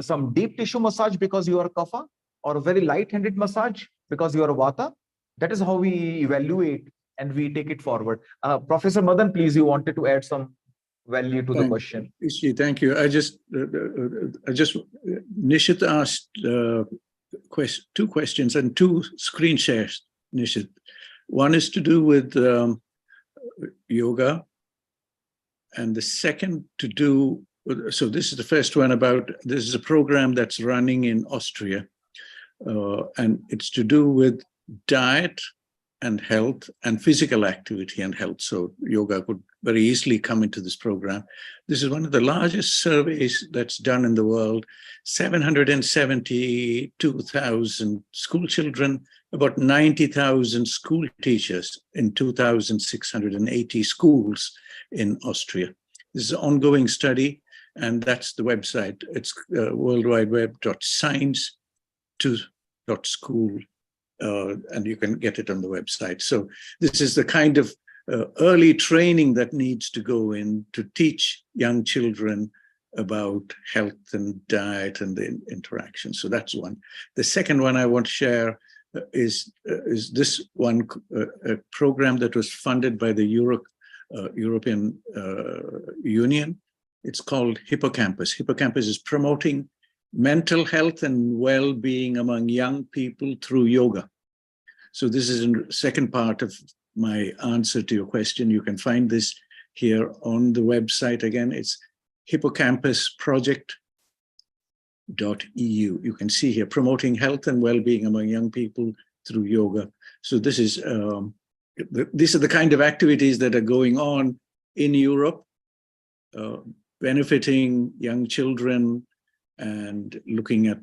some deep tissue massage because you are Kapha, or a very light-handed massage because you are Vata. That is how we evaluate and we take it forward. Professor Madan, please, you wanted to add some value to the question. Thank you. Nishit asked two questions and two screen shares, Nishit. One is to do with yoga, and the second to do, so this is the first one this is a program that's running in Austria, and it's to do with diet and health and physical activity and health. So yoga could very easily come into this program. This is one of the largest surveys that's done in the world. 772,000 school children, about 90,000 school teachers in 2,680 schools in Austria. This is an ongoing study, and that's the website. It's worldwideweb.science2.school, and you can get it on the website. So this is the kind of early training that needs to go in to teach young children about health and diet and the interaction. So that's one. The second one I want to share is this one, a program that was funded by the European Union. It's called Hippocampus. Hippocampus is promoting mental health and well-being among young people through yoga. So this is the second part of my answer to your question. You can find this here on the website. Again, it's hippocampusproject.eu. You can see here, promoting health and well-being among young people through yoga. So this is these are the kind of activities that are going on in Europe, benefiting young children and looking at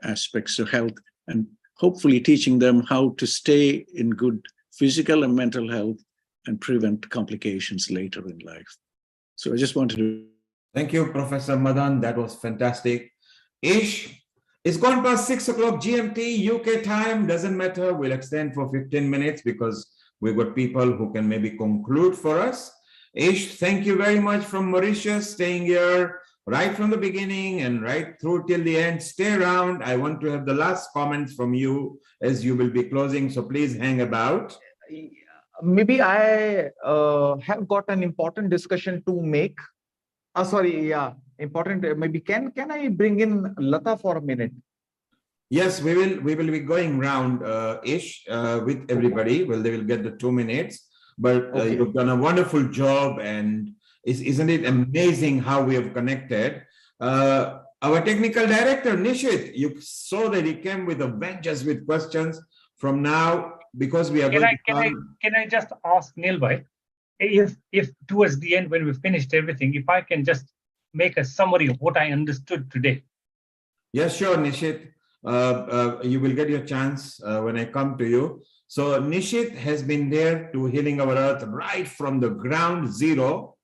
aspects of health and hopefully teaching them how to stay in good physical and mental health and prevent complications later in life. So I just wanted to... Thank you, Professor Madan. That was fantastic. Ish, it's gone past 6 o'clock GMT, UK time. Doesn't matter. We'll extend for 15 minutes because we've got people who can maybe conclude for us. Ish, thank you very much from Mauritius, staying here right from the beginning and right through till the end. Stay around. I want to have the last comments from you as you will be closing. So please hang about. Maybe I have got an important discussion to make. Important. Maybe can I bring in Lata for a minute? Yes, we will be going round ish with everybody. Well, they will get the 2 minutes, but Okay. you've done a wonderful job, and isn't it amazing how we have connected? Our technical director, Nishit, you saw that he came with a vengeance with questions. From now, because we are Can I just ask Neelbhai, if towards the end when we finished everything, if I can just make a summary of what I understood today? Yes, sure, Nishit. You will get your chance when I come to you. So Nishit has been there to Healing Our Earth right from the ground zero.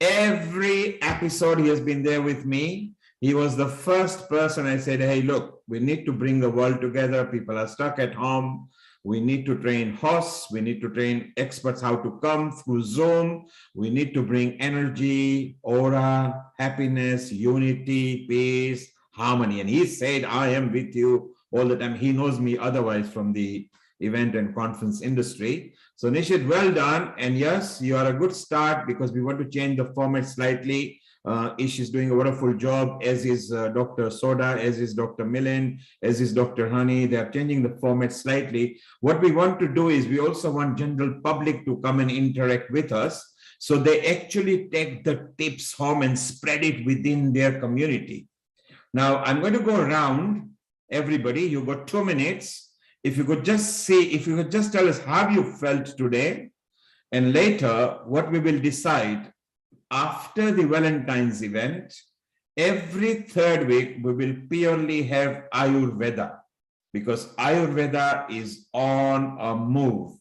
Every episode he has been there with me. He was the first person I said, hey, look, we need to bring the world together. People are stuck at home. We need to train hosts. We need to train experts how to come through Zoom. We need to bring energy, aura, happiness, unity, peace, harmony. And he said, I am with you all the time. He knows me otherwise from the event and conference industry. So Nishit, well done. And yes, you are a good start because we want to change the format slightly. Ish is doing a wonderful job, as is Dr. Soda, as is Dr. Milind, as is Dr. Hani. They are changing the format slightly. What we want to do is we also want general public to come and interact with us. So they actually take the tips home and spread it within their community. Now, I'm going to go around everybody. You've got 2 minutes. If you could just tell us how you felt today, and later what we will decide after the Valentine's event, every 3rd week, we will purely have Ayurveda, because Ayurveda is on a move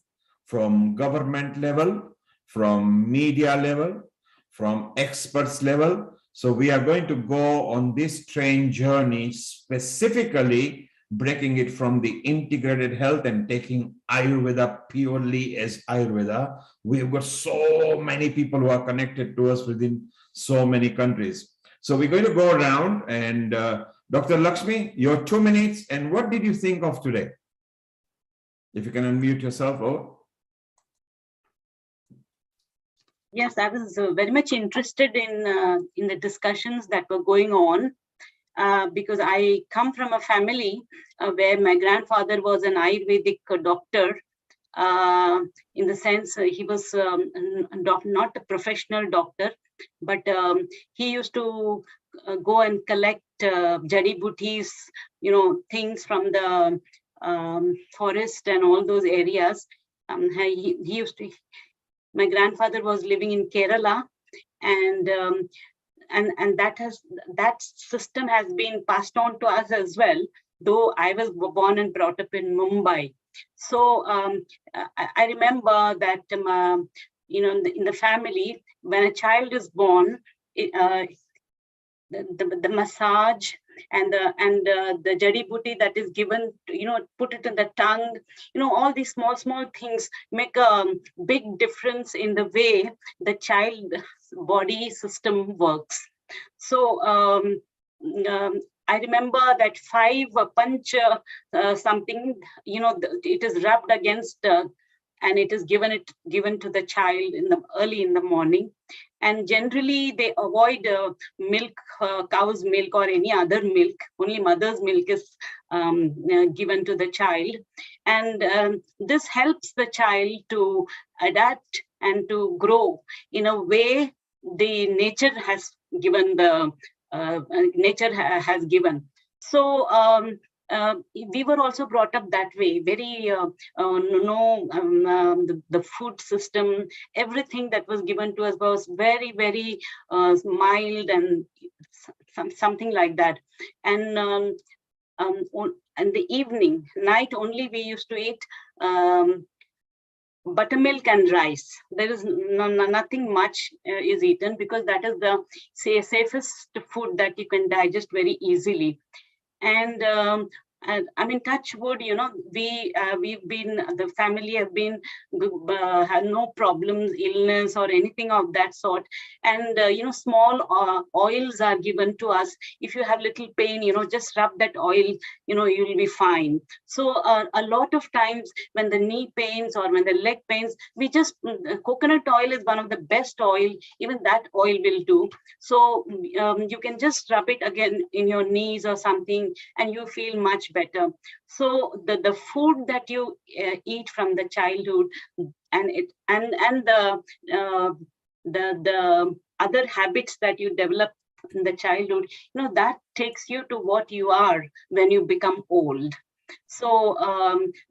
from government level, from media level, from experts level. So we are going to go on this train journey, specifically breaking it from the integrated health and taking Ayurveda purely as Ayurveda. We've got so many people who are connected to us within so many countries. So we're going to go around and Dr. Lakshmi, your 2 minutes. And what did you think of today? If you can unmute yourself. Oh. Yes, I was very much interested in the discussions that were going on. Because I come from a family where my grandfather was an Ayurvedic doctor. In the sense he was not a professional doctor, but he used to go and collect jadi booties, things from the forest and all those areas. He used to My grandfather was living in Kerala, and that system has been passed on to us as well, though I was born and brought up in Mumbai. So I remember that in the family, when a child is born, the massage and the jadi buti that is given, put it in the tongue, all these small things make a big difference in the way the child body system works. So I remember that 5 punch something, it is rubbed against and it is given to the child early in the morning. And generally they avoid milk, cow's milk or any other milk. Only mother's milk is given to the child. And this helps the child to adapt and to grow in a way the nature has given has given. So we were also brought up that way, very the food system, everything that was given to us was very, very mild and something like that. And the evening, night only, we used to eat buttermilk and rice. There is nothing much is eaten, because that is the safest food that you can digest very easily. And I mean, touch wood, the family have been, had no problems, illness or anything of that sort. And, small oils are given to us. If you have little pain, just rub that oil, you'll be fine. So a lot of times when the knee pains or when the leg pains, coconut oil is one of the best oil, even that oil will do. So you can just rub it again in your knees or something, and you feel much better. So the food that you eat from the childhood, and the other habits that you develop in the childhood, that takes you to what you are when you become old. So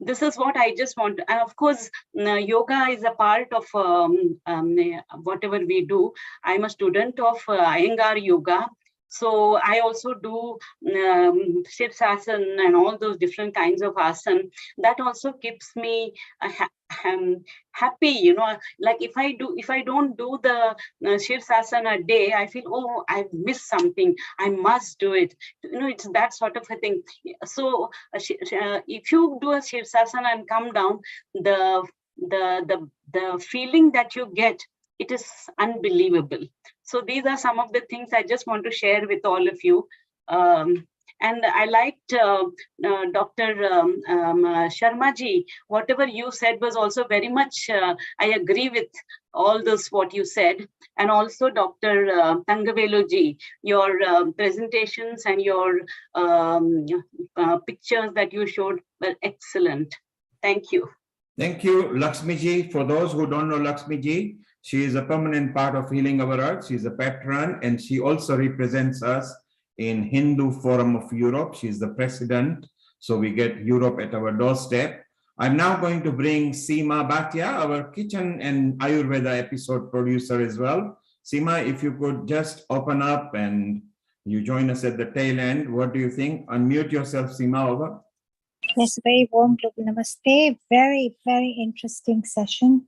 this is what I just want. And of course, yoga is a part of whatever we do. I'm a student of Iyengar yoga. So I also do Shirsasana and all those different kinds of asana. That also keeps me happy, like if I don't do the Shirsasana a day, I feel, oh, I've missed something, I must do it. It's that sort of a thing. So if you do a Shirsasana and come down, the feeling that you get, it is unbelievable. So these are some of the things I just want to share with all of you. And I liked Dr. Sharma ji, whatever you said was also very much, I agree with all this what you said. And also Dr. Thangavelu ji, your presentations and your pictures that you showed were excellent. Thank you. Thank you, Lakshmi ji. For those who don't know Lakshmi ji, she is a permanent part of Healing Our Earth. She's a patron, and she also represents us in Hindu Forum of Europe. She's the president, so we get Europe at our doorstep. I'm now going to bring Seema Bhatia, our kitchen and Ayurveda episode producer as well. Seema, if you could just open up and you join us at the tail end. What do you think? Unmute yourself, Seema, over. Yes, very warm global namaste. Very, very interesting session.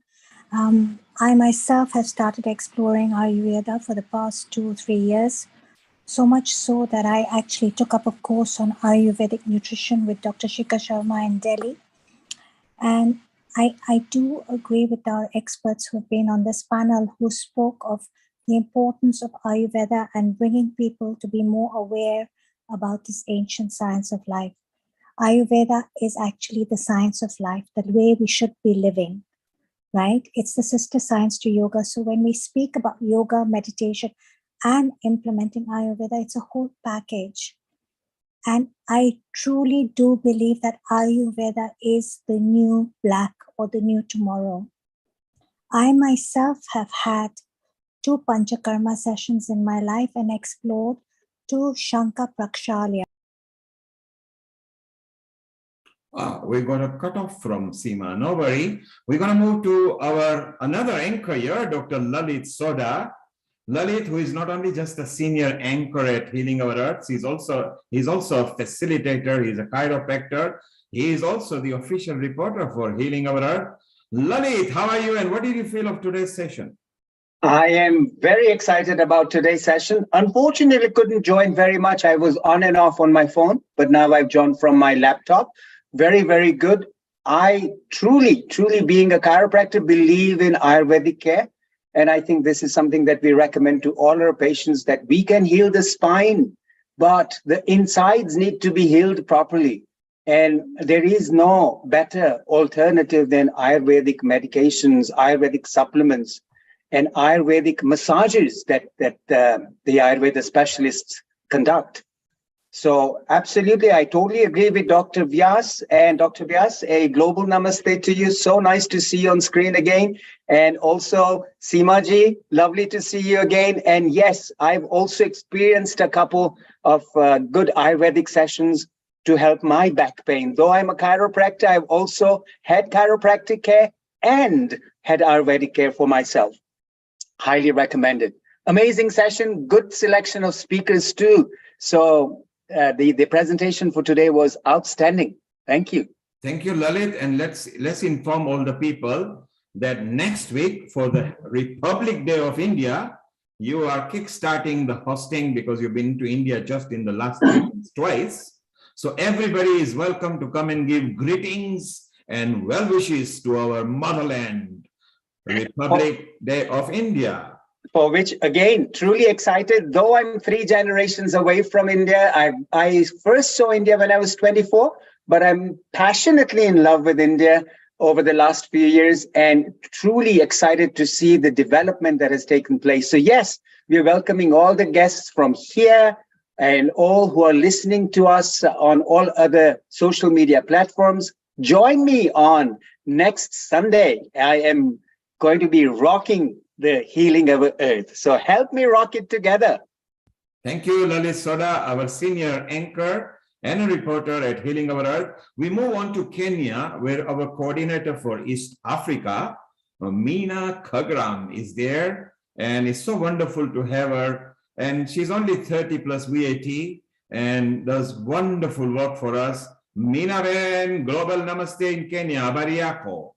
I myself have started exploring Ayurveda for the past 2-3 years. So much so that I actually took up a course on Ayurvedic nutrition with Dr. Shikha Sharma in Delhi. And I do agree with our experts who have been on this panel who spoke of the importance of Ayurveda and bringing people to be more aware about this ancient science of life. Ayurveda is actually the science of life, the way we should be living, right? It's the sister science to yoga. So when we speak about yoga, meditation, and implementing Ayurveda, it's a whole package. And I truly do believe that Ayurveda is the new black or the new tomorrow. I myself have had 2 Panchakarma sessions in my life and explored 2 Shanka Prakshalya. We got a cutoff from Seema. No worry. We're going to move to our another anchor here, Dr. Lalit Soda. Lalit, who is not only just a senior anchor at Healing Our Earth, he's also a facilitator. He's a chiropractor. He is also the official reporter for Healing Our Earth. Lalit, how are you and what did you feel of today's session? I am very excited about today's session. Unfortunately, couldn't join very much. I was on and off on my phone, but now I've joined from my laptop. Very, very good. I truly being a chiropractor, believe in Ayurvedic care. And I think this is something that we recommend to all our patients, that we can heal the spine, but the insides need to be healed properly. And there is no better alternative than Ayurvedic medications, Ayurvedic supplements, and Ayurvedic massages that the Ayurveda specialists conduct. So absolutely, I totally agree with Dr. Vyas. And Dr. Vyas, a global namaste to you. So nice to see you on screen again. And also, Seema ji, lovely to see you again. And yes, I've also experienced a couple of good Ayurvedic sessions to help my back pain. Though I'm a chiropractor, I've also had chiropractic care and had Ayurvedic care for myself. Highly recommended. Amazing session, good selection of speakers too. So the presentation for today was outstanding. Thank you. Thank you, Lalit. And let's inform all the people that next week for the Republic Day of India, you are kickstarting the hosting because you've been to India just in the last 3 months twice. So everybody is welcome to come and give greetings and well wishes to our motherland, Republic Day of India. For which, again, truly excited. Though I'm 3 generations away from India, I first saw India when I was 24, but I'm passionately in love with India over the last few years and truly excited to see the development that has taken place. So yes, we're welcoming all the guests from here and all who are listening to us on all other social media platforms. Join me on next Sunday. I am going to be rocking the Healing of Earth. So help me rock it together. Thank you, Lalit Soda, our senior anchor and a reporter at Healing Our Earth. We move on to Kenya, where our coordinator for East Africa, Meena Khagram, is there. And it's so wonderful to have her. And she's only 30 plus VAT and does wonderful work for us. Meena Ben, Global Namaste in Kenya, habari yako?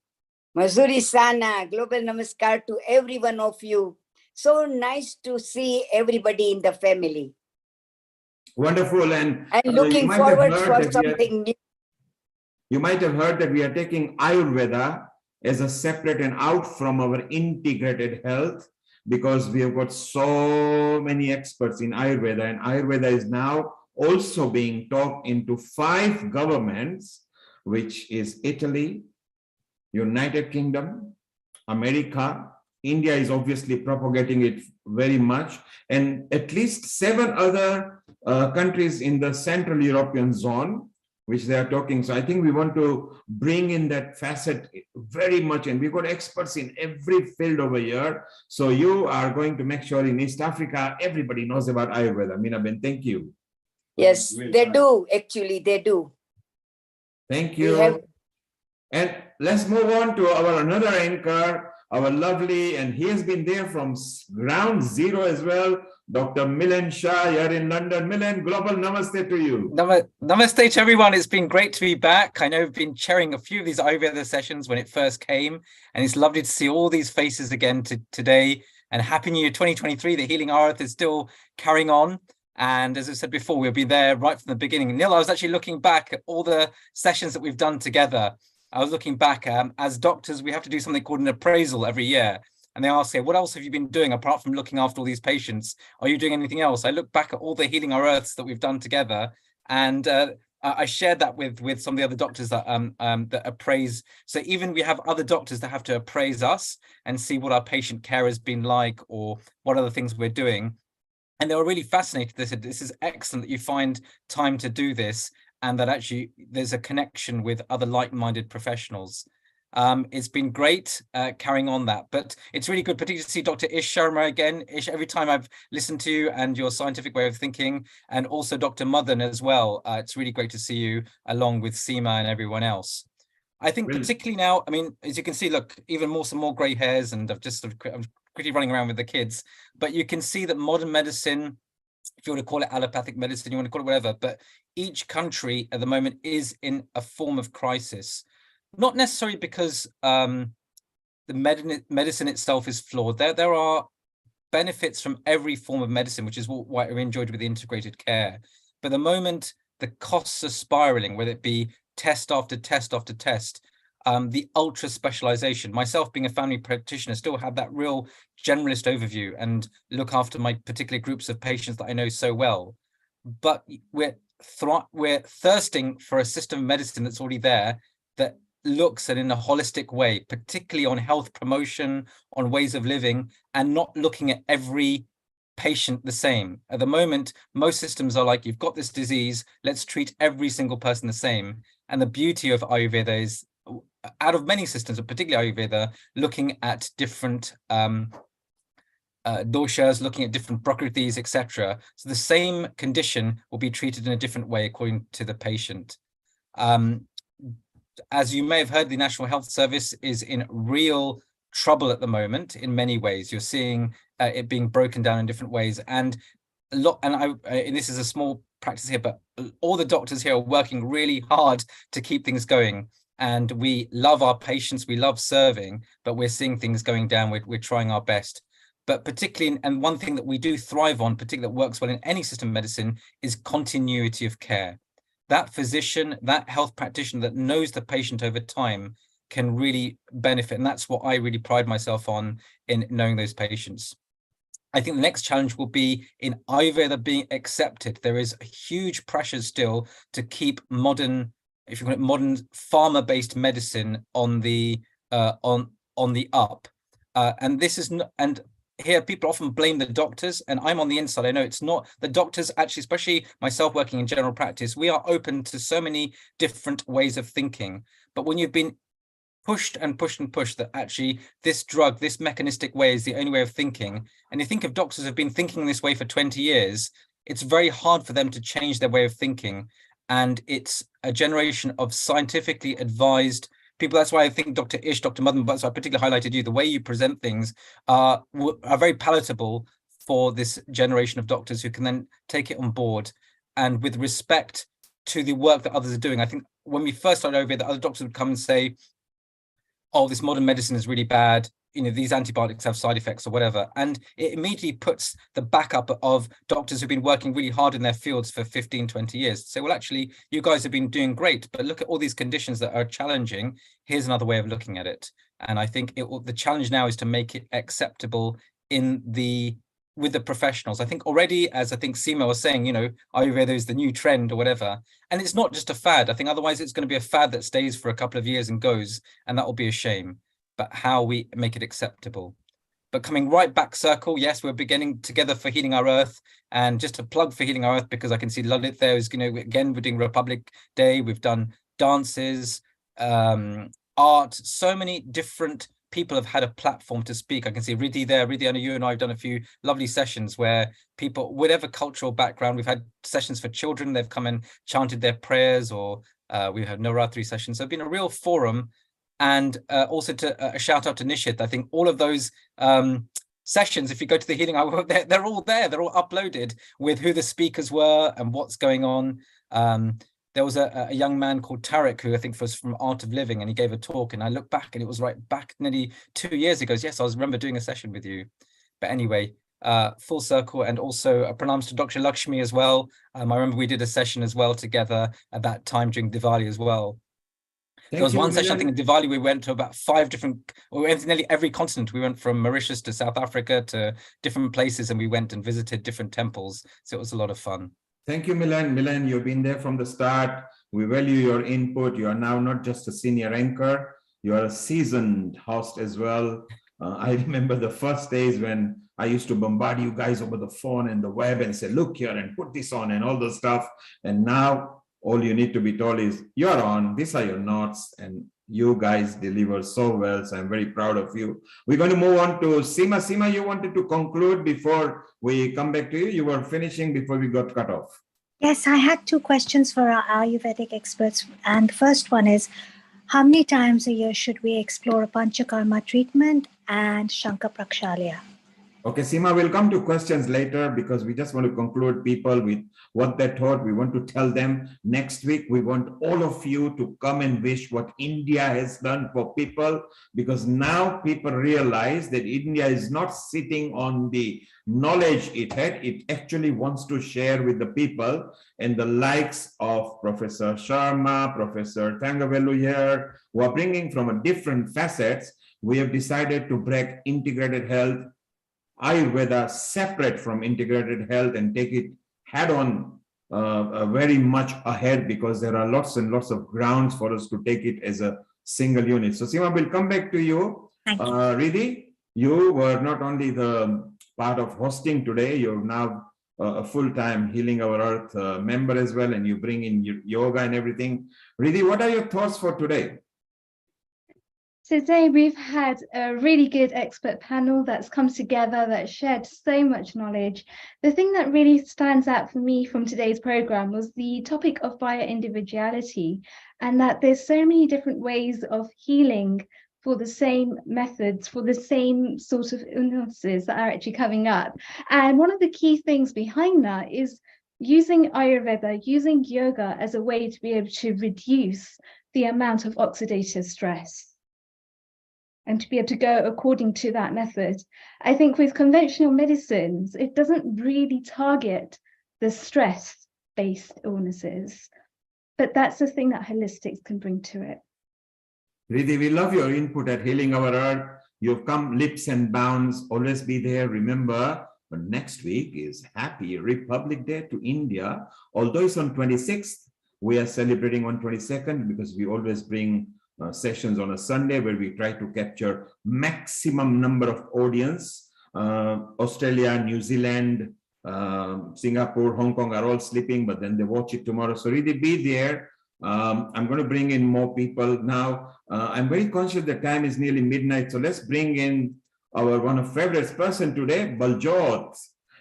Mazuri sana, global namaskar to every one of you. So nice to see everybody in the family. Wonderful. And looking forward for something new. You might have heard that we are taking Ayurveda as a separate and out from our integrated health, because we have got so many experts in Ayurveda, and Ayurveda is now also being taught into 5 governments, which is Italy, United Kingdom, America. India is obviously propagating it very much, and at least 7 other countries in the Central European zone, which they are talking. So I think we want to bring in that facet very much, and we've got experts in every field over here. So you are going to make sure in East Africa, everybody knows about Ayurveda. Meena Ben, thank you. Yes, they do. Actually, they do. Thank you. And let's move on to our another anchor, our lovely, and he has been there from ground zero as well, Dr. Milan Shah here in London. Milan, global namaste to you. Namaste to everyone. It's been great to be back. I know I've been chairing a few of these Ayurveda sessions when it first came, and it's lovely to see all these faces again today. And Happy New Year 2023. The Healing Our Earth is still carrying on. And as I said before, we'll be there right from the beginning. Neil, I was actually looking back at all the sessions that we've done together. I was looking back, as doctors, we have to do something called an appraisal every year. And they ask, what else have you been doing apart from looking after all these patients? Are you doing anything else? I look back at all the Healing Our Earths that we've done together. And I shared that with some of the other doctors that appraise. So even we have other doctors that have to appraise us and see what our patient care has been like or what other things we're doing. And they were really fascinated. They said, this is excellent that you find time to do this, and that actually there's a connection with other like-minded professionals. It's been great carrying on that, but it's really good, particularly to see Dr. Ish Sharma again. Ish, every time I've listened to you and your scientific way of thinking, and also Dr. Madan as well. It's really great to see you along with Seema and everyone else. I think particularly now, I mean, as you can see, look, even some more gray hairs, and I'm quickly running around with the kids, but you can see that modern medicine, if you want to call it allopathic medicine, you want to call it whatever, but each country at the moment is in a form of crisis. Not necessarily because the medicine itself is flawed. There are benefits from every form of medicine, which is what I enjoyed with the integrated care. But the moment the costs are spiraling, whether it be test after test after test, the ultra specialization, myself being a family practitioner, still have that real generalist overview and look after my particular groups of patients that I know so well. But we're thirsting for a system of medicine that's already there, that looks at in a holistic way, particularly on health promotion, on ways of living, and not looking at every patient the same. At the moment, most systems are like, you've got this disease, let's treat every single person the same. And the beauty of Ayurveda is, out of many systems, but particularly Ayurveda, looking at different doshas, looking at different prakritis, etc. So the same condition will be treated in a different way according to the patient. As you may have heard, the National Health Service is in real trouble at the moment in many ways. You're seeing it being broken down in different ways, and and this is a small practice here, but all the doctors here are working really hard to keep things going. And we love our patients, we love serving, but we're seeing things going down. We're trying our best. But particularly, and one thing that we do thrive on, particularly that works well in any system of medicine, is continuity of care. That physician, that health practitioner that knows the patient over time can really benefit. And that's what I really pride myself on, in knowing those patients. I think the next challenge will be in Ayurveda being accepted. There is a huge pressure still to keep modern, if you call it modern pharma-based medicine on the up. And this is not, and here people often blame the doctors, and I'm on the inside. I know it's not the doctors, actually, especially myself working in general practice. We are open to so many different ways of thinking. But when you've been pushed and pushed and pushed that actually this drug, this mechanistic way is the only way of thinking, and you think of doctors who have been thinking this way for 20 years, it's very hard for them to change their way of thinking. And it's a generation of scientifically advised people. That's why I think Dr. Ish, Dr. Madan, but so I particularly highlighted you, the way you present things are very palatable for this generation of doctors who can then take it on board, and with respect to the work that others are doing. I think when we first started over, the other doctors would come and say, oh, this modern medicine is really bad, you know, these antibiotics have side effects or whatever. And it immediately puts the backup of doctors who've been working really hard in their fields for 15, 20 years to say, well, actually, you guys have been doing great, but look at all these conditions that are challenging. Here's another way of looking at it. And I think the challenge now is to make it acceptable with the professionals. I think already, as I think Seema was saying, you know, Ayurveda is the new trend or whatever. And it's not just a fad. I think otherwise it's going to be a fad that stays for a couple of years and goes, and that will be a shame. But how we make it acceptable. But coming right back circle, yes, we're beginning together for Healing Our Earth. And just to plug for Healing Our Earth, because I can see Lalit there is, you know, again, we're doing Republic Day. We've done dances, art, so many different people have had a platform to speak. I can see Riddhi there. Riddhi, I know you and I have done a few lovely sessions where people, whatever cultural background, we've had sessions for children. They've come and chanted their prayers, or we've had Navratri sessions. So it's been a real forum. And also to a shout out to Nishit. I think all of those sessions, if you go to the Healing Hour, they're all there. They're all uploaded with who the speakers were and what's going on. There was a young man called Tarek, who I think was from Art of Living, and he gave a talk, and I looked back and it was right back nearly 2 years ago. Yes, I remember doing a session with you. But anyway, full circle. And also a pranams to Dr. Lakshmi as well. I remember we did a session as well together at that time during Diwali as well. There was one session, I think, in Diwali, we went to about 5 different, we went to nearly every continent. We went from Mauritius to South Africa to different places, and we went and visited different temples. So it was a lot of fun. Thank you, Milan. Milan, you've been there from the start. We value your input. You are now not just a senior anchor, you are a seasoned host as well. I remember the first days when I used to bombard you guys over the phone and the web and say, look here and put this on and all the stuff. And now all you need to be told is, you're on, these are your notes, and you guys deliver so well. So I'm very proud of you. We're going to move on to Seema. Seema, you wanted to conclude before we come back to you. You were finishing before we got cut off. Yes, I had two questions for our Ayurvedic experts. And the first one is, how many times a year should we explore a Panchakarma treatment and Shankha Prakshalya? Okay, Seema, we'll come to questions later because we just want to conclude people with what they thought. We want to tell them next week. We want all of you to come and wish what India has done for people, because now people realize that India is not sitting on the knowledge it had. It actually wants to share with the people, and the likes of Professor Sharma, Professor Thangavelu here, who are bringing from a different facets. We have decided to break integrated health, Ayurveda separate from integrated health, and take it head on very much ahead, because there are lots and lots of grounds for us to take it as a single unit. So Seema, we'll come back to you. Riddhi, you were not only the part of hosting today, you're now a full-time Healing Our Earth member as well, and you bring in yoga and everything. Riddhi, what are your thoughts for today? So today we've had a really good expert panel that's come together, that shared so much knowledge. The thing that really stands out for me from today's program was the topic of bio-individuality, and that there's so many different ways of healing for the same methods, for the same sort of illnesses that are actually coming up. And one of the key things behind that is using Ayurveda, using yoga as a way to be able to reduce the amount of oxidative stress, and to be able to go according to that method. I think with conventional medicines, it doesn't really target the stress-based illnesses, but that's the thing that holistics can bring to it. Riddhi, we love your input at Healing Our Earth. You've come leaps and bounds, always be there. Remember, but next week is Happy Republic Day to India. Although it's on 26th, we are celebrating on 22nd because we always bring sessions on a Sunday where we try to capture maximum number of audience. Australia, New Zealand, Singapore, Hong Kong are all sleeping, but then they watch it tomorrow. So really be there. I'm going to bring in more people now. I'm very conscious the time is nearly midnight, so let's bring in our one of favorite person today, Baljot.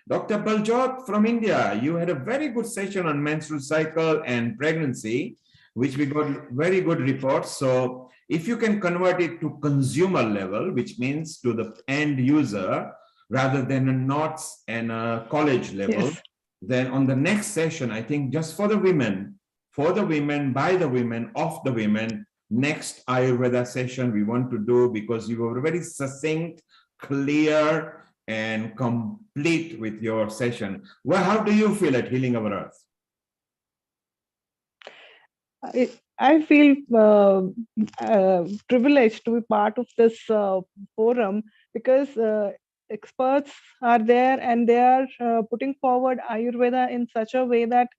Dr. Baljot from India. You had a very good session on menstrual cycle and pregnancy, which we got very good reports. So if you can convert it to consumer level, which means to the end user, rather than a NOTS and a college level, yes, then on the next session, I think just for the women, by the women, of the women, next Ayurveda session we want to do, because you were very succinct, clear, and complete with your session. Well, how do you feel at Healing Our Earth? I feel privileged to be part of this forum, because experts are there and they are putting forward Ayurveda in such a way that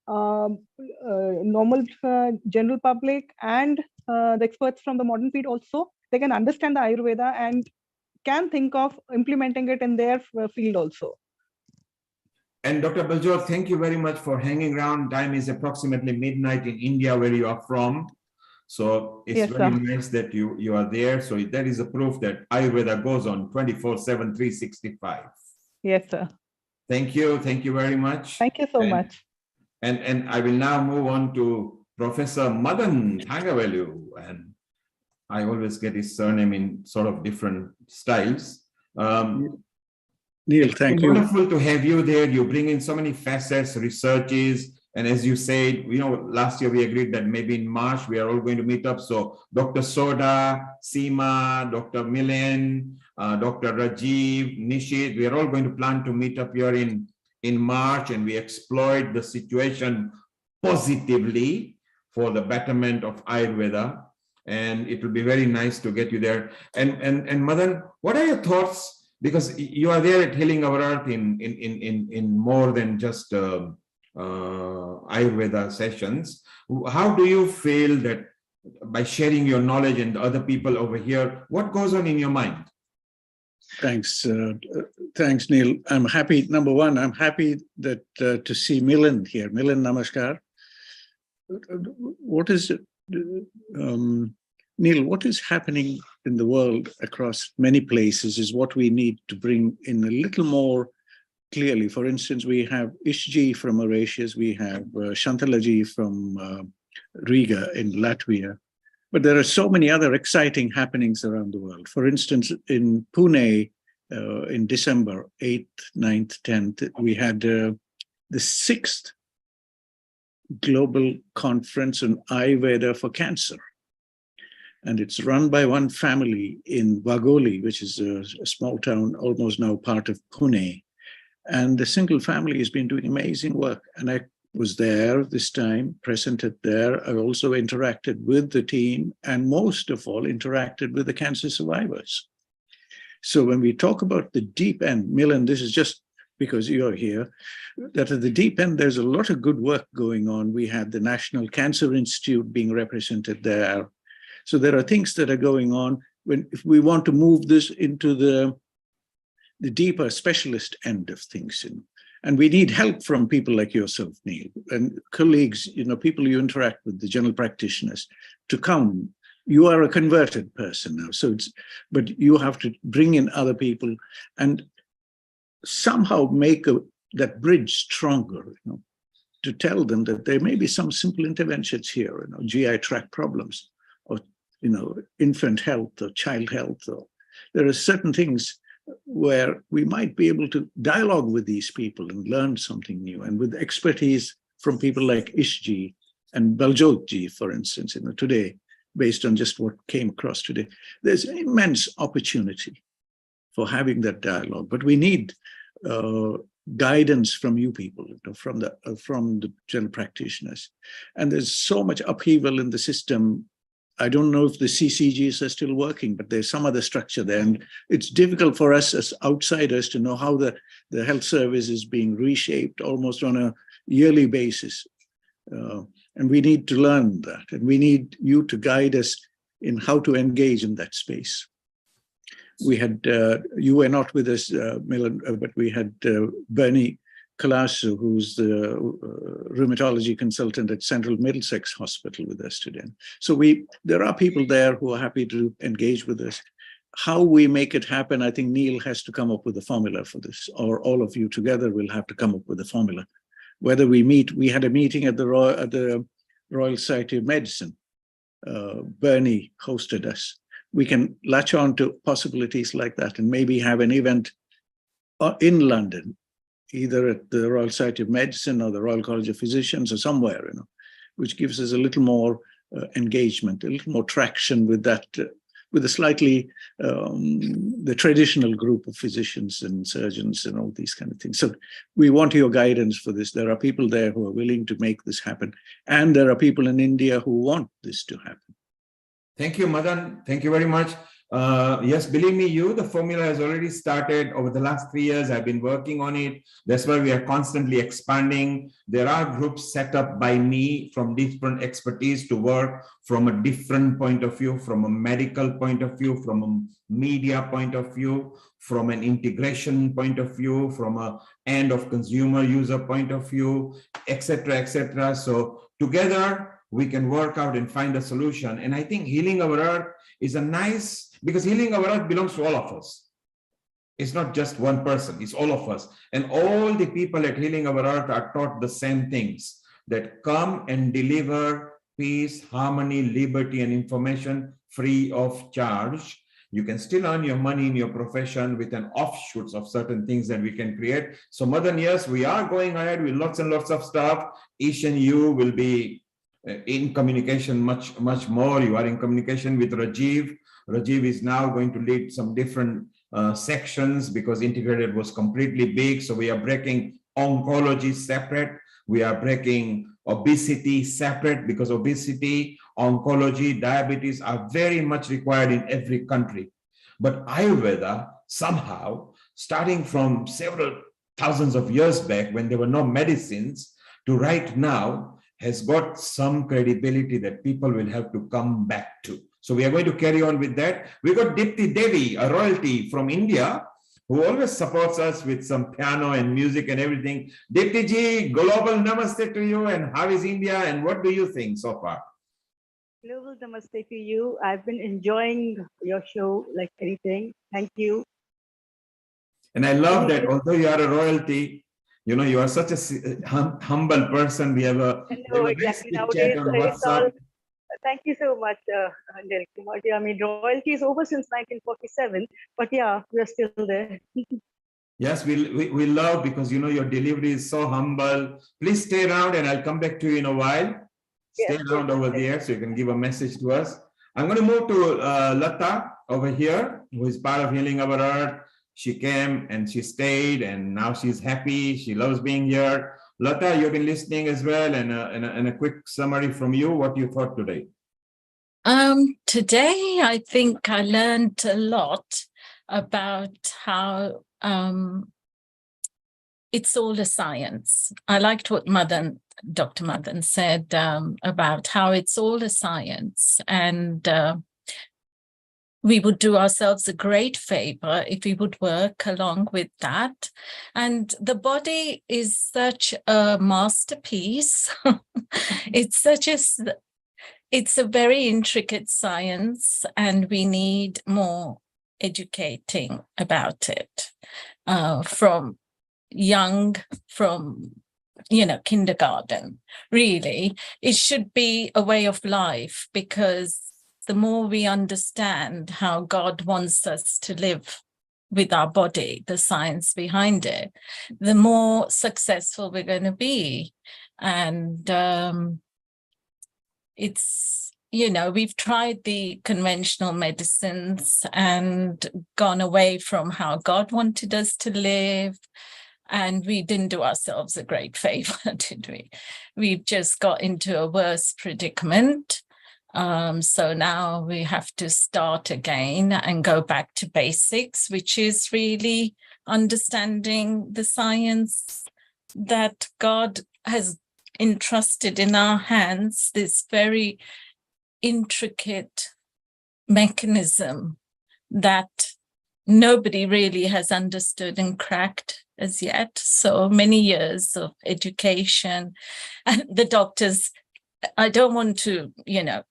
normal general public and the experts from the modern field also, they can understand the Ayurveda and can think of implementing it in their field also. And Dr. Baljot, thank you very much for hanging around. Time is approximately midnight in India, where you are from. So it's yes, very nice that you are there. So that is a proof that Ayurveda goes on 24/7, 365. Yes, sir. Thank you. Thank you very much. Thank you so much. And I will now move on to Professor Madan Thangavelu. And I always get his surname in sort of different styles. Neil, thank you. Wonderful to have you there. You bring in so many facets, researches, and as you said, last year we agreed that maybe in March we are all going to meet up. So Dr. Soda, Seema, Dr. Milan, Dr. Rajiv, Nishit, we are all going to plan to meet up here in March, and we exploit the situation positively for the betterment of Ayurveda. And it will be very nice to get you there. And Madan, what are your thoughts? Because you are there at Healing Our Earth in more than just Ayurveda sessions. How do you feel that by sharing your knowledge and other people over here, what goes on in your mind? Thanks. Thanks, Neil. I'm happy. Number one, I'm happy that to see Milan here. Milan, namaskar. What is it? Neil, what is happening in the world across many places is what we need to bring in a little more clearly. For instance, we have Ishji from Mauritius, we have Shantalaji from Riga in Latvia, but there are so many other exciting happenings around the world. For instance, in Pune, in December 8th, 9th, 10th, we had the 6th Global Conference on Ayurveda for Cancer. And it's run by one family in Vagoli, which is a small town, almost now part of Pune. And the single family has been doing amazing work. And I was there this time, presented there. I also interacted with the team and most of all interacted with the cancer survivors. So when we talk about the deep end, Milan, this is just because you're here, that at the deep end, there's a lot of good work going on. We had the National Cancer Institute being represented there. So there are things that are going on if we want to move this into the deeper specialist end of things. And we need help from people like yourself, Neil, and colleagues, people you interact with, the general practitioners, to come. You are a converted person now, but you have to bring in other people and somehow make that bridge stronger, to tell them that there may be some simple interventions here, GI tract problems, or infant health or child health. Or there are certain things where we might be able to dialogue with these people and learn something new, and with expertise from people like Ishji and Baljotji, for instance, today, based on just what came across today. There's immense opportunity for having that dialogue, but we need guidance from you people, from the general practitioners. And there's so much upheaval in the system. I don't know if the CCGs are still working, but there's some other structure there. And it's difficult for us as outsiders to know how the health service is being reshaped almost on a yearly basis. And we need to learn that. And we need you to guide us in how to engage in that space. We had, you were not with us, Milan, but we had Bernie Colasso, who's the rheumatology consultant at Central Middlesex Hospital, with us today. So there are people there who are happy to engage with us. How we make it happen, I think Neil has to come up with a formula for this, or all of you together will have to come up with a formula. Whether we meet, we had a meeting at the Royal Society of Medicine. Bernie hosted us. We can latch on to possibilities like that and maybe have an event in London, either at the Royal Society of Medicine or the Royal College of Physicians or somewhere, which gives us a little more engagement, a little more traction with that, with a slightly, the traditional group of physicians and surgeons and all these kind of things. So we want your guidance for this. There are people there who are willing to make this happen. And there are people in India who want this to happen. Thank you, Madan. Thank you very much. Yes, believe me, the formula has already started over the last 3 years. I've been working on it. That's why we are constantly expanding. There are groups set up by me from different expertise to work from a different point of view, from a medical point of view, from a media point of view, from an integration point of view, from a end of consumer user point of view, etc., etc. So together, we can work out and find a solution. And I think Healing Our Earth is a nice, because Healing Our Earth belongs to all of us. It's not just one person, it's all of us. And all the people at Healing Our Earth are taught the same things, that come and deliver peace, harmony, liberty, and information free of charge. You can still earn your money in your profession with an offshoots of certain things that we can create. So Madan, yes, we are going ahead with lots and lots of stuff. Ish and you will be in communication much more. You are in communication with Rajiv. Rajiv is now going to lead some different sections because integrated was completely big. So we are breaking oncology separate. We are breaking obesity separate because obesity, oncology, diabetes are very much required in every country. But Ayurveda somehow, starting from several thousands of years back when there were no medicines to right now, has got some credibility that people will have to come back to. So we are going to carry on with that. We got Dipti Devi, a royalty from India, who always supports us with some piano and music and everything. Dipti ji, global namaste to you. And how is India and what do you think so far? Global namaste to you. I've been enjoying your show like anything. Thank you. And I love that although you are a royalty, you are such a humble person. We have a nice Exactly. chit Nowadays, chat on it's all. WhatsApp. Thank you so much, Anil Kumar. I mean, royalty is over since 1947, but yeah, we're still there. Yes, we love because your delivery is so humble. Please stay around and I'll come back to you in a while. Stay around over there so you can give a message to us. I'm going to move to Lata over here, who is part of Healing Our Earth. She came and she stayed and now she's happy. She loves being here. Lata, you've been listening as well, and a quick summary from you, what you thought today. Today, I think I learned a lot about how it's all a science. I liked what Dr. Madan said about how it's all a science, and we would do ourselves a great favor if we would work along with that. And the body is such a masterpiece. It's a very intricate science, and we need more educating about it from kindergarten. Really, it should be a way of life, because the more we understand how God wants us to live with our body, the science behind it, the more successful we're going to be. And we've tried the conventional medicines and gone away from how God wanted us to live. And we didn't do ourselves a great favor, did we? We've just got into a worse predicament. So now we have to start again and go back to basics, which is really understanding the science that God has entrusted in our hands, this very intricate mechanism that nobody really has understood and cracked as yet. So many years of education, and the doctors, I don't want to,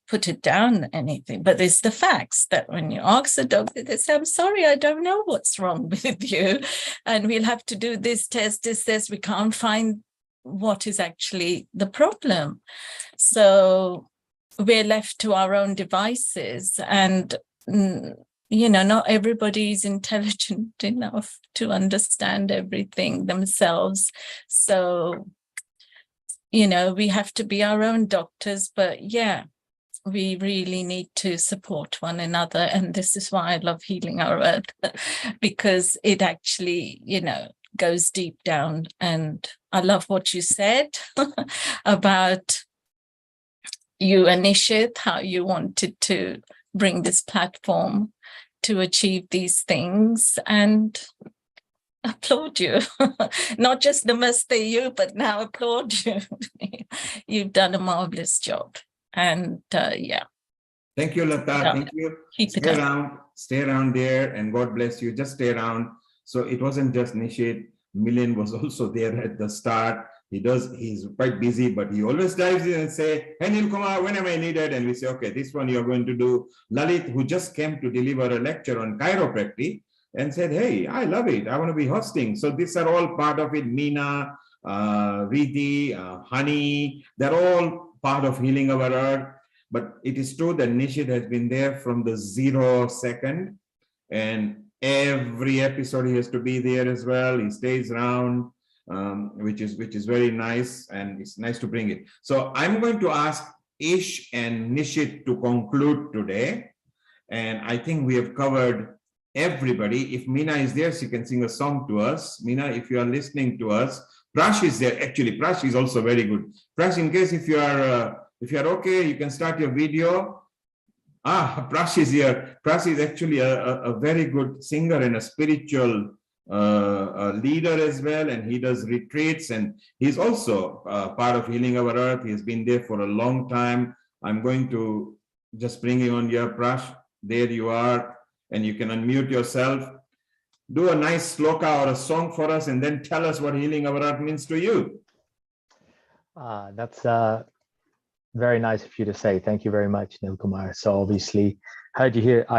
put it down anything, but it's the facts that when you ask the doctor, they say, I'm sorry, I don't know what's wrong with you. And we'll have to do this test. We can't find what is actually the problem. So we're left to our own devices, and not everybody is intelligent enough to understand everything themselves. So, we have to be our own doctors, but yeah, we really need to support one another. And this is why I love Healing Our Earth, because it actually, goes deep down. And I love what you said about you and Nishit, how you wanted to bring this platform to achieve these things, and applaud you. Not just namaste you, but now applaud you. You've done a marvelous job. And yeah. Thank you, Lata. Thank you. Stay around there, and God bless you. Just stay around. So it wasn't just Nishit. Milind was also there at the start. He's quite busy, but he always dives in and say, hey, Nil Kumar, when am I needed? And we say, okay, this one you're going to do. Lalit, who just came to deliver a lecture on chiropractic, and said, hey, I love it. I want to be hosting. So these are all part of it. Meena, Riddhi, Honey, they're all part of Healing Our Earth. But it is true that Nishit has been there from the 0 second, and every episode he has to be there as well. He stays around, which is very nice, and it's nice to bring it. So I'm going to ask Ish and Nishit to conclude today, and I think we have covered everybody. If Meena is there, she can sing a song to us. Meena, if you are listening to us, Prash is there. Actually, Prash is also very good. Prash, in case if you are okay, you can start your video. Prash is here. Prash is actually a very good singer and a spiritual leader as well, and he does retreats, and he's also part of Healing Our Earth. He's been there for a long time. I'm going to just bring you on here, Prash. There you are, and you can unmute yourself. Do a nice sloka or a song for us, and then tell us what Healing Our Earth means to you. That's very nice of you to say. Thank you very much, Nilkumar. So obviously, I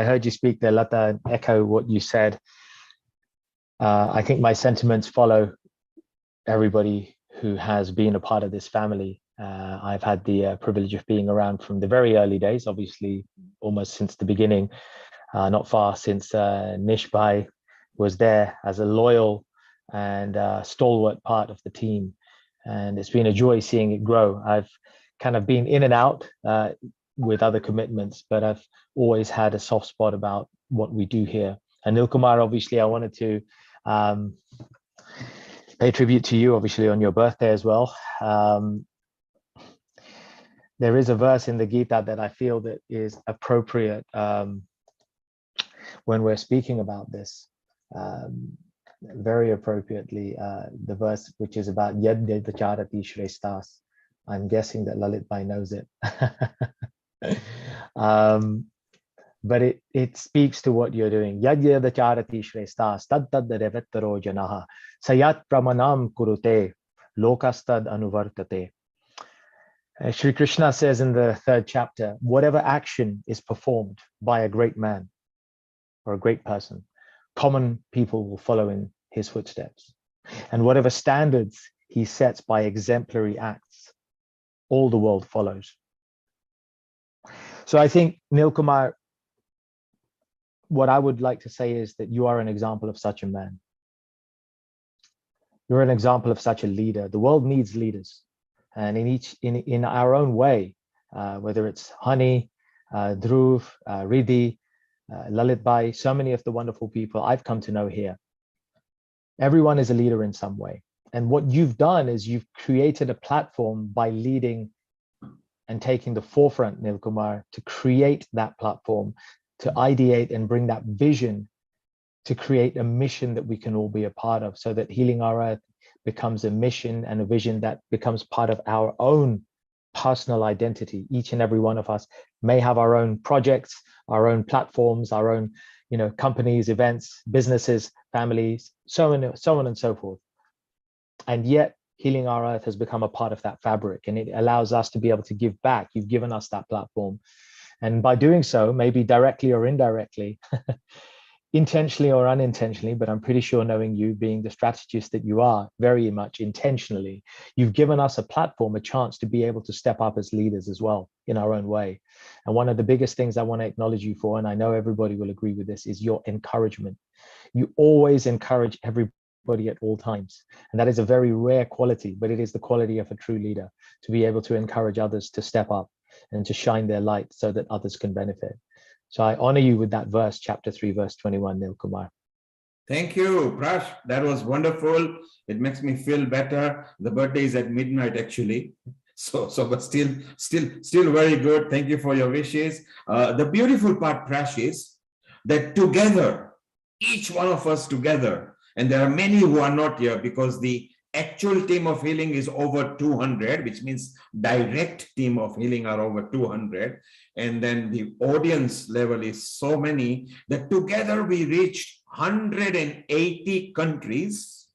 heard you speak there, Lata, and echo what you said. I think my sentiments follow everybody who has been a part of this family. I've had the privilege of being around from the very early days, obviously almost since the beginning, not far since Nishbhai was there as a loyal and stalwart part of the team. And it's been a joy seeing it grow. I've kind of been in and out with other commitments, but I've always had a soft spot about what we do here. And Nilkumar, obviously, I wanted to pay tribute to you, obviously, on your birthday as well. There is a verse in the Gita that I feel that is appropriate when we're speaking about this. Very appropriately, the verse which is about Yad Charati Shrestas. I'm guessing that Lalit Bhai knows it. But it speaks to what you're doing. Yad Charati Shrestas tad tad revettaro janaha sayat pramanam kurute lokastad anuvartate. Shri Krishna says in the 3rd chapter, whatever action is performed by a great man or a great person, common people will follow in his footsteps. And whatever standards he sets by exemplary acts, all the world follows. So I think, Nilkumar, what I would like to say is that you are an example of such a man. You're an example of such a leader. The world needs leaders. And in our own way, whether it's Hani, Dhruv, Riddhi, Lalit Bhai, so many of the wonderful people I've come to know here. Everyone is a leader in some way. And what you've done is you've created a platform by leading and taking the forefront, Nilkumar, to create that platform, to ideate and bring that vision to create a mission that we can all be a part of, so that Healing Our Earth becomes a mission and a vision that becomes part of our own personal identity. Each and every one of us may have our own projects, our own platforms, our own, companies, events, businesses, families, so on and so forth. And yet Healing Our Earth has become a part of that fabric, and it allows us to be able to give back. You've given us that platform. And by doing so, maybe directly or indirectly, intentionally or unintentionally, but I'm pretty sure, knowing you, being the strategist that you are, very much intentionally, you've given us a platform, a chance to be able to step up as leaders as well in our own way. And one of the biggest things I want to acknowledge you for, and I know everybody will agree with this, is your encouragement. You always encourage everybody at all times. And that is a very rare quality, but it is the quality of a true leader, to be able to encourage others to step up and to shine their light so that others can benefit. So I honor you with that verse, chapter 3, verse 21, Nilkumar. Thank you, Prash. That was wonderful. It makes me feel better. The birthday is at midnight, actually. But still very good. Thank you for your wishes. The beautiful part, Prash, is that together, each one of us together, and there are many who are not here because the actual team of healing is over 200, which means direct team of healing are over 200. And then the audience level is so many that together we reached 180 countries.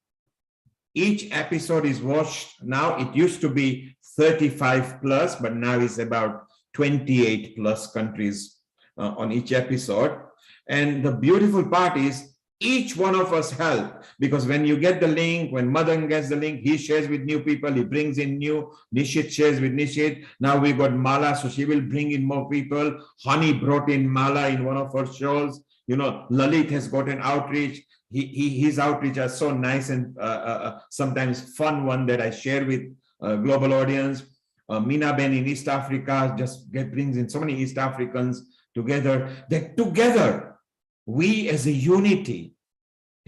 Each episode is watched. Now it used to be 35 plus, but now it's about 28 plus countries on each episode. And the beautiful part is each one of us help, because when you get the link, when Madan gets the link, he shares with new people, he brings in new, Nishit shares with Nishit. Now we got Mala, so she will bring in more people. Hani brought in Mala in one of her shows. Lalit has got an outreach. His outreach are so nice and sometimes fun one that I share with global audience. Mina Ben in East Africa just brings in so many East Africans together. That together, we as a unity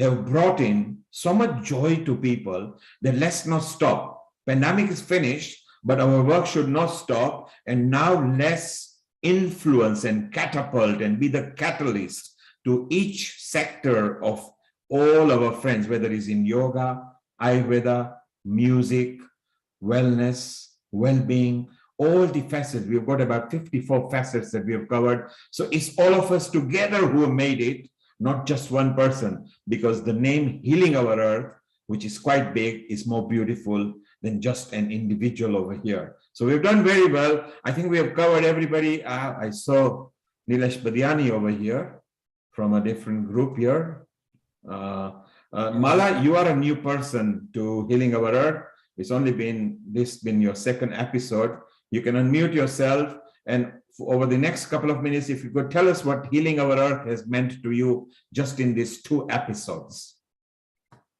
have brought in so much joy to people that let's not stop. Pandemic is finished, but our work should not stop. And now let's influence and catapult and be the catalyst to each sector of all our friends, whether it's in yoga, Ayurveda, music, wellness, well-being, all the facets. We've got about 54 facets that we have covered. So it's all of us together who have made it, not just one person, because the name Healing Our Earth, which is quite big, is more beautiful than just an individual over here. So we've done very well. I think we have covered everybody. I saw Nilesh Badiani over here from a different group here. Mala, you are a new person to Healing Our Earth. It's only been your second episode. You can unmute yourself, and over the next couple of minutes, if you could tell us what Healing Our Earth has meant to you just in these 2 episodes.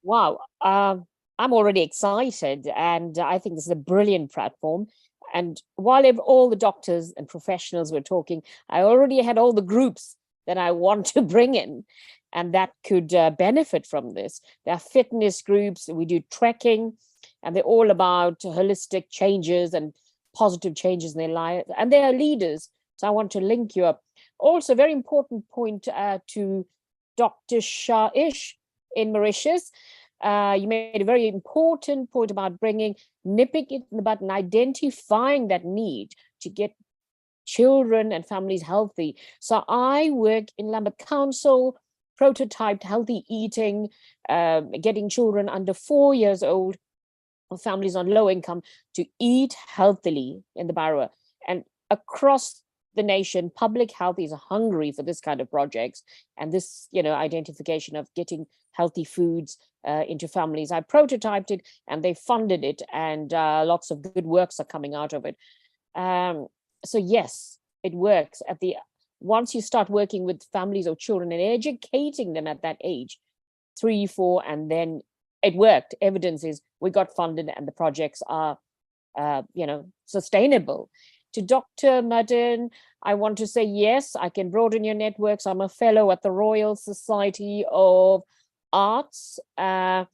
Wow, I'm already excited, and I think this is a brilliant platform. And while all the doctors and professionals were talking, I already had all the groups that I want to bring in and that could benefit from this. There are fitness groups, we do trekking, and they're all about holistic changes and positive changes in their life, and they are leaders. So I want to link you up. Also, very important point to Dr. Shaish in Mauritius. You made a very important point about nipping it in the bud and identifying that need to get children and families healthy. So I work in Lambeth Council, prototyped healthy eating, getting children under 4 years old or families on low income to eat healthily in the Borough. And across the nation, public health is hungry for this kind of projects and this, identification of getting healthy foods into families. I prototyped it and they funded it, and lots of good works are coming out of it. So yes, it works. Once you start working with families or children and educating them at that age, 3, 4, and then it worked. Evidence is we got funded and the projects are, sustainable. To Dr. Madan, I want to say, yes, I can broaden your networks. I'm a fellow at the Royal Society of Arts, and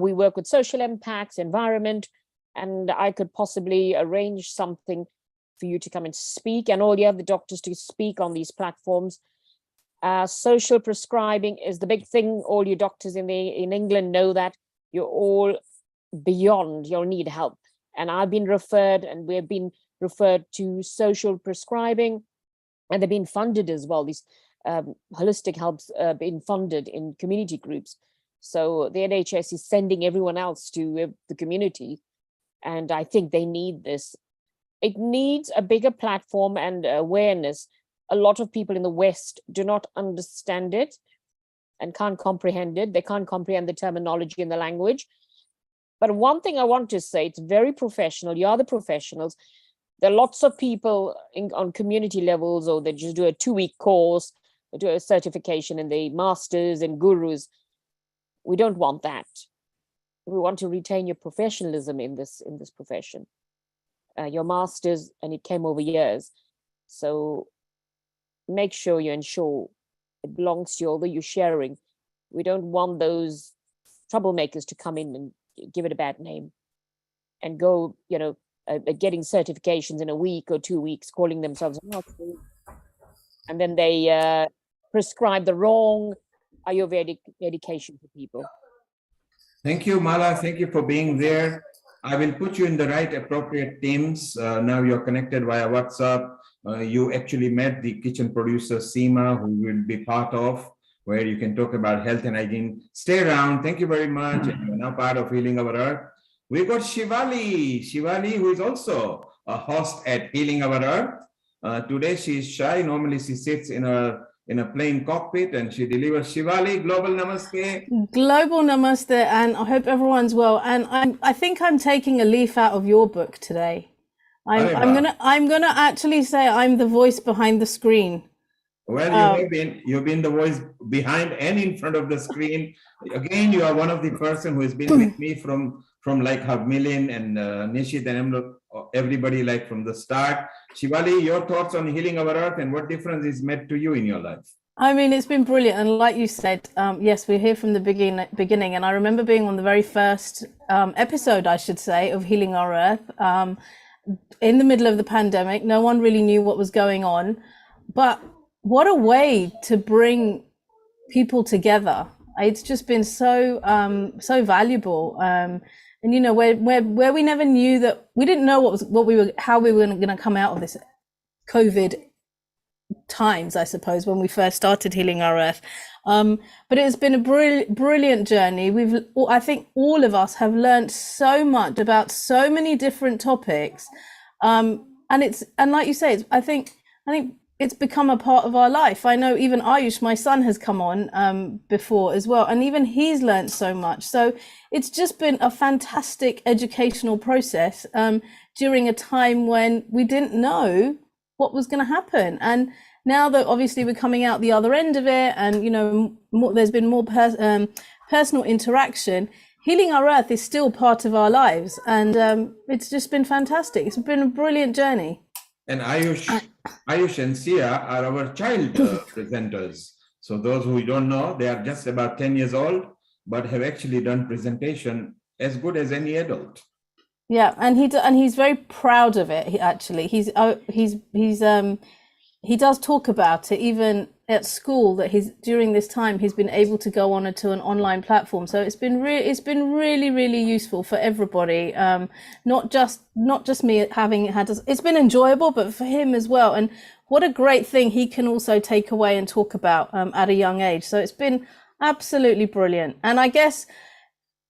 we work with social impacts, environment, and I could possibly arrange something for you to come and speak, and all the other doctors to speak on these platforms. Social prescribing is the big thing. All you doctors in England know that you're all beyond, you'll need help. And I've been referred, and we've been referred to social prescribing, and they've been funded as well. These holistic helps been funded in community groups. So the NHS is sending everyone else to the community, and I think they need this. It needs a bigger platform and awareness. A lot of people in the West do not understand it and can't comprehend it. They can't comprehend the terminology and the language. But one thing I want to say, it's very professional. You are the professionals. There are lots of people on community levels, or they just do a 2-week course, or do a certification in the masters and gurus. We don't want that. We want to retain your professionalism in this profession. Your masters, and it came over years. So make sure you ensure it belongs to you, although you're sharing. We don't want those troublemakers to come in and give it a bad name and go, getting certifications in a week or 2 weeks, calling themselves masters, and then they prescribe the wrong Ayurvedic medication for people. Thank you, Mala. Thank you for being there. I will put you in the right appropriate teams. Now you're connected via WhatsApp. You actually met the kitchen producer, Seema, who will be part of, where you can talk about health and hygiene. Stay around. Thank you very much. And you're now part of Healing Our Earth. We've got Shivali, who is also a host at Healing Our Earth. Today she is shy. Normally she sits in a plane cockpit and she delivers. Shivali, global namaste. Global namaste, and I hope everyone's well. And I think I'm taking a leaf out of your book today. I'm gonna actually say I'm the voice behind the screen. Well, you've been the voice behind and in front of the screen. Again, you are one of the person who has been with me from like Milin and Nishit and everybody, like from the start. Shivali, your thoughts on Healing Our Earth and what difference is made to you in your life? I mean, it's been brilliant. And like you said, yes, we're here from the beginning. And I remember being on the very first episode, I should say, of Healing Our Earth in the middle of the pandemic. No one really knew what was going on. But what a way to bring people together. It's just been so valuable. And where we never knew that, we didn't know how we were going to come out of this COVID times, I suppose, when we first started Healing Our Earth. But it's been a brilliant journey. I think all of us have learned so much about so many different topics. And like you say, I think it's become a part of our life. I know even Ayush, my son, has come on before as well, and even he's learned so much. So it's just been a fantastic educational process during a time when we didn't know what was going to happen. And now that obviously we're coming out the other end of it, and there's been more personal interaction, Healing Our Earth is still part of our lives, and it's just been fantastic. It's been a brilliant journey. And Ayush and Sia are our child presenters. So those who don't know, they are just about 10 years old, but have actually done presentation as good as any adult. Yeah, and he's very proud of it. He does talk about it even at school, that during this time he's been able to go on to an online platform. So it's been really useful for everybody. Not just me having had it's been enjoyable, but for him as well. And what a great thing he can also take away and talk about at a young age. So it's been absolutely brilliant. And I guess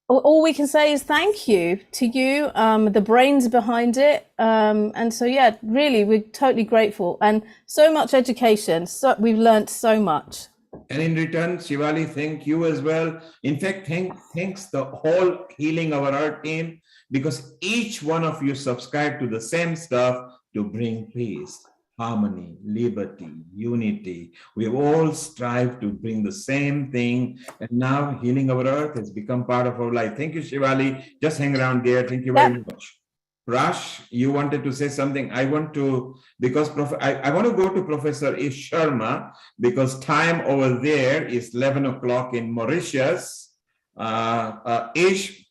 all we can say is thank you to you, the brains behind it. And so, yeah, really, we're totally grateful, and so much education. So we've learned so much. And in return, Shivali, thank you as well. In fact, thanks the whole Healing Our Earth team, because each one of you subscribe to the same stuff to bring peace, harmony, liberty, unity. We have all strived to bring the same thing, and now Healing Our Earth has become part of our life. Thank you, Shivali. Just hang around there. Thank you very much. Rash, you wanted to say something. I want to, because I want to go to Professor Ish Sharma, because time over there is 11 o'clock in Mauritius. Ish,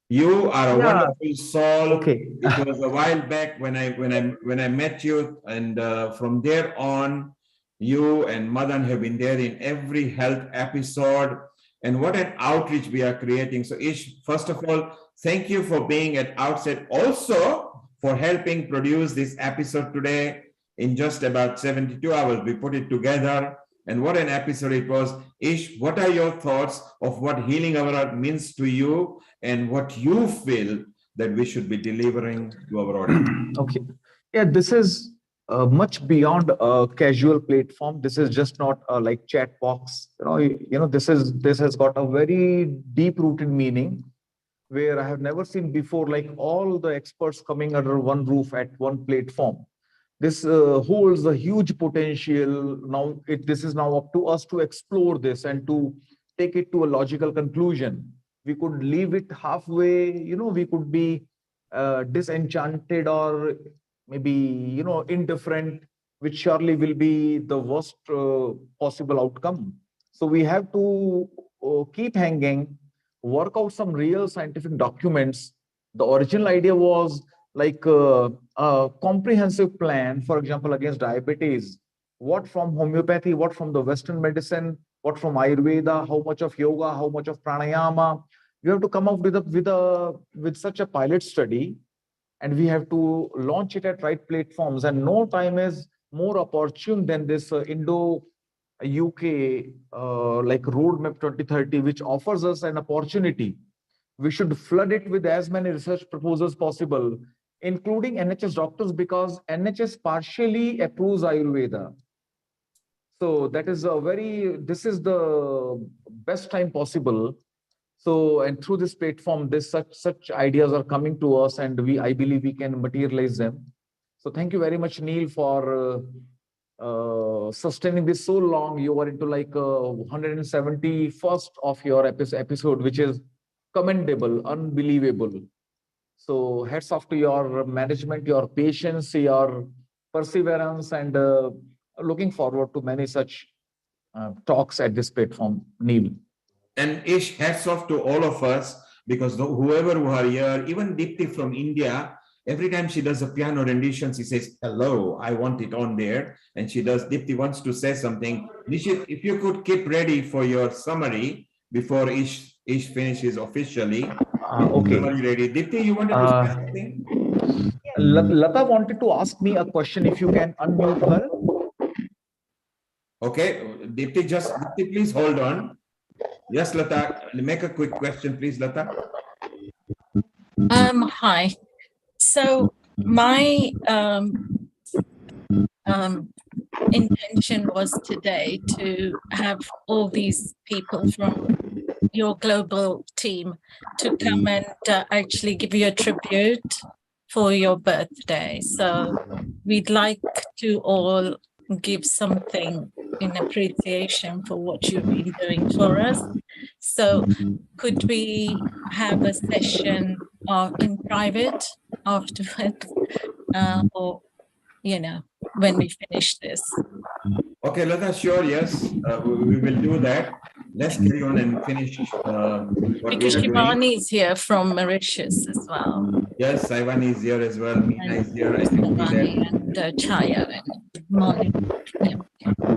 you are a wonderful soul. Okay. It was a while back when I met you, and from there on, you and Madan have been there in every health episode. And what an outreach we are creating. So Ish, first of all, thank you for being at outset, also for helping produce this episode today in just about 72 hours. We put it together, and what an episode it was. Ish, what are your thoughts of what Healing Our Earth means to you, and what you feel that we should be delivering to our audience? Okay. Yeah, this is much beyond a casual platform. This is just not like chat box. This has got a very deep-rooted meaning, where I have never seen before, like all the experts coming under one roof at one platform. This holds a huge potential. Now, this is now up to us to explore this and to take it to a logical conclusion. We could leave it halfway, we could be disenchanted or maybe, indifferent, which surely will be the worst possible outcome. So we have to keep hanging, work out some real scientific documents. The original idea was like a comprehensive plan, for example, against diabetes. What from homeopathy, what from the Western medicine, what from Ayurveda, how much of yoga, how much of pranayama. You have to come up with such a pilot study, and we have to launch it at right platforms. And no time is more opportune than this Indo-UK like Roadmap 2030, which offers us an opportunity. We should flood it with as many research proposals possible, including NHS doctors, because NHS partially approves Ayurveda. So that is this is the best time possible. So, and through this platform, such ideas are coming to us, and I believe we can materialize them. So thank you very much, Neil, for sustaining this so long. You were into like 171st of your episode, which is commendable, unbelievable. So hats off to your management, your patience, your perseverance, and looking forward to many such talks at this platform, Neil. And Ish, hats off to all of us, because whoever who are here, even Dipti from India, every time she does a piano rendition, she says, hello, I want it on there. And she does, Dipti wants to say something. Nishit, if you could keep ready for your summary before Ish finishes officially. Okay. Summary ready. Dipti, you wanted to say something? Lata wanted to ask me a question, if you can unmute her. Okay, Dipti, please hold on. Yes, Lata, make a quick question, please, Lata. Hi. So my intention was today to have all these people from your global team to come and actually give you a tribute for your birthday. So we'd like to all give something in appreciation for what you've been doing for us. So could we have a session in private afterwards, or, you know, when we finish this? Okay, Lata, sure, yes, we will do that. Let's carry on and finish what Because we are doing. Shivani is here from Mauritius as well. Yes, Ivan is here as well. Meena is here. I can see that. And Chaya and Molly. Yeah.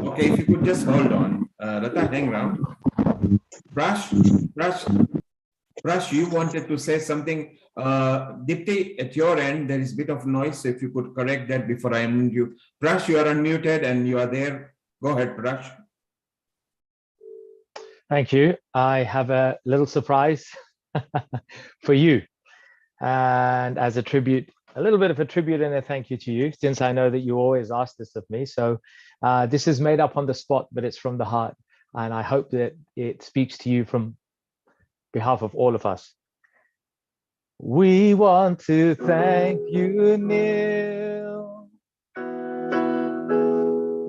Okay, if you could just hold on. Lata, hang around. Prash, you wanted to say something. Dipti, at your end, there is a bit of noise. So if you could correct that before I unmute you. Prash, you are unmuted and you are there. Go ahead, Prash. Thank you. I have a little surprise for you. And as a tribute, a little bit of a tribute and a thank you to you, since I know that you always ask this of me. So this is made up on the spot, but it's from the heart. And I hope that it speaks to you from behalf of all of us. We want to thank you, Neil.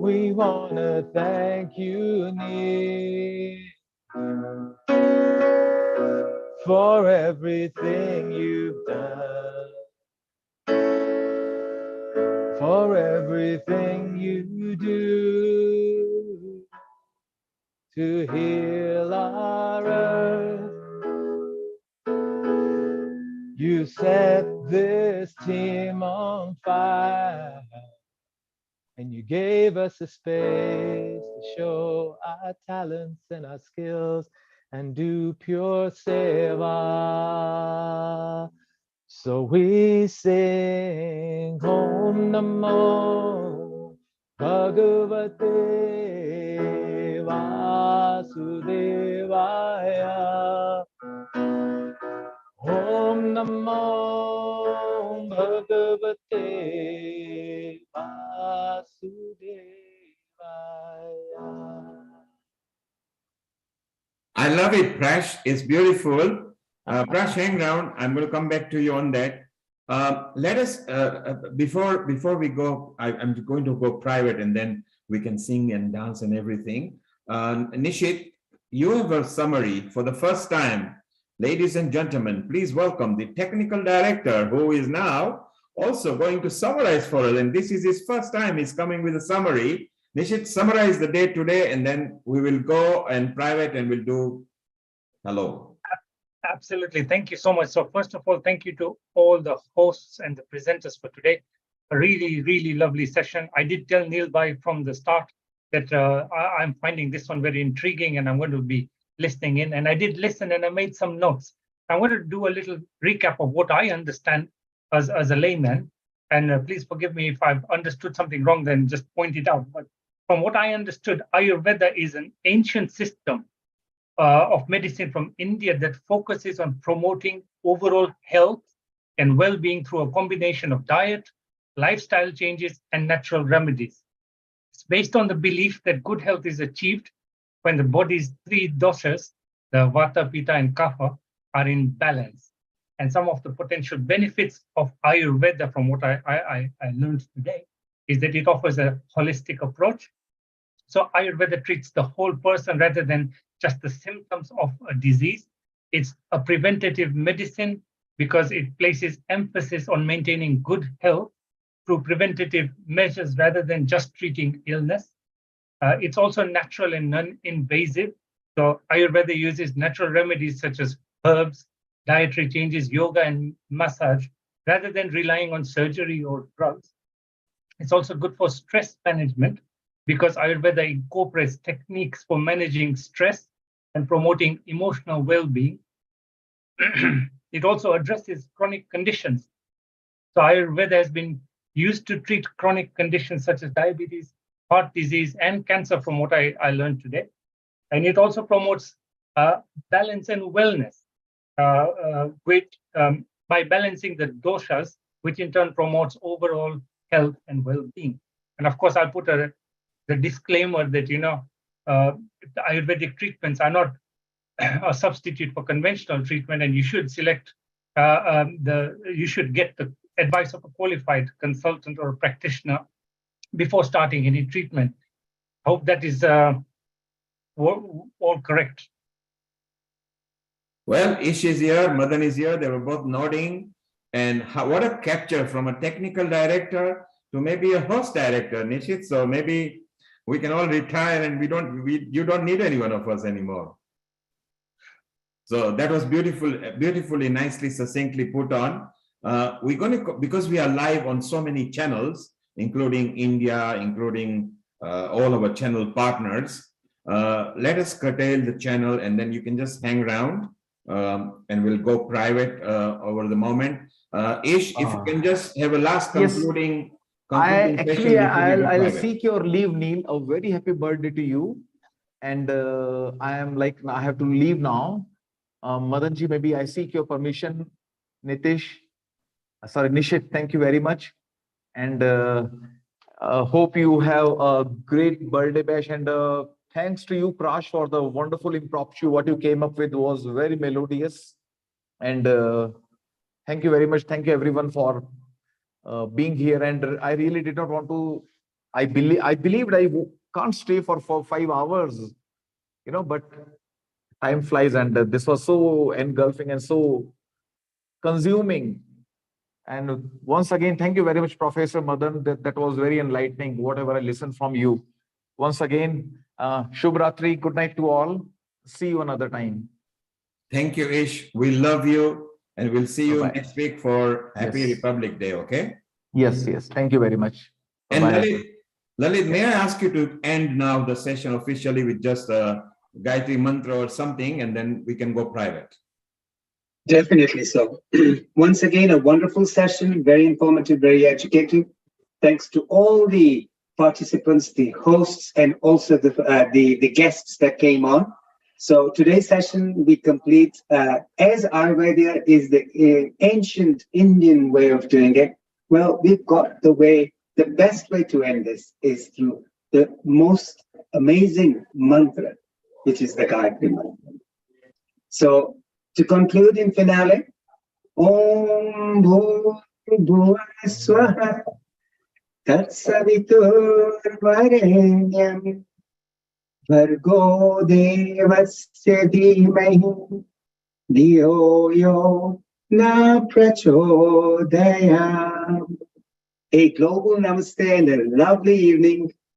We want to thank you, Neil, for everything you've done, for everything you do to heal our earth. You set this team on fire, and you gave us a space to show our talents and our skills and do pure seva. So we sing Om Namo Bhagavate Vasudevaya. Om Namo Bhagavate Vasudevaya. I love it, Prash. It's beautiful. Prash, hang around. I'm going to come back to you on that. Let us, before we go, I'm going to go private and then we can sing and dance and everything. Nishit, you have a summary for the first time. Ladies and gentlemen, please welcome the technical director who is now also going to summarize for us. And this is his first time he's coming with a summary. Nishit, summarize the day today, and then we will go and private and we'll do hello. Absolutely. Thank you so much. So first of all, thank you to all the hosts and the presenters for today. A really, really lovely session. I did tell Neil Bhai from the start that I'm finding this one very intriguing and I'm going to be listening in. And I did listen and I made some notes. I want to do a little recap of what I understand as a layman. And please forgive me if I've understood something wrong, then just point it out. But from what I understood, Ayurveda is an ancient system of medicine from India that focuses on promoting overall health and well-being through a combination of diet, lifestyle changes, and natural remedies. It's based on the belief that good health is achieved when the body's three doshas, the Vata, Pitta, and Kapha, are in balance. And some of the potential benefits of Ayurveda, from what I learned today, is that it offers a holistic approach. So Ayurveda treats the whole person rather than just the symptoms of a disease. It's a preventative medicine because it places emphasis on maintaining good health through preventative measures rather than just treating illness. It's also natural and non-invasive. So Ayurveda uses natural remedies such as herbs, dietary changes, yoga, and massage, rather than relying on surgery or drugs. It's also good for stress management because Ayurveda incorporates techniques for managing stress and promoting emotional well-being. It also addresses chronic conditions. So Ayurveda has been used to treat chronic conditions such as diabetes, heart disease, and cancer, from what I learned today. And it also promotes balance and wellness by balancing the doshas, which in turn promotes overall health and well-being. And of course, I'll put the disclaimer that, the Ayurvedic treatments are not a substitute for conventional treatment, and you should select you should get the advice of a qualified consultant or a practitioner before starting any treatment. Hope that is all correct. Well, Ish is here, Madan is here. They were both nodding. And what a capture from a technical director to maybe a host director, Nishit. So maybe we can all retire and you don't need any one of us anymore. So that was beautifully, nicely, succinctly put on. We're going to, because we are live on so many channels, including India, including all our channel partners, let us curtail the channel and then you can just hang around and we'll go private over the moment. Ish, if you can just have a last concluding I'll seek your leave, Neil. A very happy birthday to you. And I have to leave now. Madanji, maybe I seek your permission. Nishit, thank you very much. And hope you have a great birthday bash. And thanks to you, Prash, for the wonderful impromptu. What you came up with was very melodious. And thank you very much. Thank you everyone for being here. And I really did not want to, I believed I can't stay for 5 hours, but time flies, and this was so engulfing and so consuming. And once again, thank you very much, Professor Madan. That was very enlightening, whatever I listened from you. Once again, Shubh Ratri, good night to all. See you another time. Thank you, Ish. We love you. And we'll see you next week for Happy Republic Day, okay? Yes. Thank you very much. And Lalit, may I ask you to end now the session officially with just a Gayatri mantra or something, and then we can go private. Definitely so. Once again, a wonderful session, very informative, very educative. Thanks to all the participants, the hosts, and also the guests that came on. So today's session we complete as Ayurveda is the ancient Indian way of doing it. Well, we've got the best way to end this is through the most amazing mantra, which is the Gayatri mantra. So to conclude in finale, Om Bhurbhuva Swaha Tat Savitur Varenyam Bhargo Devasya Dhimahi Dhiyo Yo Na Prachodayam. A global namaste and a lovely evening